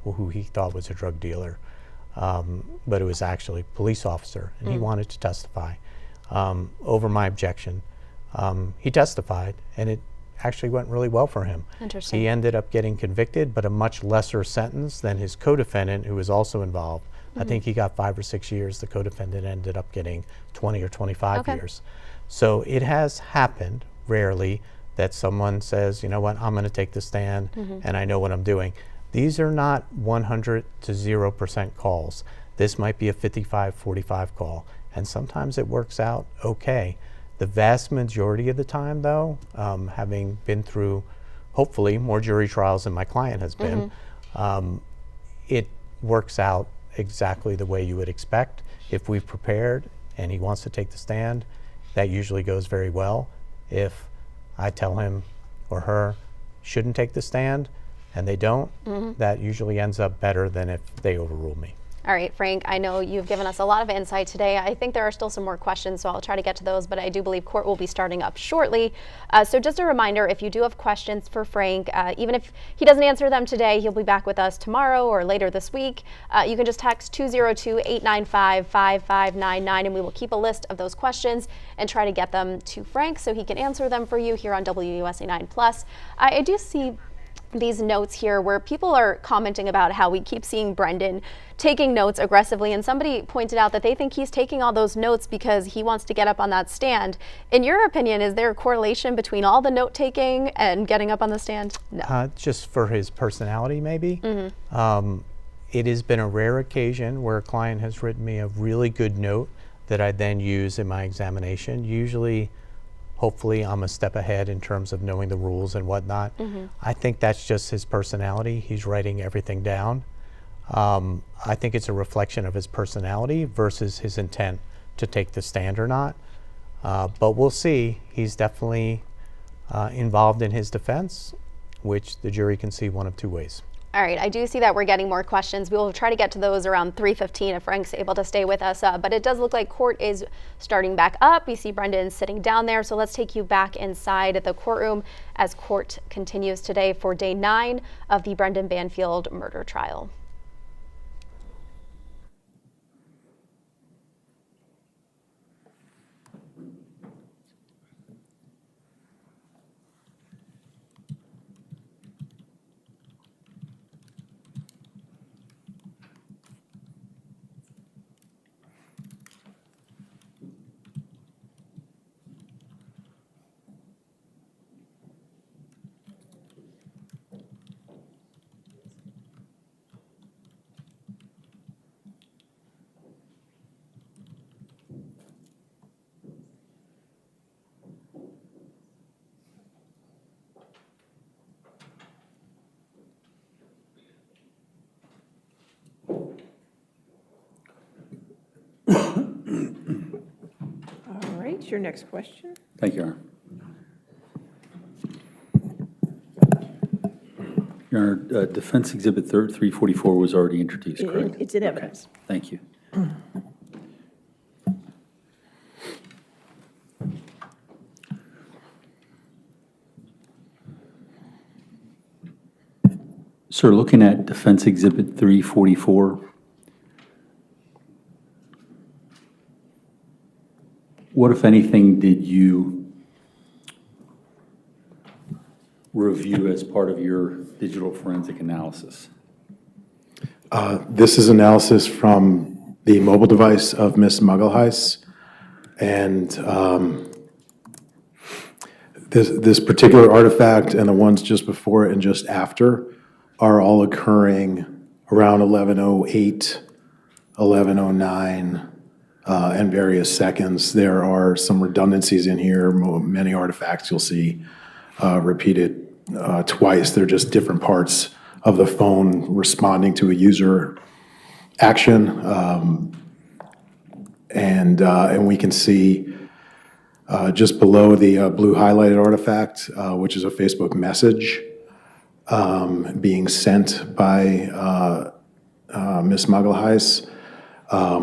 who he thought was a drug dealer, but it was actually a police officer, and he wanted to testify over my objection. He testified, and it actually went really well for him. Interesting. He ended up getting convicted, but a much lesser sentence than his co-defendant, who was also involved. I think he got 5 or 6 years. The co-defendant ended up getting 20 or 25 years. So it has happened rarely that someone says, you know what, I'm going to take the stand and I know what I'm doing. These are not 100 to 0% calls. This might be a 55-45 call, and sometimes it works out okay. The vast majority of the time, though, having been through, hopefully, more jury trials than my client has been, it works out exactly the way you would expect. If we've prepared and he wants to take the stand, that usually goes very well. If I tell him or her shouldn't take the stand and they don't, that usually ends up better than if they overrule me. All right, Frank, I know you've given us a lot of insight today. I think there are still some more questions, so I'll try to get to those, but I do believe court will be starting up shortly. So just a reminder, if you do have questions for Frank, even if he doesn't answer them today, he'll be back with us tomorrow or later this week. You can just text 202-895-5599, and we will keep a list of those questions and try to get them to Frank so he can answer them for you here on WUSA 9+. I do see these notes here where people are commenting about how we keep seeing Brendan taking notes aggressively, and somebody pointed out that they think he's taking all those notes because he wants to get up on that stand. In your opinion, is there a correlation between all the note taking and getting up on the stand? No. Just for his personality, maybe. It has been a rare occasion where a client has written me a really good note that I then use in my examination. Usually, hopefully, I'm a step ahead in terms of knowing the rules and whatnot. I think that's just his personality. He's writing everything down. I think it's a reflection of his personality versus his intent to take the stand or not. But we'll see. He's definitely involved in his defense, which the jury can see one of two ways. All right, I do see that we're getting more questions. We will try to get to those around 3:15 if Frank's able to stay with us. But it does look like court is starting back up. You see Brendan sitting down there. So let's take you back inside the courtroom as court continues today for day 9 of the Brendan Banfield murder trial. right, your next question. Thank you, Your Honor. Your Honor, Defense Exhibit 344 was already introduced, correct? It's in evidence. Thank you. Sir, looking at Defense Exhibit 344, what, if anything, did you review as part of your digital forensic analysis? This is analysis from the mobile device of Ms. Magalhães, and this particular artifact and the ones just before it and just after are all occurring around 11:08, 11:09, and various seconds. There are some redundancies in here. Many artifacts you'll see repeated twice. They're just different parts of the phone responding to a user action. And we can see just below the blue highlighted artifact, which is a Facebook message being sent by Ms. Magalhães.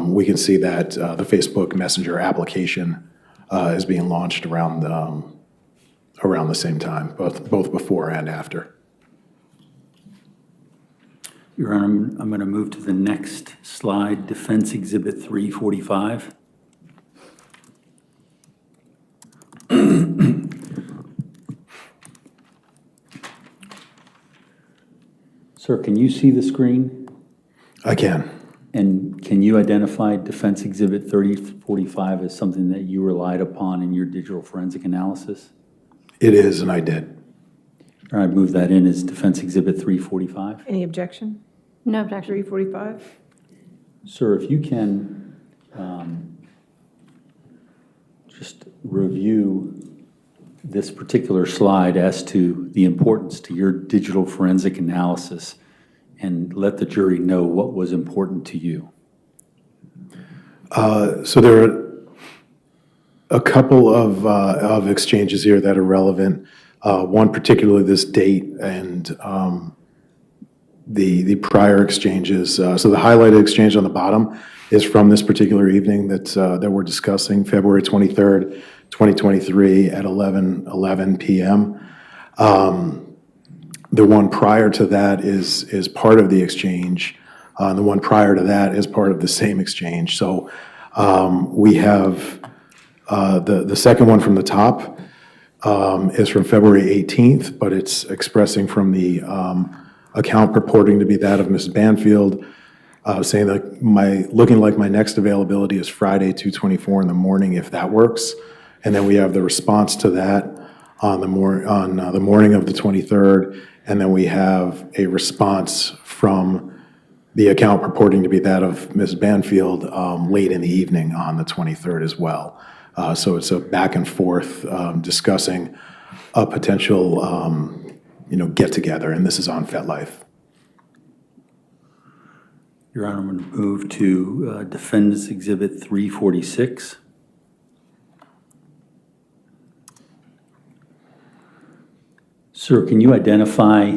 We can see that the Facebook Messenger application is being launched around the same time, both before and after. Your Honor, I'm going to move to the next slide, Defense Exhibit 345. Sir, can you see the screen? I can. And can you identify Defense Exhibit 3045 as something that you relied upon in your digital forensic analysis? It is, and I did. All right, move that in as Defense Exhibit 345. Any objection? No objection. 345? Sir, if you can just review this particular slide as to the importance to your digital forensic analysis and let the jury know what was important to you. So there are a couple of exchanges here that are relevant. One particularly this date and the prior exchanges. So the highlighted exchange on the bottom is from this particular evening that we're discussing, February 23rd, 2023 at 11:11 p.m. The one prior to that is part of the exchange. The one prior to that is part of the same exchange. So we have the second one from the top is from February 18th, but it's expressing from the account purporting to be that of Ms. Banfield, saying that looking like my next availability is Friday, 2:24 in the morning, if that works. And then we have the response to that on the morning of the 23rd, and then we have a response from the account purporting to be that of Ms. Banfield late in the evening on the 23rd as well. So it's a back and forth discussing a potential get together, and this is on FetLife. Your Honor, I'm going to move to Defendant's Exhibit 346. Sir, can you identify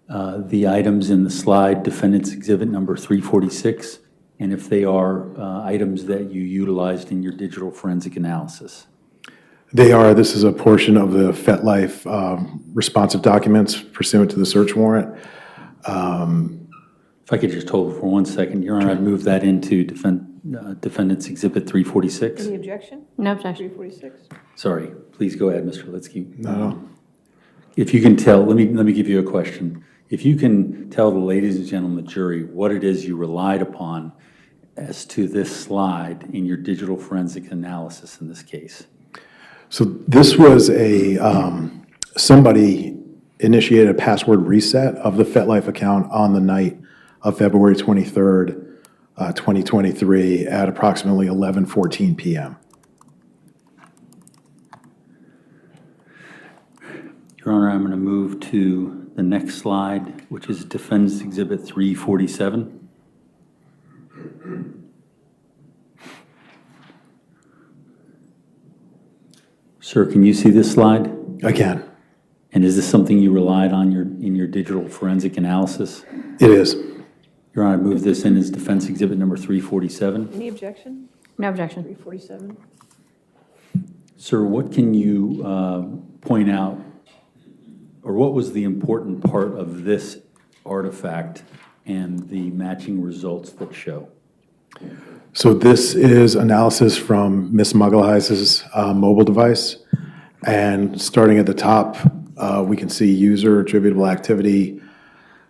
the items in the slide, Defendant's Exhibit number 346, and if they are items that you utilized in your digital forensic analysis? They are. This is a portion of the FetLife responsive documents pursuant to the search warrant. If I could just hold it for 1 second, Your Honor, I'd move that into Defendant's Exhibit 346. Any objection? No objection. 346? Sorry, please go ahead, Mr. Litsky. No. If you can tell, let me give you a question. If you can tell the ladies and gentlemen of the jury what it is you relied upon as to this slide in your digital forensic analysis in this case. So this was somebody initiated a password reset of the FetLife account on the night of February 23rd, 2023 at approximately 11:14 p.m. Your Honor, I'm going to move to the next slide, which is Defendant's Exhibit 347. Sir, can you see this slide? I can. And is this something you relied on in your digital forensic analysis? It is. Your Honor, I move this in as defense exhibit number 347. Any objection? No objection. 347. Sir, what can you point out, or what was the important part of this artifact and the matching results that show? So this is analysis from Ms. Magalhães' mobile device. And starting at the top, we can see user attributable activity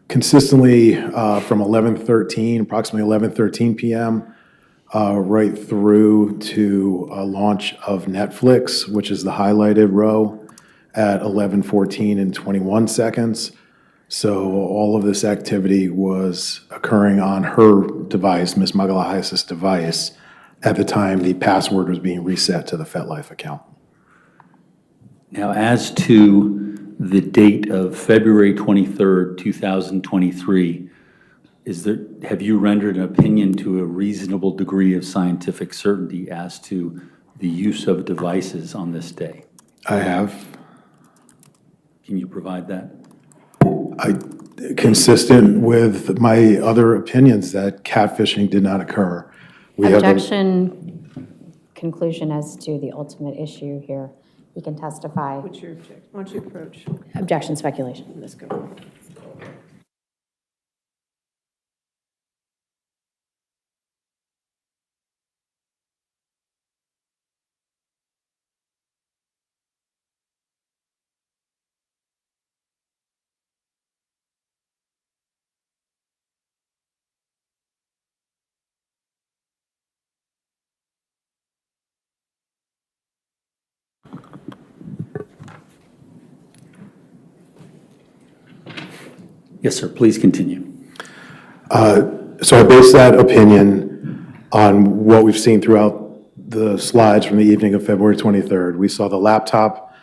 consistently from approximately 11:13 p.m. Right through to launch of Netflix, which is the highlighted row at 11:14 and 21 seconds. So all of this activity was occurring on her device, Ms. Magalhães' device, at the time the password was being reset to the FetLife account. Now, as to the date of February 23rd, 2023, have you rendered an opinion to a reasonable degree of scientific certainty as to the use of devices on this day? I have. Can you provide that? Consistent with my other opinions that catfishing did not occur. Objection, conclusion as to the ultimate issue here. He can testify. What's your objection? Why don't you approach? Objection, speculation. Let's go. Yes, sir. Please continue. So I base that opinion on what we've seen throughout the slides from the evening of February 23rd. We saw the laptop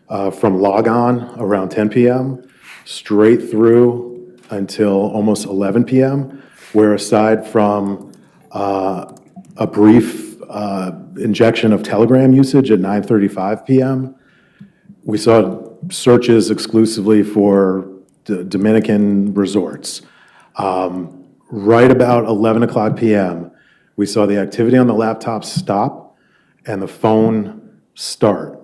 from log on around 10 p.m. straight through until almost 11 p.m., where aside from a brief injection of Telegram usage at 9:35 p.m., we saw searches exclusively for Dominican resorts. Right about 11 o'clock p.m., we saw the activity on the laptop stop and the phone start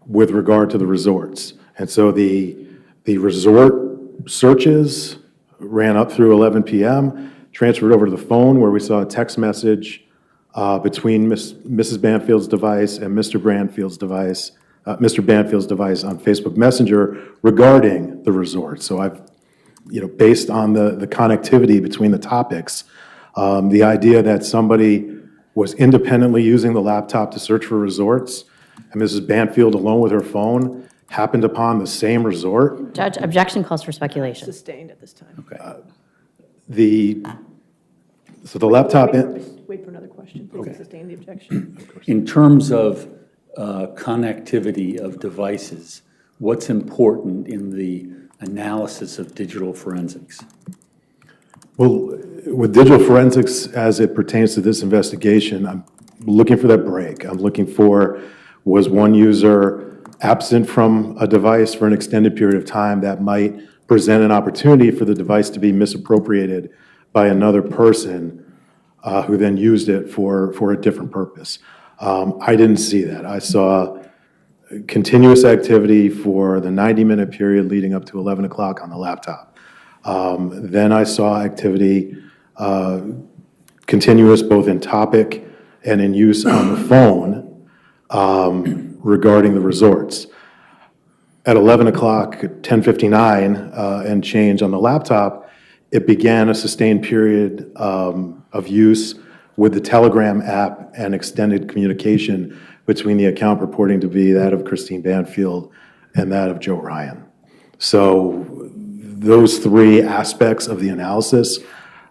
with regard to the resorts. And so the resort searches ran up through 11 p.m., transferred over to the phone where we saw a text message between Mrs. Banfield's device and Mr. Banfield's device on Facebook Messenger regarding the resort. So I've, based on the connectivity between the topics, the idea that somebody was independently using the laptop to search for resorts, and Mrs. Banfield, alone with her phone, happened upon the same resort. Judge, objection calls for speculation. Sustained at this time. Okay. So the laptop. Wait for another question. Please sustain the objection. In terms of connectivity of devices, what's important in the analysis of digital forensics? Well, with digital forensics, as it pertains to this investigation, I'm looking for that break. I'm looking for, was one user absent from a device for an extended period of time that might present an opportunity for the device to be misappropriated by another person who then used it for a different purpose. I didn't see that. I saw continuous activity for the 90-minute period leading up to 11 o'clock on the laptop. Then I saw activity continuous both in topic and in use on the phone regarding the resorts. At 11 o'clock, 10:59 and change on the laptop, it began a sustained period of use with the Telegram app and extended communication between the account purporting to be that of Christine Banfield and that of Joe Ryan. So those three aspects of the analysis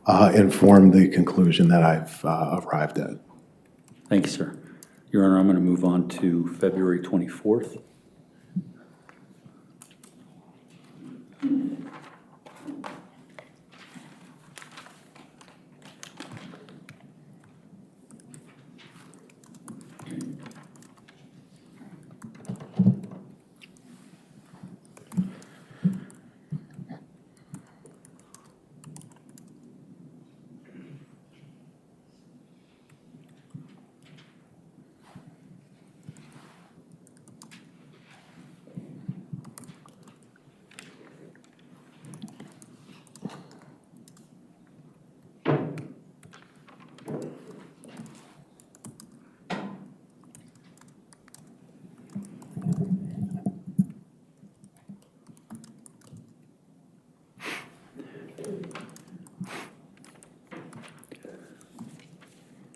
inform the conclusion that I've arrived at. Thank you, sir. Your Honor, I'm going to move on to February 24th.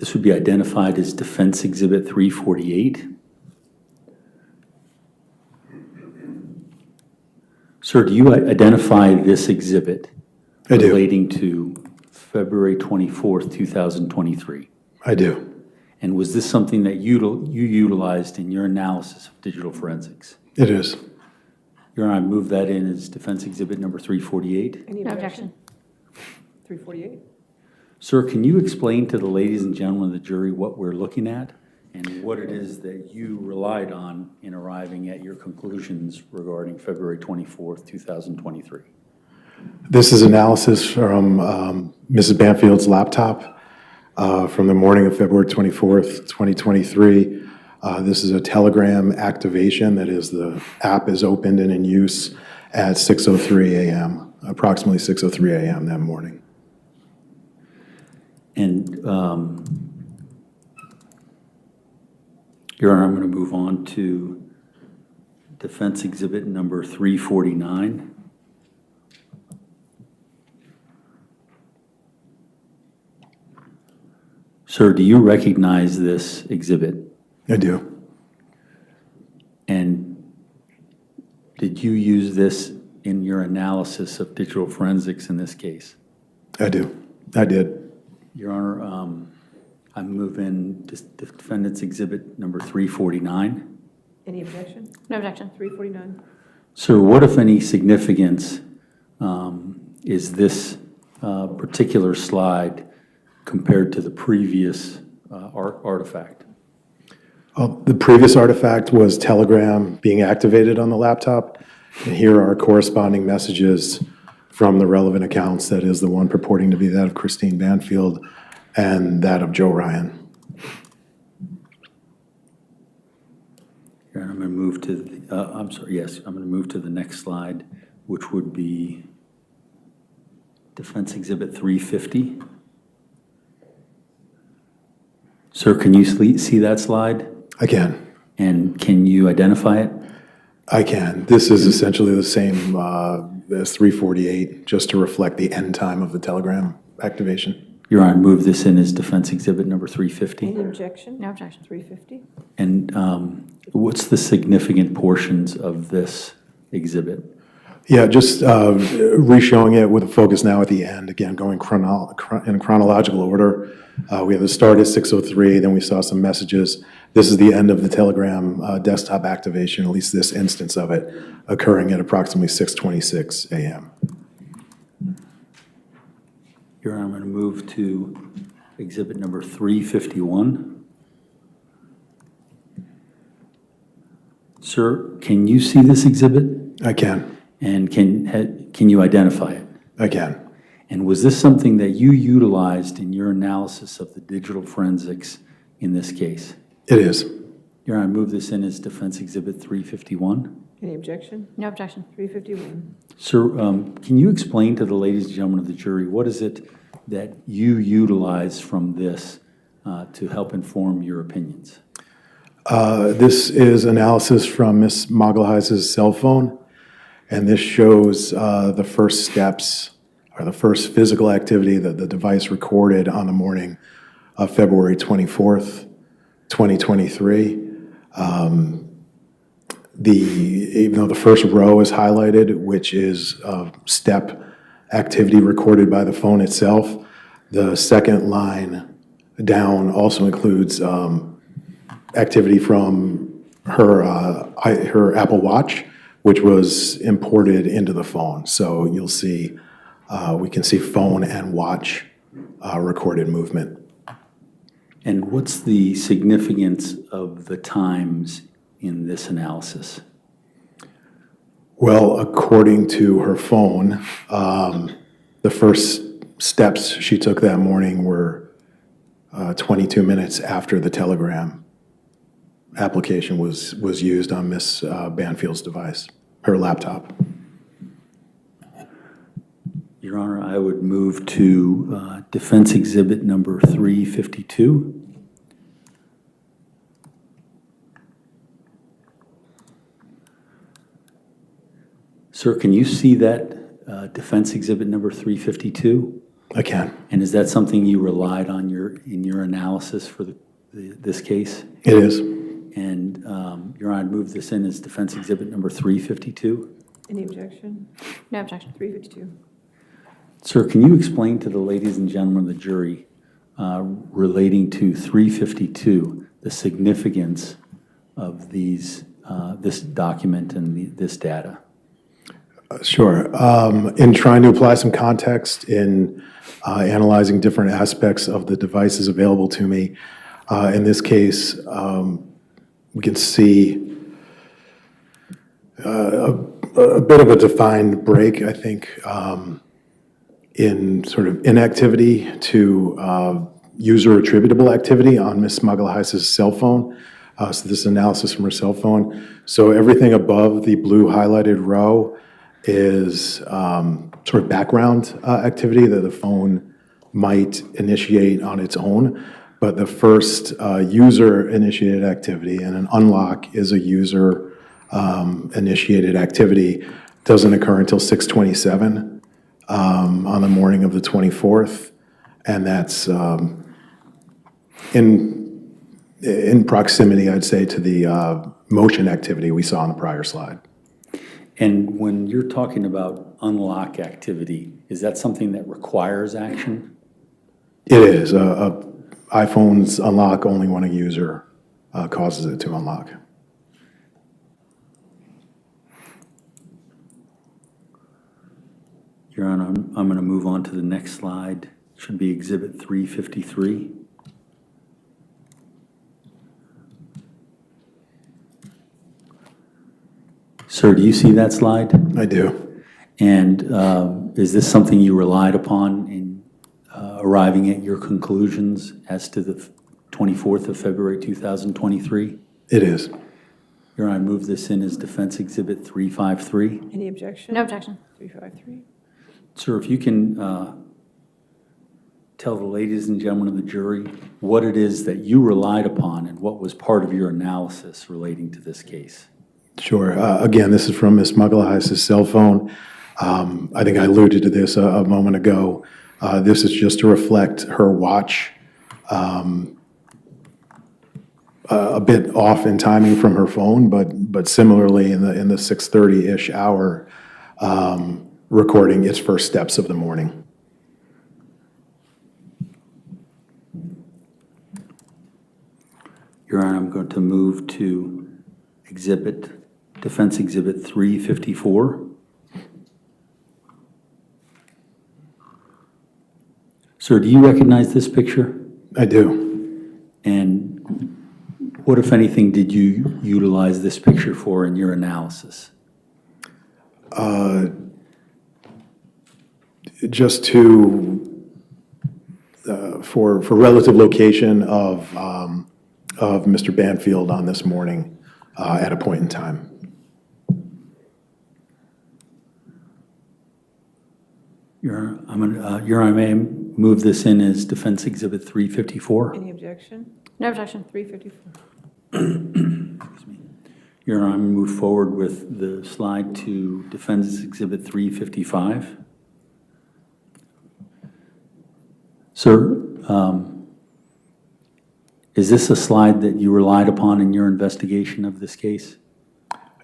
This would be identified as Defense Exhibit 348. Sir, do you identify this exhibit I do. relating to February 24th, 2023? I do. And was this something that you utilized in your analysis of digital forensics? It is. Your Honor, I move that in as Defense Exhibit number 348. Any No objection? objection. 348. Sir, can you explain to the ladies and gentlemen of the jury what we're looking at and what it is that you relied on in arriving at your conclusions regarding February 24th, 2023? This is analysis from Mrs. Banfield's laptop from the morning of February 24th, 2023. This is a Telegram activation. That is, the app is opened and in use at 6:03 a.m., approximately 6:03 a.m. that morning. And, Your Honor, I'm going to move on to Defense Exhibit number 349. Sir, do you recognize this exhibit? I do. And did you use this in your analysis of digital forensics in this case? I do. I did. Your Honor, I move in Defendant's Exhibit number 349. Any objection? No objection. 349. Sir, what, if any, significance is this particular slide compared to the previous artifact? The previous artifact was Telegram being activated on the laptop, and here are corresponding messages from the relevant accounts. That is the one purporting to be that of Christine Banfield and that of Joe Ryan. Your Honor, I'm going to move to the, I'm sorry, yes, I'm going to move to the next slide, which would be Defense Exhibit 350. Sir, can you see that slide? I can. And can you identify it? I can. This is essentially the same as 348, just to reflect the end time of the Telegram activation. Your Honor, move this in as Defense Exhibit number 350. Any objection? No objection. 350. And what's the significant portions of this exhibit? Yeah, just re-showing it with a focus now at the end. Again, going in chronological order. We have the start at 6:03, then we saw some messages. This is the end of the Telegram desktop activation, at least this instance of it, occurring at approximately 6:26 a.m. Your Honor, I'm going to move to Exhibit number 351. Sir, can you see this exhibit? I can. And can you identify it? I can. And was this something that you utilized in your analysis of the digital forensics in this case? It is. Your Honor, I move this in as Defense Exhibit 351. Any objection? No objection. 351. Sir, can you explain to the ladies and gentlemen of the jury, what is it that you utilize from this to help inform your opinions? This is analysis from Ms. Magalhães' cell phone, and this shows the first steps or the first physical activity that the device recorded on the morning of February 24th, 2023. Even though the first row is highlighted, which is step activity recorded by the phone itself, the second line down also includes activity from her Apple Watch, which was imported into the phone. So you'll see, we can see phone and watch recorded movement. And what's the significance of the times in this analysis? Well, according to her phone, the first steps she took that morning were 22 minutes after the Telegram application was used on Miss Banfield's device, her laptop. Your Honor, I would move to Defense Exhibit number 352. Sir, can you see that Defense Exhibit number 352? I can. And is that something you relied on in your analysis for this case? It is. And Your Honor, I'd move this in as defense exhibit number 352. Any objection? No objection. 352. Sir, can you explain to the ladies and gentlemen of the jury relating to 352 the significance of these this document and this data? Sure. In trying to apply some context in analyzing different aspects of the devices available to me, in this case, we can see a bit of a defined break, I think, in sort of inactivity to user attributable activity on Ms. Magalhães' cell phone. So this is analysis from her cell phone. So everything above the blue highlighted row is sort of background activity that the phone might initiate on its own. But the first user-initiated activity, and an unlock is a user-initiated activity, doesn't occur until 6:27 on the morning of the 24th, and that's in proximity, I'd say, to the motion activity we saw on the prior slide. And when you're talking about unlock activity, is that something that requires action? It is. iPhones unlock only when a user causes it to unlock. Your Honor, I'm going to move on to the next slide. Should be Exhibit 353. Sir, do you see that slide? I do. And is this something you relied upon in arriving at your conclusions as to the 24th of February 2023? It is. Your Honor, I move this in as Defense Exhibit 353. Any objection? No objection. 353. Sir, if you can tell the ladies and gentlemen of the jury what it is that you relied upon and what was part of your analysis relating to this case. Sure. Again, this is from Ms. Magalhães' cell phone. I think I alluded to this a moment ago. This is just to reflect her watch, a bit off in timing from her phone, but similarly in the 6:30-ish hour, recording its first steps of the morning. Your Honor, I'm going to move to Defense Exhibit 354. Sir, do you recognize this picture? I do. And what, if anything, did you utilize this picture for in your analysis? Just to, for relative location of Mr. Banfield on this morning at a point in time. Your Honor, I may move this in as Defense Exhibit 354. Any objection? No objection. 354. Excuse me. Your Honor, I'm going to move forward with the slide to Defense Exhibit 355. Sir, is this a slide that you relied upon in your investigation of this case?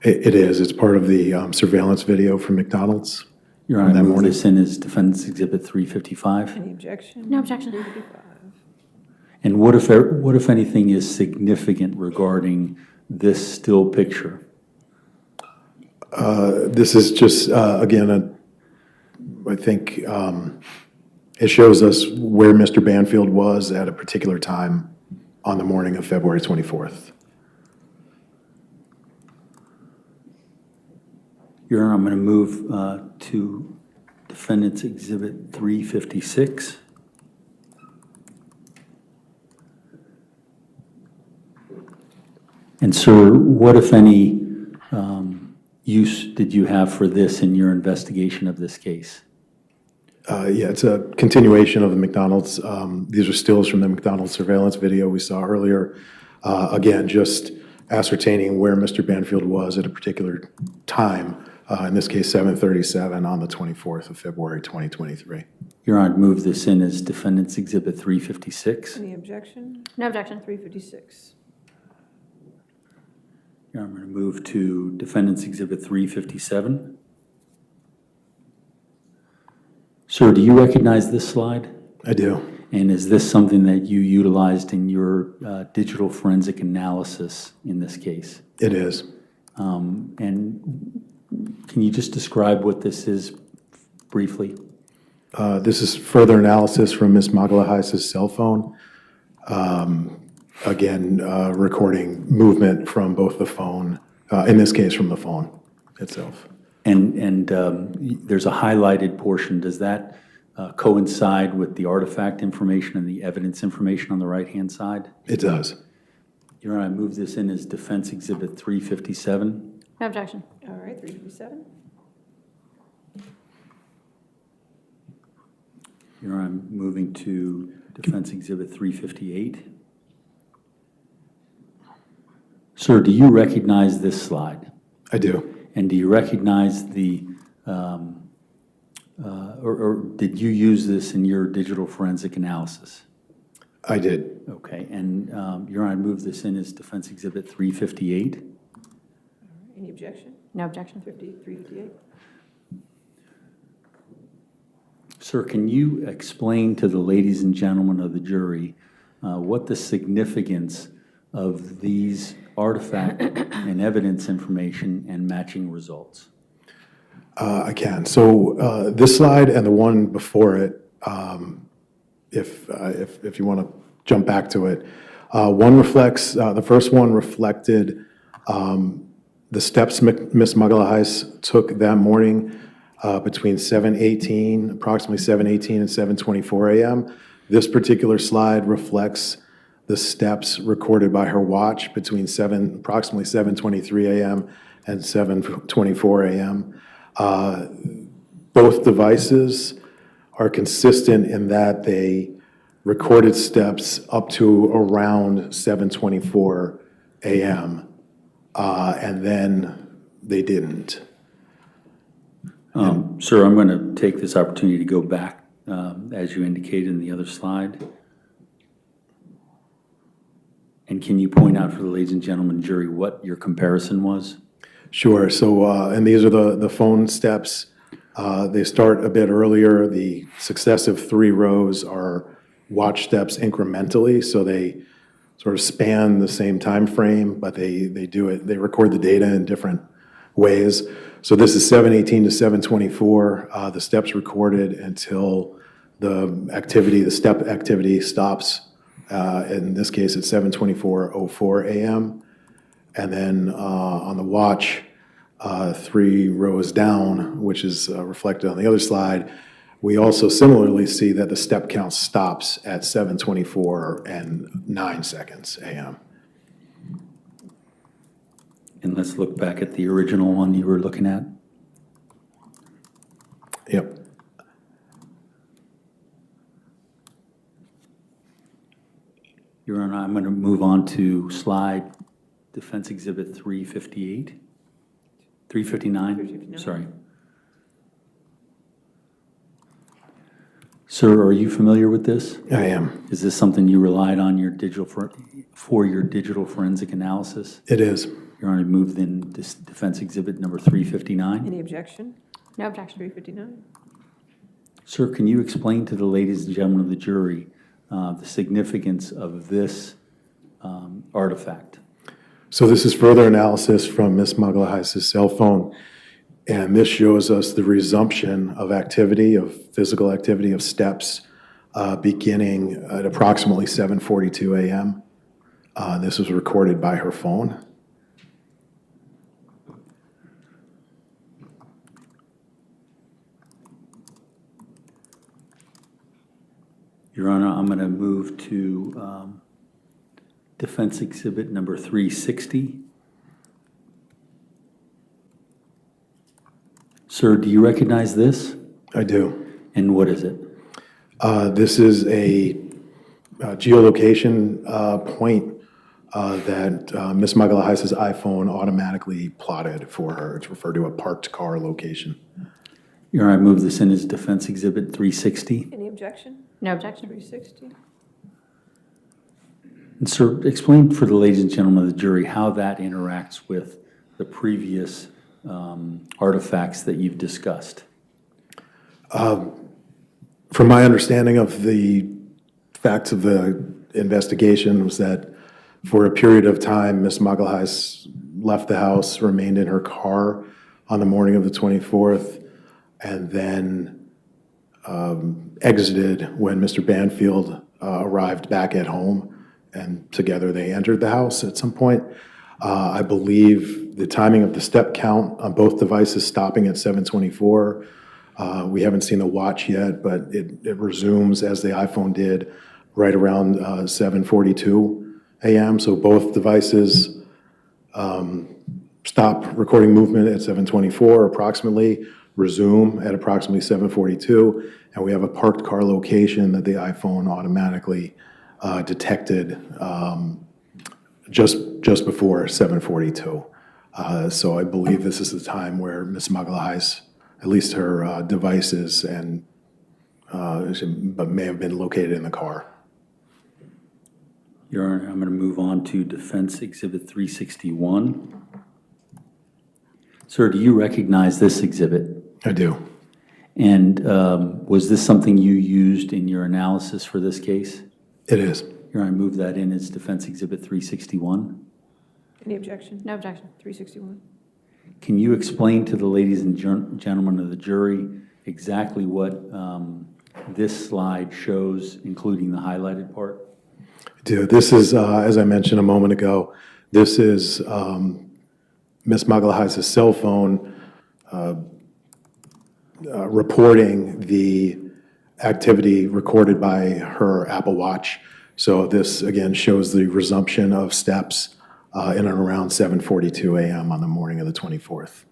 It is. It's part of the surveillance video from McDonald's. Your Honor, I move this in as Defense Exhibit 355. Any objection? No objection. 355. And what if anything is significant regarding this still picture? This is just, again, I think it shows us where Mr. Banfield was at a particular time on the morning of February 24th. Your Honor, I'm going to move to Defendant's Exhibit 356. And sir, what, if any, use did you have for this in your investigation of this case? Yeah, it's a continuation of the McDonald's. These are stills from the McDonald's surveillance video we saw earlier. Again, just ascertaining where Mr. Banfield was at a particular time in this case 7:37 on the 24th of February 2023. Your Honor, I'd move this in as Defendant's Exhibit 356. Any objection? No objection. 356. Your Honor, I'm going to move to Defendant's Exhibit 357. Sir, do you recognize this slide? I do. And is this something that you utilized in your digital forensic analysis in this case? It is. And can you just describe what this is briefly? This is further analysis from Ms. Magalhães' cell phone. Again, recording movement from both the phone, in this case from the phone itself. And there's a highlighted portion. Does that coincide with the artifact information and the evidence information on the right-hand side? It does. Your Honor, I move this in as Defense Exhibit 357. No objection. All right, 357. Your Honor, I'm moving to Defense Exhibit 358. Sir, do you recognize this slide? I do. And do you recognize the, or did you use this in your digital forensic analysis? I did. Okay, and Your Honor, I move this in as Defense Exhibit 358. Any objection? No objection. 358. Sir, can you explain to the ladies and gentlemen of the jury what the significance of these artifact and evidence information and matching results? I can. So this slide and the one before it, if you want to jump back to it, one reflects, the first one reflected the steps Ms. Magalhães took that morning between 7:18, approximately 7:18 and 7:24 a.m. This particular slide reflects the steps recorded by her watch between approximately 7:23 a.m. and 7:24 a.m. Both devices are consistent in that they recorded steps up to around 7:24 a.m. And then they didn't. Sir, I'm going to take this opportunity to go back, as you indicated in the other slide. And can you point out for the ladies and gentlemen jury what your comparison was? Sure. So, and these are the phone steps. They start a bit earlier. The successive 3 rows are watch steps incrementally, so they sort of span the same time frame, but they record the data in different ways. So this is 7:18 to 7:24. The steps recorded until the step activity stops. In this case, it's 7:24:04 a.m. And then on the watch, 3 rows down, which is reflected on the other slide, we also similarly see that the step count stops at 7:24 and 9 seconds a.m. And let's look back at the original one you were looking at. Yep. Your Honor, I'm going to move on to slide Defense Exhibit 358. 359, sorry. Sir, are you familiar with this? I am. Is this something you relied on your for your digital forensic analysis? It is. Your Honor, move in this Defense Exhibit number 359. Any objection? No objection. 359. Sir, can you explain to the ladies and gentlemen of the jury the significance of this artifact? So this is further analysis from Ms. Magalhães' cell phone, and this shows us the resumption of activity, of physical activity, of steps, beginning at approximately 7:42 a.m. This was recorded by her phone. Your Honor, I'm going to move to Defense Exhibit number 360. Sir, do you recognize this? I do. And what is it? This is a geolocation point that Ms. Magalhães' iPhone automatically plotted for her. It's referred to a parked car location. Your Honor, I move this in as Defense Exhibit 360. Any objection? No objection. 360. And sir, explain for the ladies and gentlemen of the jury how that interacts with the previous artifacts that you've discussed. From my understanding of the facts of the investigation was that for a period of time, Ms. Magalhães left the house, remained in her car on the morning of the 24th, and then exited when Mr. Banfield arrived back at home, and together they entered the house at some point. I believe the timing of the step count on both devices stopping at 7:24. We haven't seen the watch yet, but it resumes as the iPhone did right around 7:42 a.m. So both devices stop recording movement at 7:24 approximately, resume at approximately 7:42, and we have a parked car location that the iPhone automatically detected just before 7:42. So I believe this is the time where Ms. Magalhães, at least her devices, but may have been located in the car. Your Honor, I'm going to move on to Defense Exhibit 361. Sir, do you recognize this exhibit? I do. And was this something you used in your analysis for this case? It is. Your Honor, I move that in as Defense Exhibit 361. Any objection? No objection. 361. Can you explain to the ladies and gentlemen of the jury exactly what this slide shows, including the highlighted part? This is, as I mentioned a moment ago, this is Ms. Magalhães' cell phone reporting the activity recorded by her Apple Watch. So this, again, shows the resumption of steps in and around 7:42 a.m. on the morning of the 24th.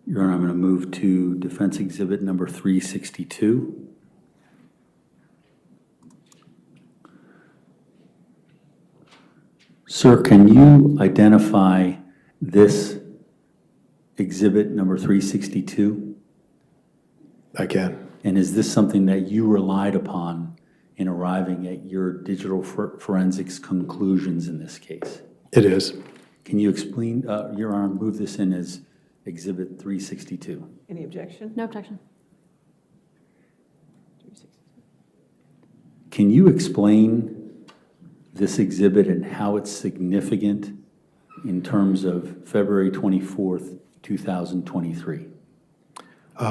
Your Honor, I'm going to move to Defense Exhibit number 362. Sir, can you identify this exhibit number 362? I can. And is this something that you relied upon in arriving at your digital forensics conclusions in this case? It is. Can you explain, Your Honor, move this in as Exhibit 362? Any objection? No objection. 360. Can you explain this exhibit and how it's significant in terms of February 24th, 2023?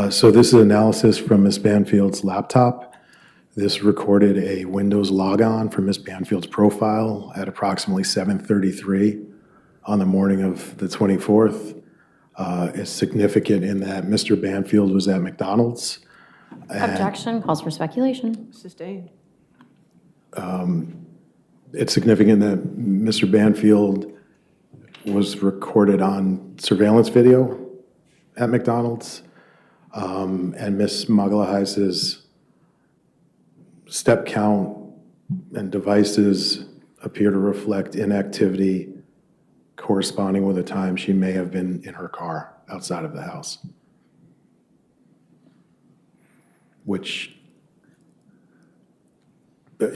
So this is analysis from Ms. Banfield's laptop. This recorded a Windows logon for Ms. Banfield's profile at approximately 7:33 on the morning of the 24th. It's significant in that Mr. Banfield was at McDonald's. Objection. Calls for speculation. Sustained. It's significant that Mr. Banfield was recorded on surveillance video at McDonald's. And Ms. Magalhães' step count and devices appear to reflect inactivity corresponding with the time she may have been in her car outside of the house, which, to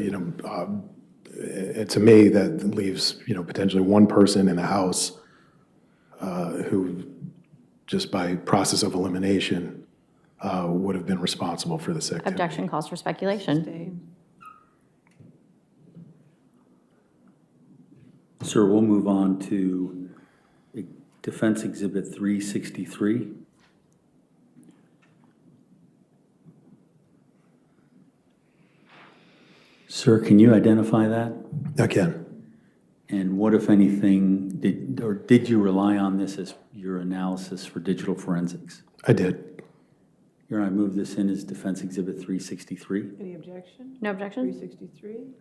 me, that leaves, potentially one person in the house who, just by process of elimination, would have been responsible for this activity. Objection. Calls for speculation. Sustained. Sir, we'll move on to Defense Exhibit 363. Sir, can you identify that? I can. And what, if anything, did you rely on this as your analysis for digital forensics? I did. Your Honor, I move this in as Defense Exhibit 363. Any objection? No objection. 363.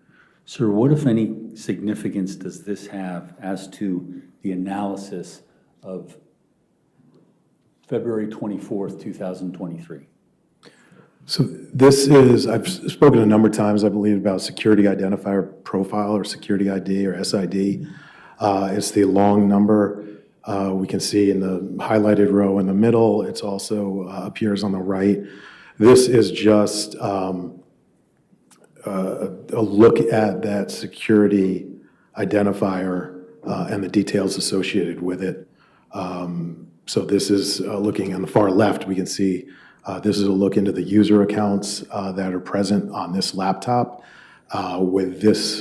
Sir, what, if any, significance does this have as to the analysis of February 24th, 2023? So this is, I've spoken a number of times, I believe, about security identifier profile or security ID or SID. It's the long number. We can see in the highlighted row in the middle. It's also appears on the right. This is just a look at that security identifier and the details associated with it. So this is looking on the far left, we can see this is a look into the user accounts that are present on this laptop with this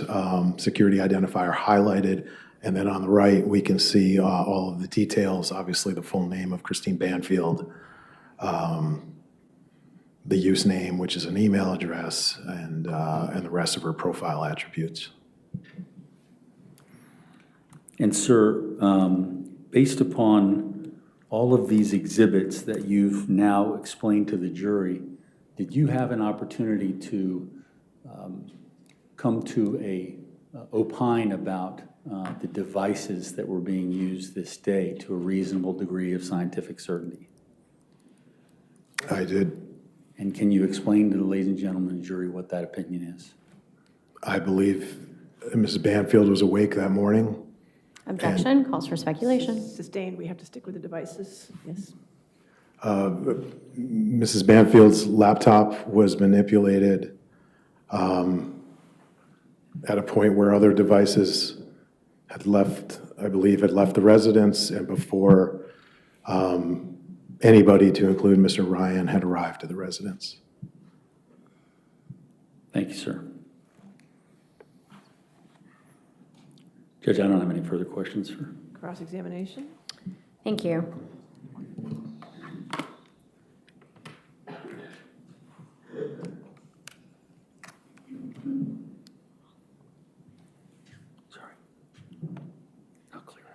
security identifier highlighted. And then on the right, we can see all of the details, obviously the full name of Christine Banfield, the use name, which is an email address, and the rest of her profile attributes. And sir, based upon all of these exhibits that you've now explained to the jury, did you have an opportunity to come to a opine about the devices that were being used this day to a reasonable degree of scientific certainty? I did. And can you explain to the ladies and gentlemen of the jury what that opinion is? I believe Mrs. Banfield was awake that morning. Objection, calls for speculation. Sustained, we have to stick with the devices, yes. Mrs. Banfield's laptop was manipulated at a point where other devices had left, I believe, had left the residence, and before anybody, to include Mr. Ryan, had arrived at the residence. Thank you, sir. Judge, I don't have any further questions for. Cross-examination? Thank you. Sorry. I'll clear it.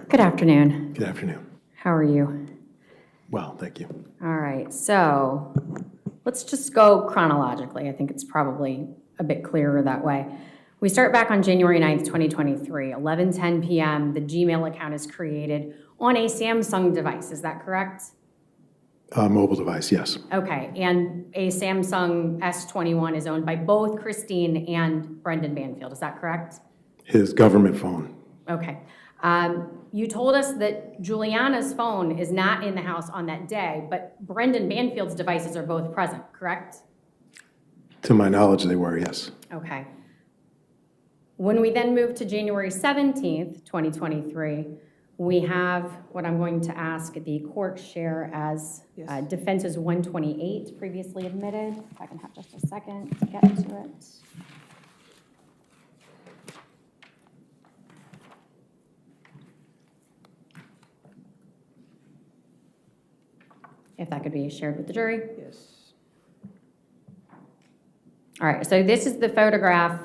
Good afternoon. Good afternoon. How are you? Well, thank you. All right, so let's just go chronologically. I think it's probably a bit clearer that way. We start back on January 9th, 2023, 11:10 p.m. The Gmail account is created on a Samsung device. Is that correct? Mobile device, yes. Okay, and a Samsung S21 is owned by both Christine and Brendan Banfield. Is that correct? His government phone. Okay. You told us that Juliana's phone is not in the house on that day, but Brendan Banfield's devices are both present, correct? To my knowledge, they were, yes. Okay. When we then move to January 17th, 2023, we have what I'm going to ask the court share as defenses 128 previously admitted. If I can have just a second to get to it. If that could be shared with the jury. Yes. All right, so this is the photograph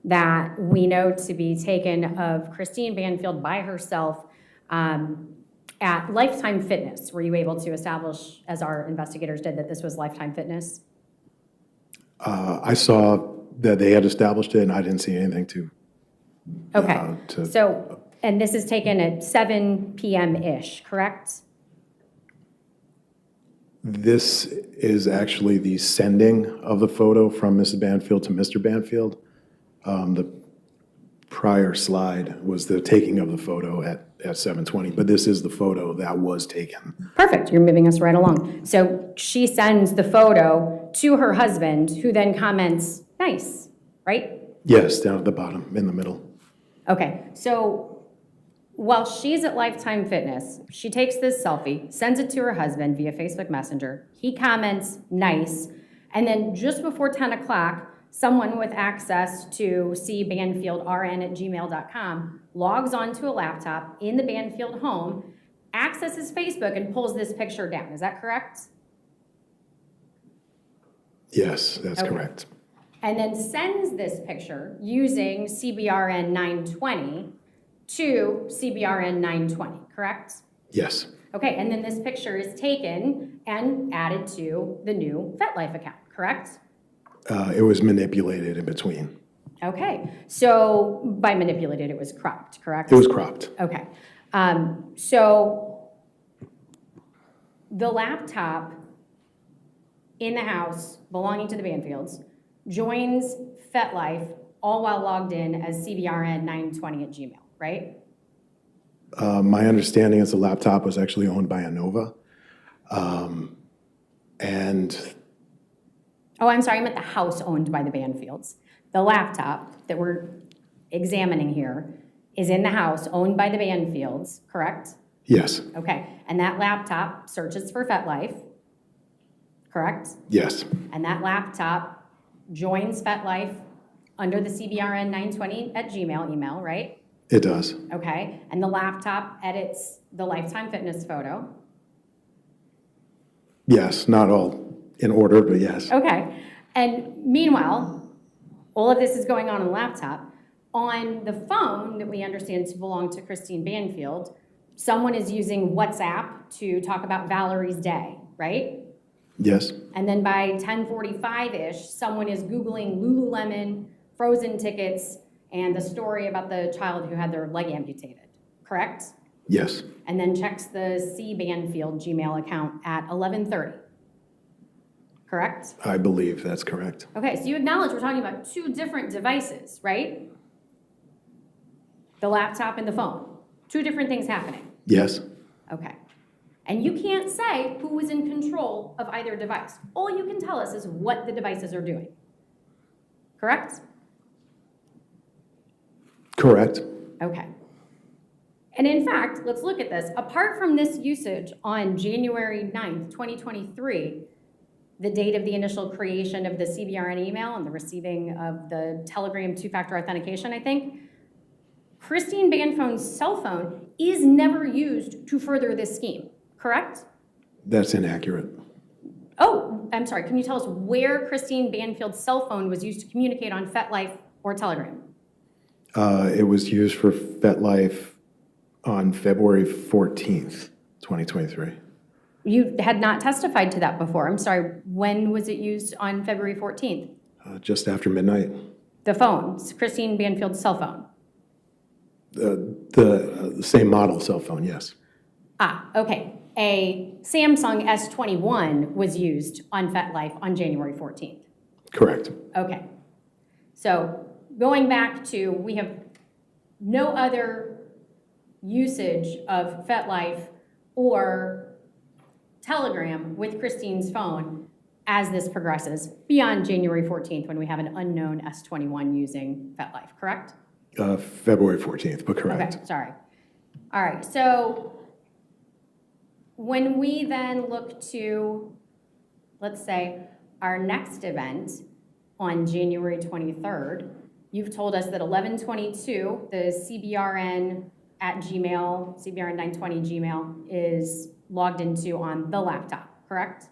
that we know to be taken of Christine Banfield by herself at Lifetime Fitness. Were you able to establish, as our investigators did, that this was Lifetime Fitness? I saw that they had established it, and I didn't see anything to. Okay, so, and this is taken at 7 p.m.-ish, correct? This is actually the sending of the photo from Mrs. Banfield to Mr. Banfield. The prior slide was the taking of the photo at 7:20, but this is the photo that was taken. Perfect, you're moving us right along. So she sends the photo to her husband, who then comments, nice, right? Yes, down at the bottom, in the middle. Okay, so while she's at Lifetime Fitness, she takes this selfie, sends it to her husband via Facebook Messenger. He comments, nice. And then just before 10 o'clock, someone with access to cbanfieldrn@gmail.com logs onto a laptop in the Banfield home, accesses Facebook, and pulls this picture down. Is that correct? Yes, that's Okay. correct. And then sends this picture using CBRN 920 to CBRN 920, correct? Yes, Okay, and then this picture is taken and added to the new FetLife account, correct? it was manipulated in between. Okay, so by manipulated, it was cropped, correct? It was cropped. Okay, so the laptop in the house belonging to the Banfields joins FetLife all while logged in as CBRN 920 at Gmail, right? My understanding is the laptop was actually owned by Anova. And Oh, I'm sorry, I meant the house owned by the Banfields. The laptop that we're examining here is in the house owned by the Banfields, correct? yes, Okay, and that laptop searches for FetLife, correct? yes, And that laptop joins FetLife under the CBRN 920 at Gmail email, right? it does. Okay, and the laptop edits the Lifetime Fitness photo. Yes, not all in order, but yes. Okay, and meanwhile, all of this is going on the laptop. On the phone that we understand to belong to Christine Banfield, someone is using WhatsApp to talk about Valerie's day, right? Yes, And then by 10:45-ish, someone is Googling Lululemon, frozen tickets, and the story about the child who had their leg amputated, correct? yes, And then checks the C. Banfield Gmail account at 11:30, correct? I believe that's correct. Okay, so you acknowledge we're talking about two different devices, right? The laptop and the phone. Two different things happening. Yes, Okay. And you can't say who was in control of either device. All you can tell us is what the devices are doing. Correct? correct. Okay. And in fact, let's look at this. Apart from this usage on January 9th, 2023, the date of the initial creation of the CBRN email and the receiving of the Telegram two-factor authentication, I think, Christine Banfield's cell phone is never used to further this scheme, correct? That's inaccurate. Oh, I'm sorry. Can you tell us where Christine Banfield's cell phone was used to communicate on FetLife or Telegram? It was used for FetLife on February 14th, 2023. You had not testified to that before. I'm sorry. When was it used on February 14th? Just after midnight. The phone, Christine Banfield's cell phone. The same model cell phone, yes. Ah, okay. A Samsung S21 was used on FetLife on January 14th. Correct. Okay. So going back to, we have no other usage of FetLife or Telegram with Christine's phone as this progresses beyond January 14th when we have an unknown S21 using FetLife, correct? February 14th, but correct. Okay, sorry. All right, so when we then look to, let's say, our next event on January 23rd, you've told us that 11:22, the CBRN at Gmail, CBRN 920 Gmail is logged into on the laptop, correct?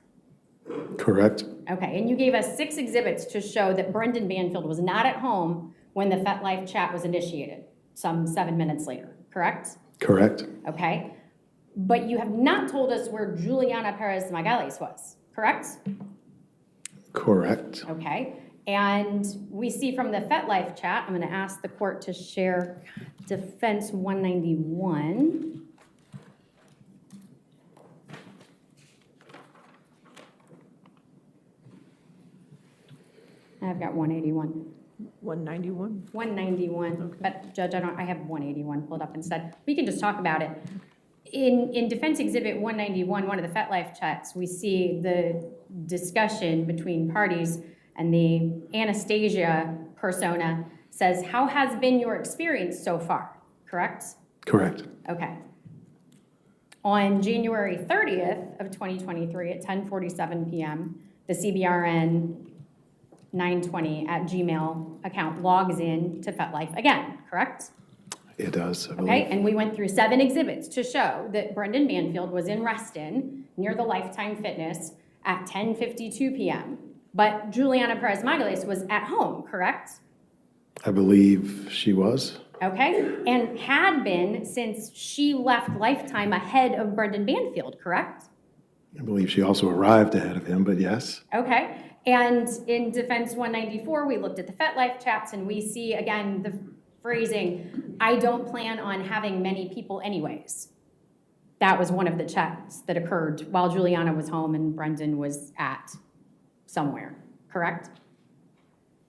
Correct. Okay, and you gave us 6 exhibits to show that Brendan Banfield was not at home when the FetLife chat was initiated, some 7 minutes later, correct? Correct. Okay, but you have not told us where Juliana Peres Magalhães was, correct? Correct. Okay, and we see from the FetLife chat, I'm going to ask the court to share Defense 191. I've got 181. 191. 191, but Judge, I have 181 pulled up instead. We can just talk about it. In Defense Exhibit 191, one of the FetLife chats, we see the discussion between parties, and the Anastasia persona says, "How has been your experience so far?" Correct? Correct. Okay. On January 30th of 2023 at 10:47 p.m., the CBRN 920 at Gmail account logs in to FetLife again, correct? It does, I believe. Okay, and we went through 7 exhibits to show that Brendan Banfield was in Reston near the Lifetime Fitness at 10:52 p.m. But Juliana Peres Magalhães was at home, correct? I believe she was. Okay, and had been since she left Lifetime ahead of Brendan Banfield, correct? I believe she also arrived ahead of him, but yes. Okay, and in Defense 194, we looked at the FetLife chats and we see again the phrasing, I don't plan on having many people anyways. That was one of the chats that occurred while Juliana was home and Brendan was at somewhere, correct?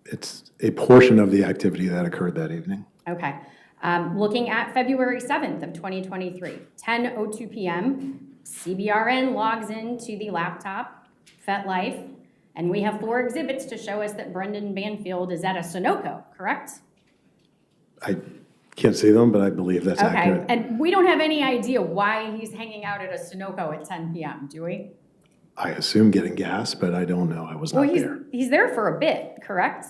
It's a portion of the activity that occurred that evening. Okay. Looking at February 7th of 2023, 10:02 p.m., CBRN logs into the laptop, FetLife, and we have 4 exhibits to show us that Brendan Banfield is at a Sunoco, correct? I can't see them, but I believe that's Okay, accurate. and we don't have any idea why he's hanging out at a Sunoco at 10 p.m., do we? I assume getting gas, but I don't know. I was not there. He's there for a bit, correct?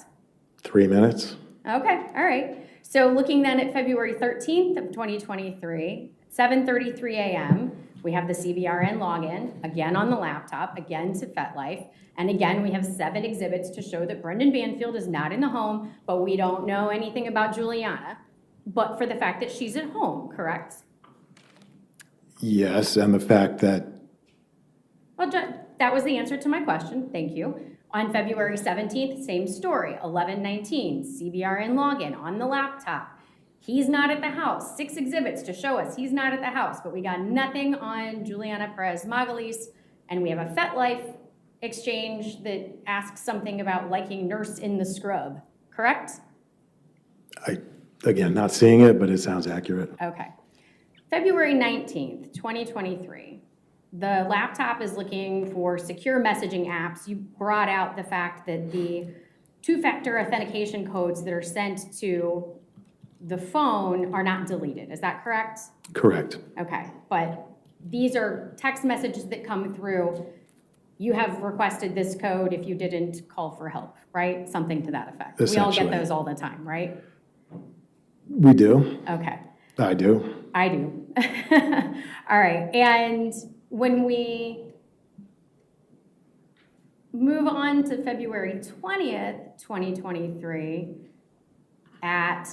3 minutes? Okay, all right. So looking then at February 13th of 2023, 7:33 a.m., we have the CBRN login, again on the laptop, again to FetLife, and again we have 7 exhibits to show that Brendan Banfield is not in the home, but we don't know anything about Juliana, but for the fact that she's at home, correct? Yes, and the fact that Well, that was the answer to my question, thank you. On February 17th, same story, 11:19, CBRN login on the laptop. He's not at the house. 6 exhibits to show us he's not at the house, but we got nothing on Juliana Peres Magalhães, and we have a FetLife exchange that asks something about liking nurse in the scrub, correct? again, not seeing it, but it sounds accurate. Okay. February 19th, 2023. The laptop is looking for secure messaging apps. You brought out the fact that the 2-factor authentication codes that are sent to the phone are not deleted. Is that correct? Correct. Okay, but these are text messages that come through. You have requested this code if you didn't call for help, right? Something to that effect. We all get Essentially. those all the time, right? We do. Okay. I do. I do. All right, and when we move on to February 20th, 2023, at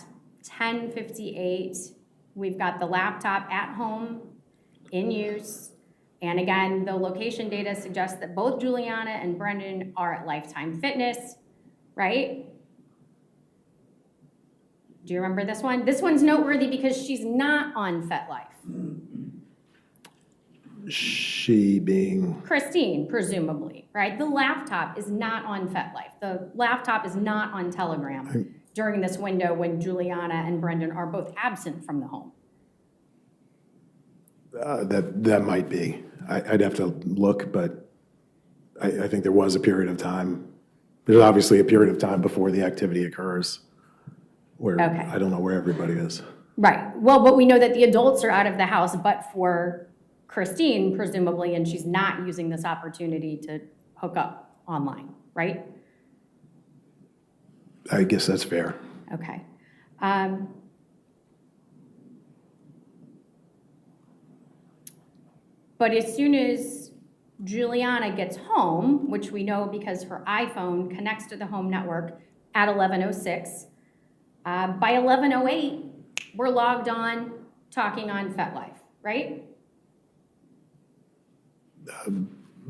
10:58, we've got the laptop at home in use. And again, the location data suggests that both Juliana and Brendan are at Lifetime Fitness, right? Do you remember this one? This one's noteworthy because she's not on FetLife. She being, Christine, presumably, right? The laptop is not on FetLife. The laptop is not on Telegram during this window when Juliana and Brendan are both absent from the home. that might be. I'd have to look, but I think there was a period of time. There's obviously a period of time before the activity occurs where Okay. I don't know where everybody is. Right. Well, but we know that the adults are out of the house, but for Christine, presumably, and she's not using this opportunity to hook up online, right? I guess that's fair. Okay. But as soon as Juliana gets home, which we know because her iPhone connects to the home network at 11:06, by 11:08, we're logged on, talking on FetLife, right?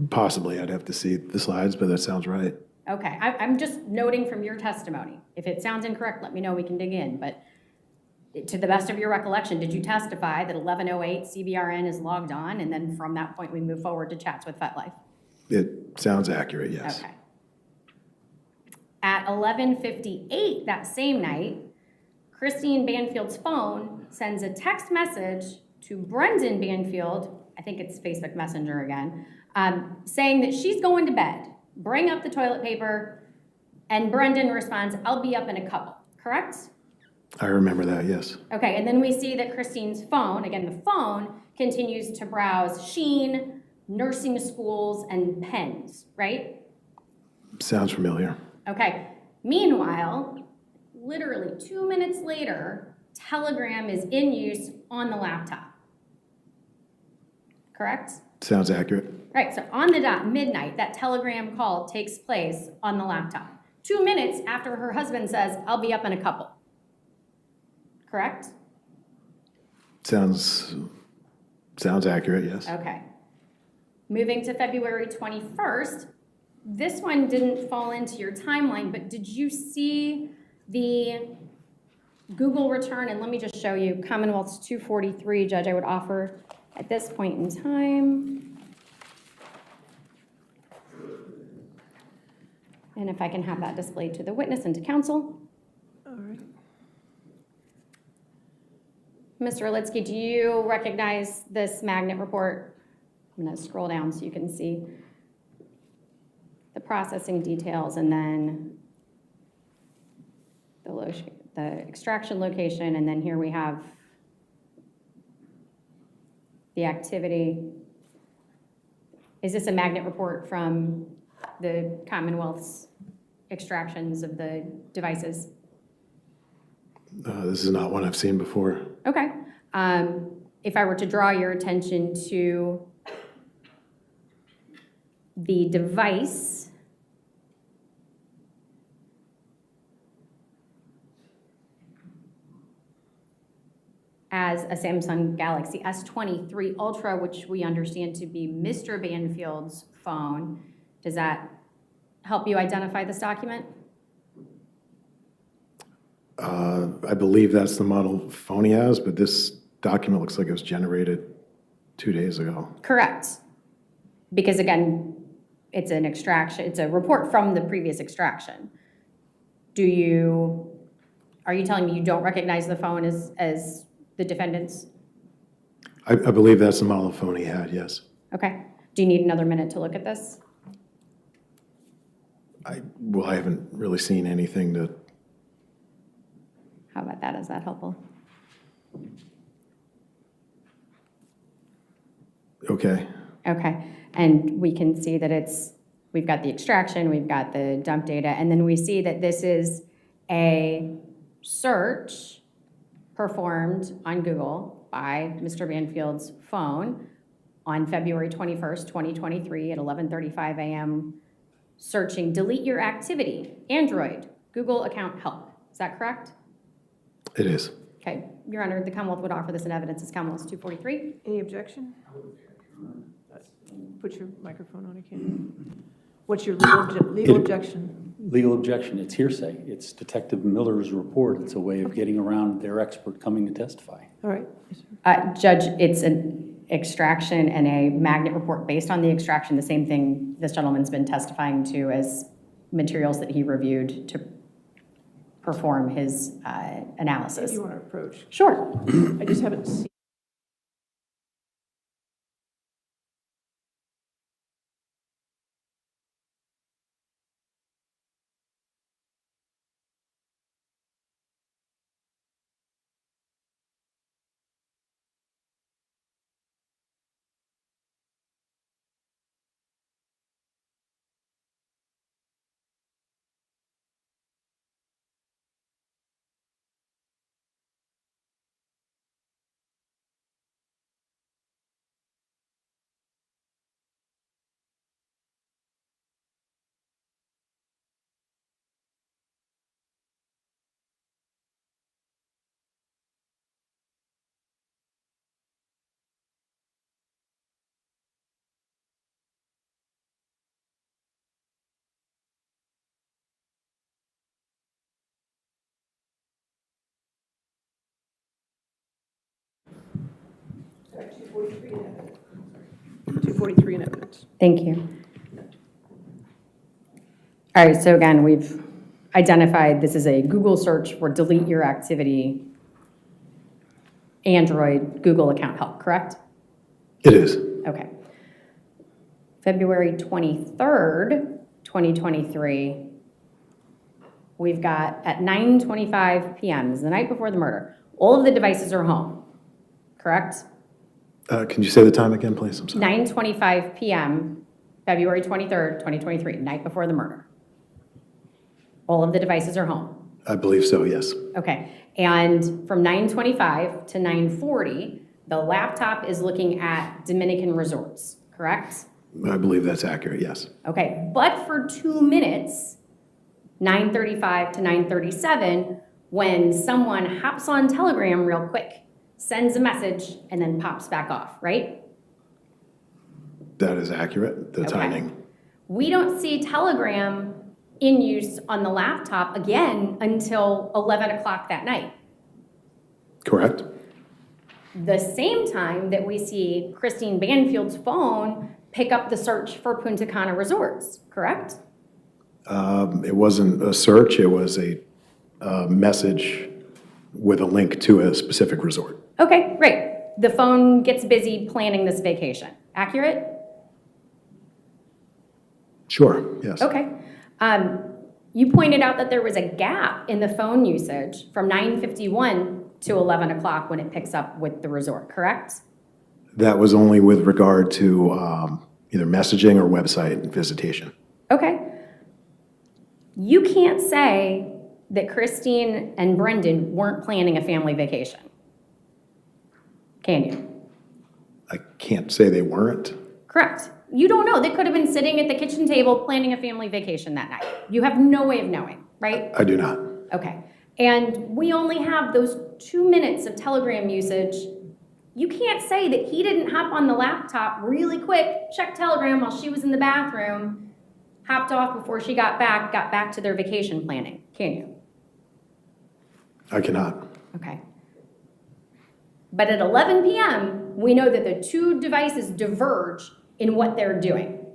Possibly, I'd have to see the slides, but that sounds right. Okay, I'm just noting from your testimony. If it sounds incorrect, let me know, we can dig in. But to the best of your recollection, did you testify that 11:08 CBRN is logged on, and then from that point we move forward to chats with FetLife? It sounds accurate, yes. Okay. At 11:58 that same night, Christine Banfield's phone sends a text message to Brendan Banfield, I think it's Facebook Messenger again, saying that she's going to bed. Bring up the toilet paper, and Brendan responds, I'll be up in a couple, correct? I remember that, yes. Okay, and then we see that Christine's phone, again, the phone, continues to browse Sheen, nursing schools, and pens, right? Sounds familiar. Okay, meanwhile, literally 2 minutes later, Telegram is in use on the laptop. Correct? Sounds accurate. Right, so on the dot, midnight, that Telegram call takes place on the laptop. 2 minutes after her husband says, I'll be up in a couple. Correct? Sounds accurate, yes. Okay. Moving to February 21st, this one didn't fall into your timeline, but did you see the Google return? And let me just show you, Commonwealth's 243, Judge, I would offer at this point in time. And if I can have that displayed to the witness and to counsel. All right. Mr. Olitsky, do you recognize this magnet report? I'm going to scroll down so you can see the processing details and then the extraction location, and then here we have the activity. Is this a magnet report from the Commonwealth's extractions of the devices? This is not one I've seen before. Okay. If I were to draw your attention to the device, as a Samsung Galaxy S23 Ultra, which we understand to be Mr. Banfield's phone, does that help you identify this document? I believe that's the model phone he has, but this document looks like it was generated 2 days ago. Correct. Because again, it's an extraction, it's a report from the previous extraction. Are you telling me you don't recognize the phone as the defendant's? I believe that's the model phone he had, yes. Okay. Do you need another minute to look at this? I haven't really seen anything to. How about that? Is that helpful? Okay. Okay. And we can see that we've got the extraction, we've got the dump data, and then we see that this is a search performed on Google by Mr. Banfield's phone on February 21st, 2023 at 11:35 a.m. searching delete your activity, Android, Google account help. Is that correct? It is. Okay. Your Honor, the Commonwealth would offer this in evidence as Commonwealth's 243. Any objection? Put your microphone on again. What's your legal objection? Legal objection, it's hearsay. It's Detective Miller's report. It's a way of getting around their expert coming to testify. All right. Judge, it's an extraction and a magnet report based on the extraction, the same thing this gentleman's been testifying to as materials that he reviewed to perform his analysis. If you want to approach. Sure. I just haven't seen. Sorry, 243 in evidence. 243 in evidence. Thank you. All right, so again, we've identified this is a Google search for delete your activity, Android, Google account help, correct? It is. Okay. February 23rd, 2023, we've got at 9:25 p.m., this is the night before the murder, all of the devices are home, correct? Can you say the time again, please? I'm sorry. 9:25 p.m., February 23rd, 2023, night before the murder. All of the devices are home. I believe so, yes. Okay, and from 9:25 to 9:40, the laptop is looking at Dominican resorts, correct? I believe that's accurate, yes. Okay, but for 2 minutes, 9:35 to 9:37, when someone hops on Telegram real quick, sends a message, and then pops back off, right? That is accurate, the Okay. timing. We don't see Telegram in use on the laptop again until 11 o'clock that night. Correct? The same time that we see Christine Banfield's phone pick up the search for Punta Cana resorts, correct? It wasn't a search, it was a message with a link to a specific resort. Okay, great. The phone gets busy planning this vacation. Accurate? Sure, yes. Okay. You pointed out that there was a gap in the phone usage from 9:51 to 11 o'clock when it picks up with the resort, correct? That was only with regard to either messaging or website visitation. Okay. You can't say that Christine and Brendan weren't planning a family vacation, can you? I can't say they weren't. Correct. You don't know. They could have been sitting at the kitchen table planning a family vacation that night. You have no way of knowing, right? I do not. Okay. And we only have those 2 minutes of Telegram usage. You can't say that he didn't hop on the laptop really quick, check Telegram while she was in the bathroom, hopped off before she got back to their vacation planning, can you? I cannot. Okay. But at 11 p.m., we know that the two devices diverge in what they're doing.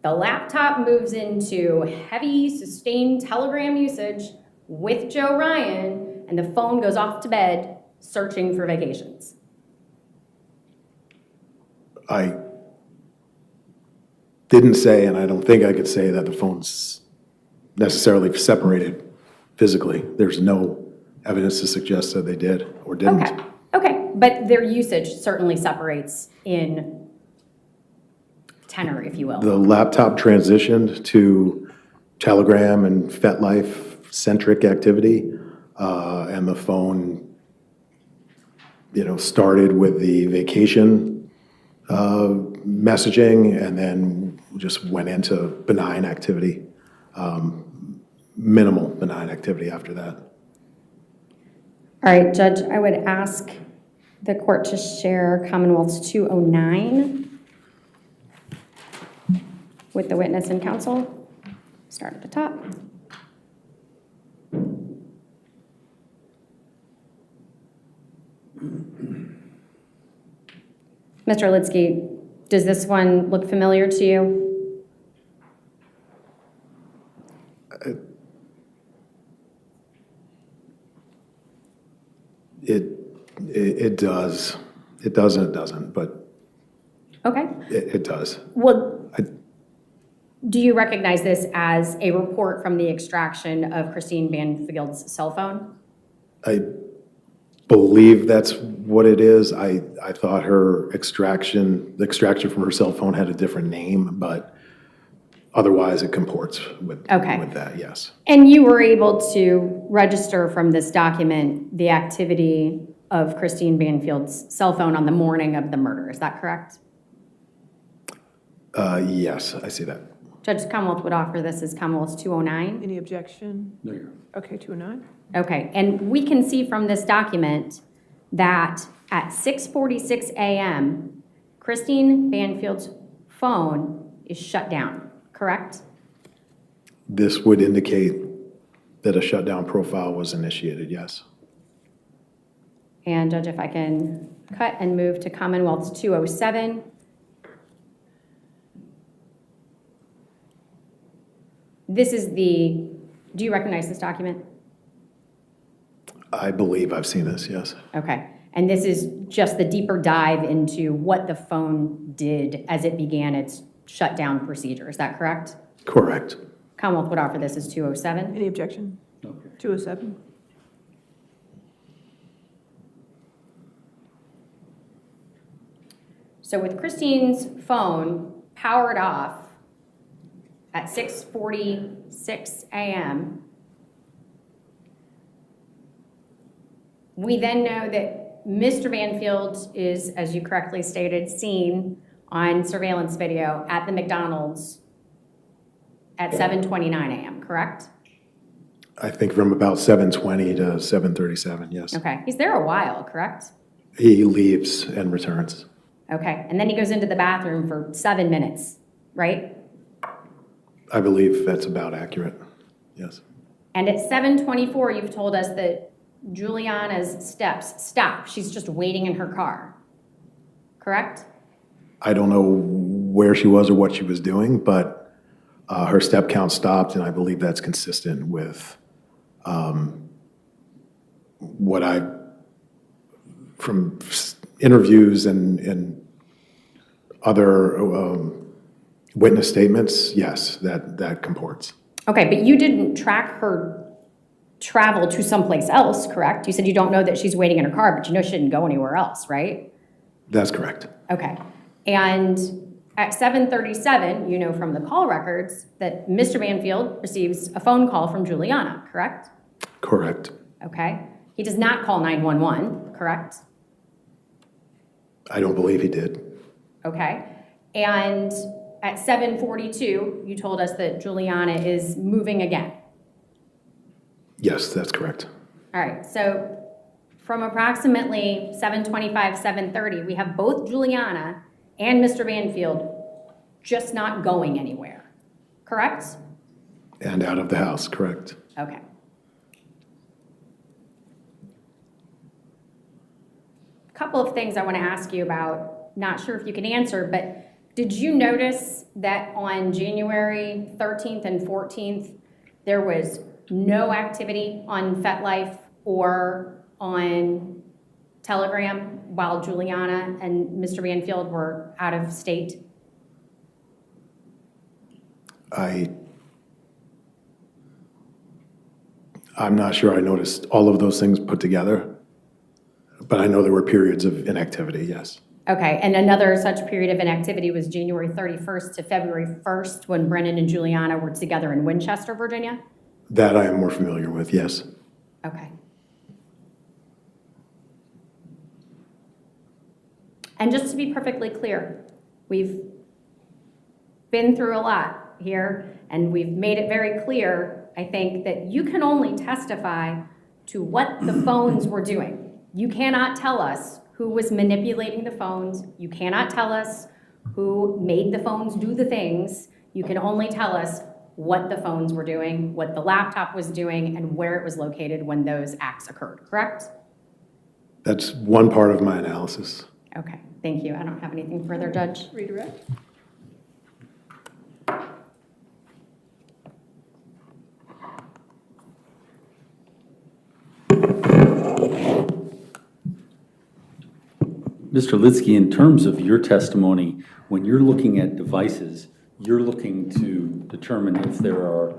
The laptop moves into heavy, sustained Telegram usage with Joe Ryan, and the phone goes off to bed searching for vacations. I didn't say, and I don't think I could say, that the phone's necessarily separated physically. There's no evidence to suggest that they did or didn't. Okay, okay, but their usage certainly separates in tenor, if you will. The laptop transitioned to Telegram and FetLife-centric activity, and the phone, started with the vacation messaging and then just went into benign activity, minimal benign activity after that. All right, Judge, I would ask the court to share Commonwealth's 209 with the witness and counsel. Start at the top. Mr. Litsky, does this one look familiar to you? It does. It doesn't, it doesn't, but Okay. it does. Well, do you recognize this as a report from the extraction of Christine Banfield's cell phone? I believe that's what it is. I thought the extraction from her cell phone had a different name, but otherwise it comports with that, yes. And you were able to register from this document the activity of Christine Banfield's cell phone on the morning of the murder, is that correct? Yes, I see that. Judge Commonwealth would offer this as Commonwealth's 209. Any objection? No, you're. Okay, 209. Okay, and we can see from this document that at 6:46 a.m., Christine Banfield's phone is shut down, correct? This would indicate that a shutdown profile was initiated, yes. And Judge, if I can cut and move to Commonwealth's 207. This is do you recognize this document? I believe I've seen this, yes. Okay, and this is just the deeper dive into what the phone did as it began its shutdown procedure, is that correct? Correct. Commonwealth would offer this as 207. Any objection? 207. So with Christine's phone powered off at 6:46 a.m., we then know that Mr. Banfield is, as you correctly stated, seen on surveillance video at the McDonald's at 7:29 a.m., correct? I think from about 7:20 to 7:37, yes. Okay, he's there a while, correct? He leaves and returns. Okay, and then he goes into the bathroom for 7 minutes, right? I believe that's about accurate, yes. And at 7:24, you've told us that Juliana's steps stop. She's just waiting in her car, correct? I don't know where she was or what she was doing, but her step count stopped, and I believe that's consistent with what from interviews and other witness statements, yes, that comports. Okay, but you didn't track her travel to someplace else, correct? You said you don't know that she's waiting in her car, but you know she didn't go anywhere else, right? That's correct. Okay, and at 7:37, you know from the call records that Mr. Banfield receives a phone call from Juliana, correct? Correct. Okay, he does not call 911, correct? I don't believe he did. Okay, and at 7:42, you told us that Juliana is moving again. Yes, that's correct. All right, so from approximately 7:25, 7:30, we have both Juliana and Mr. Banfield just not going anywhere, correct? And out of the house, correct. Okay. Couple of things I want to ask you about. Not sure if you can answer, but did you notice that on January 13th and 14th, there was no activity on FetLife or on Telegram while Juliana and Mr. Banfield were out of state? I'm not sure I noticed all of those things put together, but I know there were periods of inactivity, yes. Okay, and another such period of inactivity was January 31st to February 1st when Brendan and Juliana were together in Winchester, Virginia? That I am more familiar with, yes. Okay. And just to be perfectly clear, we've been through a lot here, and we've made it very clear, I think, that you can only testify to what the phones were doing. You cannot tell us who was manipulating the phones. You cannot tell us who made the phones do the things. You can only tell us what the phones were doing, what the laptop was doing, and where it was located when those acts occurred, correct? That's one part of my analysis. Okay, thank you. I don't have anything further, Judge. Redirect. Mr. Litsky, in terms of your testimony, when you're looking at devices, you're looking to determine if there are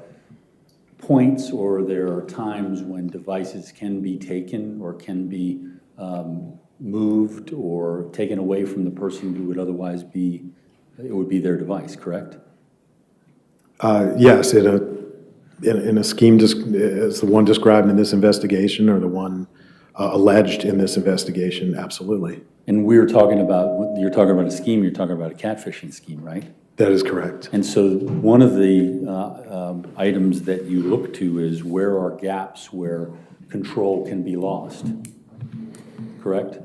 points or there are times when devices can be taken or can be moved or taken away from the person who would otherwise be, it would be their device, correct? Yes, in a scheme as the one described in this investigation or the one alleged in this investigation, absolutely. And you're talking about a scheme, you're talking about a catfishing scheme, right? That is correct. And so one of the items that you look to is where are gaps where control can be lost, correct?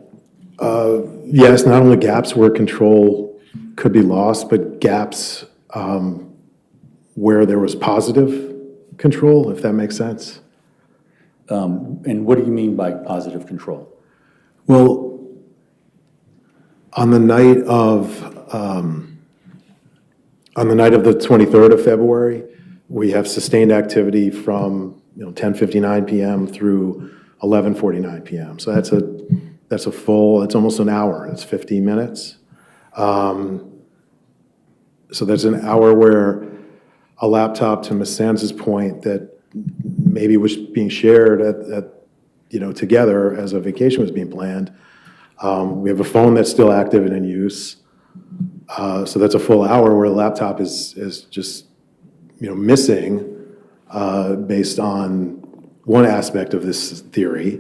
Yes, not only gaps where control could be lost, but gaps where there was positive control, if that makes sense. And what do you mean by positive control? Well, on the night of the 23rd of February, we have sustained activity from 10:59 p.m. through 11:49 p.m. So that's a full. It's almost an hour. It's 15 minutes. So that's an hour where a laptop, to Ms. Sands' point, that maybe was being shared together as a vacation was being planned. We have a phone that's still active and in use. So that's a full hour where the laptop is just, missing based on one aspect of this theory.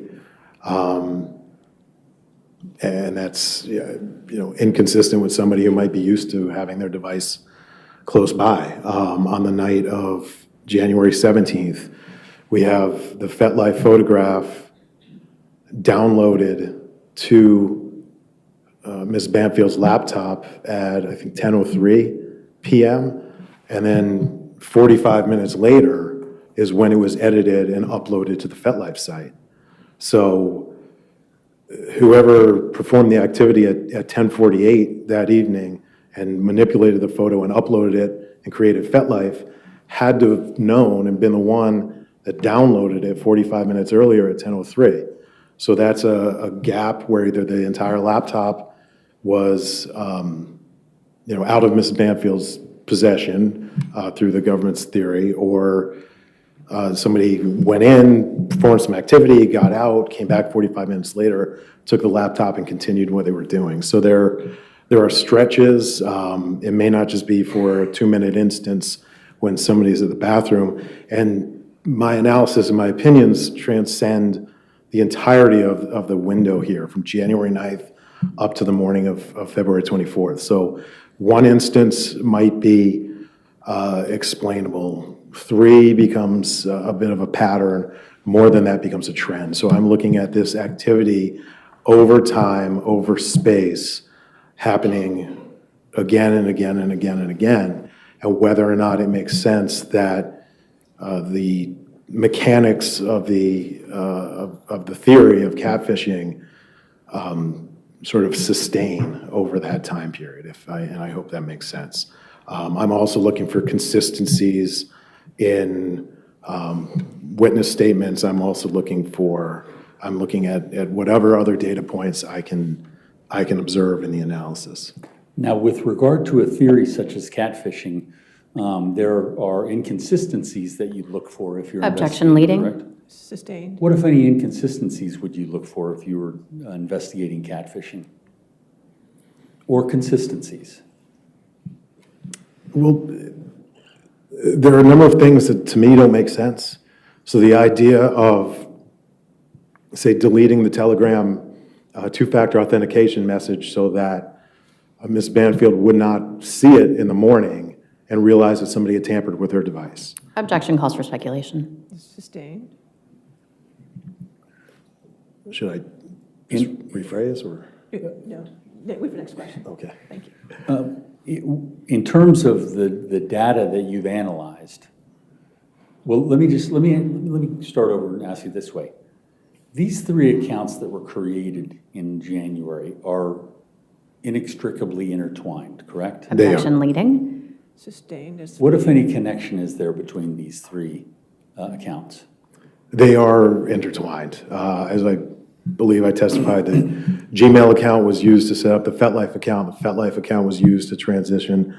And that's, inconsistent with somebody who might be used to having their device close by. On the night of January 17th, we have the FetLife photograph downloaded to Ms. Banfield's laptop at, I think, 10:03 p.m. And then 45 minutes later is when it was edited and uploaded to the FetLife site. So whoever performed the activity at 10:48 that evening and manipulated the photo and uploaded it and created FetLife had to have known and been the one that downloaded it 45 minutes earlier at 10:03. So that's a gap where either the entire laptop was, out of Mrs. Banfield's possession through the government's theory, or somebody went in, performed some activity, got out, came back 45 minutes later, took the laptop and continued what they were doing. So there are stretches. It may not just be for a 2-minute instance when somebody's at the bathroom. And my analysis and my opinions transcend the entirety of the window here from January 9th up to the morning of February 24th. So one instance might be explainable. 3 becomes a bit of a pattern. More than that becomes a trend. So I'm looking at this activity over time, over space, happening again and again and again and again, and whether or not it makes sense that the mechanics of the theory of catfishing sort of sustain over that time period. And I hope that makes sense. I'm also looking for consistencies in witness statements. I'm looking at whatever other data points I can observe in the analysis. Now, with regard to a theory such as catfishing, there are inconsistencies that you look for if you're Objection investigating, leading. correct? Sustained. What, if any, inconsistencies would you look for if you were investigating catfishing? Or consistencies? Well, there are a number of things that to me don't make sense. So the idea of, say, deleting the Telegram two-factor authentication message so that Ms. Banfield would not see it in the morning and realize that somebody had tampered with her device. Objection calls for speculation. Sustained. Should I just rephrase or? No. Wait for the next question. Okay. Thank you. In terms of the data that you've analyzed, well, let me start over and ask you this way. These 3 accounts that were created in January are inextricably intertwined, correct? Objection leading. Sustained. What, if any, connection is there between these 3 accounts? They are intertwined. As I believe I testified, the Gmail account was used to set up the FetLife account. The FetLife account was used to transition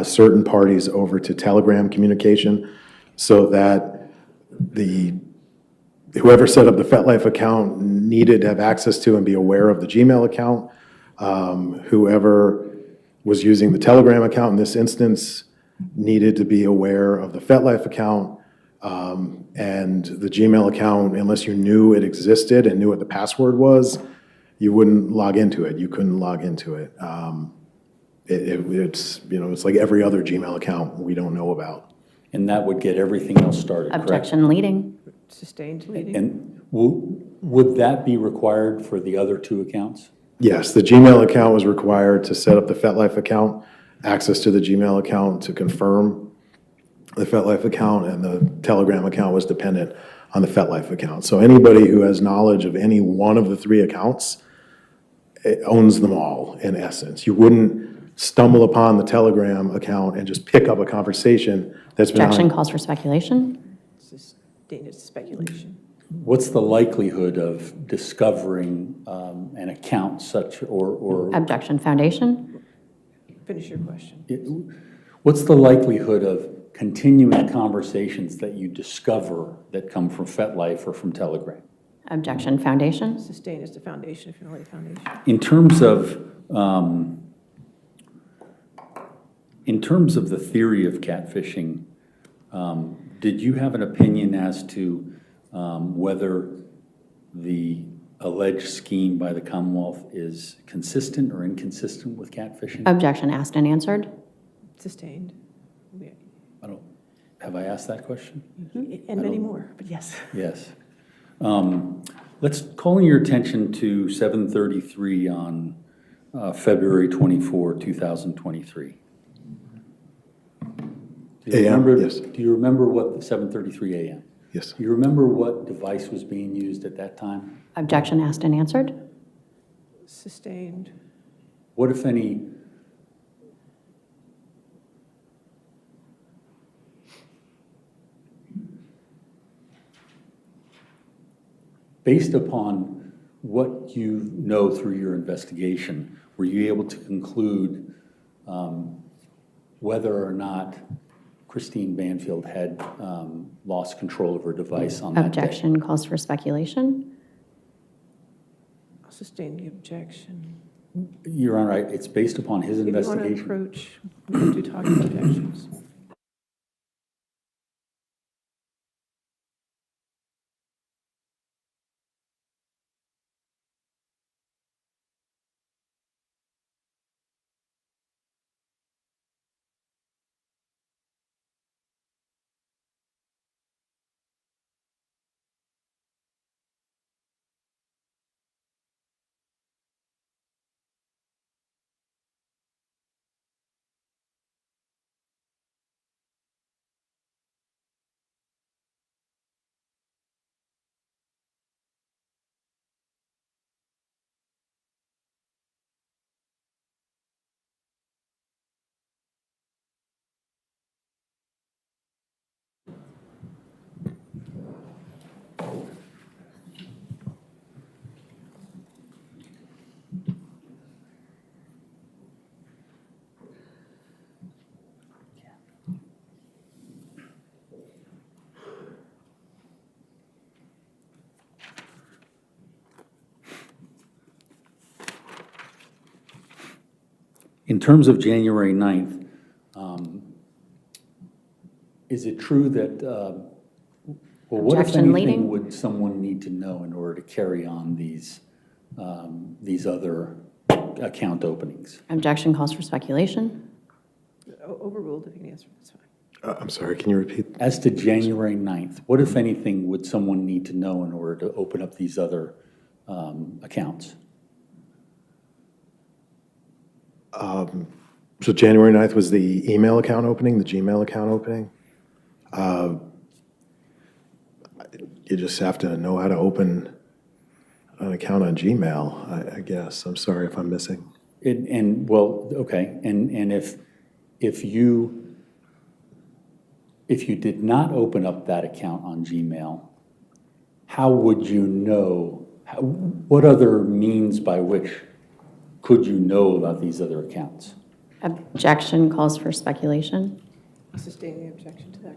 certain parties over to Telegram communication so that whoever set up the FetLife account needed to have access to and be aware of the Gmail account. Whoever was using the Telegram account in this instance needed to be aware of the FetLife account. And the Gmail account, unless you knew it existed and knew what the password was, you wouldn't log into it. You couldn't log into it. It's like every other Gmail account we don't know about. And that would get everything else started, correct? Objection leading. Sustained leading. And would that be required for the other 2 accounts? Yes, the Gmail account was required to set up the FetLife account, access to the Gmail account to confirm the FetLife account, and the Telegram account was dependent on the FetLife account. So anybody who has knowledge of any one of the 3 accounts owns them all, in essence. You wouldn't stumble upon the Telegram account and just pick up a conversation that's been Objection on. calls for speculation. Sustained is speculation. What's the likelihood of discovering an account such or Objection foundation. Finish your question. what's the likelihood of continuing conversations that you discover that come from FetLife or from Telegram? Objection. Foundation. Sustain is the foundation, if you don't like foundation. In terms of the theory of catfishing, did you have an opinion as to whether the alleged scheme by the Commonwealth is consistent or inconsistent with catfishing? Objection. Asked and answered. Sustained. Have I asked that question? And many more, but yes. Yes. Let's calling your attention to 7:33 on February 24, 2023. Yes. Do you remember what the 7:33 a.m.? Yes. Do you remember what device was being used at that time? Objection. Asked and answered. Sustained. What, if any, based upon what you know through your investigation, were you able to conclude whether or not Christine Banfield had lost control of her device on that day? Objection. Calls for speculation. I'll sustain the objection. You're all right. It's based upon his If you want to investigation. approach, we can do talking objections. In terms of January 9th, is it true that, what if Objection, anything leading. would someone need to know in order to carry on these other account openings? Objection. Calls for speculation. Overruled, if you can answer, that's fine. I'm sorry, can you repeat? As to January 9th, what if anything would someone need to know in order to open up these other accounts? So January 9th was the email account opening, the Gmail account opening. You just have to know how to open an account on Gmail, I guess. I'm sorry if I'm missing. Well, okay, and if you did not open up that account on Gmail, how would you know, what other means by which could you know about these other accounts? Objection. Calls for speculation. I'll sustain the objection to that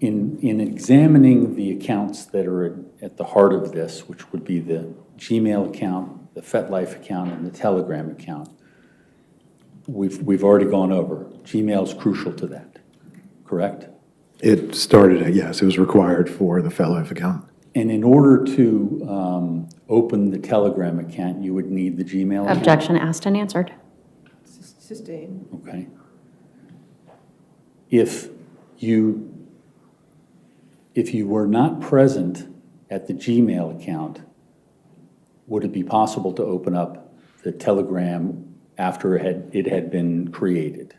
question. In examining the accounts that are at the heart of this, which would be the Gmail account, the FetLife account, and the Telegram account, we've already gone over. Gmail is crucial to that, correct? It started, yes, it was required for the FetLife account. And in order to open the Telegram account, you would need the Gmail account? Objection. Asked and answered. Sustain. Okay. If you were not present at the Gmail account, would it be possible to open up the Telegram after it had been created?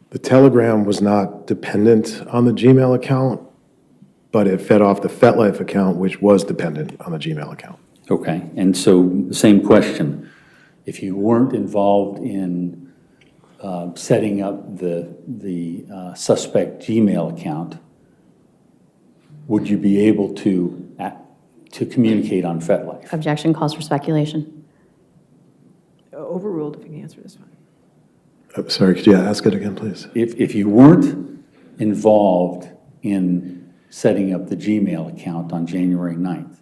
The Telegram was not dependent on the Gmail account, but it fed off the FetLife account, which was dependent on the Gmail account. Okay, and so the same question. If you weren't involved in setting up the suspect Gmail account, would you be able to communicate on FetLife? Objection. Calls for speculation. Overruled, if you can answer this one. Sorry, could you ask it again, please? If you weren't involved in setting up the Gmail account on January 9th,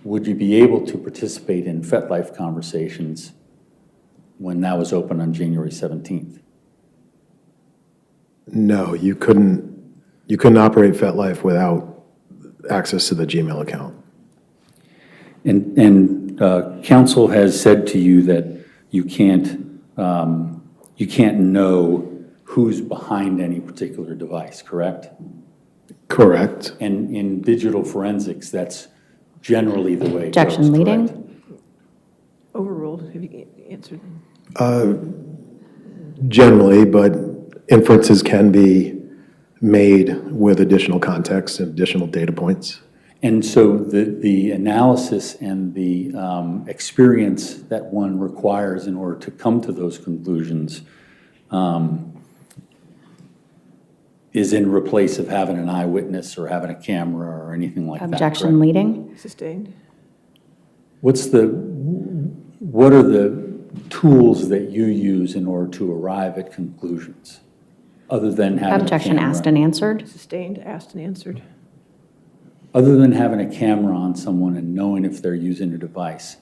would you be able to participate in FetLife conversations when that was open on January 17th? No, you couldn't operate FetLife without access to the Gmail account. And counsel has said to you that you can't know who's behind any particular device, correct? Correct. And in digital forensics, that's generally the way it Objection goes, leading. correct? Overruled, if you can answer. Generally, but inferences can be made with additional context and additional data points. And so the analysis and the experience that one requires in order to come to those conclusions is in replace of having an eyewitness or having a camera or anything like that. Objection correct? leading. Sustained. What are the tools that you use in order to arrive at conclusions, other than having Objection a camera? asked and answered. Sustained, asked and answered. Other than having a camera on someone and knowing if they're using a device,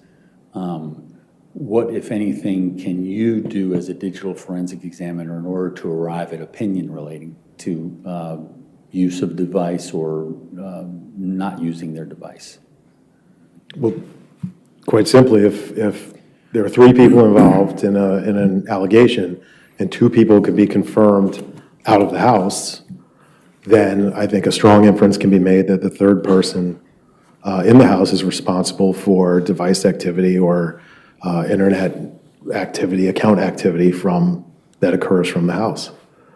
what, if anything, can you do as a digital forensic examiner in order to arrive at opinion relating to use of device or not using their device? Well, quite simply, if there are 3 people involved in an allegation and 2 people could be confirmed out of the house, then I think a strong inference can be made that the 3rd person in the house is responsible for device activity or internet activity, account activity that occurs from the house.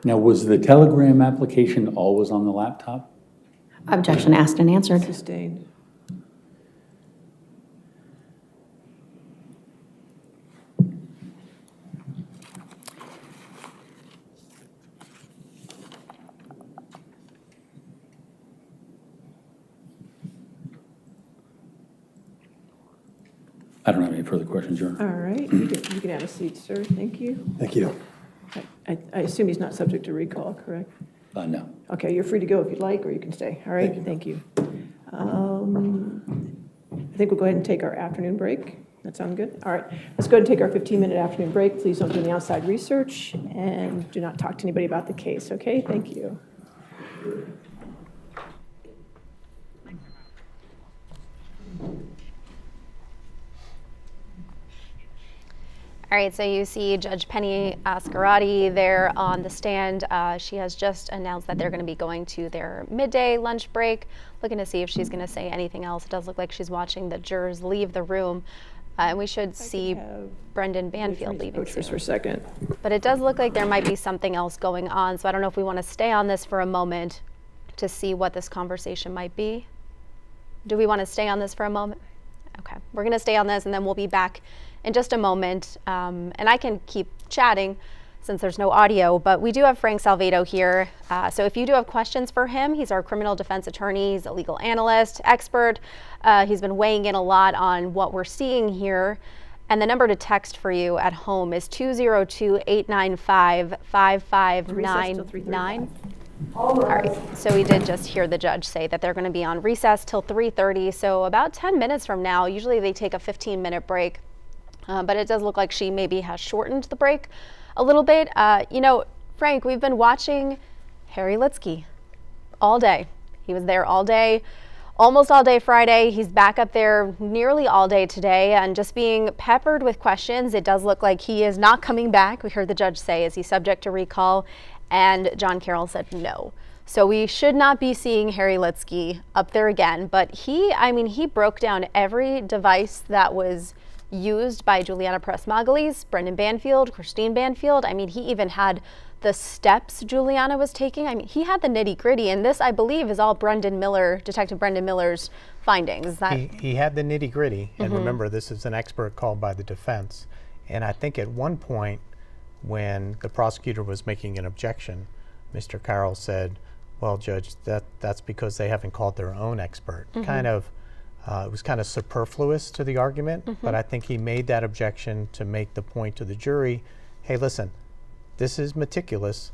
Now, was the Telegram application always on the laptop? Objection asked and answered. Sustained. I don't have any further questions, Your Honor. All right, you can have a seat, sir. Thank you. Thank you. I assume he's not subject to recall, correct? No. Okay, you're free to go if you'd like, or you can stay. All right, thank you. I think we'll go ahead and take our afternoon break. That sound good? All right, let's go ahead and take our 15-minute afternoon break. Please don't do any outside research, and do not talk to anybody about the case, okay? Thank you. All right, so you see Judge Penny Ascarati there on the stand. She has just announced that they're going to be going to their midday lunch break, looking to see if she's going to say anything else. It does look like she's watching the jurors leave the room, and we should see Brendan Banfield leaving soon. For a second. But it does look like there might be something else going on, so I don't know if we want to stay on this for a moment to see what this conversation might be. Do we want to stay on this for a moment? Okay, we're going to stay on this, and then we'll be back in just a moment, and I can keep chatting since there's no audio, but we do have Frank Salvato here. So if you do have questions for him, he's our criminal defense attorney, he's a legal analyst, expert. He's been weighing in a lot on what we're seeing here. And the number to text for you at home is 202-895-5599. All right, so we did just hear the judge say that they're going to be on recess till 3:30, so about 10 minutes from now. Usually they take a 15-minute break. But it does look like she maybe has shortened the break a little bit. You know, Frank, we've been watching Harry Litsky all day. He was there all day, almost all day Friday. He's back up there nearly all day today and just being peppered with questions. It does look like he is not coming back. We heard the judge say, is he subject to recall? And John Carroll said no. So we should not be seeing Harry Litsky up there again. But he broke down every device that was used by Juliana Peres Magalhães, Brendan Banfield, Christine Banfield. I mean, he even had the steps Juliana was taking. I mean, he had the nitty gritty, and this, I believe, is all Detective Brendan Miller's findings. He had the nitty gritty, and remember, this is an expert called by the defense. And I think at one point, when the prosecutor was making an objection, Mr. Carroll said, well, Judge, that's because they haven't called their own expert. Kind of It was kind of superfluous to the argument, but I think he made that objection to make the point to the jury, hey, listen, this is meticulous,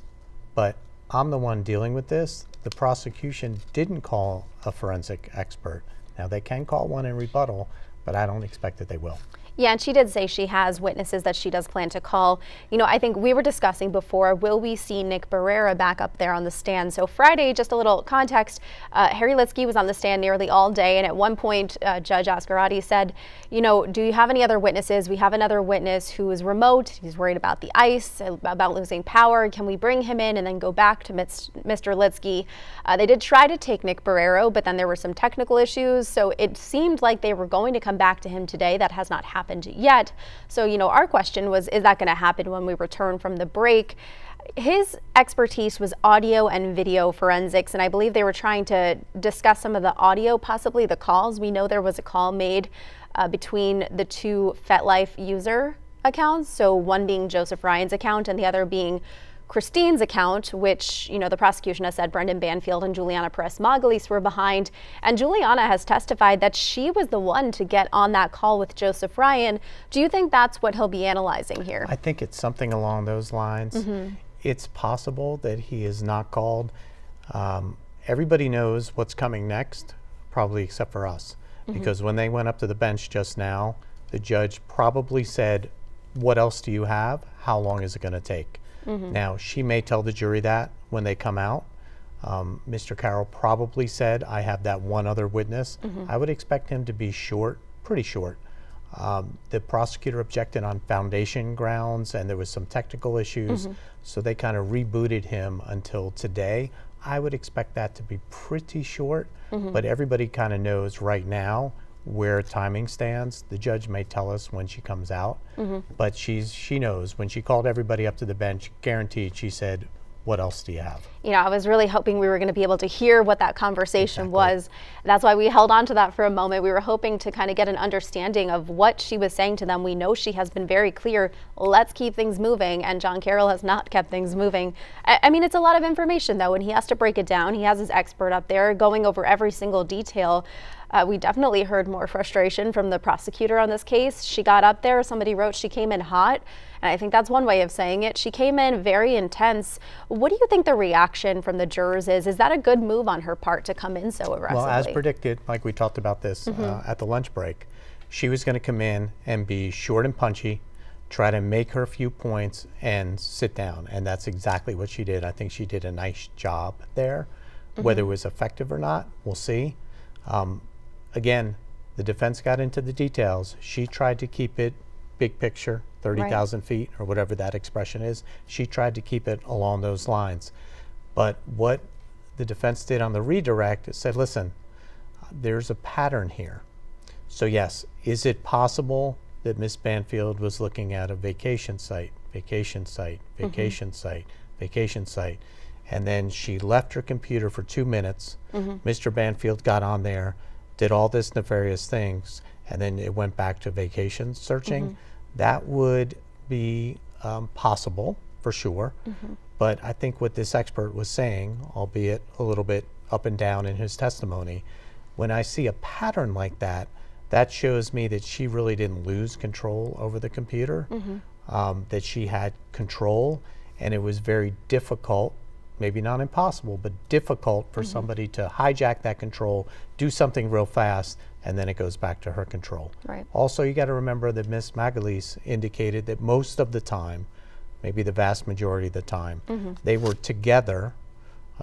but I'm the one dealing with this. The prosecution didn't call a forensic expert. Now, they can call one in rebuttal, but I don't expect that they will. Yeah, and she did say she has witnesses that she does plan to call. You know, I think we were discussing before, will we see Nick Barrera back up there on the stand? So Friday, just a little context, Harry Litsky was on the stand nearly all day, and at one point, Judge Ascarati said, you know, do you have any other witnesses? We have another witness who is remote. He's worried about the ice, about losing power. Can we bring him in and then go back to Mr. Litsky? They did try to take Nick Barrera, but then there were some technical issues, so it seemed like they were going to come back to him today. That has not happened yet. So, you know, our question was, is that going to happen when we return from the break? His expertise was audio and video forensics, and I believe they were trying to discuss some of the audio, possibly the calls. We know there was a call made between the two FetLife user accounts, so one being Joseph Ryan's account and the other being Christine's account, which, you know, the prosecution has said Brendan Banfield and Juliana Peres Magalhães were behind. And Juliana has testified that she was the one to get on that call with Joseph Ryan. Do you think that's what he'll be analyzing here? I think it's something along those lines. It's possible that he is not called. Everybody knows what's coming next, probably except for us. Because when they went up to the bench just now, the judge probably said, what else do you have? How long is it going to take? Now, she may tell the jury that when they come out. Mr. Carroll probably said, I have that one other witness. I would expect him to be short, pretty short. The prosecutor objected on foundation grounds, and there was some technical issues, so they kind of rebooted him until today. I would expect that to be pretty short, but everybody kind of knows right now where timing stands. The judge may tell us when she comes out, but she knows. When she called everybody up to the bench, guaranteed, she said, what else do you have? You know, I was really hoping we were going to be able to hear what that conversation was. That's why we held on to that for a moment. We were hoping to kind of get an understanding of what she was saying to them. We know she has been very clear, let's keep things moving, and John Carroll has not kept things moving. I mean, it's a lot of information, though, and he has to break it down. He has his expert up there going over every single detail. We definitely heard more frustration from the prosecutor on this case. She got up there, somebody wrote she came in hot, and I think that's one way of saying it. She came in very intense. What do you think the reaction from the jurors is? Is that a good move on her part to come in so aggressively? Well, as predicted, like we talked about this at the lunch break, she was going to come in and be short and punchy, try to make her few points and sit down, and that's exactly what she did. I think she did a nice job there. Whether it was effective or not, we'll see. Again, the defense got into the details. She tried to keep it big picture, 30,000 feet, or whatever that expression is. She tried to keep it along those lines. But what the defense did on the redirect is said, listen, there's a pattern here. So yes, is it possible that Miss Banfield was looking at a vacation site, vacation site, vacation site, vacation site, and then she left her computer for 2 minutes. Mr. Banfield got on there, did all this nefarious things, and then it went back to vacation searching. That would be possible for sure. But I think what this expert was saying, albeit a little bit up and down in his testimony, when I see a pattern like that, that shows me that she really didn't lose control over the computer, that she had control, and it was very difficult, maybe not impossible, but difficult for somebody to hijack that control, do something real fast, and then it goes back to her control. Also, you got to remember that Ms. Magalhães indicated that most of the time, maybe the vast majority of the time, they were together,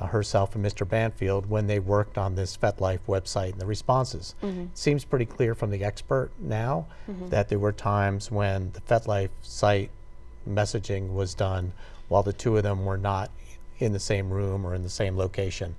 herself and Mr. Banfield, when they worked on this FetLife website and the responses. It seems pretty clear from the expert now that there were times when the FetLife site messaging was done while the two of them were not in the same room or in the same location,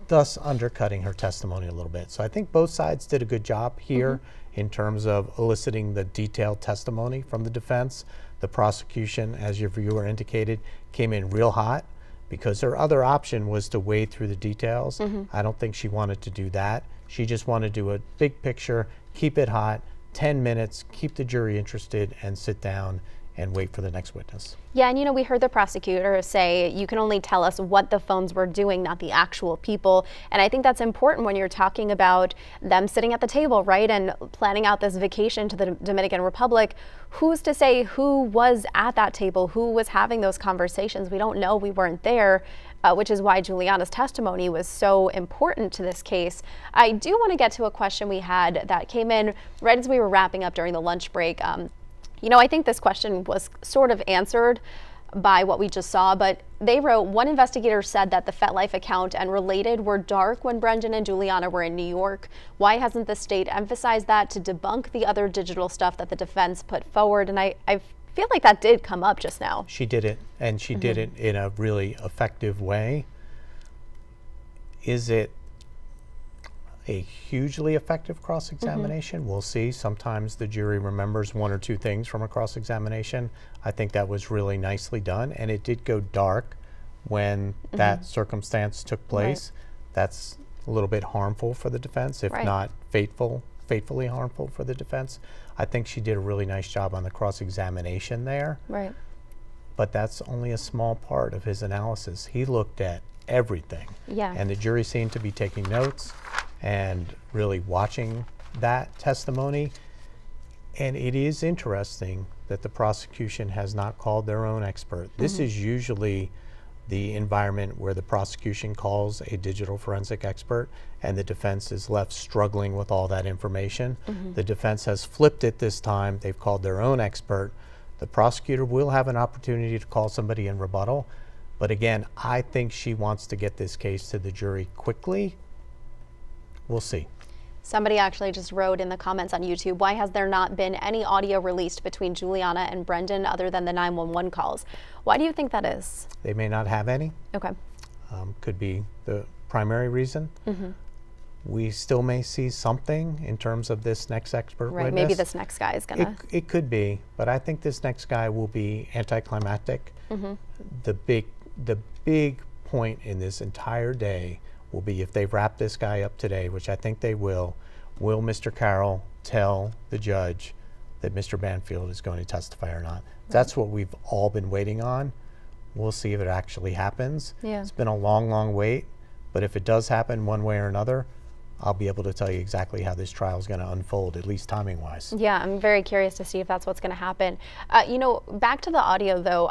thus undercutting her testimony a little bit. So I think both sides did a good job here in terms of eliciting the detailed testimony from the defense. The prosecution, as your viewer indicated, came in real hot because her other option was to wade through the details. I don't think she wanted to do that. She just wanted to do a big picture, keep it hot, 10 minutes, keep the jury interested, and sit down and wait for the next witness. Yeah, and you know, we heard the prosecutor say you can only tell us what the phones were doing, not the actual people. And I think that's important when you're talking about them sitting at the table, right, and planning out this vacation to the Dominican Republic. Who's to say who was at that table, who was having those conversations? We don't know. We weren't there. Which is why Juliana's testimony was so important to this case. I do want to get to a question we had that came in right as we were wrapping up during the lunch break. You know, I think this question was sort of answered by what we just saw, but they wrote, one investigator said that the FetLife account and related were dark when Brendan and Juliana were in New York. Why hasn't the state emphasized that to debunk the other digital stuff that the defense put forward? And I feel like that did come up just now. She did it, and she did it in a really effective way. Is it a hugely effective cross-examination? We'll see. Sometimes the jury remembers one or two things from a cross-examination. I think that was really nicely done, and it did go dark when that circumstance took place. That's a little bit harmful for the defense, if not fatefully harmful for the defense. I think she did a really nice job on the cross-examination there. Right. But that's only a small part of his analysis. He looked at everything. Yeah. And the jury seemed to be taking notes and really watching that testimony. And it is interesting that the prosecution has not called their own expert. This is usually the environment where the prosecution calls a digital forensic expert and the defense is left struggling with all that information. The defense has flipped it this time. They've called their own expert. The prosecutor will have an opportunity to call somebody in rebuttal. But again, I think she wants to get this case to the jury quickly. We'll see. Somebody actually just wrote in the comments on YouTube, why has there not been any audio released between Juliana and Brendan other than the 911 calls? Why do you think that is? They may not have any. Okay. Could be the primary reason. We still may see something in terms of this next expert Right, witness. maybe this next guy is gonna. It could be, but I think this next guy will be anticlimactic. The big point in this entire day will be if they wrap this guy up today, which I think they will Mr. Carroll tell the judge that Mr. Banfield is going to testify or not? That's what we've all been waiting on. We'll see if it actually happens. Yeah. It's been a long, long wait, but if it does happen one way or another, I'll be able to tell you exactly how this trial is going to unfold, at least timing-wise. Yeah, I'm very curious to see if that's what's going to happen. You know, back to the audio, though,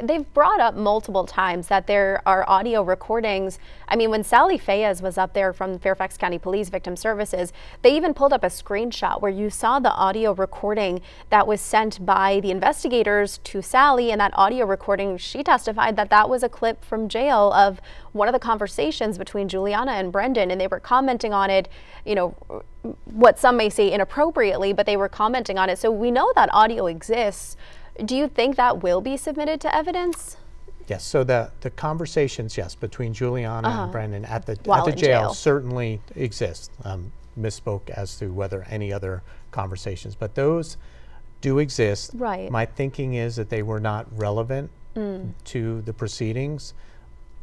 they've brought up multiple times that there are audio recordings. I mean, when Sally Fayez was up there from Fairfax County Police Victim Services, they even pulled up a screenshot where you saw the audio recording that was sent by the investigators to Sally, and that audio recording, she testified that that was a clip from jail of one of the conversations between Juliana and Brendan, and they were commenting on it, you know, what some may say inappropriately, but they were commenting on it. So we know that audio exists. Do you think that will be submitted to evidence? Yes, so the conversations, yes, between Juliana and Brendan at the While in jail jail. certainly exist. Misspoke as to whether any other conversations, but those do exist. Right. My thinking is that they were not relevant to the proceedings.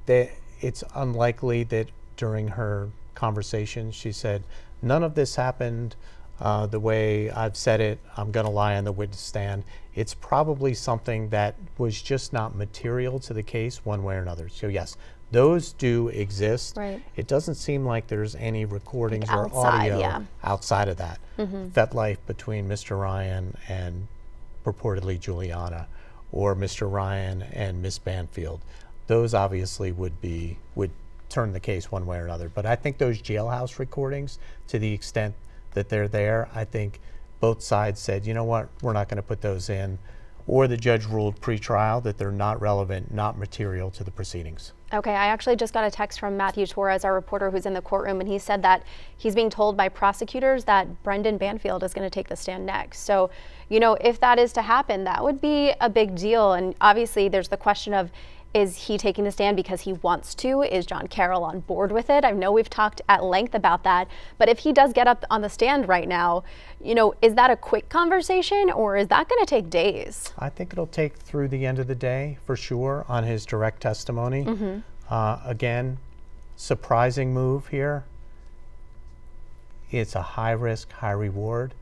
It's unlikely that during her conversation she said, none of this happened the way I've said it. I'm going to lie on the witness stand. It's probably something that was just not material to the case one way or another. So yes, those do exist. Right. It doesn't seem like there's any recordings or outside, audio yeah. outside of that. FetLife between Mr. Ryan and purportedly Juliana, or Mr. Ryan and Miss Banfield. Those obviously would turn the case one way or another. But I think those jailhouse recordings, to the extent that they're there, I think both sides said, you know what, we're not going to put those in. Or the judge ruled pre-trial that they're not relevant, not material to the proceedings. Okay, I actually just got a text from Matthew Torres, our reporter who's in the courtroom, and he said that he's being told by prosecutors that Brendan Banfield is going to take the stand next. So, you know, if that is to happen, that would be a big deal. And obviously there's the question of, is he taking the stand because he wants to? Is John Carroll on board with it? I know we've talked at length about that, but if he does get up on the stand right now, you know, is that a quick conversation or is that going to take days? I think it'll take through the end of the day for sure on his direct testimony. Again, surprising move here. It's a high risk, high reward.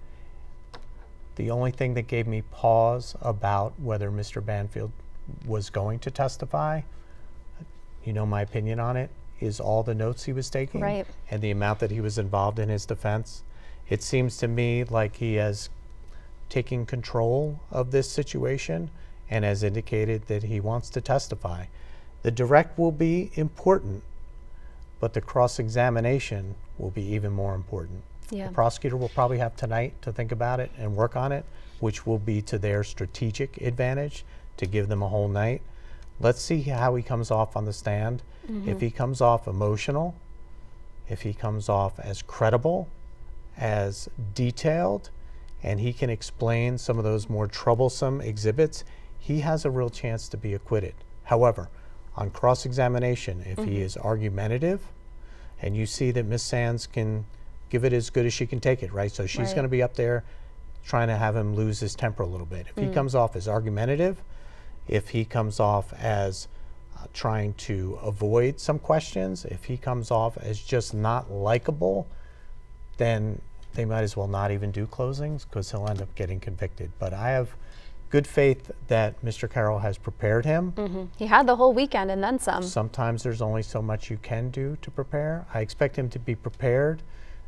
The only thing that gave me pause about whether Mr. Banfield was going to testify, you know my opinion on it, is all the notes he was taking Right. and the amount that he was involved in his defense. It seems to me like he has taken control of this situation and has indicated that he wants to testify. The direct will be important, but the cross-examination will be even more important. Yeah. The prosecutor will probably have tonight to think about it and work on it, which will be to their strategic advantage to give them a whole night. Let's see how he comes off on the stand. If he comes off emotional, if he comes off as credible, as detailed, and he can explain some of those more troublesome exhibits, he has a real chance to be acquitted. However, on cross-examination, if he is argumentative, and you see that Ms. Sands can give it as good as she can take it, right? So she's Right. going to be up there trying to have him lose his temper a little bit. If he comes off as argumentative, if he comes off as trying to avoid some questions, if he comes off as just not likable, then they might as well not even do closings because he'll end up getting convicted. But I have good faith that Mr. Carroll has prepared him. He had the whole weekend and then some. Sometimes there's only so much you can do to prepare. I expect him to be prepared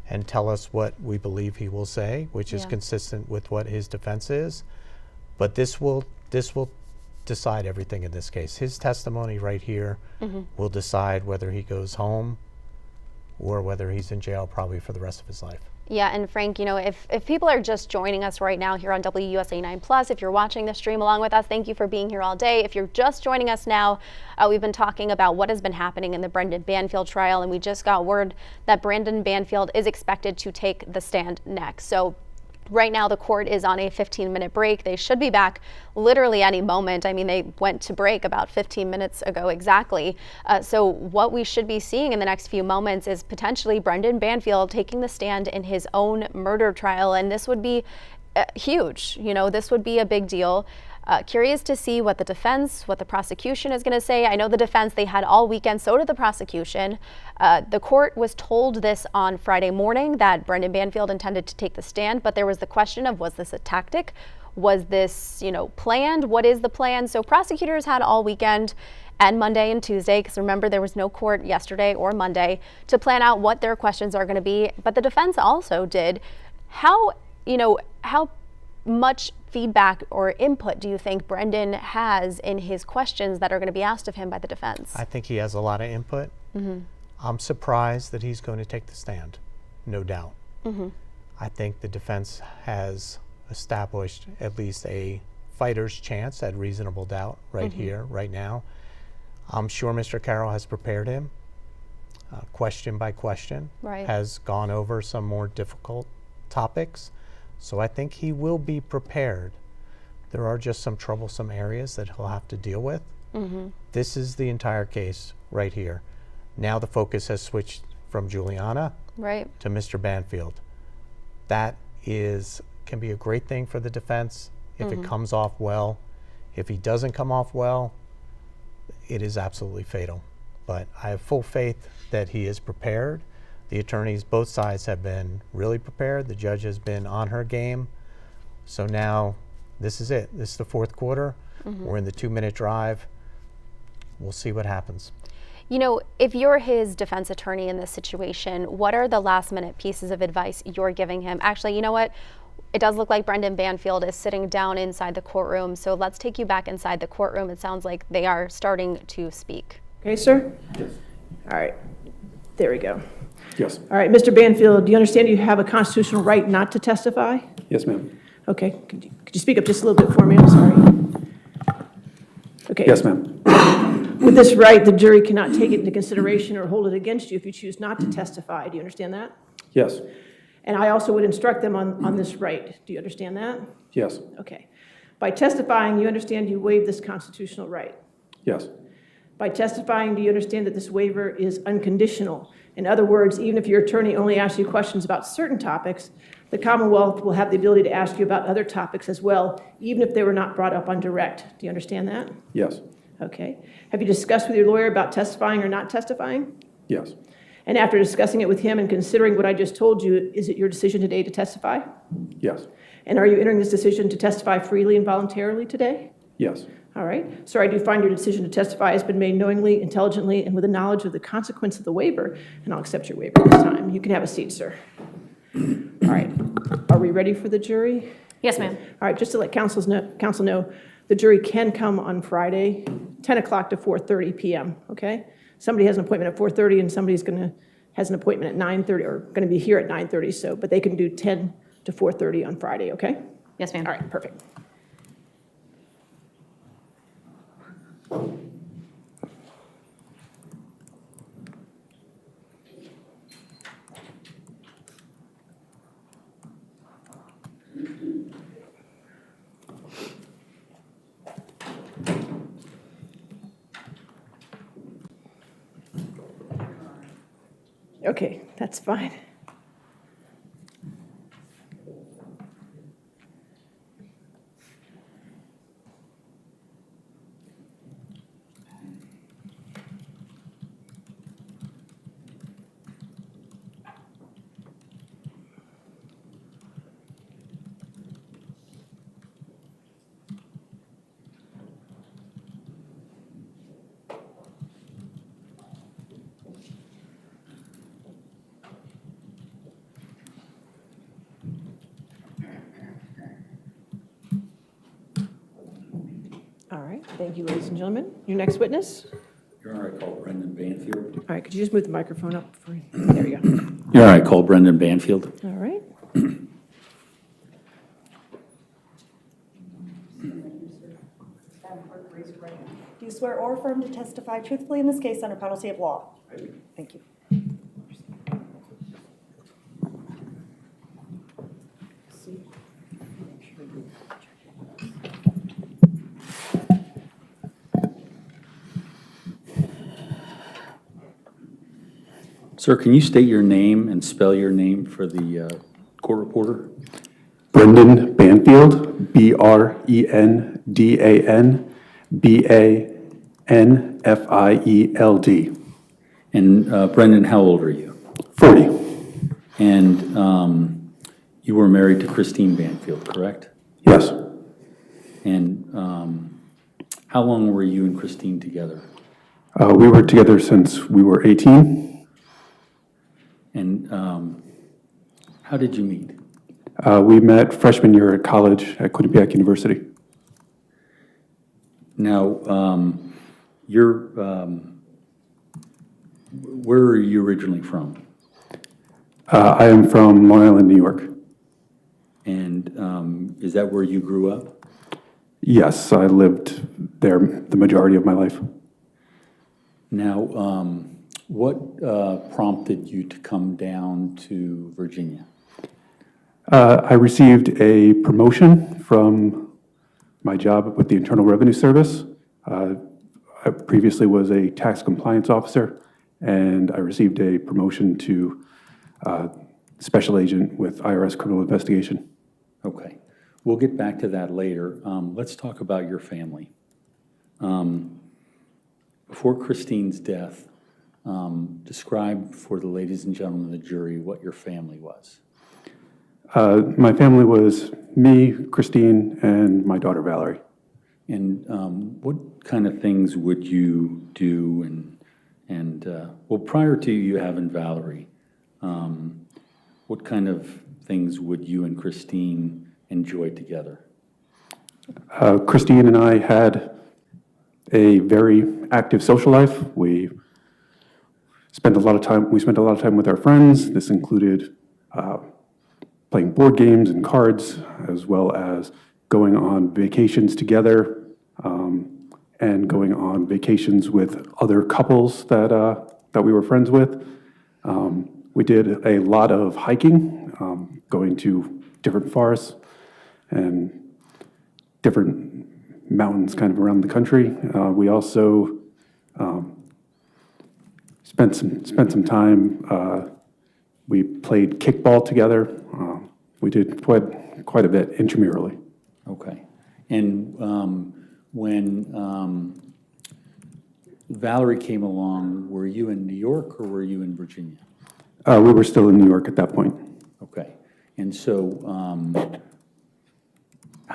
and tell us what we believe he will say, which is Yeah. consistent with what his defense is. But this will decide everything in this case. His testimony right here will decide whether he goes home or whether he's in jail probably for the rest of his life. Yeah, and Frank, you know, if people are just joining us right now here on WUSA 9+, if you're watching the stream along with us, thank you for being here all day. If you're just joining us now, we've been talking about what has been happening in the Brendan Banfield trial, and we just got word that Brendan Banfield is expected to take the stand next. So right now, the court is on a 15-minute break. They should be back literally any moment. I mean, they went to break about 15 minutes ago exactly. So what we should be seeing in the next few moments is potentially Brendan Banfield taking the stand in his own murder trial. And this would be huge. You know, this would be a big deal. Curious to see what the defense, what the prosecution is going to say. I know the defense, they had all weekend, so did the prosecution. The court was told this on Friday morning that Brendan Banfield intended to take the stand, but there was the question of, was this a tactic? Was this, you know, planned? What is the plan? So prosecutors had all weekend and Monday and Tuesday, because remember there was no court yesterday or Monday, to plan out what their questions are going to be. But the defense also did. How much feedback or input do you think Brendan has in his questions that are going to be asked of him by the defense? I think he has a lot of input. I'm surprised that he's going to take the stand, no doubt. I think the defense has established at least a fighter's chance at reasonable doubt right here, right now. I'm sure Mr. Carroll has prepared him question by question, has gone over some more difficult topics. So I think he will be prepared. There are just some troublesome areas that he'll have to deal with. This is the entire case right here. Now the focus has switched from Juliana to Mr. Banfield. That can be a great thing for the defense if it comes off well. If he doesn't come off well, it is absolutely fatal. But I have full faith that he is prepared. The attorneys, both sides, have been really prepared. The judge has been on her game. So now this is it. This is the fourth quarter. We're in the 2-minute drive. We'll see what happens. You know, if you're his defense attorney in this situation, what are the last-minute pieces of advice you're giving him? Actually, you know what? It does look like Brendan Banfield is sitting down inside the courtroom. So let's take you back inside the courtroom. It sounds like they are starting to speak. Okay, sir? Yes. All right. There we go. Yes. All right, Mr. Banfield, do you understand you have a constitutional right not to testify? Yes, ma'am. Okay. Could you speak up just a little bit for me? I'm sorry. Okay. Yes, ma'am. With this right, the jury cannot take it into consideration or hold it against you if you choose not to testify. Do you understand that? Yes. And I also would instruct them on this right. Do you understand that? Yes. Okay. By testifying, you understand you waive this constitutional right. Yes. By testifying, do you understand that this waiver is unconditional? In other words, even if your attorney only asks you questions about certain topics, the Commonwealth will have the ability to ask you about other topics as well, even if they were not brought up on direct. Do you understand that? Yes. Okay. Have you discussed with your lawyer about testifying or not testifying? Yes. And after discussing it with him and considering what I just told you, is it your decision today to testify? Yes. And are you entering this decision to testify freely and voluntarily today? Yes. All right. Sir, I do find your decision to testify has been made knowingly, intelligently, and with a knowledge of the consequence of the waiver, and I'll accept your waiver this time. You can have a seat, sir. All right. Are we ready for the jury? Yes, ma'am. All right, just to let council know, the jury can come on Friday, 10 o'clock to 4:30 p.m., okay? Somebody has an appointment at 4:30 and somebody's has an appointment at 9:30 or going to be here at 9:30, so, but they can do 10 to 4:30 on Friday, okay? Yes, ma'am. All right, perfect. Okay, that's fine. All right, thank you, ladies and gentlemen. Your next witness? Your Honor, I call Brendan Banfield. All right, could you just move the microphone up for, there you go. Your Honor, I call Brendan Banfield. All right. Do you swear or affirm to testify truthfully in this case under penalty of law? I do. Thank you. Sir, can you state your name and spell your name for the court reporter? Brendan Banfield, BRENDAN BANFIELD. And Brendan, how old are you? 40. And you were married to Christine Banfield, correct? Yes. And how long were you and Christine together? We were together since we were 18. And how did you meet? We met freshman year at college at Quinnipiac University. Now, where are you originally from? I am from Long Island, New York. And is that where you grew up? Yes, I lived there the majority of my life. Now, what prompted you to come down to Virginia? I received a promotion from my job with the Internal Revenue Service. I previously was a tax compliance officer, and I received a promotion to special agent with IRS criminal investigation. Okay. We'll get back to that later. Let's talk about your family. Before Christine's death, describe for the ladies and gentlemen of the jury what your family was. My family was me, Christine, and my daughter Valerie. And what kind of things would you do? Well, prior to you having Valerie, what kind of things would you and Christine enjoy together? Christine and I had a very active social life. We spent a lot of time with our friends. This included playing board games and cards, as well as going on vacations together, and going on vacations with other couples that we were friends with. We did a lot of hiking, going to different forests and different mountains kind of around the country. We also spent some time. We played kickball together. We did quite a bit intramurally. Okay. And when Valerie came along, were you in New York or were you in Virginia? We were still in New York at that point. Okay. And so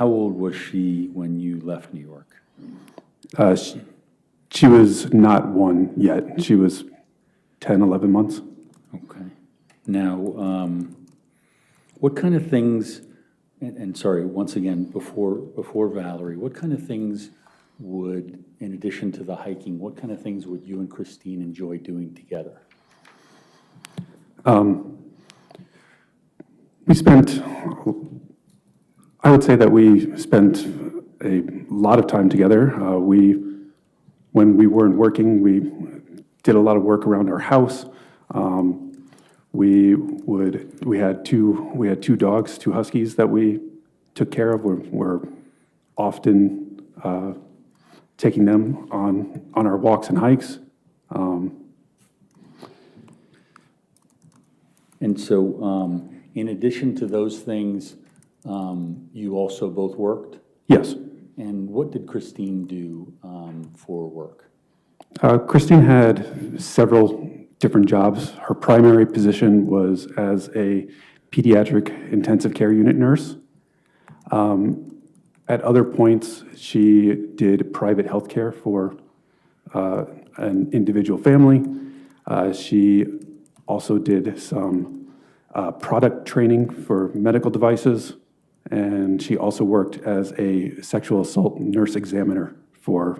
How old was she when you left New York? She was not one yet. She was 10, 11 months. Okay. Now, what kind of things, and sorry, once again, before Valerie, what kind of things would, in addition to the hiking, what kind of things would you and Christine enjoy doing together? I would say that we spent a lot of time together. When we weren't working, we did a lot of work around our house. We had two dogs, two huskies that we took care of. We're often taking them on our walks and hikes. And so, in addition to those things, you also both worked? Yes. And what did Christine do for work? Christine had several different jobs. Her primary position was as a pediatric intensive care unit nurse. At other points, she did private health care for an individual family. She also did some product training for medical devices, and she also worked as a sexual assault nurse examiner for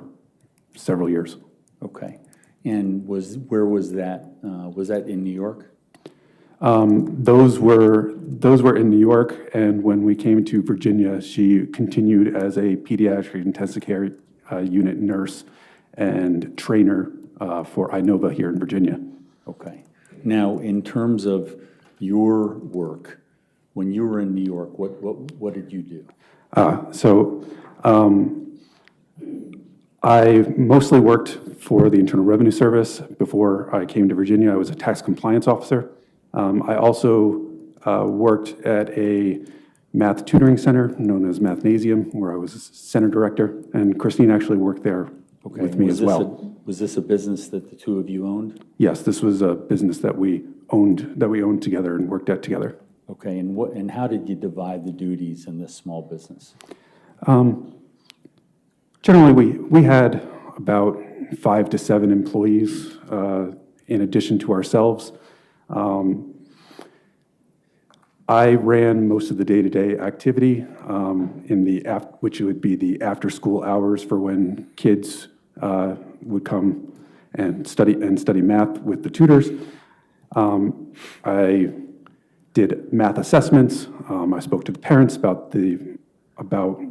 several years. Okay. And where was that? Was that in New York? Those were in New York, and when we came to Virginia, she continued as a pediatric intensive care unit nurse and trainer for Inova here in Virginia. Okay. Now, in terms of your work, when you were in New York, what did you do? I mostly worked for the Internal Revenue Service. Before I came to Virginia, I was a tax compliance officer. I also worked at a math tutoring center known as Mathnasium, where I was a center director, and Christine actually worked there with me as well. Was this a business that the two of you owned? Yes, this was a business that we owned together and worked at together. Okay, and how did you divide the duties in this small business? Generally, we had about 5 to 7 employees in addition to ourselves. I ran most of the day-to-day activity which would be the after-school hours for when kids would come and study math with the tutors. I did math assessments. I spoke to the parents about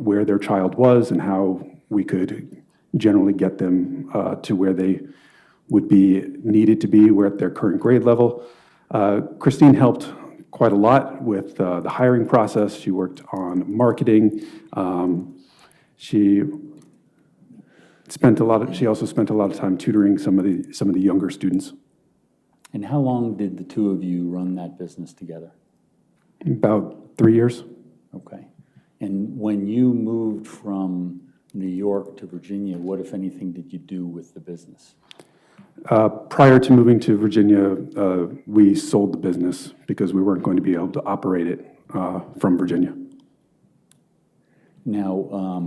where their child was and how we could generally get them to where they would be needed to be. We're at their current grade level. Christine helped quite a lot with the hiring process. She worked on marketing. She also spent a lot of time tutoring some of the younger students. And how long did the two of you run that business together? About 3 years. Okay. And when you moved from New York to Virginia, what, if anything, did you do with the business? Prior to moving to Virginia, we sold the business because we weren't going to be able to operate it from Virginia. Now,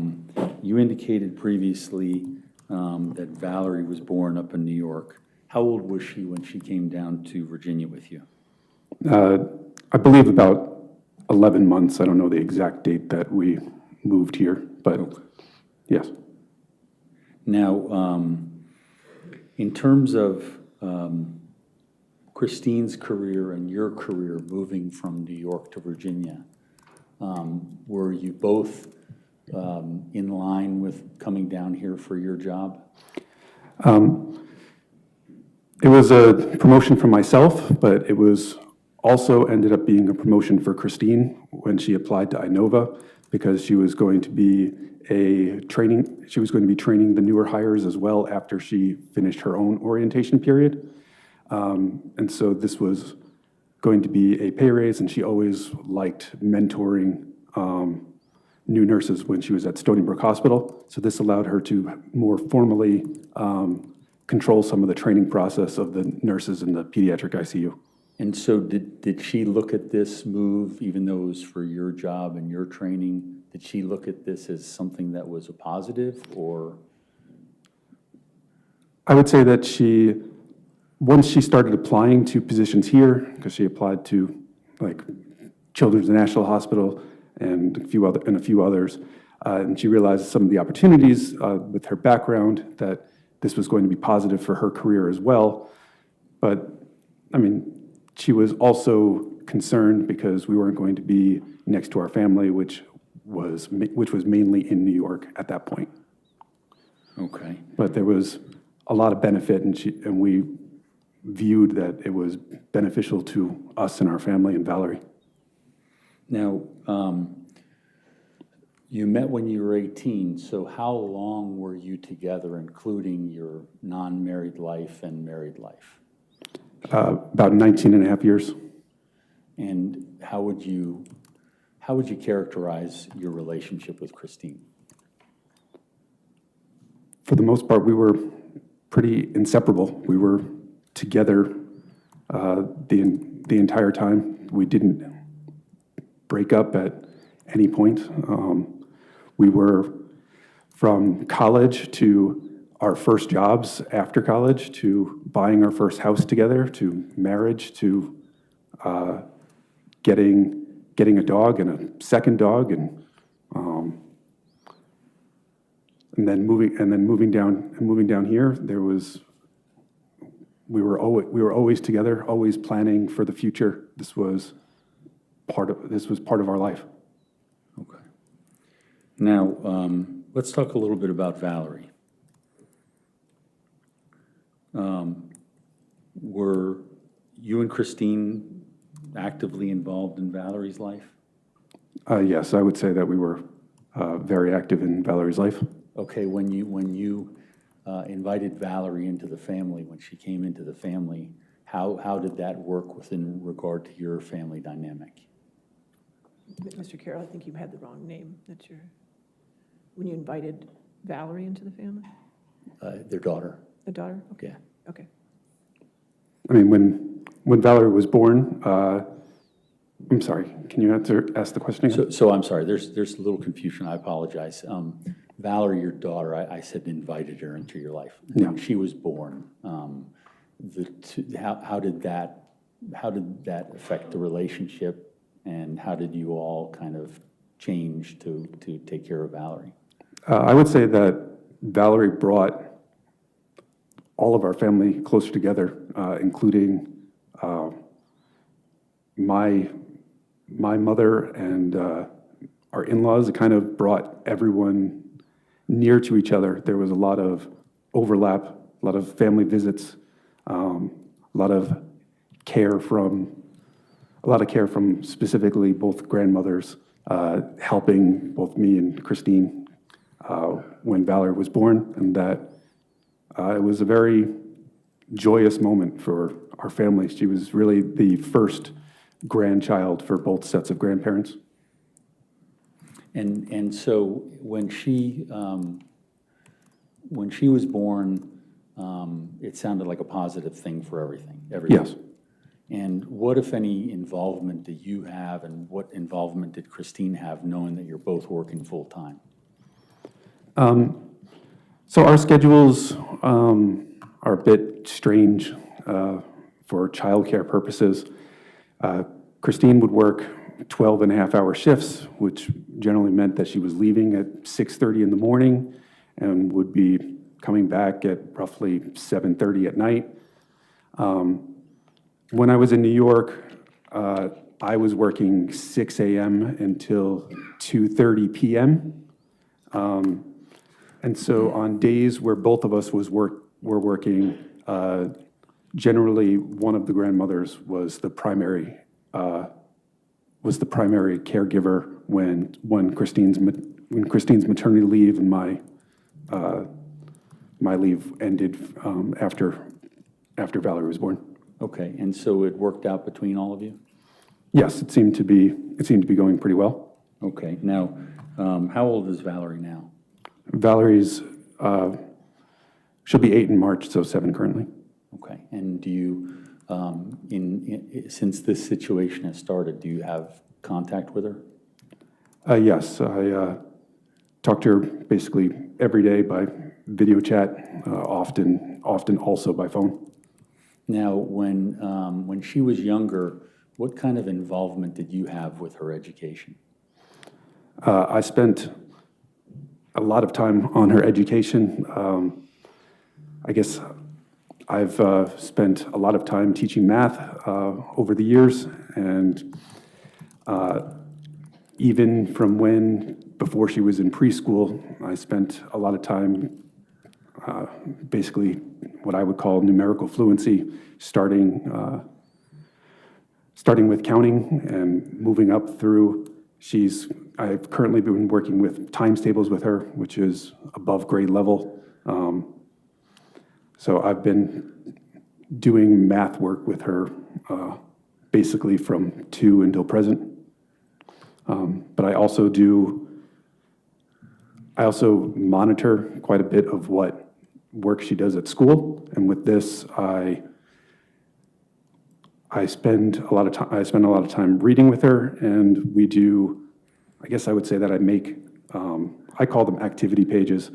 you indicated previously that Valerie was born up in New York. How old was she when she came down to Virginia with you? I believe about 11 months. I don't know the exact date that we moved here, but yes. Now, in terms of Christine's career and your career moving from New York to Virginia, were you both in line with coming down here for your job? It was a promotion for myself, but it was also ended up being a promotion for Christine when she applied to Inova, because she was going to be training the newer hires as well after she finished her own orientation period. And so this was going to be a pay raise, and she always liked mentoring new nurses when she was at Stony Brook Hospital. So this allowed her to more formally control some of the training process of the nurses in the pediatric ICU. And so did she look at this move, even though it was for your job and your training, did she look at this as something that was a positive, or? I would say that once she started applying to positions here, because she applied to like Children's National Hospital and a few others, and she realized some of the opportunities with her background, that this was going to be positive for her career as well. But I mean, she was also concerned because we weren't going to be next to our family, which was mainly in New York at that point. Okay. But there was a lot of benefit, and we viewed that it was beneficial to us and our family and Valerie. Now, you met when you were 18, so how long were you together, including your non-married life and married life? About 19 and a half years. And how would you characterize your relationship with Christine? For the most part, we were pretty inseparable. We were together the entire time. We didn't break up at any point. We were from college to our first jobs after college, to buying our first house together, to marriage, to getting a dog and a second dog, and then moving down here. We were always together, always planning for the future. This was part of our life. Okay. Now, let's talk a little bit about Valerie. Were you and Christine actively involved in Valerie's life? Yes, I would say that we were very active in Valerie's life. Okay, when you invited Valerie into the family, when she came into the family, how did that work within regard to your family dynamic? Mr. Carroll, I think you had the wrong name. When you invited Valerie into the family? Their daughter. The daughter? Okay. Yeah. Okay. I mean, when Valerie was born, I'm sorry, can you ask the question again? So I'm sorry, there's a little confusion, I apologize. Valerie, your daughter, I said invited her into your life. Yeah. When she was born, how did that affect the relationship, and how did you all kind of change to take care of Valerie? I would say that Valerie brought all of our family closer together, including my mother and our in-laws. It kind of brought everyone near to each other. There was a lot of overlap, a lot of family visits, a lot of care from specifically both grandmothers, helping both me and Christine when Valerie was born, and that it was a very joyous moment for our family. She was really the first grandchild for both sets of grandparents. And so when she was born, it sounded like a positive thing for everything. Yes. And what, if any, involvement do you have, and what involvement did Christine have, knowing that you're both working full time? So our schedules are a bit strange for childcare purposes. Christine would work 12-and-a-half-hour shifts, which generally meant that she was leaving at 6:30 in the morning and would be coming back at roughly 7:30 at night. When I was in New York, I was working 6 a.m. until 2:30 p.m. And so on days where both of us were working, generally one of the grandmothers was the primary caregiver when Christine's maternity leave and my leave ended after Valerie was born. Okay, and so it worked out between all of you? Yes, it seemed to be going pretty well. Okay, now how old is Valerie now? Valerie's she'll be 8 in March, so 7 currently. Okay, and do you, since this situation has started, do you have contact with her? Yes, I talk to her basically every day by video chat, often also by phone. Now, when she was younger, what kind of involvement did you have with her education? I spent a lot of time on her education. I guess I've spent a lot of time teaching math over the years, and even from before she was in preschool, I spent a lot of time basically what I would call numerical fluency, starting with counting and moving up through. I've currently been working with times tables with her, which is above grade level. So I've been doing math work with her basically from 2 until present. But I also monitor quite a bit of what work she does at school, and with this, I spend a lot of time reading with her, and we do. I guess I would say that I call them activity pages,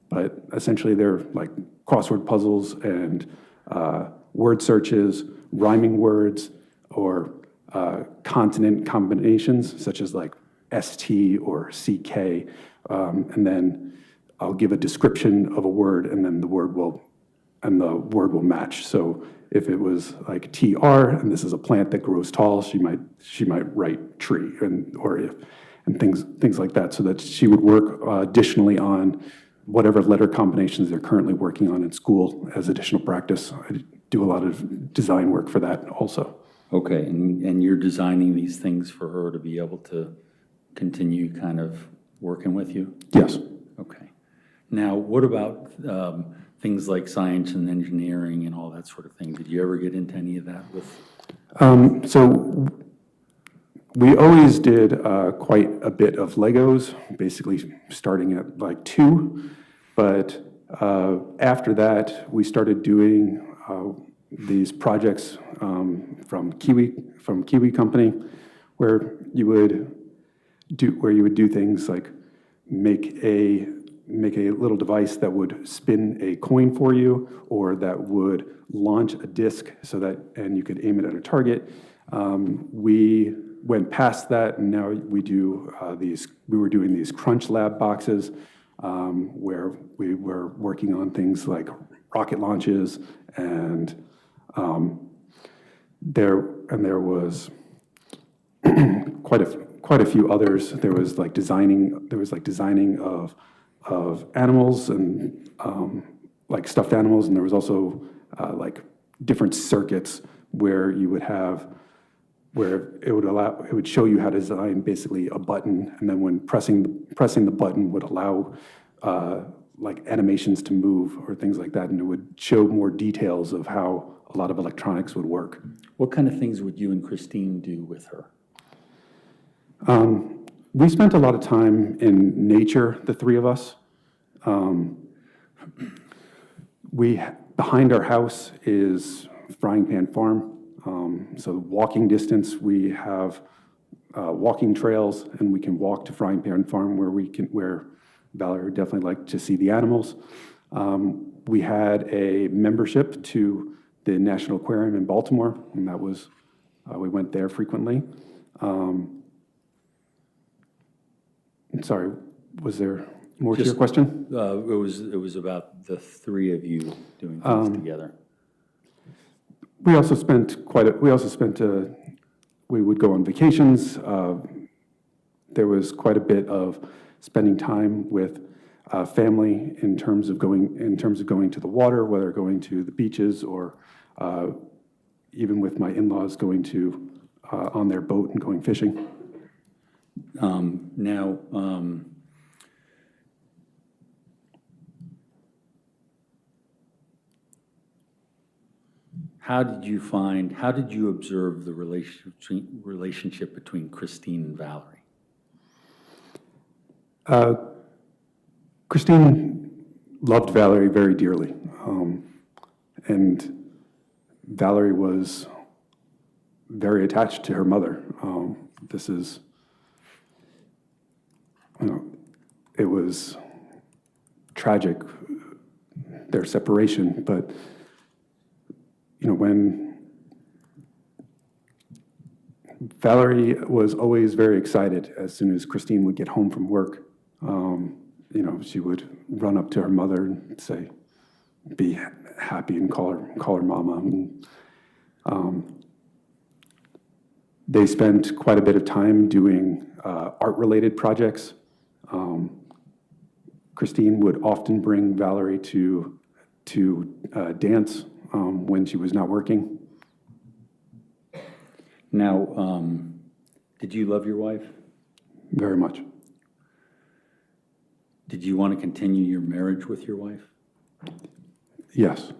but essentially they're like crossword puzzles and word searches, rhyming words, or consonant combinations such as like ST or CK, and then I'll give a description of a word, and then the word will match. So if it was like TR, and this is a plant that grows tall, she might write tree, and things like that, so that she would work additionally on whatever letter combinations they're currently working on in school as additional practice. I do a lot of design work for that also. Okay, and you're designing these things for her to be able to continue kind of working with you? Yes. Okay. Now, what about things like science and engineering and all that sort of thing? Did you ever get into any of that with? So we always did quite a bit of Legos, basically starting at like 2, but after that, we started doing these projects from Kiwi Company, where you would do things like make a little device that would spin a coin for you, or that would launch a disc and you could aim it at a target. We went past that, and now we were doing these Crunch Lab boxes, where we were working on things like rocket launches, and there was quite a few others. There was designing of animals and like stuffed animals, and there was also like different circuits where it would show you how to design basically a button, and then when pressing the button would allow like animations to move or things like that, and it would show more details of how a lot of electronics would work. What kind of things would you and Christine do with her? We spent a lot of time in nature, the three of us. Behind our house is Frying Pan Farm. So walking distance, we have walking trails, and we can walk to Frying Pan Farm where Valerie would definitely like to see the animals. We had a membership to the National Aquarium in Baltimore, and that was, we went there frequently. Sorry, was there more to your question? It was about the three of you doing things together. We also spent we would go on vacations. There was quite a bit of spending time with family in terms of going to the water, whether going to the beaches or even with my in-laws going to on their boat and going fishing. Now, how did you observe the relationship between Christine and Valerie? Christine loved Valerie very dearly, and Valerie was very attached to her mother. you know, it was tragic, their separation, but, you know, when Valerie was always very excited as soon as Christine would get home from work. You know, she would run up to her mother and say, be happy, and call her mama. And, they spent quite a bit of time doing art-related projects. Christine would often bring Valerie to dance when she was not working. Now, did you love your wife? Very much. Did you want to continue your marriage with your wife? Yes.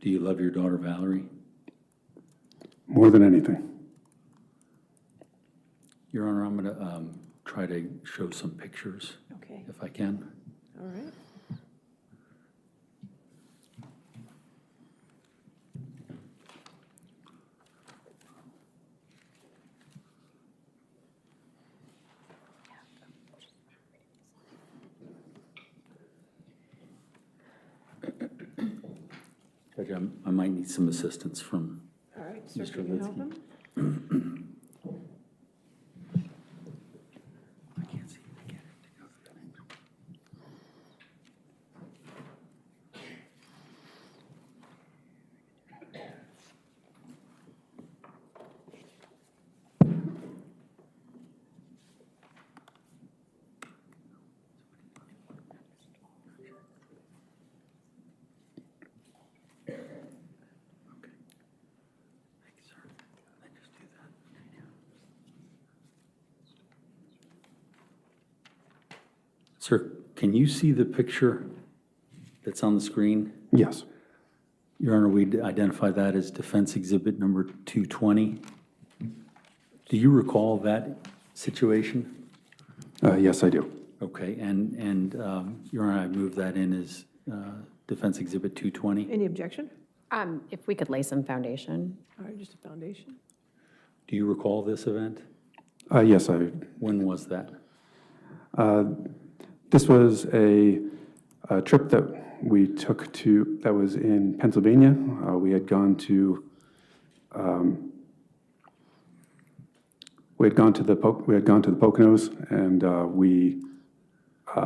Do you love your daughter, Valerie? More than anything. Your Honor, I'm going to try to show some pictures, Okay. if I can. All right. Judge, I might need some assistance from All right, sir, Mr. can you help Litsky. him? I can't see. I can't go through that. Sir, can you see the picture that's on the screen? Yes. Your Honor, we'd identify that as defense exhibit number 220. Do you recall that situation? Yes, I do. Okay, and Your Honor, I move that in as defense exhibit 220. Any objection? If we could lay some foundation. All right, just a foundation. Do you recall this event? Yes, I. When was that? This was a trip that we took to, that was in Pennsylvania. We had gone to the Poconos, and we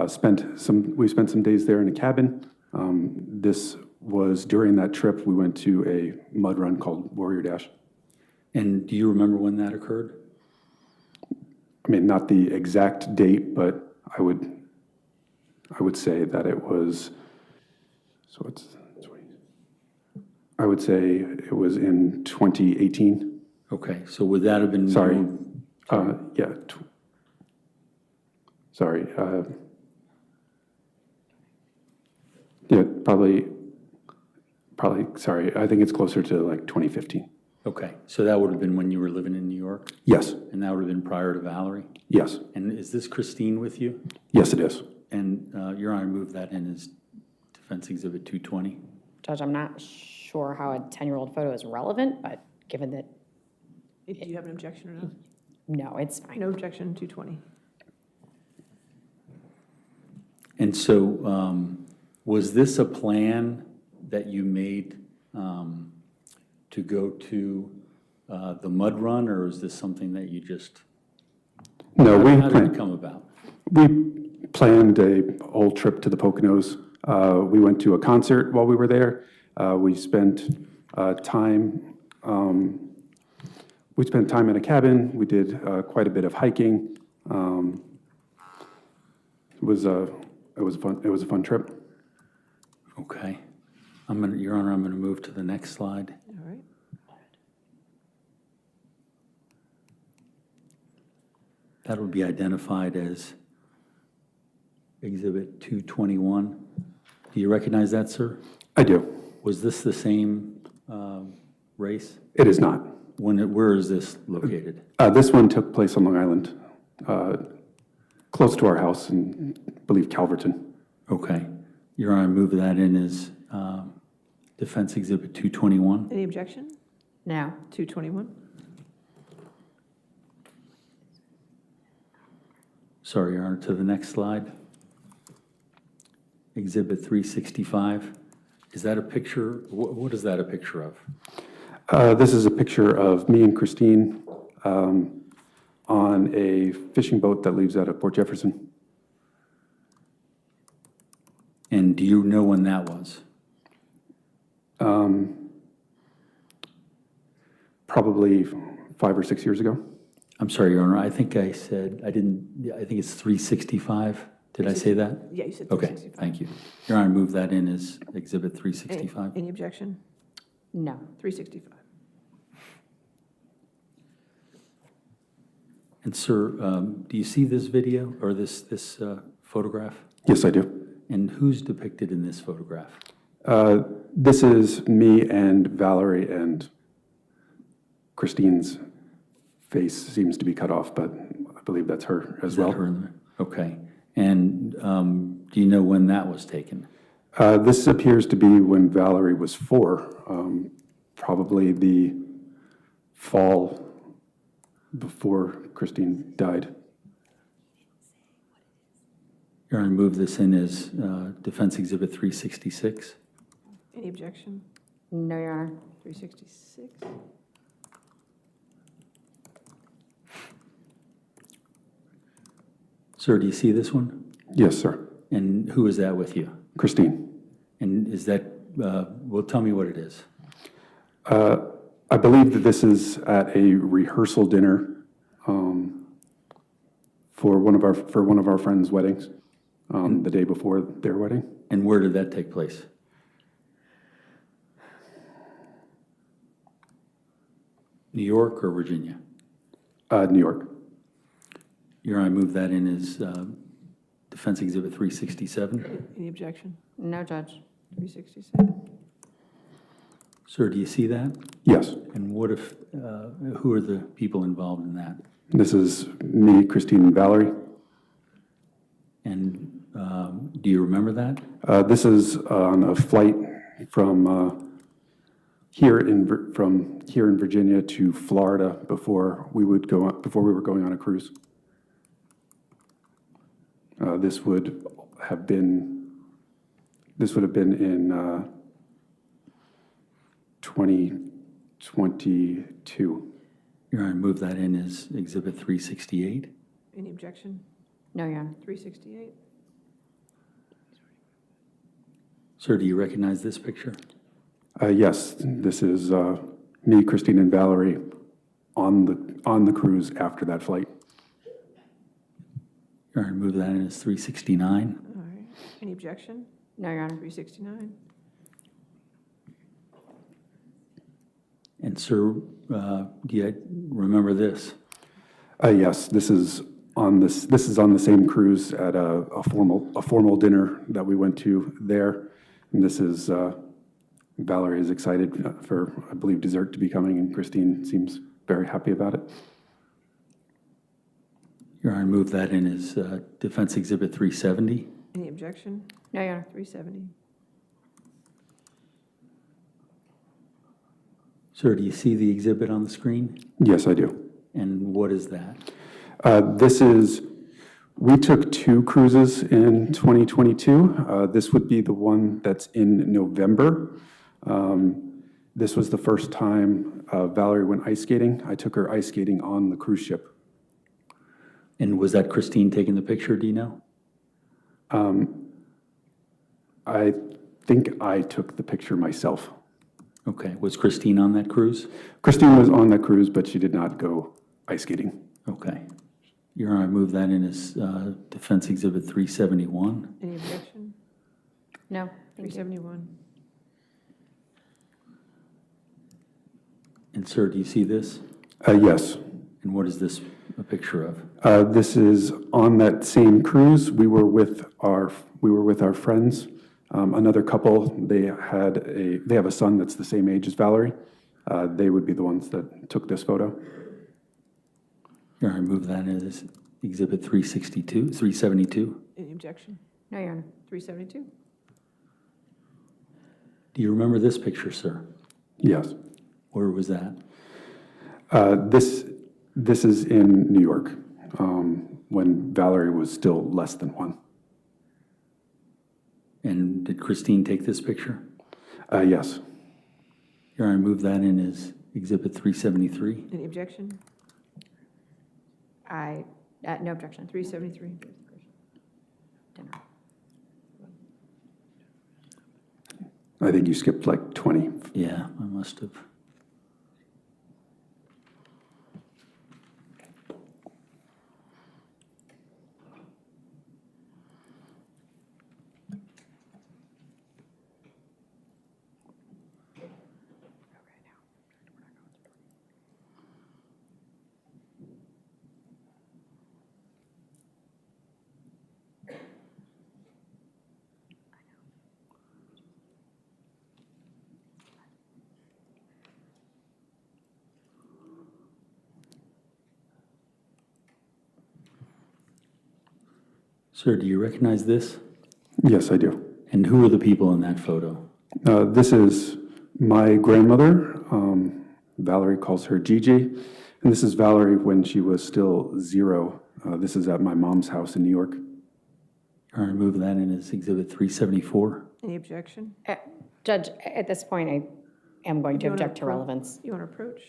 spent some days there in a cabin. This was during that trip. We went to a mud run called Warrior Dash. And do you remember when that occurred? I mean, not the exact date, but I would say that it was, so it's 20, I would say it was in 2018. Okay, so would that have been? Sorry. Yeah. Sorry. Yeah, probably, sorry. I think it's closer to like 2015. Okay, so that would have been when you were living in New York? Yes. And that would have been prior to Valerie? Yes. And is this Christine with you? Yes, it is. And Your Honor, move that in as defense exhibit 220. Judge, I'm not sure how a 10-year-old photo is relevant, but given that. Do you have an objection or not? No, it's fine. No objection, 220. And so was this a plan that you made to go to the mud run, or is this something that you just? No, how did it come about? We planned a whole trip to the Poconos. We went to a concert while we were there. We spent time. We spent time in a cabin. We did quite a bit of hiking. It was a fun trip. Okay, Your Honor, I'm going to move to the next slide. All right. That would be identified as exhibit 221. Do you recognize that, sir? I do. Was this the same race? It is not. Where is this located? This one took place on Long Island, close to our house in, I believe, Calverton. Okay. Your Honor, I move that in as defense exhibit 221. Any objection? No. 221. Sorry, Your Honor, to the next slide. Exhibit 365. Is that a picture? What is that a picture of? This is a picture of me and Christine on a fishing boat that leaves out of Port Jefferson. And do you know when that was? Probably 5 or 6 years ago. I'm sorry, Your Honor, I think I said, I think it's 365. Did I say that? Yeah, you said Okay, 365. thank you. Your Honor, move that in as Exhibit 365. Any objection? No. 365. And sir, do you see this video or this photograph? Yes, I do. And who's depicted in this photograph? This is me and Valerie, and Christine's face seems to be cut off, but I believe that's her as well. Her in there? Okay. And do you know when that was taken? This appears to be when Valerie was 4, probably the fall before Christine died. Your Honor, move this in as Defense Exhibit 366. Any objection? No, Your Honor. 366. Sir, do you see this one? Yes, sir. And who is that with you? Christine. And is that, well, tell me what it is. I believe that this is at a rehearsal dinner for one of our friends' weddings, the day before their wedding. And where did that take place? New York or Virginia? New York. Your Honor, I move that in as Defense Exhibit 367. Any objection? No, Judge. 367. Sir, do you see that? Yes. And what if, who are the people involved in that? This is me, Christine, and Valerie. And do you remember that? This is on a flight from here in Virginia to Florida before we were going on a cruise. This would have been in 2022. Your Honor, move that in as Exhibit 368. Any objection? No, Your Honor. 368. Sir, do you recognize this picture? Yes, this is me, Christine, and Valerie on the cruise after that flight. Your Honor, move that in as 369. All right. Any objection? No, Your Honor. 369. And sir, do you remember this? Yes, this is on the same cruise at a formal dinner that we went to there, and this is Valerie is excited for, I believe, dessert to be coming, and Christine seems very happy about it. Your Honor, move that in as Defense Exhibit 370. Any objection? No, Your Honor. 370. Sir, do you see the exhibit on the screen? Yes, I do. And what is that? We took 2 cruises in 2022. This would be the one that's in November. This was the first time Valerie went ice skating. I took her ice skating on the cruise ship. And was that Christine taking the picture, do you know? I think I took the picture myself. Okay. Was Christine on that cruise? Christine was on that cruise, but she did not go ice skating. Okay. Your Honor, I move that in as Defense Exhibit 371. Any objection? No. 371. And sir, do you see this? Yes. And what is this a picture of? This is on that same cruise. We were with our friends. Another couple. They have a son that's the same age as Valerie. They would be the ones that took this photo. Your Honor, I move that in as Exhibit 372. Any objection? No, Your Honor. 372. Do you remember this picture, sir? Yes. Where was that? This is in New York. when Valerie was still less than 1. And did Christine take this picture? Yes. Your Honor, I move that in as Exhibit 373. Any objection? No objection. 373. Dinner. I think you skipped like 20. Yeah, I must have. Sir, do you recognize this? Yes, I do. And who are the people in that photo? This is my grandmother. Valerie calls her Gigi. And this is Valerie when she was still 0. This is at my mom's house in New York. Your Honor, I move that in as Exhibit 374. Any objection? Judge, at this point, I am going to You wanna object to relevance. You want to approach?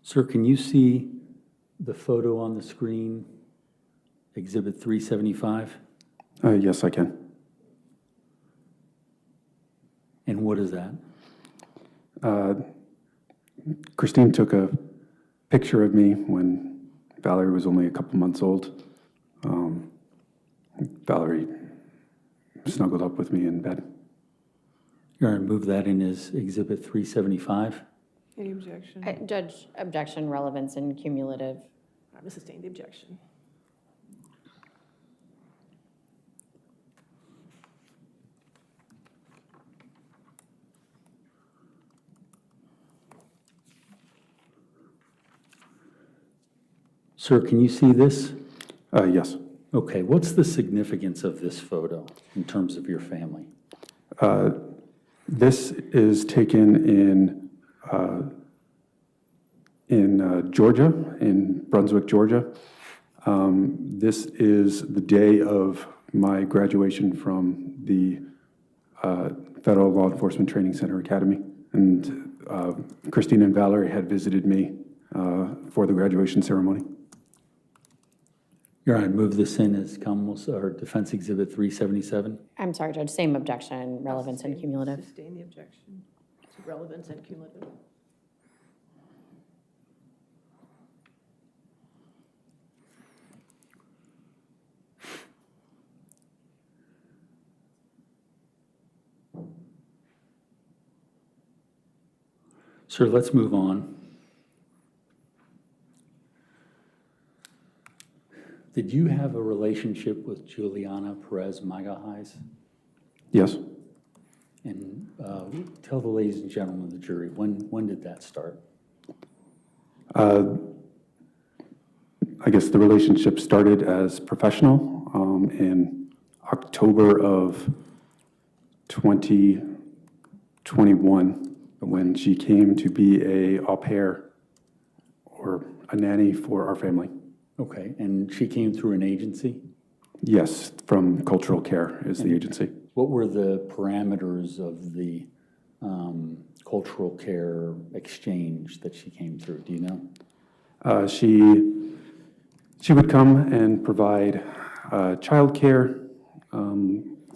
Sir, can you see the photo on the screen, Exhibit 375? Yes, I can. And what is that? Christine took a picture of me when Valerie was only a couple months old. Valerie snuggled up with me in bed. Your Honor, move that in as Exhibit 375. Any objection? Judge, objection, relevance, and cumulative. I'm going to sustain the objection. Sir, can you see this? Yes. Okay, what's the significance of this photo in terms of your family? This is taken in Georgia, in Brunswick, Georgia. This is the day of my graduation from the Federal Law Enforcement Training Center Academy. And Christine and Valerie had visited me for the graduation ceremony. Your Honor, I move this in as Commonwealth or Defense Exhibit 377. I'm sorry, Judge, same objection, relevance, and cumulative. Sustain the objection to relevance and cumulative. Sir, let's move on. Did you have a relationship with Juliana Peres Magalhães? Yes. And tell the ladies and gentlemen of the jury, when did that start? I guess the relationship started as professional in October of 2021 when she came to be a au pair or a nanny for our family. Okay, and she came through an agency? Yes, from Cultural Care is the agency. What were the parameters of the cultural care exchange that she came through? Do you know? She would come and provide childcare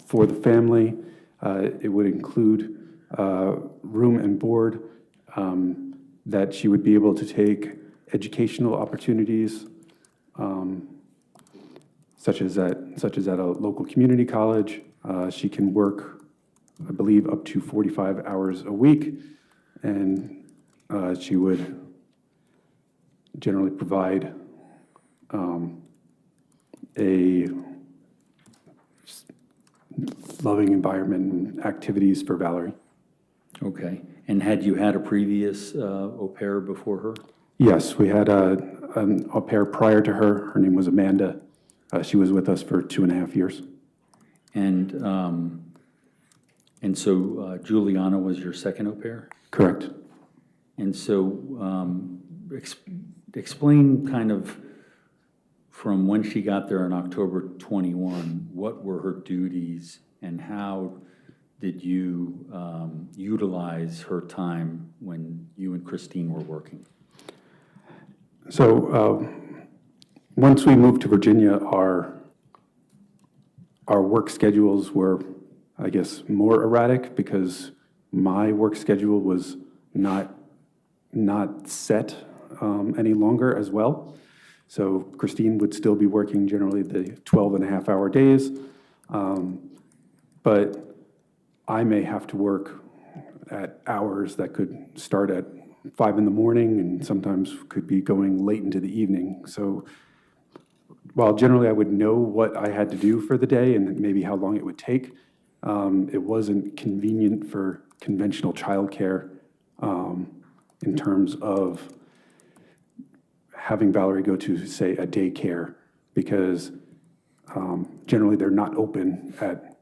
for the family. It would include room and board, that she would be able to take educational opportunities, such as at a local community college. She can work, I believe, up to 45 hours a week, and she would generally provide a loving environment and activities for Valerie. Okay. And had you had a previous au pair before her? Yes, we had an au pair prior to her. Her name was Amanda. She was with us for 2.5 years. And so Juliana was your second au pair? Correct. And so explain kind of from when she got there in October 21, what were her duties and how did you utilize her time when you and Christine were working? So once we moved to Virginia, our work schedules were, I guess, more erratic because my work schedule was not set any longer as well. So Christine would still be working generally the 12.5-hour days, but I may have to work at hours that could start at 5 in the morning and sometimes could be going late into the evening. So while generally I would know what I had to do for the day and maybe how long it would take, it wasn't convenient for conventional childcare in terms of having Valerie go to, say, a daycare, because generally they're not open at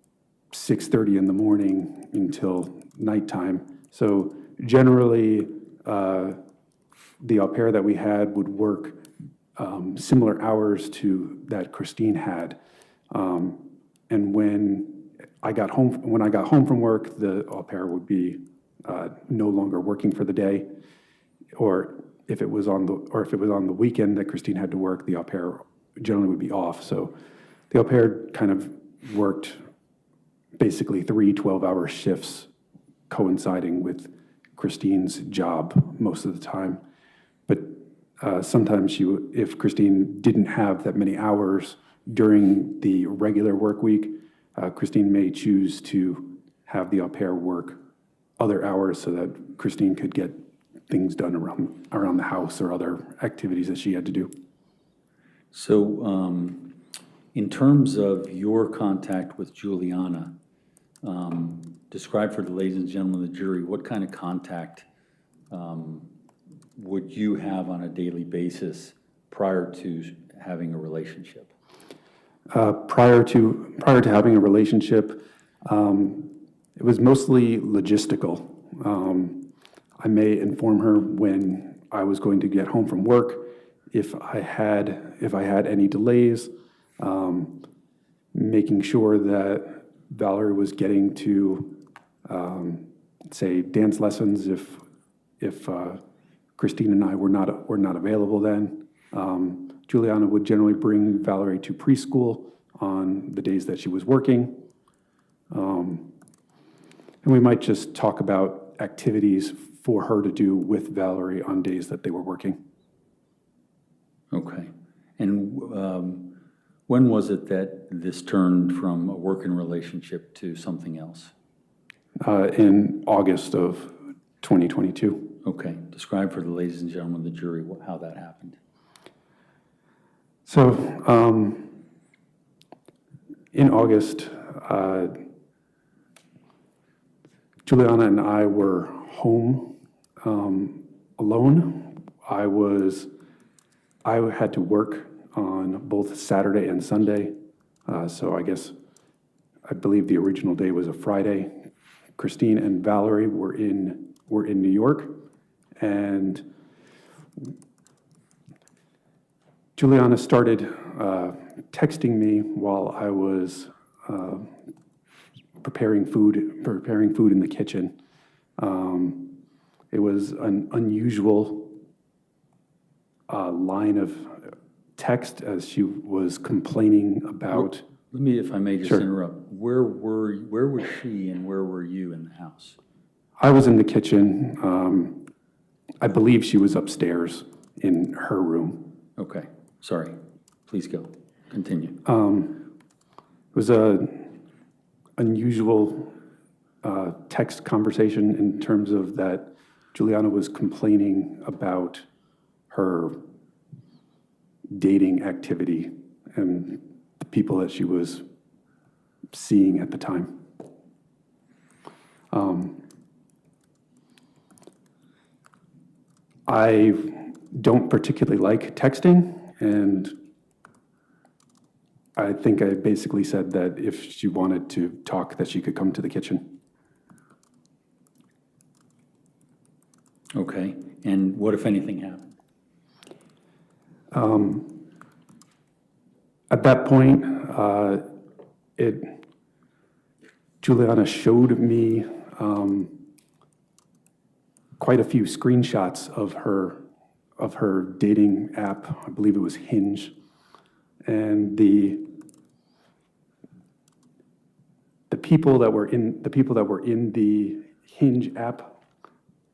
6:30 in the morning until nighttime. So generally, the au pair that we had would work similar hours to that Christine had. And when I got home from work, the au pair would be no longer working for the day, or if it was on the weekend that Christine had to work, the au pair generally would be off. So the au pair kind of worked basically 3 12-hour shifts coinciding with Christine's job most of the time. But sometimes if Christine didn't have that many hours during the regular work week, Christine may choose to have the au pair work other hours so that Christine could get things done around the house or other activities that she had to do. So in terms of your contact with Juliana, describe for the ladies and gentlemen of the jury, what kind of contact would you have on a daily basis prior to having a relationship? Prior to having a relationship, it was mostly logistical. I may inform her when I was going to get home from work, if I had any delays, making sure that Valerie was getting to, say, dance lessons if Christine and I were not available then. Juliana would generally bring Valerie to preschool on the days that she was working. And we might just talk about activities for her to do with Valerie on days that they were working. Okay. And when was it that this turned from a working relationship to something else? In August of 2022. Okay. Describe for the ladies and gentlemen of the jury how that happened. So in August, Juliana and I were home alone. I had to work on both Saturday and Sunday. So I believe the original day was a Friday. Christine and Valerie were in New York, and Juliana started texting me while I was preparing food in the kitchen. It was an unusual line of text as she was complaining about. Let me, if I may just Sure. interrupt. Where was she and where were you in the house? I was in the kitchen. I believe she was upstairs in her room. Okay, sorry. Please go. Continue. It was a unusual text conversation in terms of that Juliana was complaining about her dating activity and the people that she was seeing at the time. I don't particularly like texting, and I think I basically said that if she wanted to talk, that she could come to the kitchen. Okay, and what, if anything, happened? At that point, Juliana showed me quite a few screenshots of her dating app. I believe it was Hinge, and the people that were in the Hinge app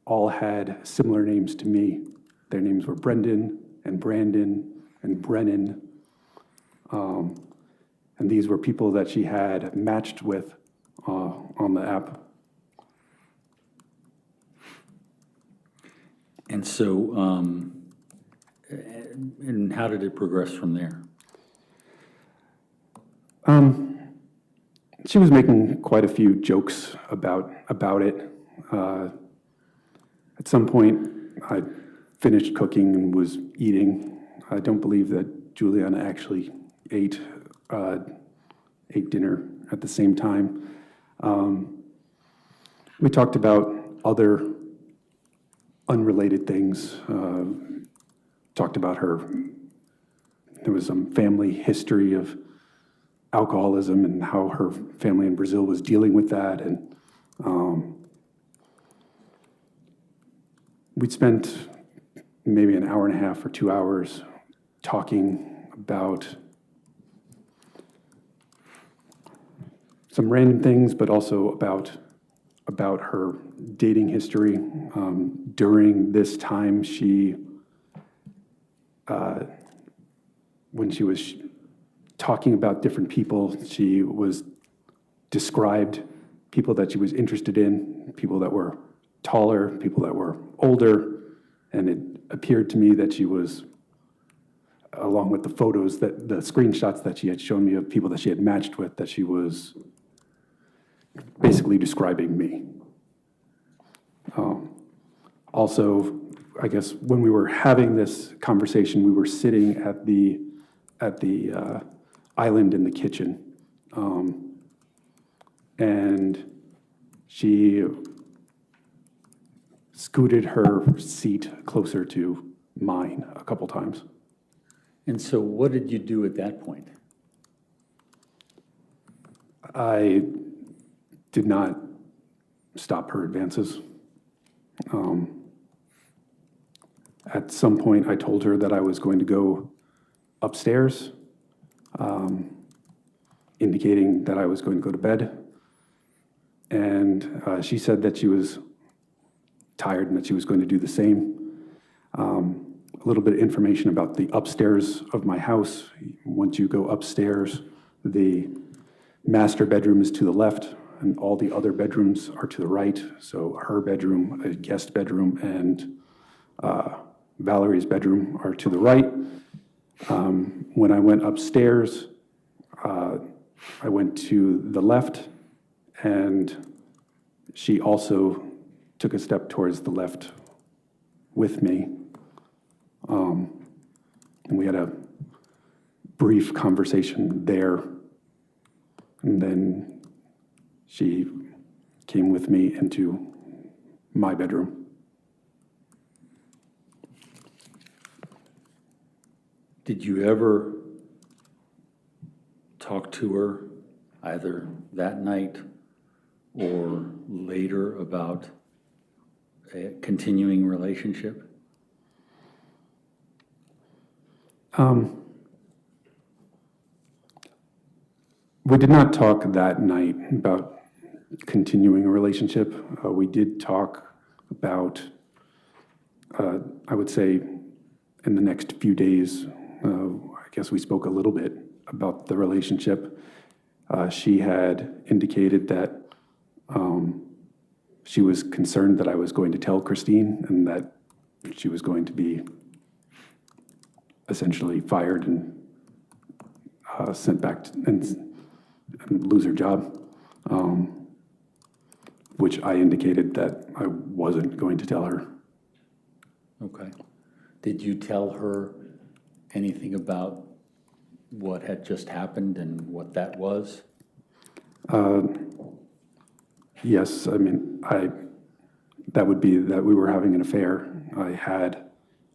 all had similar names to me. Their names were Brendan and Brandon and Brennan. And these were people that she had matched with on the app. And so, and how did it progress from there? She was making quite a few jokes about it. At some point, I finished cooking and was eating. I don't believe that Juliana actually ate dinner at the same time. We talked about other unrelated things. Talked about there was some family history of alcoholism and how her family in Brazil was dealing with that. And we'd spent maybe an hour and a half or 2 hours talking about some random things, but also about her dating history. During this time, when she was talking about different people, she was described people that she was interested in, people that were taller, people that were older, and it appeared to me that she was, along with the photos, the screenshots that she had shown me of people that she had matched with, that she was basically describing me. Also, I guess when we were having this conversation, we were sitting at the island in the kitchen, and she scooted her seat closer to mine a couple times. And so what did you do at that point? I did not stop her advances. At some point, I told her that I was going to go upstairs, indicating that I was going to go to bed. And she said that she was tired and that she was going to do the same. A little bit of information about the upstairs of my house. Once you go upstairs, the master bedroom is to the left, and all the other bedrooms are to the right. So her bedroom, a guest bedroom, and Valerie's bedroom are to the right. When I went upstairs, I went to the left, and she also took a step towards the left with me. And we had a brief conversation there, and then she came with me into my bedroom. Did you ever talk to her either that night or later about a continuing relationship? We did not talk that night about continuing a relationship. We did talk about, I would say, in the next few days, I guess we spoke a little bit about the relationship. She had indicated that she was concerned that I was going to tell Christine and that she was going to be essentially fired and sent back and lose her job, which I indicated that I wasn't going to tell her. Okay. Did you tell her anything about what had just happened and what that was? Yes, I mean, that would be that we were having an affair. I had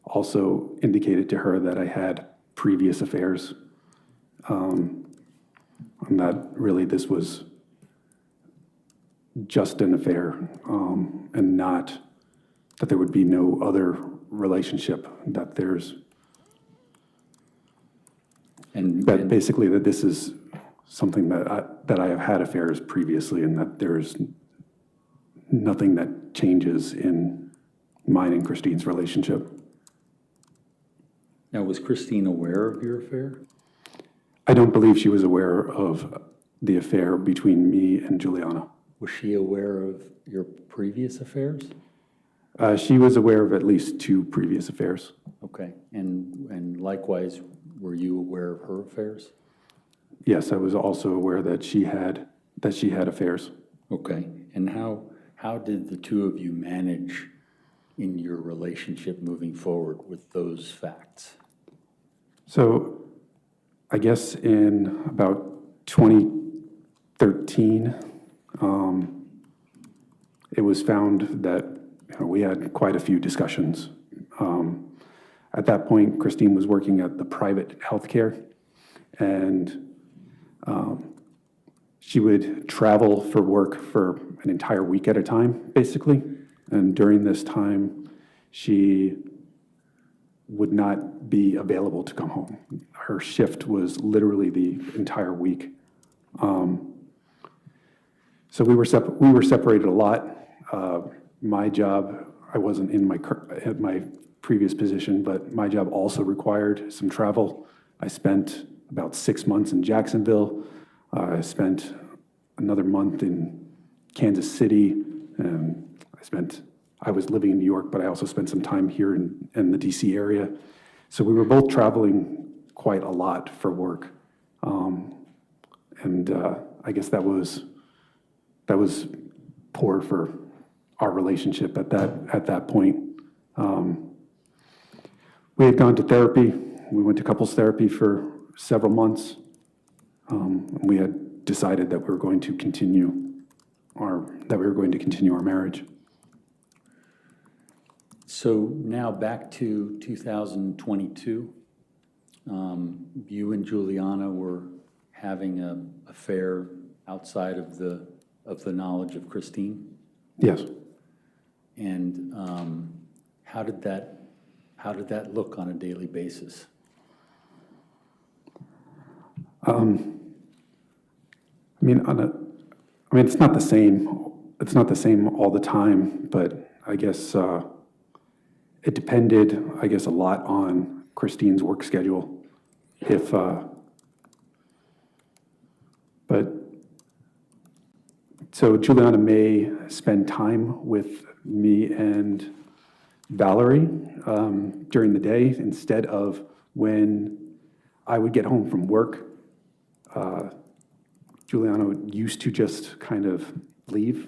also indicated to her that I had previous affairs, and that really this was just an affair, and not that there would be no other relationship, that there's, and basically that this is something that I have had affairs previously, and that there's nothing that changes in mine and Christine's relationship. Now, was Christine aware of your affair? I don't believe she was aware of the affair between me and Juliana. Was she aware of your previous affairs? She was aware of at least 2 previous affairs. Okay, and likewise, were you aware of her affairs? Yes, I was also aware that she had affairs. Okay, and how did the two of you manage in your relationship moving forward with those facts? So I guess in about 2013, it was found that we had quite a few discussions. At that point, Christine was working at the private healthcare, and she would travel for work for an entire week at a time, basically. And during this time, she would not be available to come home. Her shift was literally the entire week. So we were separated a lot. My job, I wasn't in my previous position, but my job also required some travel. I spent about 6 months in Jacksonville. I spent another month in Kansas City, and I was living in New York, but I also spent some time here in the DC area. So we were both traveling quite a lot for work. I guess that was poor for our relationship at that point. We had gone to therapy. We went to couples therapy for several months. We had decided that we were going to continue our marriage. So now back to 2022. You and Juliana were having an affair outside of the knowledge of Christine? Yes. And how did that look on a daily basis? It's not the same. It's not the same all the time, but I guess it depended, a lot on Christine's work schedule. So Juliana may spend time with me and Valerie during the day instead of when I would get home from work. Juliana used to just kind of leave.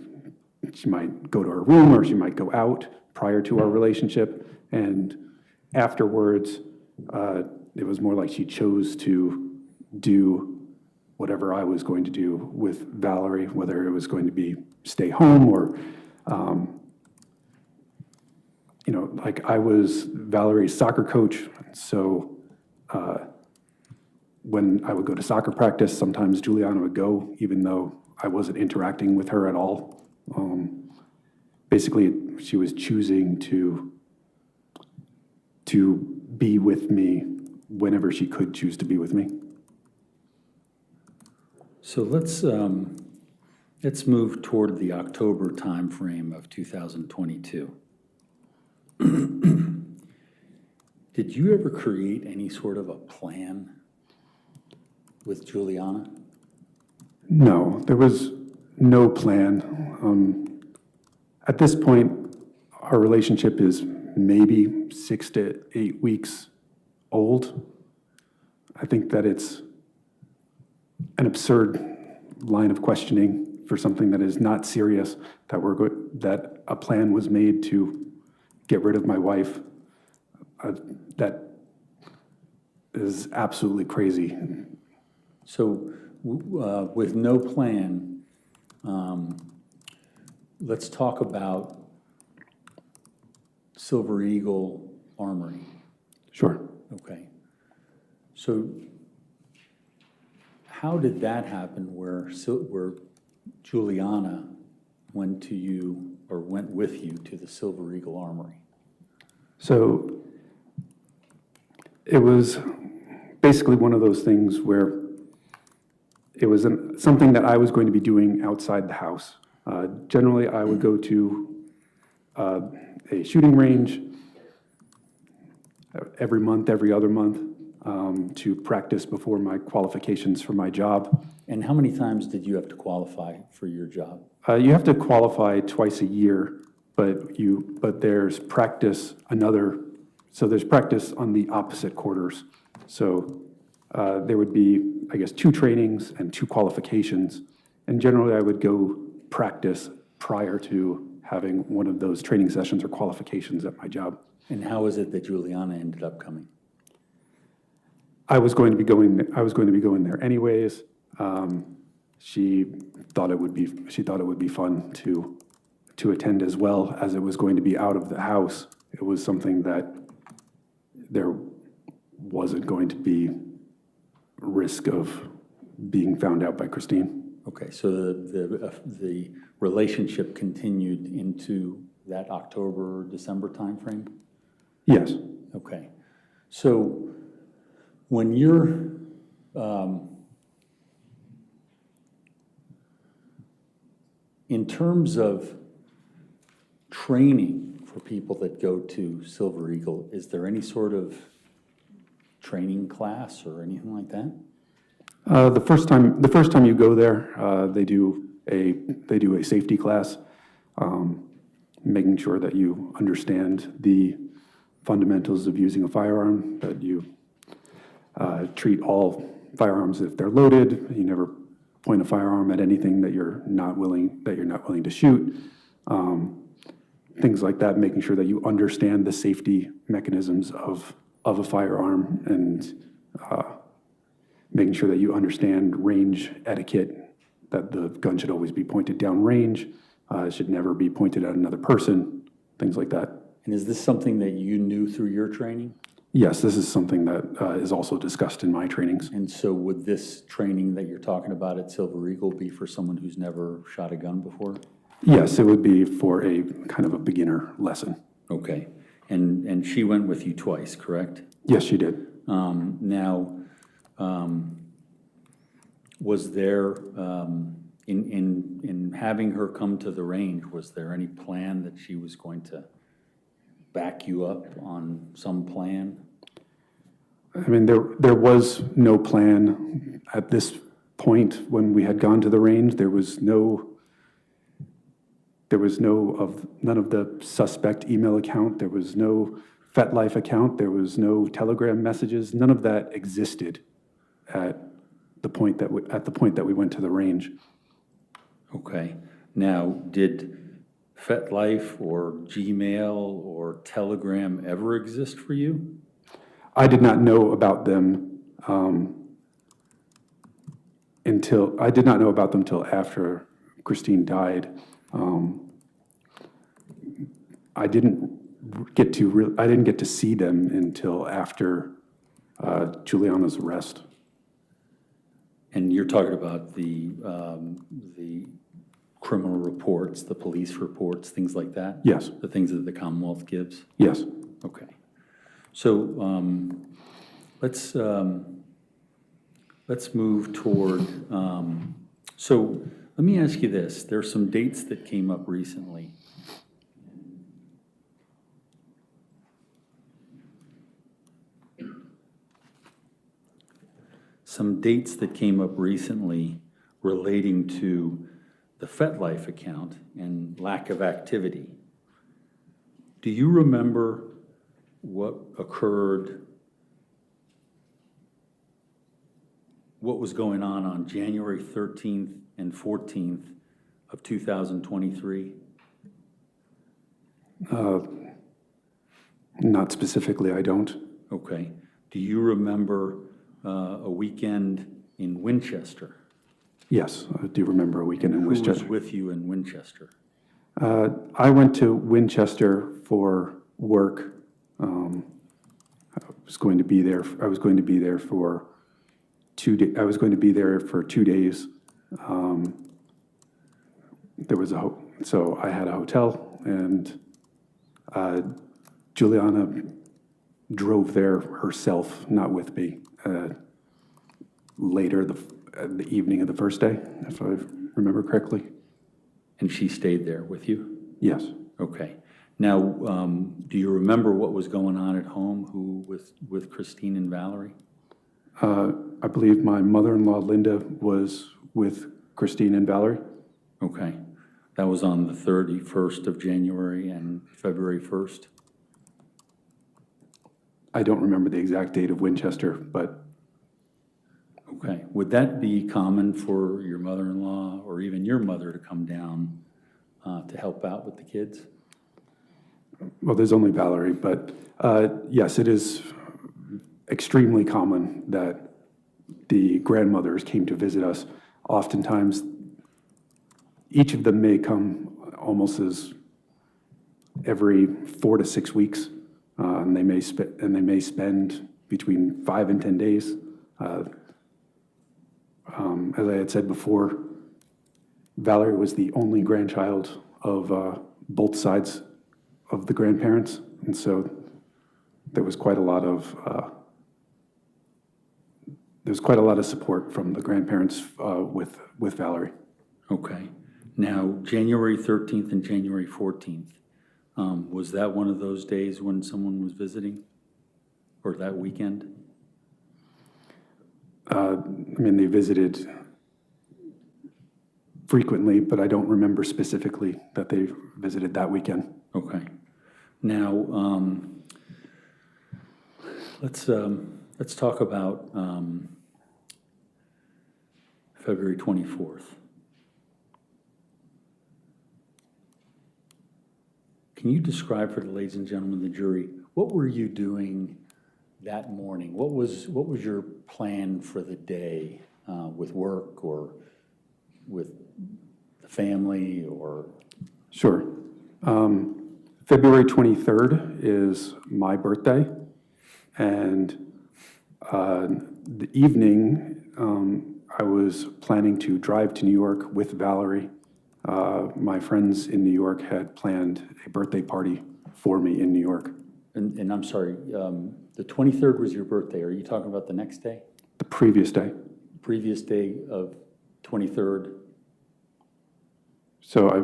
She might go to her room or she might go out prior to our relationship. And afterwards, it was more like she chose to do whatever I was going to do with Valerie, whether it was going to be stay home or, like I was Valerie's soccer coach. So when I would go to soccer practice, sometimes Juliana would go, even though I wasn't interacting with her at all. Basically, she was choosing to be with me whenever she could choose to be with me. So let's move toward the October timeframe of 2022. Did you ever create any sort of a plan with Juliana? No, there was no plan. At this point, our relationship is maybe 6 to 8 weeks old. I think that it's an absurd line of questioning for something that is not serious, that a plan was made to get rid of my wife. That is absolutely crazy. So with no plan, let's talk about Silver Eagle Armory. Sure. Okay. So how did that happen where Juliana went to you or went with you to the Silver Eagle Armory? So it was basically one of those things where it was something that I was going to be doing outside the house. Generally, I would go to a shooting range every month, every other month, to practice before my qualifications for my job. And how many times did you have to qualify for your job? You have to qualify twice a year, but there's practice there's practice on the opposite quarters. So there would be, I guess, 2 trainings and 2 qualifications. And generally I would go practice prior to having one of those training sessions or qualifications at my job. And how is it that Juliana ended up coming? I was going to be going there anyways. She thought it would be fun to attend, as well as it was going to be out of the house. It was something that there wasn't going to be risk of being found out by Christine. Okay, so the relationship continued into that October, December timeframe? Yes. Okay, so when you're in terms of training for people that go to Silver Eagle, is there any sort of training class or anything like that? The first time you go there, they do a safety class, making sure that you understand the fundamentals of using a firearm, that you treat all firearms if they're loaded. You never point a firearm at anything that you're not willing to shoot. Things like that, making sure that you understand the safety mechanisms of a firearm, and making sure that you understand range etiquette, that the gun should always be pointed down range, it should never be pointed at another person, things like that. And is this something that you knew through your training? Yes, this is something that is also discussed in my trainings. And so would this training that you're talking about at Silver Eagle be for someone who's never shot a gun before? Yes, it would be for a kind of a beginner lesson. Okay, and she went with you twice, correct? Yes, she did. Was there, in having her come to the range, was there any plan that she was going to back you up on some plan? I mean, there was no plan at this point when we had gone to the range. There was none of the suspect email account. There was no FetLife account. There was no Telegram messages. None of that existed at the point that we went to the range. Okay. Now, did FetLife or Gmail or Telegram ever exist for you? I did not know about them until after Christine died. I didn't get to see them until after Juliana's arrest. And you're talking about the criminal reports, the police reports, things like that? Yes. The things that the Commonwealth gives? Yes. Okay. So let's move toward, so let me ask you this. There's some dates that came up recently. Some dates that came up recently relating to the FetLife account and lack of activity. Do you remember what occurred, what was going on January 13th and 14th of 2023? Not specifically, I don't. Okay. Do you remember a weekend in Winchester? Yes, I do remember a weekend in Who was Winchester. with you in Winchester? I went to Winchester for work. I was going to be there for 2 days. I was going to be there for 2 days. There was so I had a hotel, and Juliana drove there herself, not with me. Later, the evening of the first day, if I remember correctly. And she stayed there with you? Yes. Okay. Now, do you remember what was going on at home? Who with Christine and Valerie? I believe my mother-in-law, Linda, was with Christine and Valerie. Okay. That was on the 31st of January and February 1st? I don't remember the exact date of Winchester, but... Okay. Would that be common for your mother-in-law or even your mother to come down to help out with the kids? Well, there's only Valerie, but yes, it is extremely common that the grandmothers came to visit us. Oftentimes, each of them may come almost as every 4 to 6 weeks, and they may spend between 5 and 10 days. As I had said before, Valerie was the only grandchild of both sides of the grandparents, and so there was quite a lot of support from the grandparents with Valerie. Okay. Now, January 13th and January 14th, was that one of those days when someone was visiting, or that weekend? I mean, they visited frequently, but I don't remember specifically that they visited that weekend. Okay. Now, let's talk about February 24th. Can you describe for the ladies and gentlemen of the jury, what were you doing that morning? What was your plan for the day with work or with the family or? Sure. February 23rd is my birthday, and the evening I was planning to drive to New York with Valerie. My friends in New York had planned a birthday party for me in New York. And I'm sorry, the 23rd was your birthday. Are you talking about the next day? The previous day. Previous day of 23rd? So I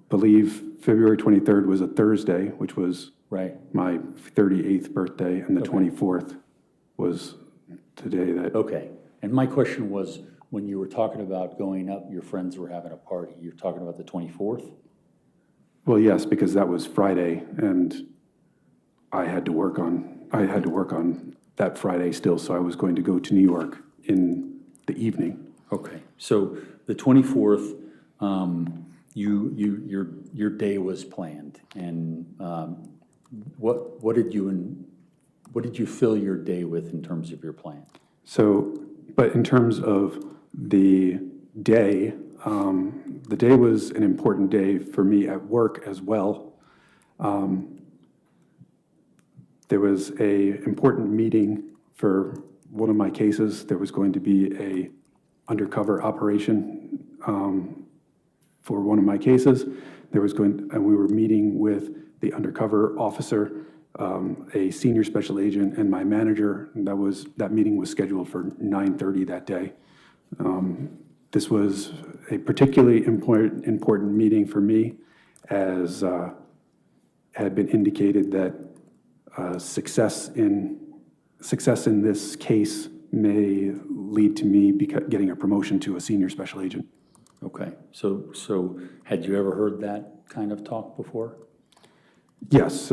believe February 23rd was a Thursday, which was right. My 38th birthday, and the 24th was the day that... Okay. And my question was, when you were talking about going up, your friends were having a party, you're talking about the 24th? Well, yes, because that was Friday, and I had to work on that Friday still, so I was going to go to New York in the evening. Okay. So the 24th, your day was planned, and what did you fill your day with in terms of your plan? So, but in terms of the day was an important day for me at work as well. There was a important meeting for one of my cases. There was going to be a undercover operation for one of my cases. And we were meeting with the undercover officer, a senior special agent, and my manager. And that meeting was scheduled for 9:30 that day. This was a particularly important meeting for me, as had been indicated that success in this case may lead to me getting a promotion to a senior special agent. Okay, so had you ever heard that kind of talk before? Yes,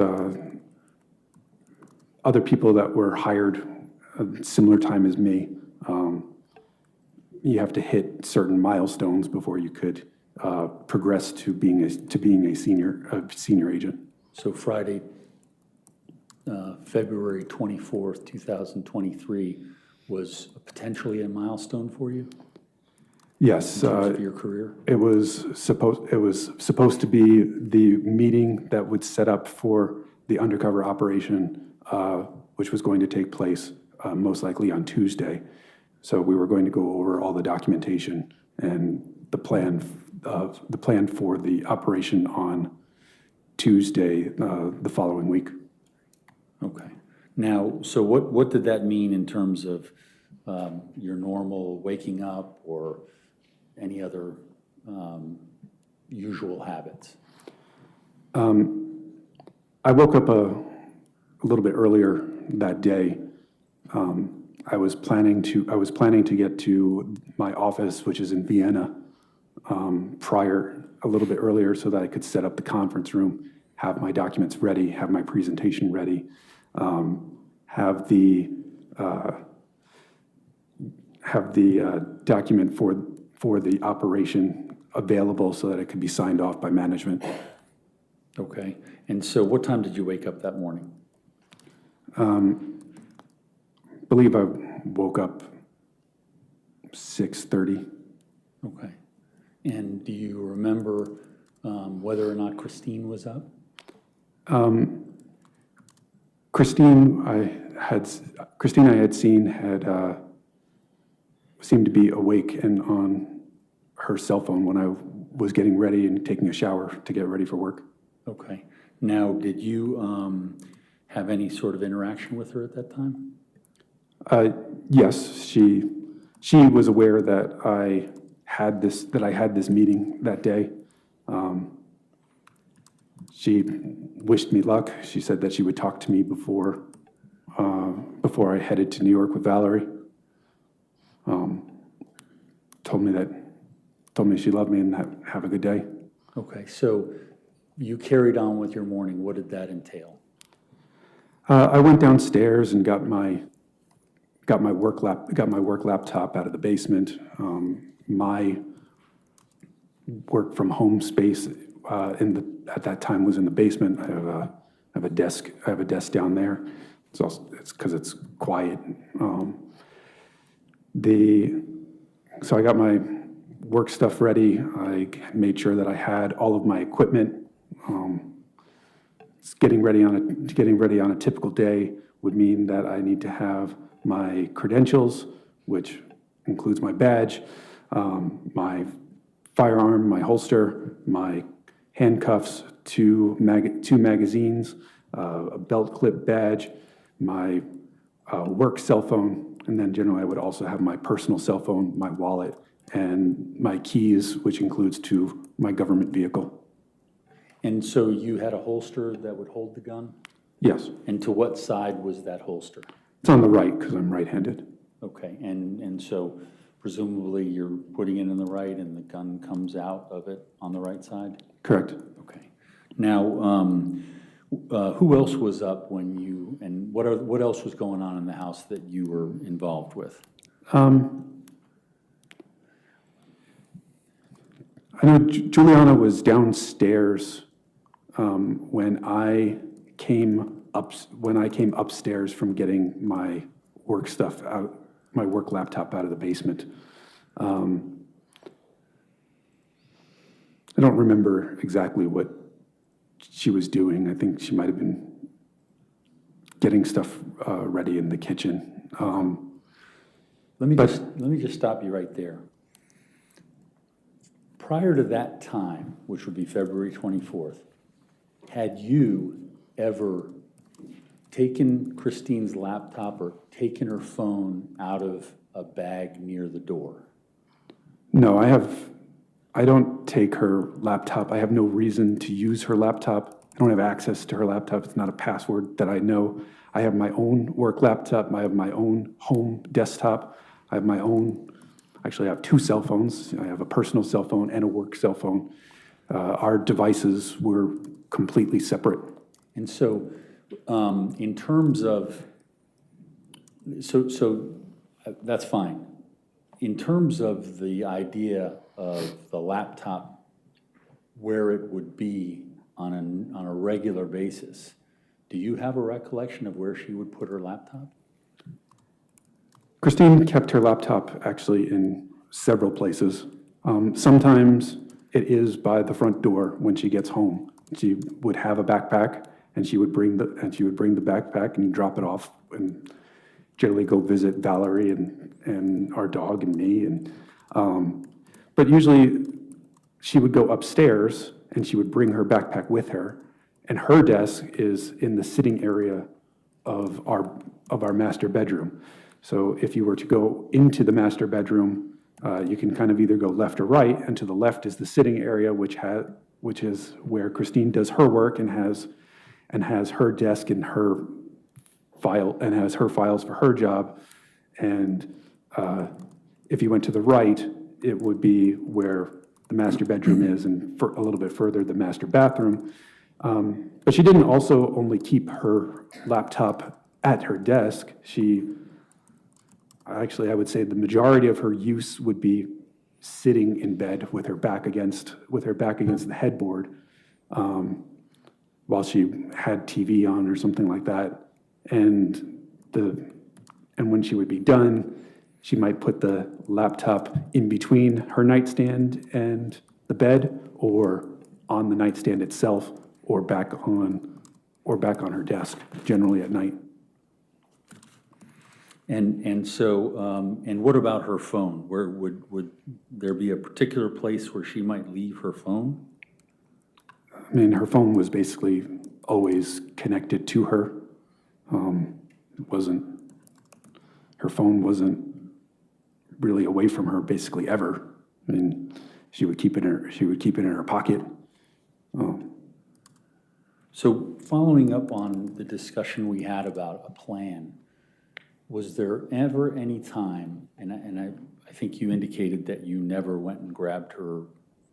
other people that were hired at similar time as me, you have to hit certain milestones before you could progress to being a senior agent. So Friday, February 24th, 2023 was potentially a milestone for you? Yes. In terms of your career? It was supposed to be the meeting that would set up for the undercover operation, which was going to take place most likely on Tuesday. So we were going to go over all the documentation and the plan for the operation on Tuesday, the following week. Okay. Now, so what did that mean in terms of your normal waking up or any other usual habits? I woke up a little bit earlier that day. I was planning to get to my office, which is in Vienna, a little bit earlier, so that I could set up the conference room, have my documents ready, have my presentation ready, have the document for the operation available so that it could be signed off by management. Okay. And so what time did you wake up that morning? I believe I woke up 6:30. Okay. And do you remember whether or not Christine was up? Christine I had seen seemed to be awake and on her cell phone when I was getting ready and taking a shower to get ready for work. Okay. Now, did you have any sort of interaction with her at that time? Yes, she was aware that I had this meeting that day. She wished me luck. She said that she would talk to me before I headed to New York with Valerie. Told me she loved me and have a good day. Okay, so you carried on with your morning. What did that entail? I went downstairs and got my work laptop out of the basement. My work from home space at that time was in the basement. I have a desk. I have a desk down there. It's because it's quiet. So I got my work stuff ready. I made sure that I had all of my equipment. Getting ready on a typical day would mean that I need to have my credentials, which includes my badge, my firearm, my holster, my handcuffs, two magazines, a belt clip badge, my work cell phone, and then generally I would also have my personal cell phone, my wallet, and my keys, which includes to my government vehicle. And so you had a holster that would hold the gun? Yes. And to what side was that holster? It's on the right because I'm right-handed. Okay, and so presumably you're putting it in the right and the gun comes out of it on the right side? Correct. Okay. Now, who else was up when you, and what else was going on in the house that you were involved with? I know Juliana was downstairs when I came upstairs from getting my work stuff out, my work laptop out of the basement. I don't remember exactly what she was doing. I think she might have been getting stuff ready in the kitchen. Let me just stop you right there. Prior to that time, which would be February 24th, had you ever taken Christine's laptop or taken her phone out of a bag near the door? No, I don't take her laptop. I have no reason to use her laptop. I don't have access to her laptop. It's not a password that I know. I have my own work laptop. I have my own home desktop. I have my own, actually I have two cell phones. I have a personal cell phone and a work cell phone. Our devices were completely separate. And so, in terms of, that's fine. In terms of the idea of the laptop, where it would be on a regular basis, do you have a recollection of where she would put her laptop? Christine kept her laptop actually in several places. Sometimes it is by the front door when she gets home. She would have a backpack, and she would bring the backpack and drop it off, and generally go visit Valerie and our dog and me. But usually she would go upstairs and she would bring her backpack with her, and her desk is in the sitting area of our master bedroom. So if you were to go into the master bedroom, you can kind of either go left or right, and to the left is the sitting area, which is where Christine does her work and has her desk and her file and has her files for her job. And if you went to the right, it would be where the master bedroom is, and for a little bit further, the master bathroom. But she didn't also only keep her laptop at her desk. I would say the majority of her use would be sitting in bed with her back against the headboard, while she had TV on or something like that. And when she would be done, she might put the laptop in between her nightstand and the bed, or on the nightstand itself, or back on her desk, generally at night. And so, and what about her phone? Where would there be a particular place where she might leave her phone? I mean, her phone was basically always connected to her. Her phone wasn't really away from her basically ever. I mean, she would keep it in her pocket. So following up on the discussion we had about a plan, was there ever any time, and I think you indicated that you never went and grabbed her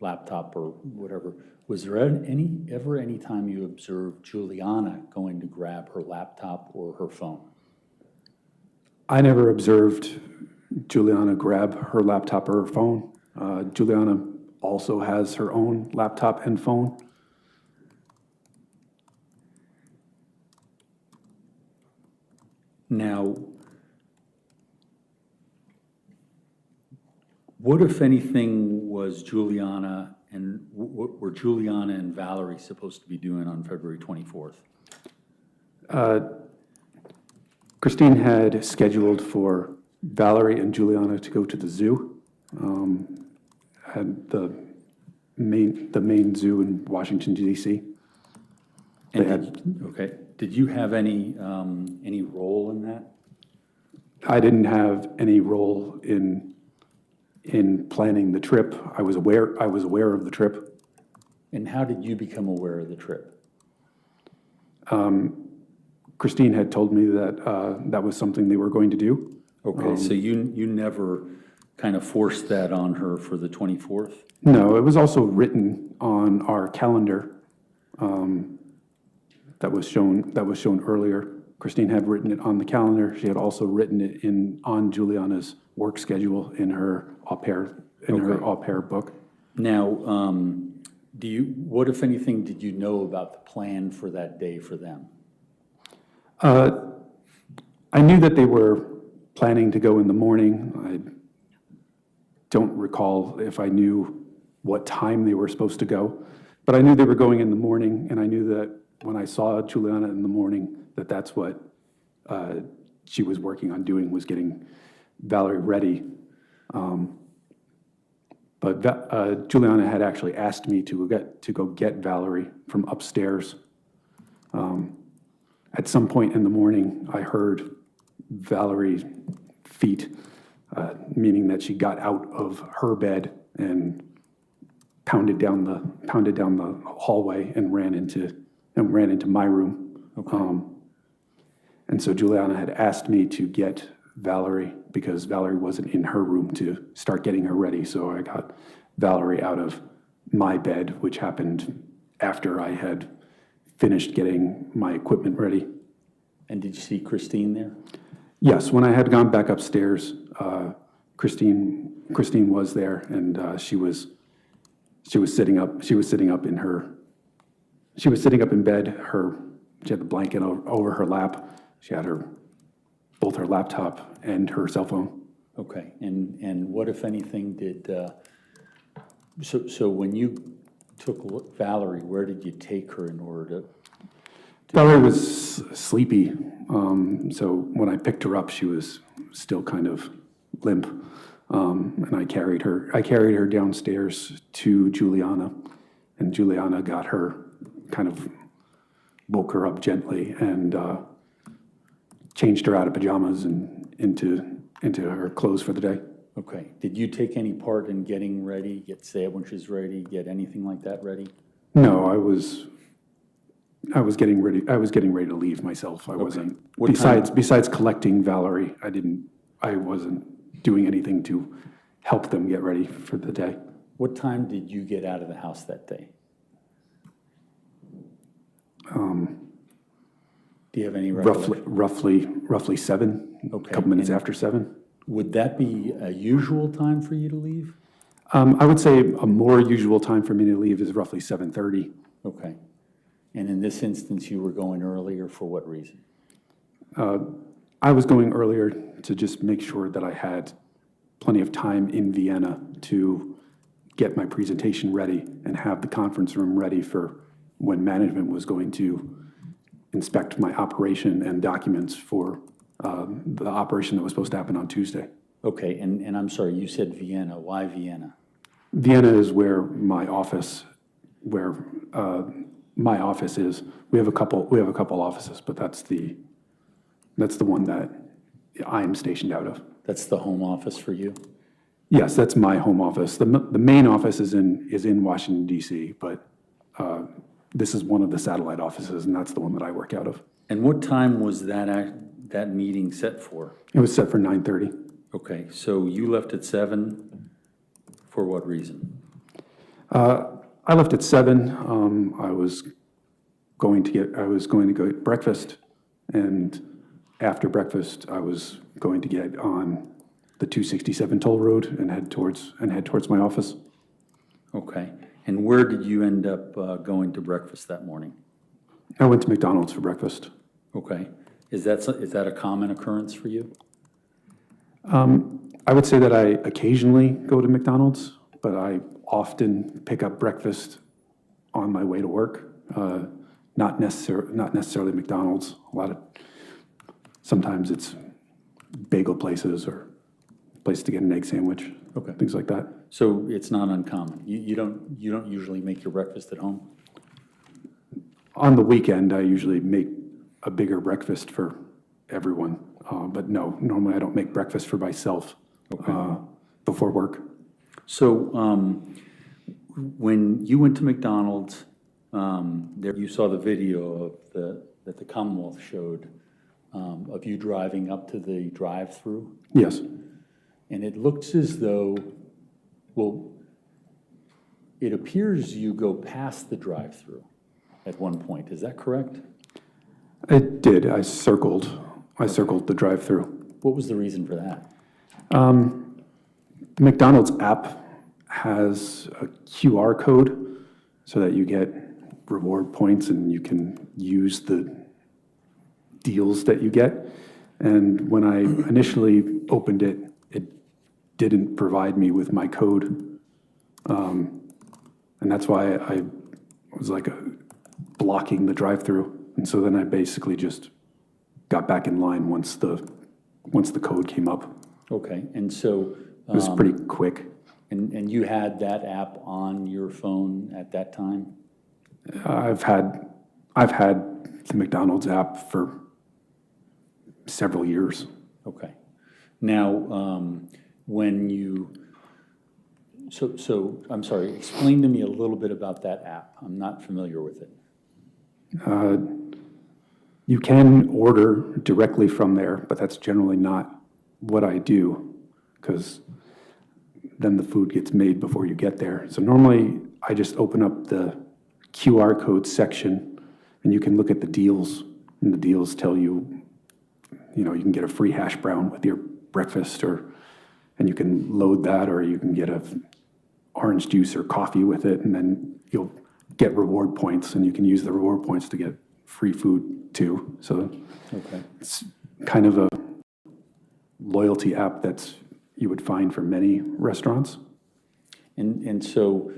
laptop or whatever, was there ever any time you observed Juliana going to grab her laptop or her phone? I never observed Juliana grab her laptop or her phone. Juliana also has her own laptop and phone. Now, what, if anything, was Juliana and what were Juliana and Valerie supposed to be doing on February 24th? Christine had scheduled for Valerie and Juliana to go to the zoo, at the main zoo in Washington, D.C. Okay. Did you have any role in that? I didn't have any role in planning the trip. I was aware of the trip. And how did you become aware of the trip? Christine had told me that that was something they were going to do. Okay, so you never kind of forced that on her for the 24th? No, it was also written on our calendar that was shown earlier. Christine had written it on the calendar. She had also written it on Juliana's work schedule in her au pair book. Now, what, if anything, did you know about the plan for that day for them? I knew that they were planning to go in the morning. I don't recall if I knew what time they were supposed to go, but I knew they were going in the morning, and I knew that when I saw Juliana in the morning, that's what she was working on doing, was getting Valerie ready. But Juliana had actually asked me to go get Valerie from upstairs. At some point in the morning, I heard Valerie's feet, meaning that she got out of her bed and pounded down the hallway and ran into my room. Okay. And so Juliana had asked me to get Valerie because Valerie wasn't in her room to start getting her ready. So I got Valerie out of my bed, which happened after I had finished getting my equipment ready. And did you see Christine there? Yes, when I had gone back upstairs, Christine was there, and she was sitting up. She was sitting up in bed. She had the blanket over her lap. She had both her laptop and her cell phone. Okay, and what, if anything, did, so when you took Valerie, where did you take her in order to? Valerie was sleepy, so when I picked her up, she was still kind of limp, and I carried her downstairs to Juliana, and Juliana got her, kind of woke her up gently and changed her out of pajamas and into her clothes for the day. Okay, did you take any part in getting ready, get sandwiches ready, get anything like that ready? No, I was getting ready. I was getting ready to leave myself. I wasn't. Besides collecting Valerie, I wasn't doing anything to help them get ready for the day. What time did you get out of the house that day? Do you have any recollection? Roughly 7. Okay. A couple minutes after 7. Would that be a usual time for you to leave? I would say a more usual time for me to leave is roughly 7:30. Okay. And in this instance, you were going earlier for what reason? I was going earlier to just make sure that I had plenty of time in Vienna to get my presentation ready and have the conference room ready for when management was going to inspect my operation and documents for the operation that was supposed to happen on Tuesday. Okay, and I'm sorry, you said Vienna. Why Vienna? Vienna is where my office is. We have a couple offices, but that's the one that I am stationed out of. That's the home office for you? Yes, that's my home office. The main office is in Washington, D.C., but this is one of the satellite offices, and that's the one that I work out of. And what time was that meeting set for? It was set for 9:30. Okay, so you left at 7 for what reason? I left at 7. I was going to go get breakfast, and after breakfast, I was going to get on the 267 toll road and head towards my office. Okay, and where did you end up going to breakfast that morning? I went to McDonald's for breakfast. Okay, is that a common occurrence for you? I would say that I occasionally go to McDonald's, but I often pick up breakfast on my way to work. Not necessarily McDonald's. Sometimes it's bagel places or place to get an egg sandwich. Okay. Things like that. So it's not uncommon. You don't usually make your breakfast at home? On the weekend, I usually make a bigger breakfast for everyone. But no, normally I don't make breakfast for myself before work. So when you went to McDonald's, there you saw the video that the Commonwealth showed of you driving up to the drive-through? Yes. And it looks as though, well, it appears you go past the drive-through at one point. Is that correct? I did. I circled the drive-through. What was the reason for that? The McDonald's app has a QR code so that you get reward points and you can use the deals that you get. And when I initially opened it, it didn't provide me with my code. And that's why I was blocking the drive-through. And so then I basically just got back in line once the code came up. Okay, and so. It was pretty quick. And you had that app on your phone at that time? I've had the McDonald's app for several years. Okay. Now, when you, so I'm sorry, explain to me a little bit about that app. I'm not familiar with it. You can order directly from there, but that's generally not what I do, because then the food gets made before you get there. So normally, I just open up the QR code section, and you can look at the deals, and the deals tell you, you can get a free hash brown with your breakfast, and you can load that, or you can get a orange juice or coffee with it, and then you'll get reward points, and you can use the reward points to get free food too. So it's kind of a loyalty app that's you would find for many restaurants. And so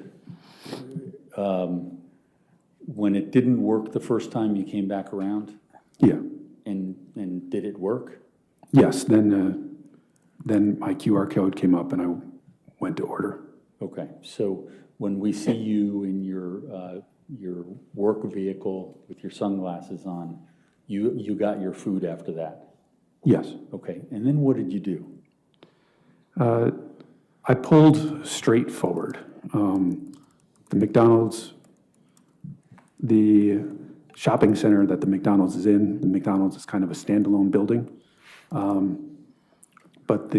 when it didn't work the first time, you came back around? Yeah. And did it work? Yes, then my QR code came up and I went to order. Okay, so when we see you in your work vehicle with your sunglasses on, you got your food after that? Yes. Okay, and then what did you do? I pulled straight forward. The McDonald's, the shopping center that the McDonald's is in, the McDonald's is kind of a standalone building. But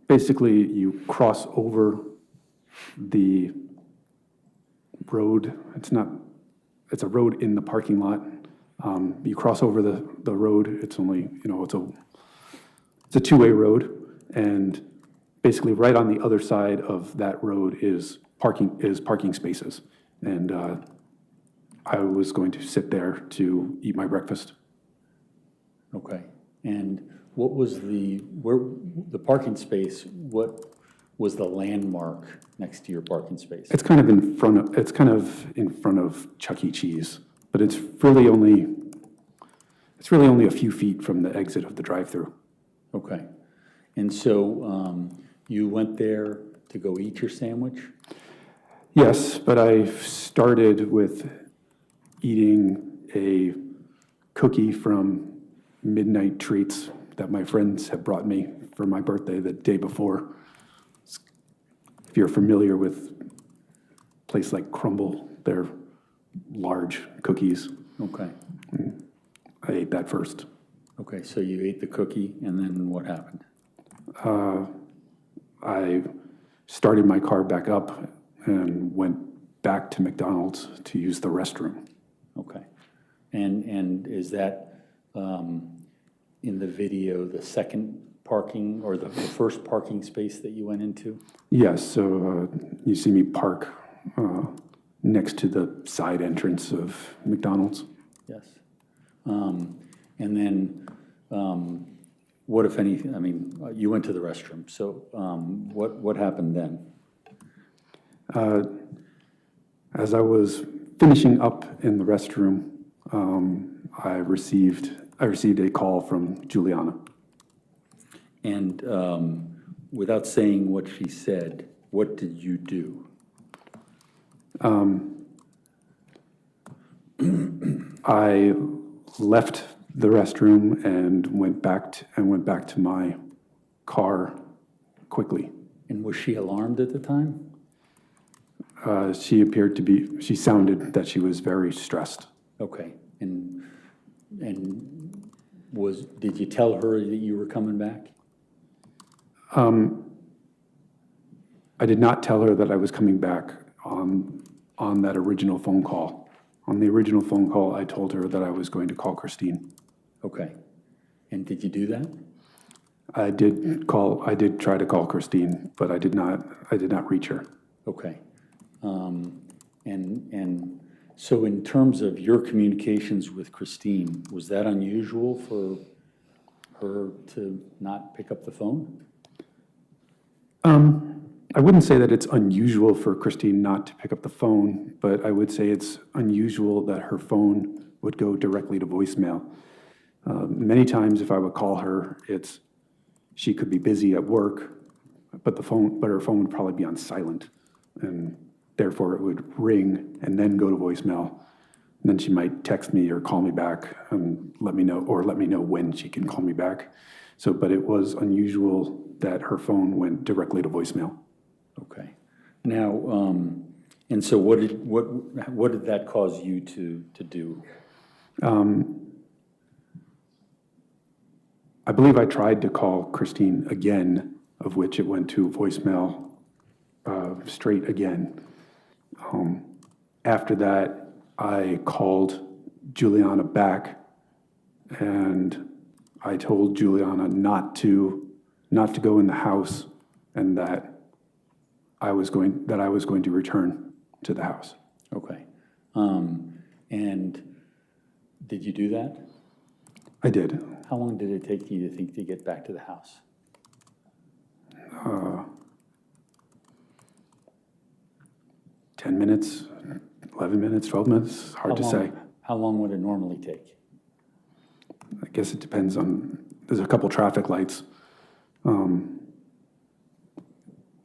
basically you cross over the road. It's a road in the parking lot. You cross over the road. It's only, it's a two-way road. And basically right on the other side of that road is parking spaces. And I was going to sit there to eat my breakfast. Okay. And what was the parking space, what was the landmark next to your parking space? It's kind of in front of Chuck E. Cheese, but it's really only a few feet from the exit of the drive-thru. Okay. And so you went there to go eat your sandwich? Yes, but I started with eating a cookie from Midnight Treats that my friends had brought me for my birthday the day before. If you're familiar with a place like Crumble, they're large cookies. Okay. I ate that first. Okay, so you ate the cookie, and then what happened? I started my car back up and went back to McDonald's to use the restroom. Okay. And is that in the video the second parking or the first parking space that you went into? Yes, so you see me park next to the side entrance of McDonald's. Yes. And then what, if anything, you went to the restroom, so what happened then? As I was finishing up in the restroom, I received a call from Juliana. And without saying what she said, what did you do? I left the restroom and went back to my car quickly. And was she alarmed at the time? She sounded that she was very stressed. Okay. And did you tell her that you were coming back? I did not tell her that I was coming back on that original phone call. On the original phone call, I told her that I was going to call Christine. Okay. And did you do that? I did try to call Christine, but I did not reach her. Okay. And so in terms of your communications with Christine, was that unusual for her to not pick up the phone? I wouldn't say that it's unusual for Christine not to pick up the phone, but I would say it's unusual that her phone would go directly to voicemail. Many times if I would call her, it's she could be busy at work, but her phone would probably be on silent, and therefore it would ring and then go to voicemail. And then she might text me or call me back and let me know when she can call me back. So, but it was unusual that her phone went directly to voicemail. Okay. Now, and so what did that cause you to do? I believe I tried to call Christine again, of which it went to voicemail straight again. After that, I called Juliana back, and I told Juliana not to go in the house, and that I was going to return to the house. Okay. And did you do that? I did. How long did it take you to think to get back to the house? 10 minutes, 11 minutes, 12 minutes, hard to say. How long would it normally take? I guess it depends on, there's a couple traffic lights.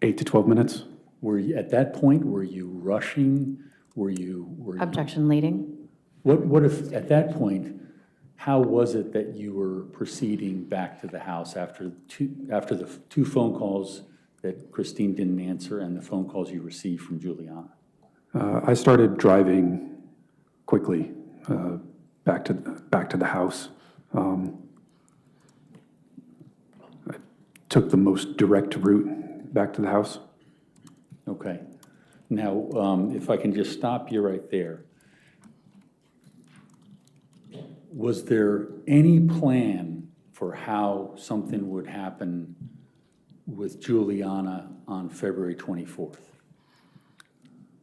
8 to 12 minutes. Were you, at that point, were you rushing? Were you Objection leading. What if, at that point, how was it that you were proceeding back to the house after the two phone calls that Christine didn't answer and the phone calls you received from Juliana? I started driving quickly back to the house. I took the most direct route back to the house. Okay. Now, if I can just stop you right there. Was there any plan for how something would happen with Juliana on February 24th?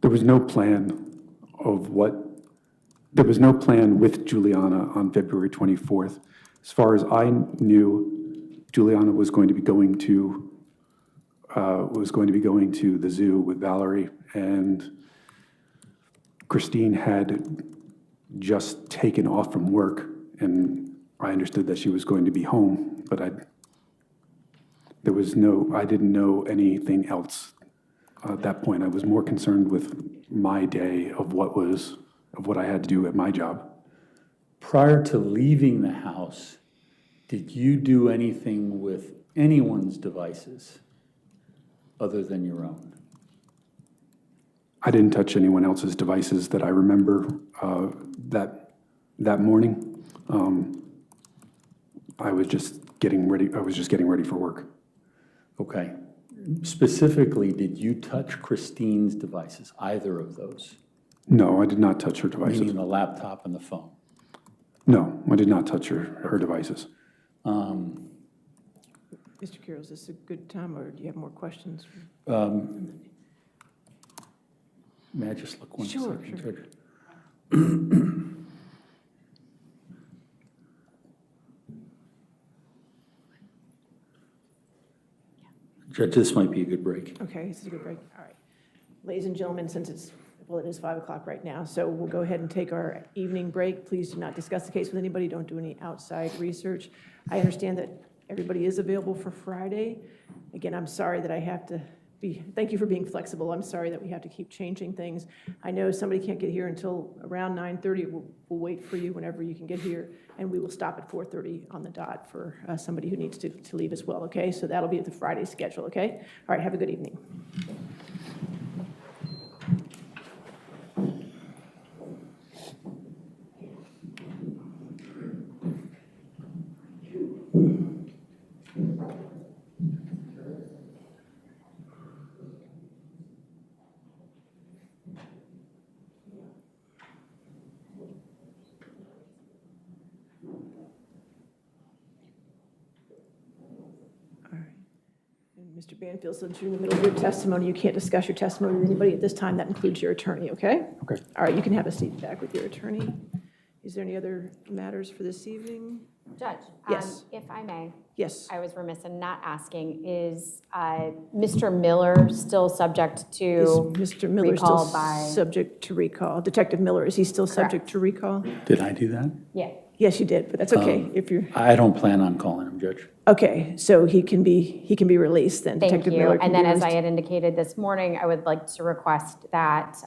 There was no plan with Juliana on February 24th. As far as I knew, Juliana was going to be going to the zoo with Valerie, and Christine had just taken off from work, and I understood that she was going to be home, but I didn't know anything else at that point. I was more concerned with my day of what I had to do at my job. Prior to leaving the house, did you do anything with anyone's devices other than your own? I didn't touch anyone else's devices that I remember that morning. I was just getting ready for work. Okay. Specifically, did you touch Christine's devices, either of those? No, I did not touch her devices. Meaning the laptop and the phone? No, I did not touch her devices. Mr. Carroll, is this a good time, or do you have more questions? May I just look one Sure, second, sure. Judge? Judge, this might be a good break. Okay, this is a good break. All right. Ladies and gentlemen, since it is 5 o'clock right now, so we'll go ahead and take our evening break. Please do not discuss the case with anybody. Don't do any outside research. I understand that everybody is available for Friday. Again, I'm sorry that I have to thank you for being flexible. I'm sorry that we have to keep changing things. I know somebody can't get here until around 9:30. We'll wait for you whenever you can get here, and we will stop at 4:30 on the dot for somebody who needs to leave as well, okay? So that'll be at the Friday schedule, okay? All right, have a good evening. Mr. Banfield, since you're in the middle of your testimony, you can't discuss your testimony with anybody at this time. That includes your attorney, okay? Okay. All right, you can have a seat back with your attorney. Is there any other matters for this evening? Judge, Yes. if I may, Yes. I was remiss in not asking, is Mr. Miller still subject Is to Mr. Miller still recall by? subject to recall? Detective Miller, is he still subject Correct. to recall? Did I do that? Yeah. Yes, you did, but that's okay. If you're, I don't plan on calling him, Judge. okay, so he can be released then. Thank Detective you. Miller can And be then, as I released. had indicated this morning, I would like to request that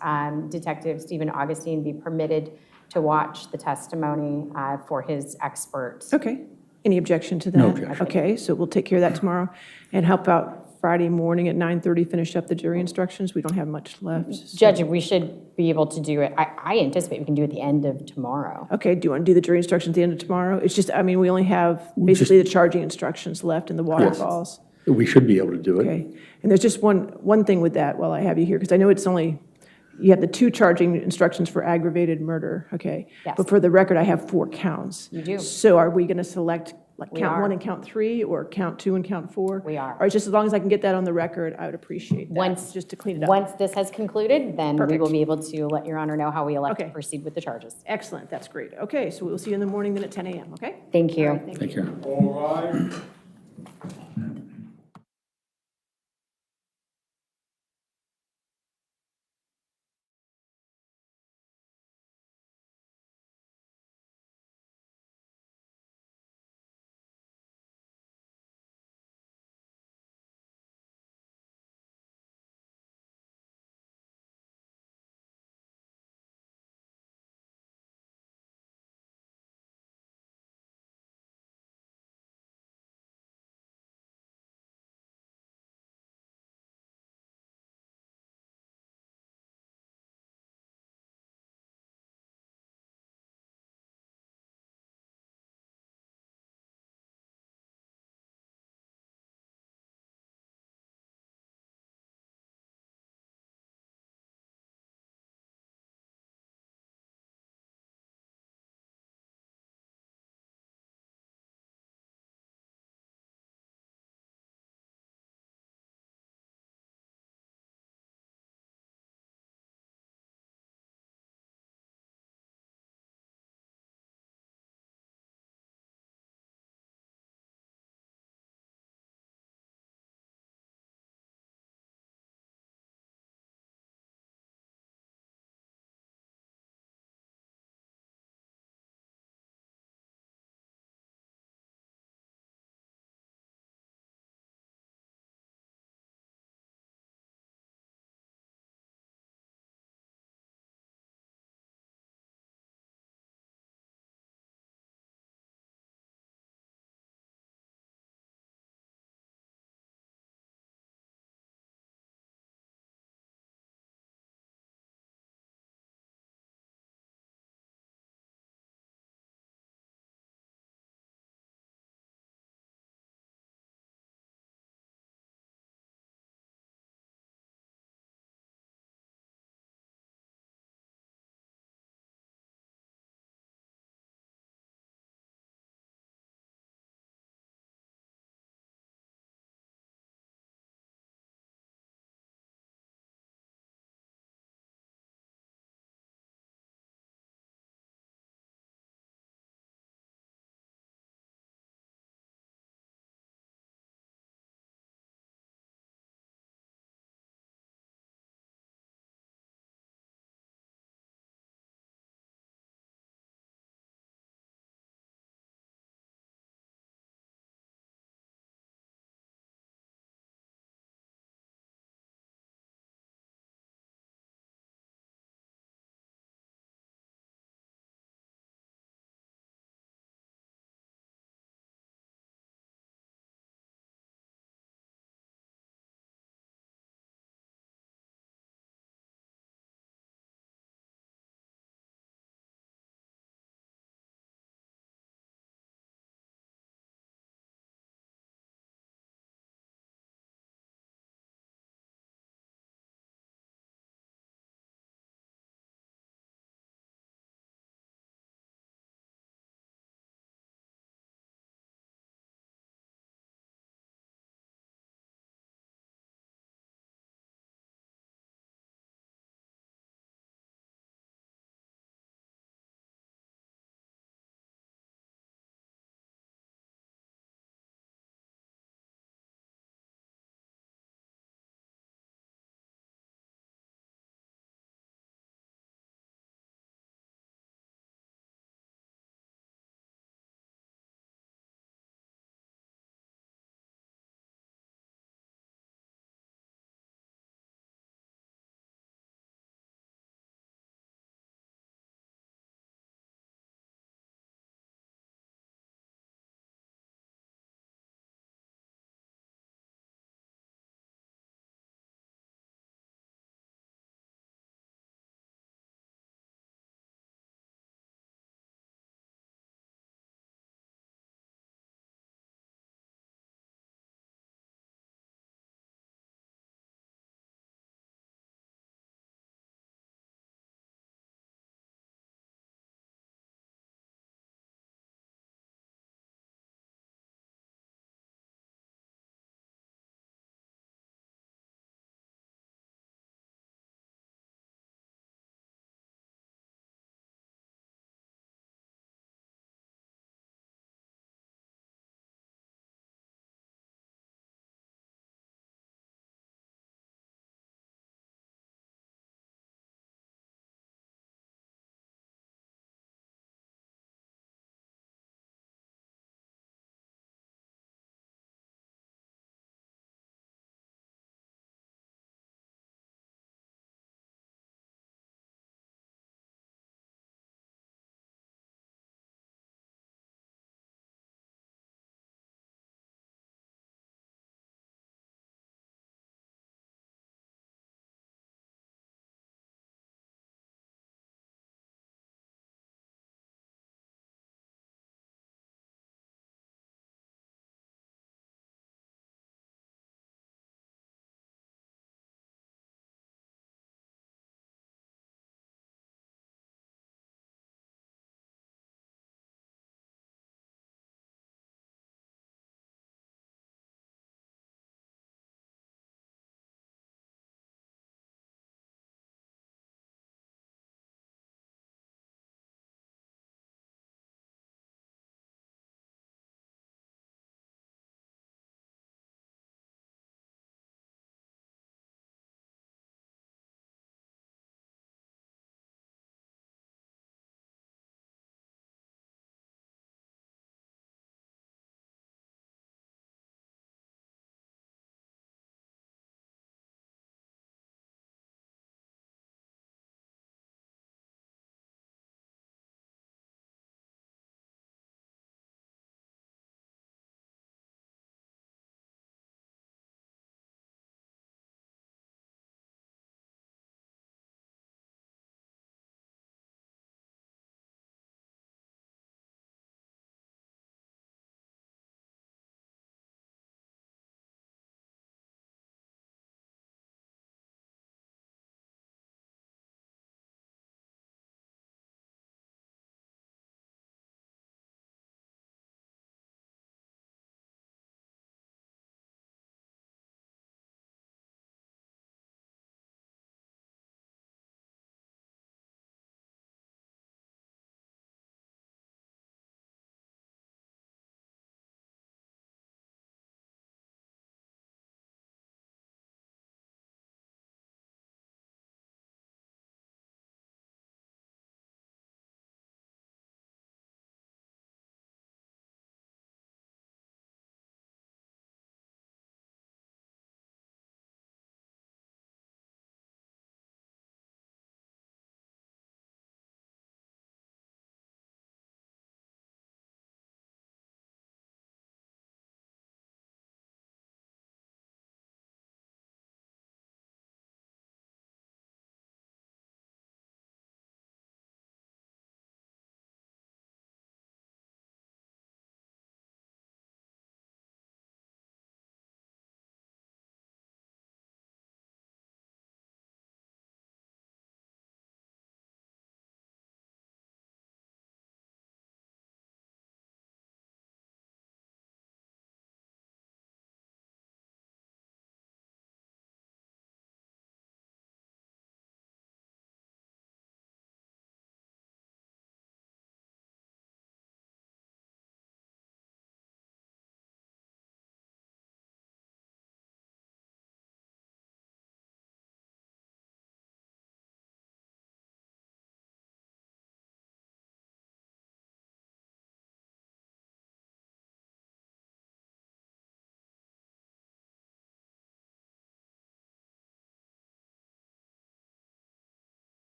Detective Stephen Augustine be permitted to watch the testimony for his expert. Okay. Any objection to that? No objection. Okay, so we'll take care of that tomorrow and help out Friday morning at 9:30, finish up the jury instructions. We don't have much left. so- Judge, we should be able to do it. I anticipate we can do it at the end of tomorrow. Okay, do you want to do the jury instructions at the end of tomorrow? It's just, I mean, we only have basically the charging instructions left and the waterfalls. We should be able to do it. Okay, and there's just one thing with that while I have you here, because I know it's only, you have the 2 charging instructions for aggravated murder, okay? Yes. But for the record, I have 4 counts. You do. So are we going to select like We count are. 1 and count 3, or count 2 and count 4? We are. All right, just as long as I can get that on the record, I would appreciate that, just to clean it up. Once this has concluded, then we will Perfect. be able to let Your Honor know how we elect to Okay. proceed with the charges. Excellent, that's great. Okay, so we'll see you in the morning then at 10 a.m., okay? Thank you. All right, thank you. Take care.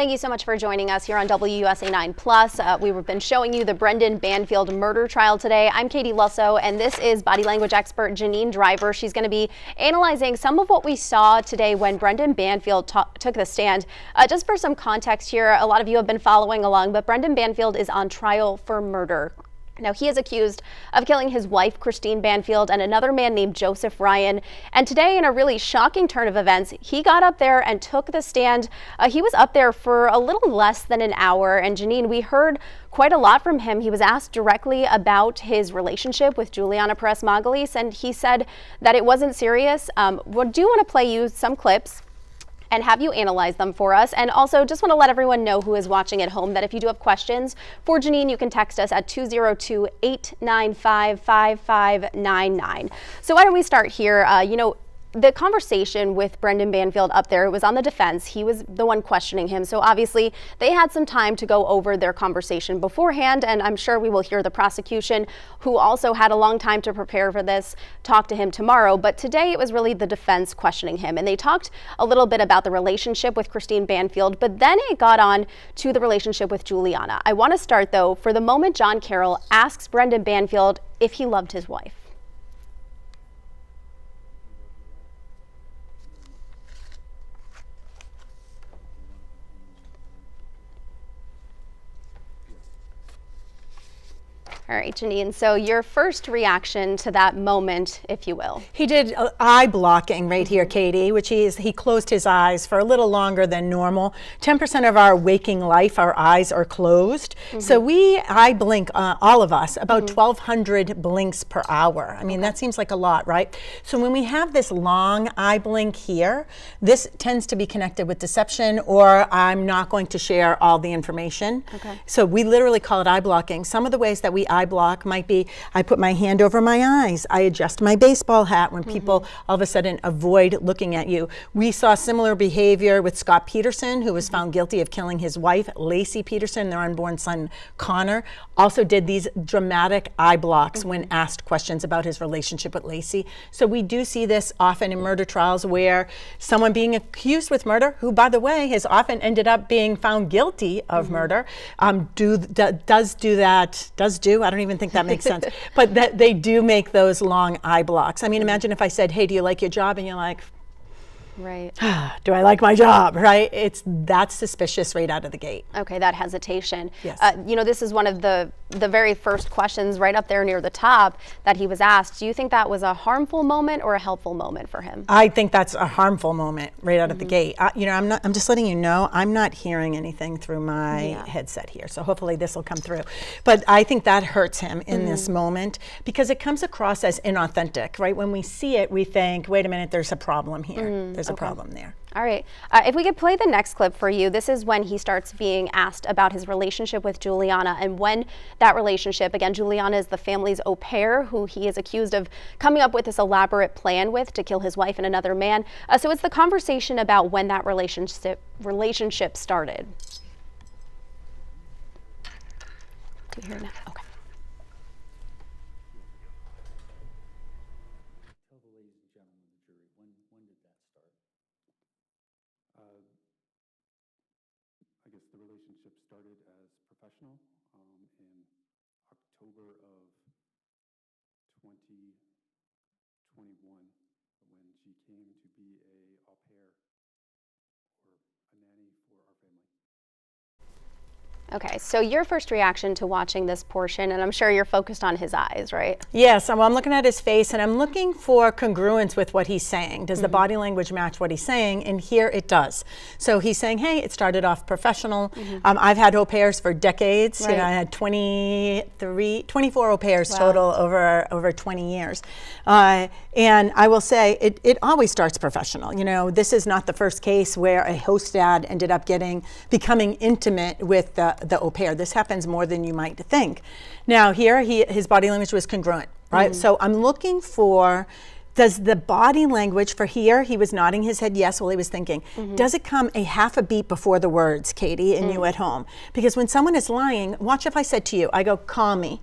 Thank you so much for joining us here on WUSA 9 Plus. We've been showing you the Brendan Banfield murder trial today. I'm Katie Lusso, and this is body language expert Janine Driver. She's going to be analyzing some of what we saw today when Brendan Banfield took the stand. Just for some context here, a lot of you have been following along, but Brendan Banfield is on trial for murder. Now, he is accused of killing his wife, Christine Banfield, and another man named Joseph Ryan. And today, in a really shocking turn of events, he got up there and took the stand. He was up there for a little less than an hour. And Janine, we heard quite a lot from him. He was asked directly about his relationship with Juliana Peres Magalhães, and he said that it wasn't serious. We do want to play you some clips and have you analyze them for us. And also just want to let everyone know who is watching at home that if you do have questions for Janine, you can text us at 202-895-5599. So why don't we start here? The conversation with Brendan Banfield up there, it was on the defense. He was the one questioning him. So obviously they had some time to go over their conversation beforehand. And I'm sure we will hear the prosecution, who also had a long time to prepare for this, talk to him tomorrow. But today it was really the defense questioning him. And they talked a little bit about the relationship with Christine Banfield, but then it got on to the relationship with Juliana. I want to start though, for the moment John Carroll asks Brendan Banfield if he loved his wife. All right, Janine, so your first reaction to that moment, if you will. He did eye blocking right here, Katie, which he closed his eyes for a little longer than normal. 10% of our waking life, our eyes are closed. So I blink, all of us, about 1,200 blinks per hour. I mean, that seems like a lot, right? So when we have this long eye blink here, this tends to be connected with deception, or I'm not going to share all the information. So we literally call it eye blocking. Some of the ways that we eye block might be, I put my hand over my eyes, I adjust my baseball hat when people all of a sudden avoid looking at you. We saw similar behavior with Scott Peterson, who was found guilty of killing his wife, Lacey Peterson, their unborn son, Connor, also did these dramatic eye blocks when asked questions about his relationship with Lacey. So we do see this often in murder trials where someone being accused with murder, who by the way has often ended up being found guilty of murder, I don't even think that makes sense, but that they do make those long eye blocks. I mean, imagine if I said, hey, do you like your job? And you're like, right. Do I like my job, right? That's suspicious right out of the gate. Okay, that hesitation. Yes. This is one of the very first questions right up there near the top that he was asked. Do you think that was a harmful moment or a helpful moment for him? I think that's a harmful moment right out of the gate. I'm just letting you know, I'm not hearing anything through my headset here. So hopefully this will come through. But I think that hurts him in this moment because it comes across as inauthentic, right? When we see it, we think, wait a minute, there's a problem here. There's a problem there. All right. If we could play the next clip for you, this is when he starts being asked about his relationship with Juliana and when that relationship, again, Juliana is the family's au pair who he is accused of coming up with this elaborate plan with to kill his wife and another man. So it's the conversation about when that relationship started. Do you hear that? Okay. I guess the relationship started as professional in October of 2021 when she came to be a au pair or a nanny for our family. Okay, so your first reaction to watching this portion, and I'm sure you're focused on his eyes, right? Yes, I'm looking at his face and I'm looking for congruence with what he's saying. Does the body language match what he's saying? And here it does. So he's saying, hey, it started off professional. I've had au pairs for decades. Right. I had 24 au pairs total over 20 years. And I will say it always starts professional. This is not the first case where a host dad ended up becoming intimate with the au pair. This happens more than you might think. Now here, his body language was congruent, right? So I'm looking for, does the body language for here, he was nodding his head yes while he was thinking, does it come a half a beat before the words, Katie, and you at home? Because when someone is lying, watch if I said to you, I go, call me.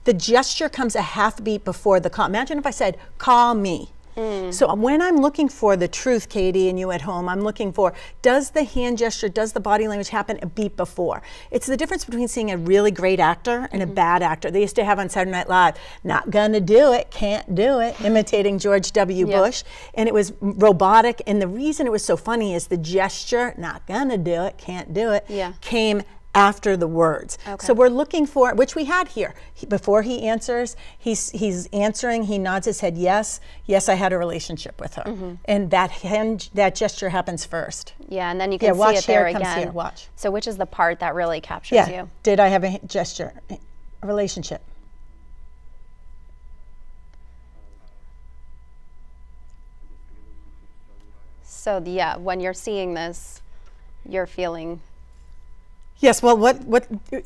The gesture comes a half beat before the call. Imagine if I said, call me. So when I'm looking for the truth, Katie, and you at home, I'm looking for, does the hand gesture, does the body language happen a beat before? It's the difference between seeing a really great actor and a bad actor. They used to have on Saturday Night Live, not gonna do it, can't do it, imitating George W. Bush. And it was robotic. And the reason it was so funny is the gesture, not gonna do it, can't do it, came after the words. So we're looking for, which we had here. Before he answers, he's answering, he nods his head, yes, I had a relationship with her. And that gesture happens first. Yeah, and then you can see it there again. Here, watch. So which is the part that really captures you? Did I have a gesture, a relationship? So yeah, when you're seeing this, you're feeling. Yes, well,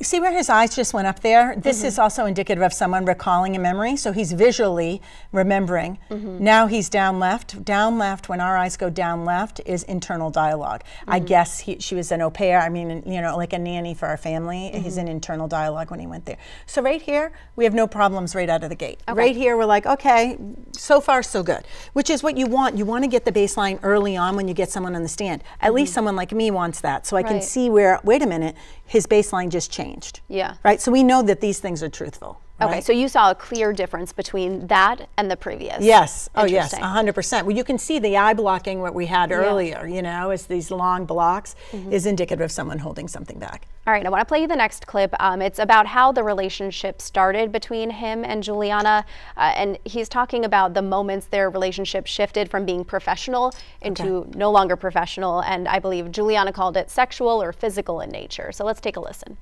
see where his eyes just went up there? This is also indicative of someone recalling a memory. So he's visually remembering. Now he's down left. Down left, when our eyes go down left, is internal dialogue. I guess she was an au pair. I mean, you know, like a nanny for our family. He's in internal dialogue when he went there. So right here, we have no problems right out of the gate. Right here, we're like, okay, so far so good, which is what you want. You want to get the baseline early on when you get someone on the stand. At least someone like me wants that. So I can see where, wait a minute, his baseline just changed. Yeah. Right? So we know that these things are truthful. Right? Okay, so you saw a clear difference between that and the previous. Yes. Oh, yes. 100%. Well, you can see the eye blocking, what we had earlier, you know, is these long blocks is indicative of someone holding something back. All right, I want to play you the next clip. It's about how the relationship started between him and Juliana, and he's talking about the moments their relationship shifted from being professional into no longer professional, and I believe Juliana called it sexual or physical in nature. So let's take a listen.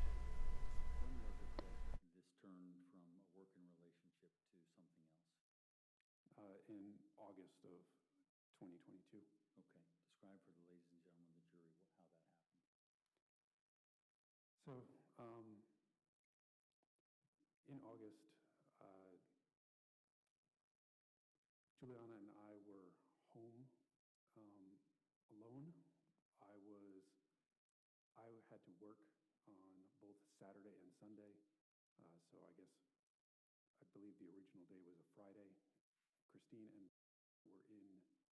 In August of 2022. Okay. Describe for the ladies and gentlemen of the jury how that happened. So, in August, Juliana and I were home alone. I had to work on both Saturday and Sunday, so I believe the original day was a Friday. Christine and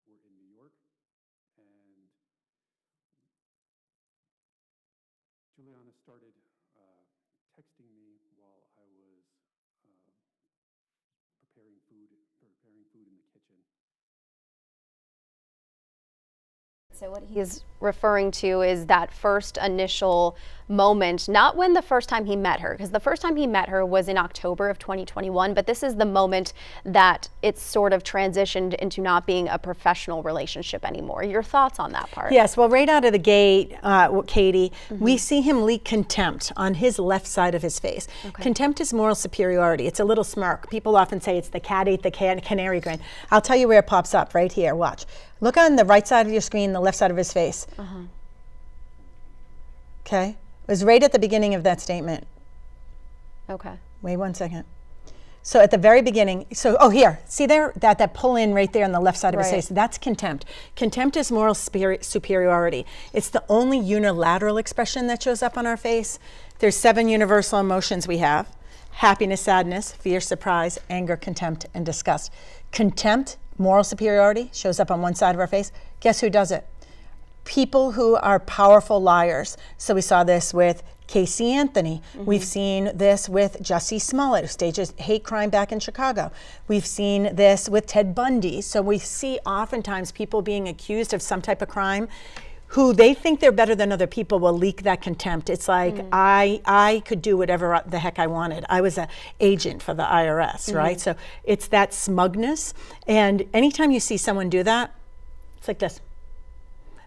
were in New York, and Juliana started texting me while I was preparing food in the kitchen. So what he's referring to is that first initial moment, not when the first time he met her, because the first time he met her was in October of 2021, but this is the moment that it's sort of transitioned into not being a professional relationship anymore. Your thoughts on that part? Yes, well, right out of the gate, Katie, we see him leak contempt on his left side of his face. Contempt is moral superiority. It's a little smirk. People often say it's the cat ate the canary grin. I'll tell you where it pops up right here. Watch. Look on the right side of your screen, the left side of his face. Okay? It was right at the beginning of that statement. Okay. Wait 1 second. So at the very beginning, here, see there, that pull in right there on the left side of his face, that's contempt. Contempt is moral superiority. It's the only unilateral expression that shows up on our face. There's 7 universal emotions we have: happiness, sadness, fear, surprise, anger, contempt, and disgust. Contempt, moral superiority, shows up on one side of our face. Guess who does it? People who are powerful liars. So we saw this with Casey Anthony. We've seen this with Jussie Smollett, who stages hate crime back in Chicago. We've seen this with Ted Bundy. So we see oftentimes people being accused of some type of crime who they think they're better than other people will leak that contempt. It's like, I could do whatever the heck I wanted. I was an agent for the IRS, right? So it's that smugness. And anytime you see someone do that, it's like this.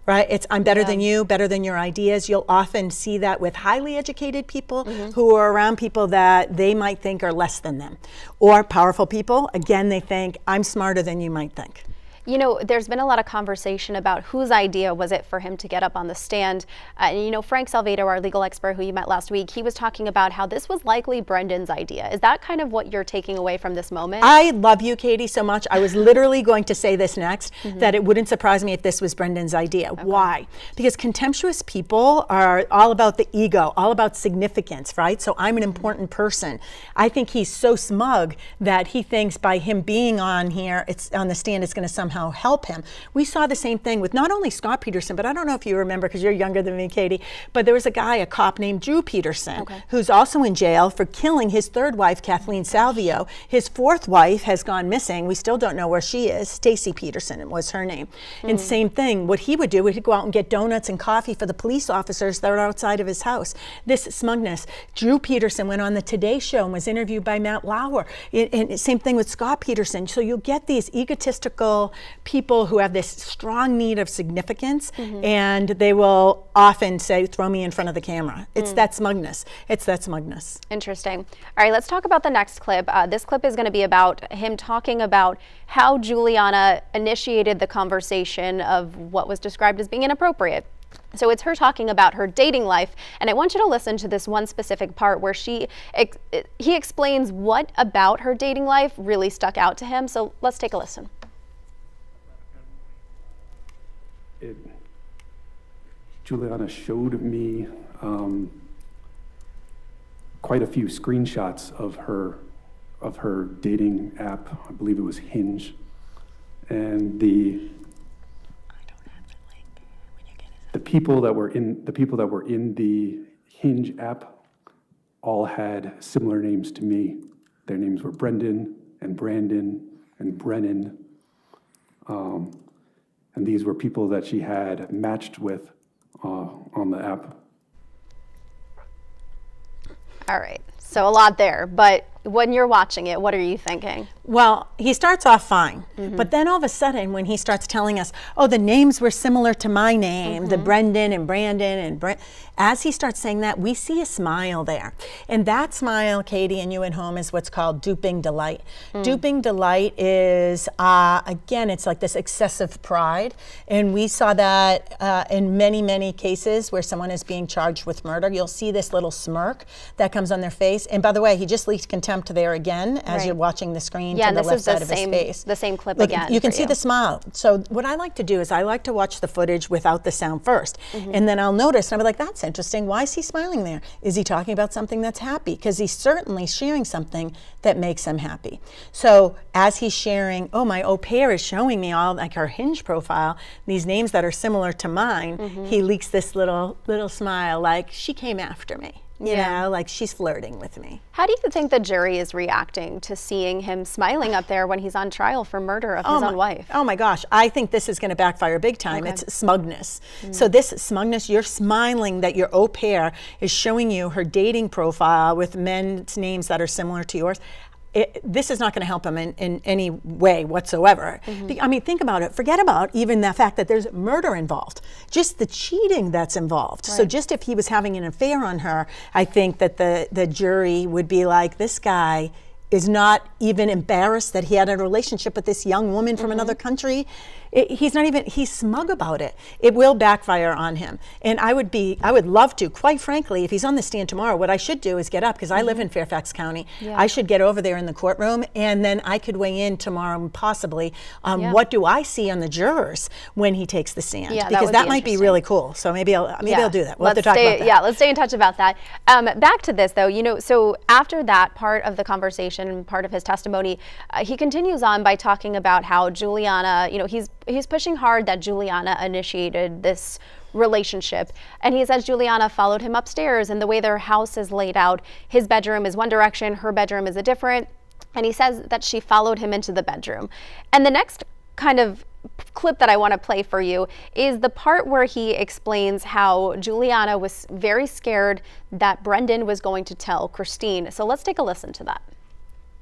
Right? It's I'm better than you, better than your ideas. You'll often see that with highly educated people who are around people that they might think are less than them. Or powerful people, again, they think I'm smarter than you might think. You know, there's been a lot of conversation about whose idea was it for him to get up on the stand. And you know, Frank Salvato, our legal expert who you met last week, he was talking about how this was likely Brendan's idea. Is that kind of what you're taking away from this moment? I love you, Katie, so much. I was literally going to say this next, that it wouldn't surprise me if this was Brendan's idea. Okay. Why? Because contemptuous people are all about the ego, all about significance, right? So I'm an important person. I think he's so smug that he thinks by him being on here, it's on the stand, it's going to somehow help him. We saw the same thing with not only Scott Peterson, but I don't know if you remember because you're younger than me, Katie, but there was a guy, a cop named Drew Peterson, who's also in jail for killing his third wife, Kathleen Salvio. His fourth wife has gone missing. We still don't know where she is. Stacy Peterson was her name. And same thing, what he would do, he'd go out and get donuts and coffee for the police officers that are outside of his house. This smugness. Drew Peterson went on the Today Show and was interviewed by Matt Lauer. And same thing with Scott Peterson. So you'll get these egotistical people who have this strong need of significance, and they will often say, throw me in front of the camera. It's that smugness. It's that smugness. Interesting. All right, let's talk about the next clip. This clip is going to be about him talking about how Juliana initiated the conversation of what was described as being inappropriate. So it's her talking about her dating life, and I want you to listen to this one specific part where he explains what about her dating life really stuck out to him. So let's take a listen. Juliana showed me quite a few screenshots of her dating app. I believe it was Hinge, and the people that were in the Hinge app all had similar names to me. Their names were Brendan and Brandon and Brennan. And these were people that she had matched with on the app. All right, so a lot there, but when you're watching it, what are you thinking? Well, he starts off fine, but then all of a sudden when he starts telling us, oh, the names were similar to my name, the Brendan and Brandon and Brent, as he starts saying that, we see a smile there. And that smile, Katie, and you at home, is what's called duping delight. Duping delight is, again, it's like this excessive pride. And we saw that in many, many cases where someone is being charged with murder. You'll see this little smirk that comes on their face. And by the way, he just leaked contempt there again as you're watching the screen to the left side of his face. The same clip Look, again. You can see the smile. So what I like to do is I like to watch the footage without the sound first. And then I'll notice, and I'll be like, that's interesting. Why is he smiling there? Is he talking about something that's happy? Because he's certainly sharing something that makes him happy. So as he's sharing, oh, my au pair is showing me all like her Hinge profile, these names that are similar to mine, he leaks this little smile like she came after me. You know, like she's flirting with me. How do you think the jury is reacting to seeing him smiling up there when he's on trial for murder of his own wife? Oh my gosh, I think this is going to backfire big time. It's smugness. So this smugness, you're smiling that your au pair is showing you her dating profile with men's names that are similar to yours. This is not going to help him in any way whatsoever. I mean, think about it. Forget about even the fact that there's murder involved. Just the cheating that's involved. So just if he was having an affair on her, I think that the jury would be like, this guy is not even embarrassed that he had a relationship with this young woman from another country. He's not even, he's smug about it. It will backfire on him. And I would love to, quite frankly, if he's on the stand tomorrow, what I should do is get up, because I live in Fairfax County. I should get over there in the courtroom, and then I could weigh in tomorrow possibly what do I see on the jurors when he takes the stand? Because that might be really cool. So maybe I'll do that. We'll have to talk about that. Yeah, let's stay in touch about that. Back to this though, you know, so after that part of the conversation, part of his testimony, he continues on by talking about how Juliana, you know, he's pushing hard that Juliana initiated this relationship. And he says Juliana followed him upstairs, and the way their house is laid out, his bedroom is one direction, her bedroom is a different. And he says that she followed him into the bedroom. And the next kind of clip that I want to play for you is the part where he explains how Juliana was very scared that Brendan was going to tell Christine. So let's take a listen to that.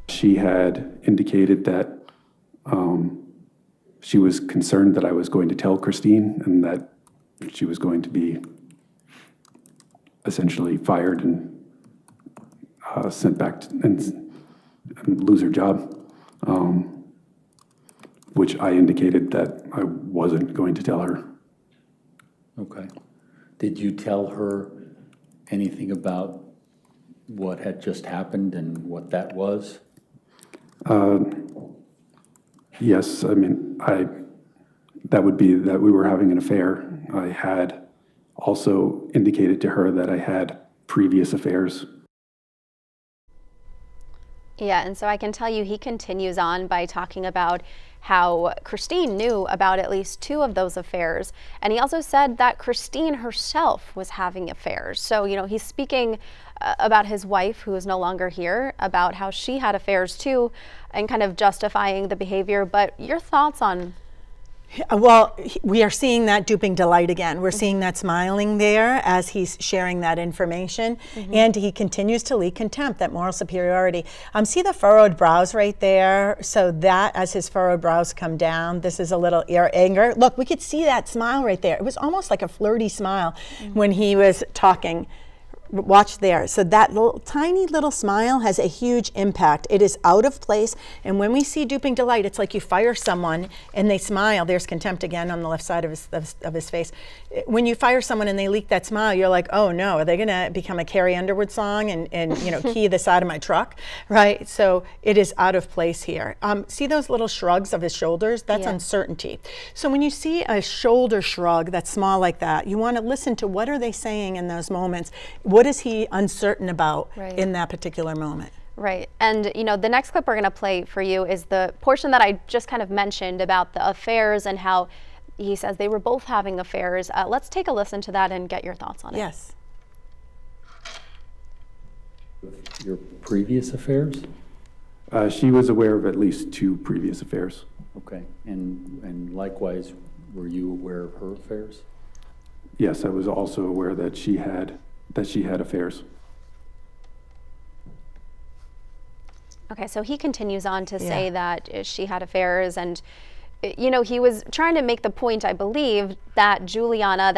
She had indicated that she was concerned that I was going to tell Christine and that she was going to be essentially fired and sent back and lose her job. which I indicated that I wasn't going to tell her. Okay. Did you tell her anything about what had just happened and what that was? Yes, I mean, that would be that we were having an affair. I had also indicated to her that I had previous affairs. Yeah, and so I can tell you he continues on by talking about how Christine knew about at least 2 of those affairs. And he also said that Christine herself was having affairs. So, you know, he's speaking about his wife, who is no longer here, about how she had affairs too, and kind of justifying the behavior. But your thoughts on... Well, we are seeing that duping delight again. We're seeing that smiling there as he's sharing that information. And he continues to leak contempt, that moral superiority. See the furrowed brows right there? So that, as his furrowed brows come down, this is a little anger. Look, we could see that smile right there. It was almost like a flirty smile when he was talking. Watch there. So that tiny little smile has a huge impact. It is out of place. And when we see duping delight, it's like you fire someone and they smile. There's contempt again on the left side of his face. When you fire someone and they leak that smile, you're like, oh no, are they going to become a Carrie Underwood song and you know, key the side of my truck, right? So it is out of place here. See those little shrugs of his shoulders? That's uncertainty. So when you see a shoulder shrug that's small like that, you want to listen to what are they saying in those moments. What is he uncertain about in that particular moment? Right. And, you know, the next clip we're going to play for you is the portion that I just kind of mentioned about the affairs and how he says they were both having affairs. Let's take a listen to that and get your thoughts on it. Yes. Your previous affairs? She was aware of at least 2 previous affairs. Okay. And likewise, were you aware of her affairs? Yes, I was also aware that she had affairs. Okay, so he continues on to say that she had affairs, and you know, he was trying to make the point, I believe, that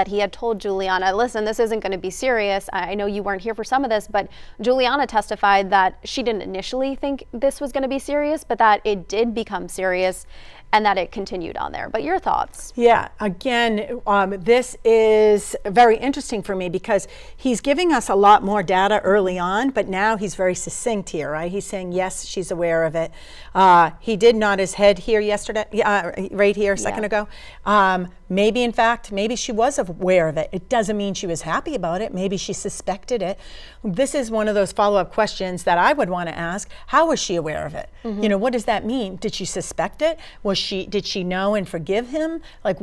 he had told Juliana, listen, this isn't going to be serious. I know you weren't here for some of this, but Juliana testified that she didn't initially think this was going to be serious, but that it did become serious and that it continued on there. But your thoughts? Yeah, again, this is very interesting for me because he's giving us a lot more data early on, but now he's very succinct here, right? He's saying, yes, she's aware of it. He did nod his head here yesterday, right here a second ago. Maybe, in fact, maybe she was aware of it. It doesn't mean she was happy about it. Maybe she suspected it. This is one of those follow-up questions that I would want to ask. How was she aware of it? You know, what does that mean? Did she suspect it? Did she know and forgive him? Like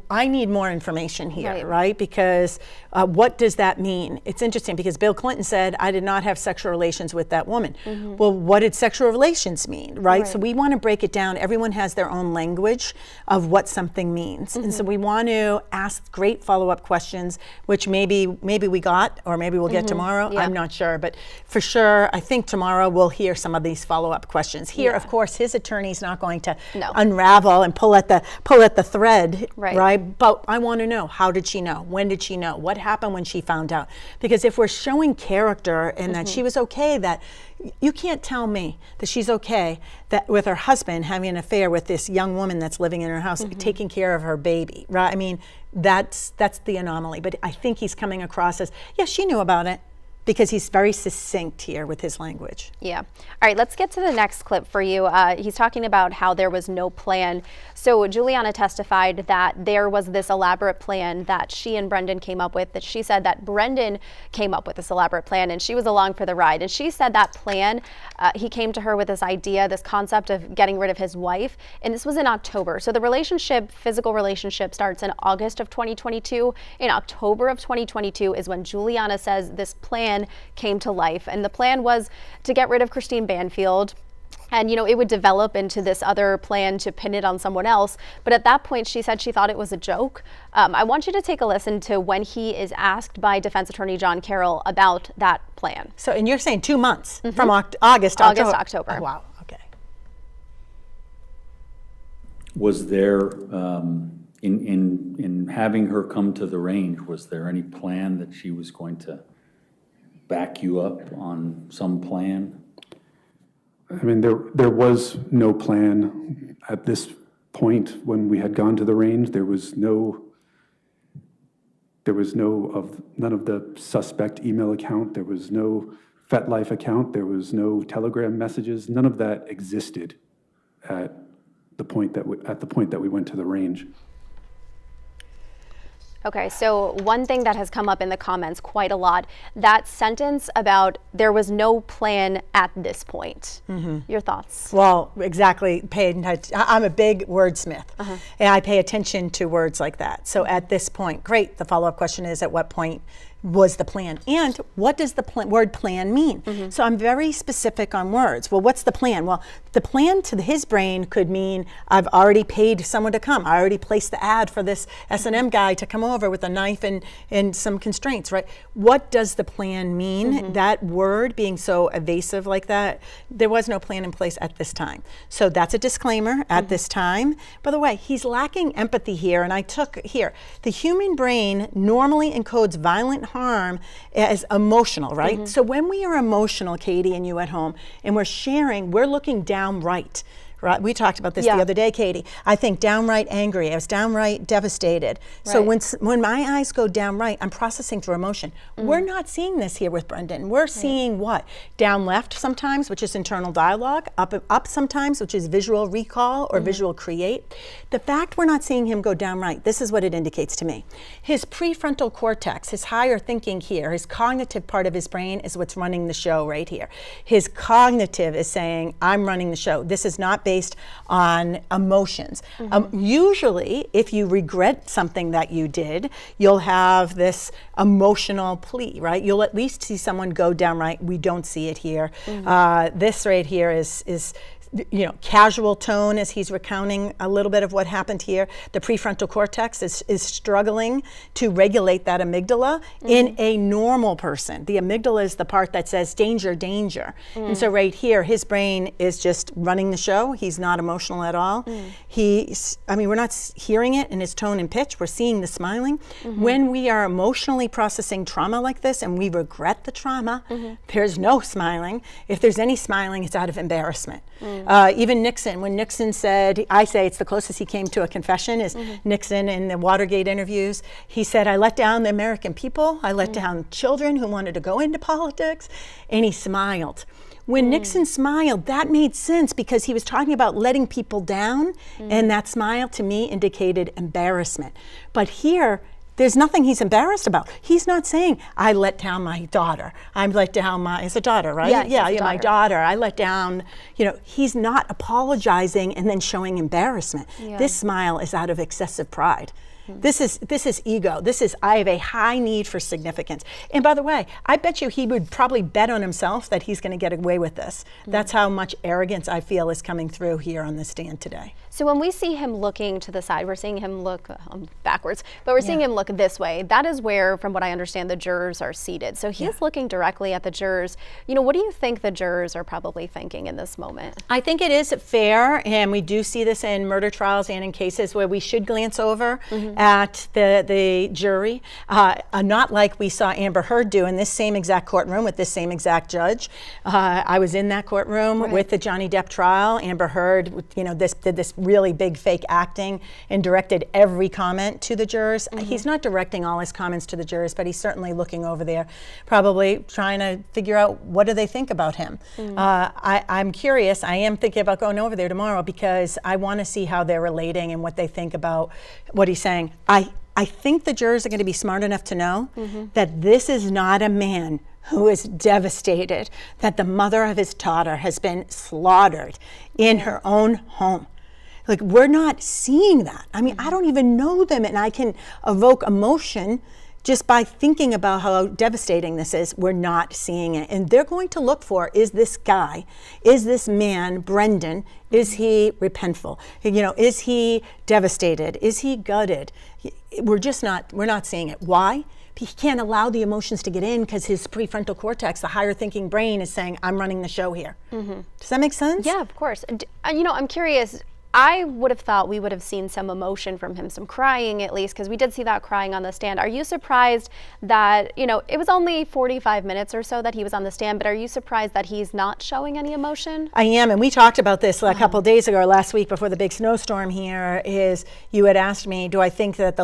I need more information here, right? Because what does that mean? It's interesting because Bill Clinton said, I did not have sexual relations with that woman. Well, what did sexual relations mean, right? So we want to break it down. Everyone has their own language of what something means. And so we want to ask great follow-up questions, which maybe we got, or maybe we'll get tomorrow. I'm not sure, but for sure, I think tomorrow we'll hear some of these follow-up questions. Here, of course, his attorney's not going to unravel and pull at the thread, right? But I want to know, how did she know? When did she know? What happened when she found out? Because if we're showing character and that she was okay, that you can't tell me that she's okay that with her husband having an affair with this young woman that's living in her house, taking care of her baby, right? I mean, that's the anomaly. But I think he's coming across as, yeah, she knew about it, because he's very succinct here with his language. Yeah. All right, let's get to the next clip for you. He's talking about how there was no plan. So Juliana testified that there was this elaborate plan that she and Brendan came up with, that she said that Brendan came up with this elaborate plan and she was along for the ride. And she said that plan, he came to her with this idea, this concept of getting rid of his wife. And this was in October. So the physical relationship starts in August of 2022. In October of 2022 is when Juliana says this plan came to life. And the plan was to get rid of Christine Banfield. And, you know, it would develop into this other plan to pin it on someone else. But at that point, she said she thought it was a joke. I want you to take a listen to when he is asked by defense attorney John Carroll about that plan. So, and you're saying 2 months from August to October. Oh, wow. Okay. Was there, in having her come to the range, was there any plan that she was going to back you up on some plan? I mean, there was no plan at this point when we had gone to the range, there was none of the suspect email account. There was no FetLife account. There was no Telegram messages. None of that existed at the point that we went to the range. Okay, so one thing that has come up in the comments quite a lot, that sentence about there was no plan at this point. Your thoughts? Well, exactly. I'm a big wordsmith, and I pay attention to words like that. So at this point, great. The follow-up question is, at what point was the plan? And what does the word plan mean? So I'm very specific on words. Well, what's the plan? Well, the plan to his brain could mean I've already paid someone to come. I already placed the ad for this S&M guy to come over with a knife and some constraints, right? What does the plan mean? That word being so evasive like that, there was no plan in place at this time. So that's a disclaimer, at this time. By the way, he's lacking empathy here, and I took here. The human brain normally encodes violent harm as emotional, right? So when we are emotional, Katie and you at home, and we're sharing, we're looking downright. Right? We talked about this the other day, Katie. I think downright angry. I was downright devastated. So when my eyes go downright, I'm processing through emotion. We're not seeing this here with Brendan. We're seeing what? Down left sometimes, which is internal dialogue. Up sometimes, which is visual recall or visual create. The fact we're not seeing him go downright, this is what it indicates to me. His prefrontal cortex, his higher thinking here, his cognitive part of his brain is what's running the show right here. His cognitive is saying, I'm running the show. This is not based on emotions. Usually, if you regret something that you did, you'll have this emotional plea, right? You'll at least see someone go downright. We don't see it here. This right here is casual tone as he's recounting a little bit of what happened here. The prefrontal cortex is struggling to regulate that amygdala in a normal person. The amygdala is the part that says danger, danger. And so right here, his brain is just running the show. He's not emotional at all. We're not hearing it in his tone and pitch. We're seeing the smiling. When we are emotionally processing trauma like this and we regret the trauma, there's no smiling. If there's any smiling, it's out of embarrassment. Even Nixon, when Nixon said, I say it's the closest he came to a confession, is Nixon in the Watergate interviews. He said, I let down the American people. I let down children who wanted to go into politics. And he smiled. When Nixon smiled, that made sense because he was talking about letting people down. And that smile to me indicated embarrassment. But here, there's nothing he's embarrassed about. He's not saying, I let down my daughter. I let down it's a daughter, right? My daughter. I let down, he's not apologizing and then showing embarrassment. This smile is out of excessive pride. This is ego. I have a high need for significance. And by the way, I bet you he would probably bet on himself that he's going to get away with this. That's how much arrogance I feel is coming through here on the stand today. So when we see him looking to the side, we're seeing him look backwards, but we're seeing him look this way. That is where, from what I understand, the jurors are seated. So he's looking directly at the jurors. What do you think the jurors are probably thinking in this moment? I think it is fair, and we do see this in murder trials and in cases where we should glance over at the jury, not like we saw Amber Heard do in this same exact courtroom with this same exact judge. I was in that courtroom with the Johnny Depp trial. Amber Heard, did this really big fake acting and directed every comment to the jurors. He's not directing all his comments to the jurors, but he's certainly looking over there, probably trying to figure out what do they think about him. I'm curious. I am thinking about going over there tomorrow because I want to see how they're relating and what they think about what he's saying. I think the jurors are going to be smart enough to know that this is not a man who is devastated that the mother of his daughter has been slaughtered in her own home. Like, we're not seeing that. I mean, I don't even know them, and I can evoke emotion just by thinking about how devastating this is. We're not seeing it. And they're going to look for, is this guy, is this man, Brendan, is he repentful? Is he devastated? Is he gutted? We're not seeing it. Why? He can't allow the emotions to get in because his prefrontal cortex, the higher thinking brain, is saying, I'm running the show here. Does that make sense? Yeah, of course. I'm curious, I would have thought we would have seen some emotion from him, some crying at least, because we did see that crying on the stand. Are you surprised that, you know, it was only 45 minutes or so that he was on the stand, but are you surprised that he's not showing any emotion? I am, and we talked about this a couple days ago, or last week before the big snowstorm here, is you had asked me, do I think that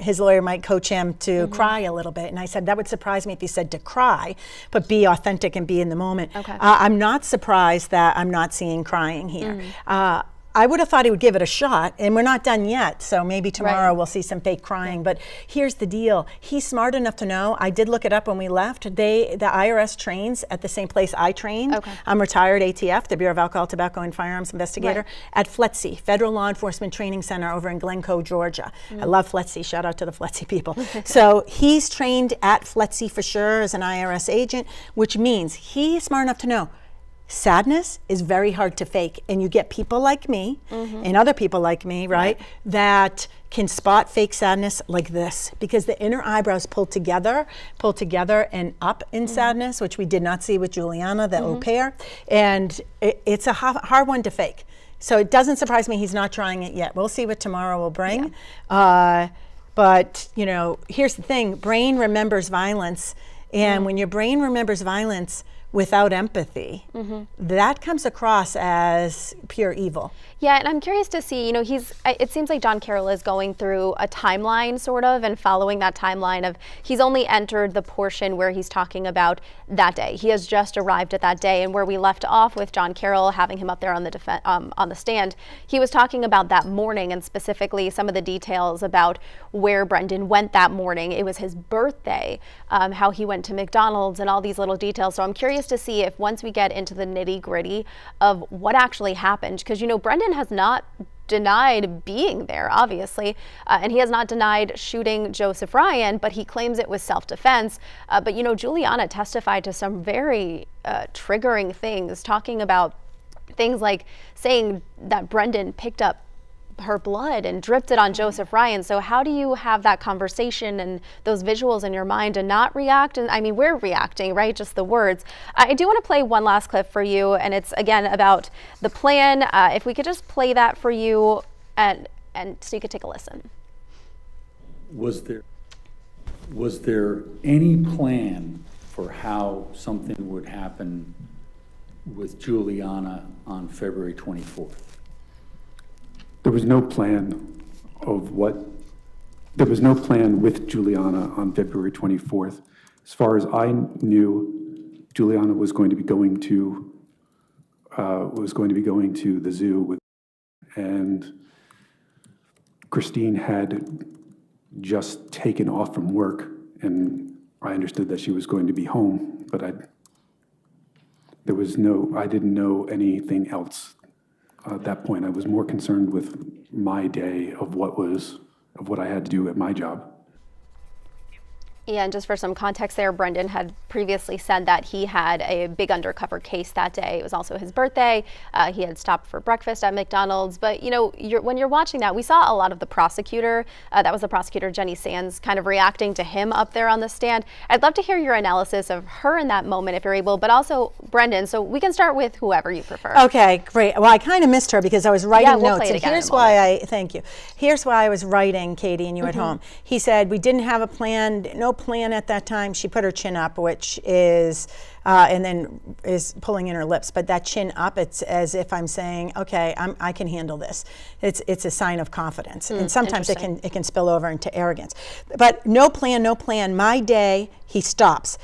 his lawyer might coach him to cry a little bit? And I said, that would surprise me if he said to cry, but be authentic and be in the moment. Okay. I'm not surprised that I'm not seeing crying here. I would have thought he would give it a shot, and we're not done yet, so maybe tomorrow we'll see some fake crying. But here's the deal. He's smart enough to know, I did look it up when we left, the IRS trains at the same place I trained. I'm retired ATF, the Bureau of Alcohol, Tobacco, and Firearms Investigator, at FLETC, Federal Law Enforcement Training Center over in Glencoe, Georgia. I love FLETC, shout out to the FLETC people. So he's trained at FLETC for sure as an IRS agent, which means he's smart enough to know sadness is very hard to fake, and you get people like me and other people like me, right, that can spot fake sadness like this, because the inner eyebrows pull together and up in sadness, which we did not see with Juliana, the au pair, and it's a hard one to fake. So it doesn't surprise me he's not trying it yet. We'll see what tomorrow will bring. But, you know, here's the thing, brain remembers violence, and when your brain remembers violence without empathy, that comes across as pure evil. Yeah, and I'm curious to see, you know, it seems like John Carroll is going through a timeline sort of, and following that timeline of, he's only entered the portion where he's talking about that day. He has just arrived at that day, and where we left off with John Carroll, having him up there on the stand, he was talking about that morning, and specifically some of the details about where Brendan went that morning. It was his birthday, how he went to McDonald's, and all these little details. So I'm curious to see if once we get into the nitty-gritty of what actually happened, because, you know, Brendan has not denied being there, obviously, and he has not denied shooting Joseph Ryan, but he claims it was self-defense. But, you know, Juliana testified to some very triggering things, talking about things like saying that Brendan picked up her blood and dripped it on Joseph Ryan. So how do you have that conversation and those visuals in your mind and not react? And I mean, we're reacting, right? Just the words. I do want to play one last clip for you, and it's again about the plan. If we could just play that for you, and so you could take a listen. Was there any plan for how something would happen with Juliana on February 24th? There was no plan there was no plan with Juliana on February 24th. As far as I knew, Juliana was going to be going to the zoo and Christine had just taken off from work, and I understood that she was going to be home, but I didn't know anything else. At that point, I was more concerned with my day of what I had to do at my job. Yeah, and just for some context there, Brendan had previously said that he had a big undercover case that day. It was also his birthday. He had stopped for breakfast at McDonald's. But, you know, when you're watching that, we saw a lot of the prosecutor, that was the prosecutor, Jenny Sands, kind of reacting to him up there on the stand. I'd love to hear your analysis of her in that moment, if you're able, but also Brendan. So we can start with whoever you prefer. Okay, great. Well, I kind of missed her because I was writing we'll notes. play it again Here's why thank you. Here's why I was writing, Katie, and you at home. He said, we didn't have a plan, no plan at that time. She put her chin up, which is, and then is pulling in her lips. But that chin up, it's as if I'm saying, okay, I can handle this. It's a sign of confidence. And sometimes it can spill over into arrogance. But no plan, no plan. My day, he stops.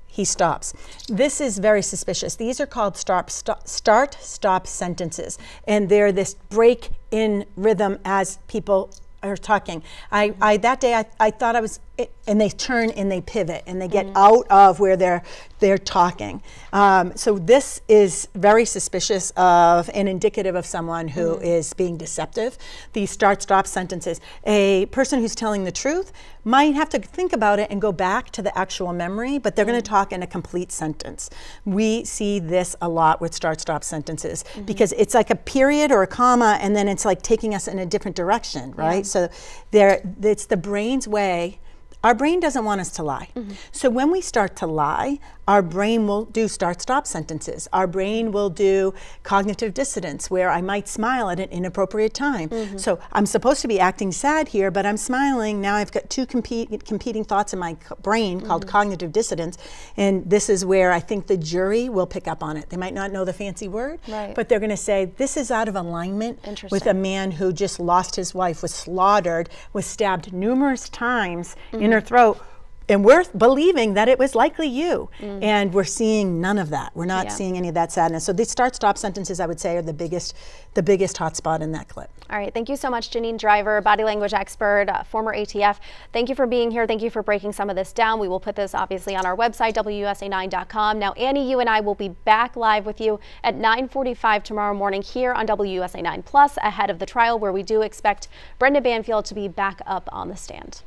He stops. This is very suspicious. These are called start-stop sentences. And they're this break in rhythm as people are talking. That day I thought I was, and they turn and they pivot and they get out of where they're talking. So this is very suspicious of and indicative of someone who is being deceptive. These start-stop sentences. A person who's telling the truth might have to think about it and go back to the actual memory, but they're going to talk in a complete sentence. We see this a lot with start-stop sentences because it's like a period or a comma, and then it's like taking us in a different direction, right? So it's the brain's way. Our brain doesn't want us to lie. So when we start to lie, our brain will do start-stop sentences. Our brain will do cognitive dissonance, where I might smile at an inappropriate time. So I'm supposed to be acting sad here, but I'm smiling. Now I've got two competing thoughts in my brain called cognitive dissonance, and this is where I think the jury will pick up on it. They might not know the fancy word, but they're going to say, this is out of alignment with a man who just lost his wife, was slaughtered, was stabbed numerous times in her throat, and we're believing that it was likely you. And we're seeing none of that. We're not seeing any of that sadness. So these start-stop sentences, I would say, are the biggest hotspot in that clip. All right, thank you so much, Janine Driver, body language expert, former ATF. Thank you for being here. Thank you for breaking some of this down. We will put this obviously on our website, WUSA9.com. Now, Annie, you and I will be back live with you at 9:45 tomorrow morning here on WUSA 9 Plus ahead of the trial, where we do expect Brendan Banfield to be back up on the stand.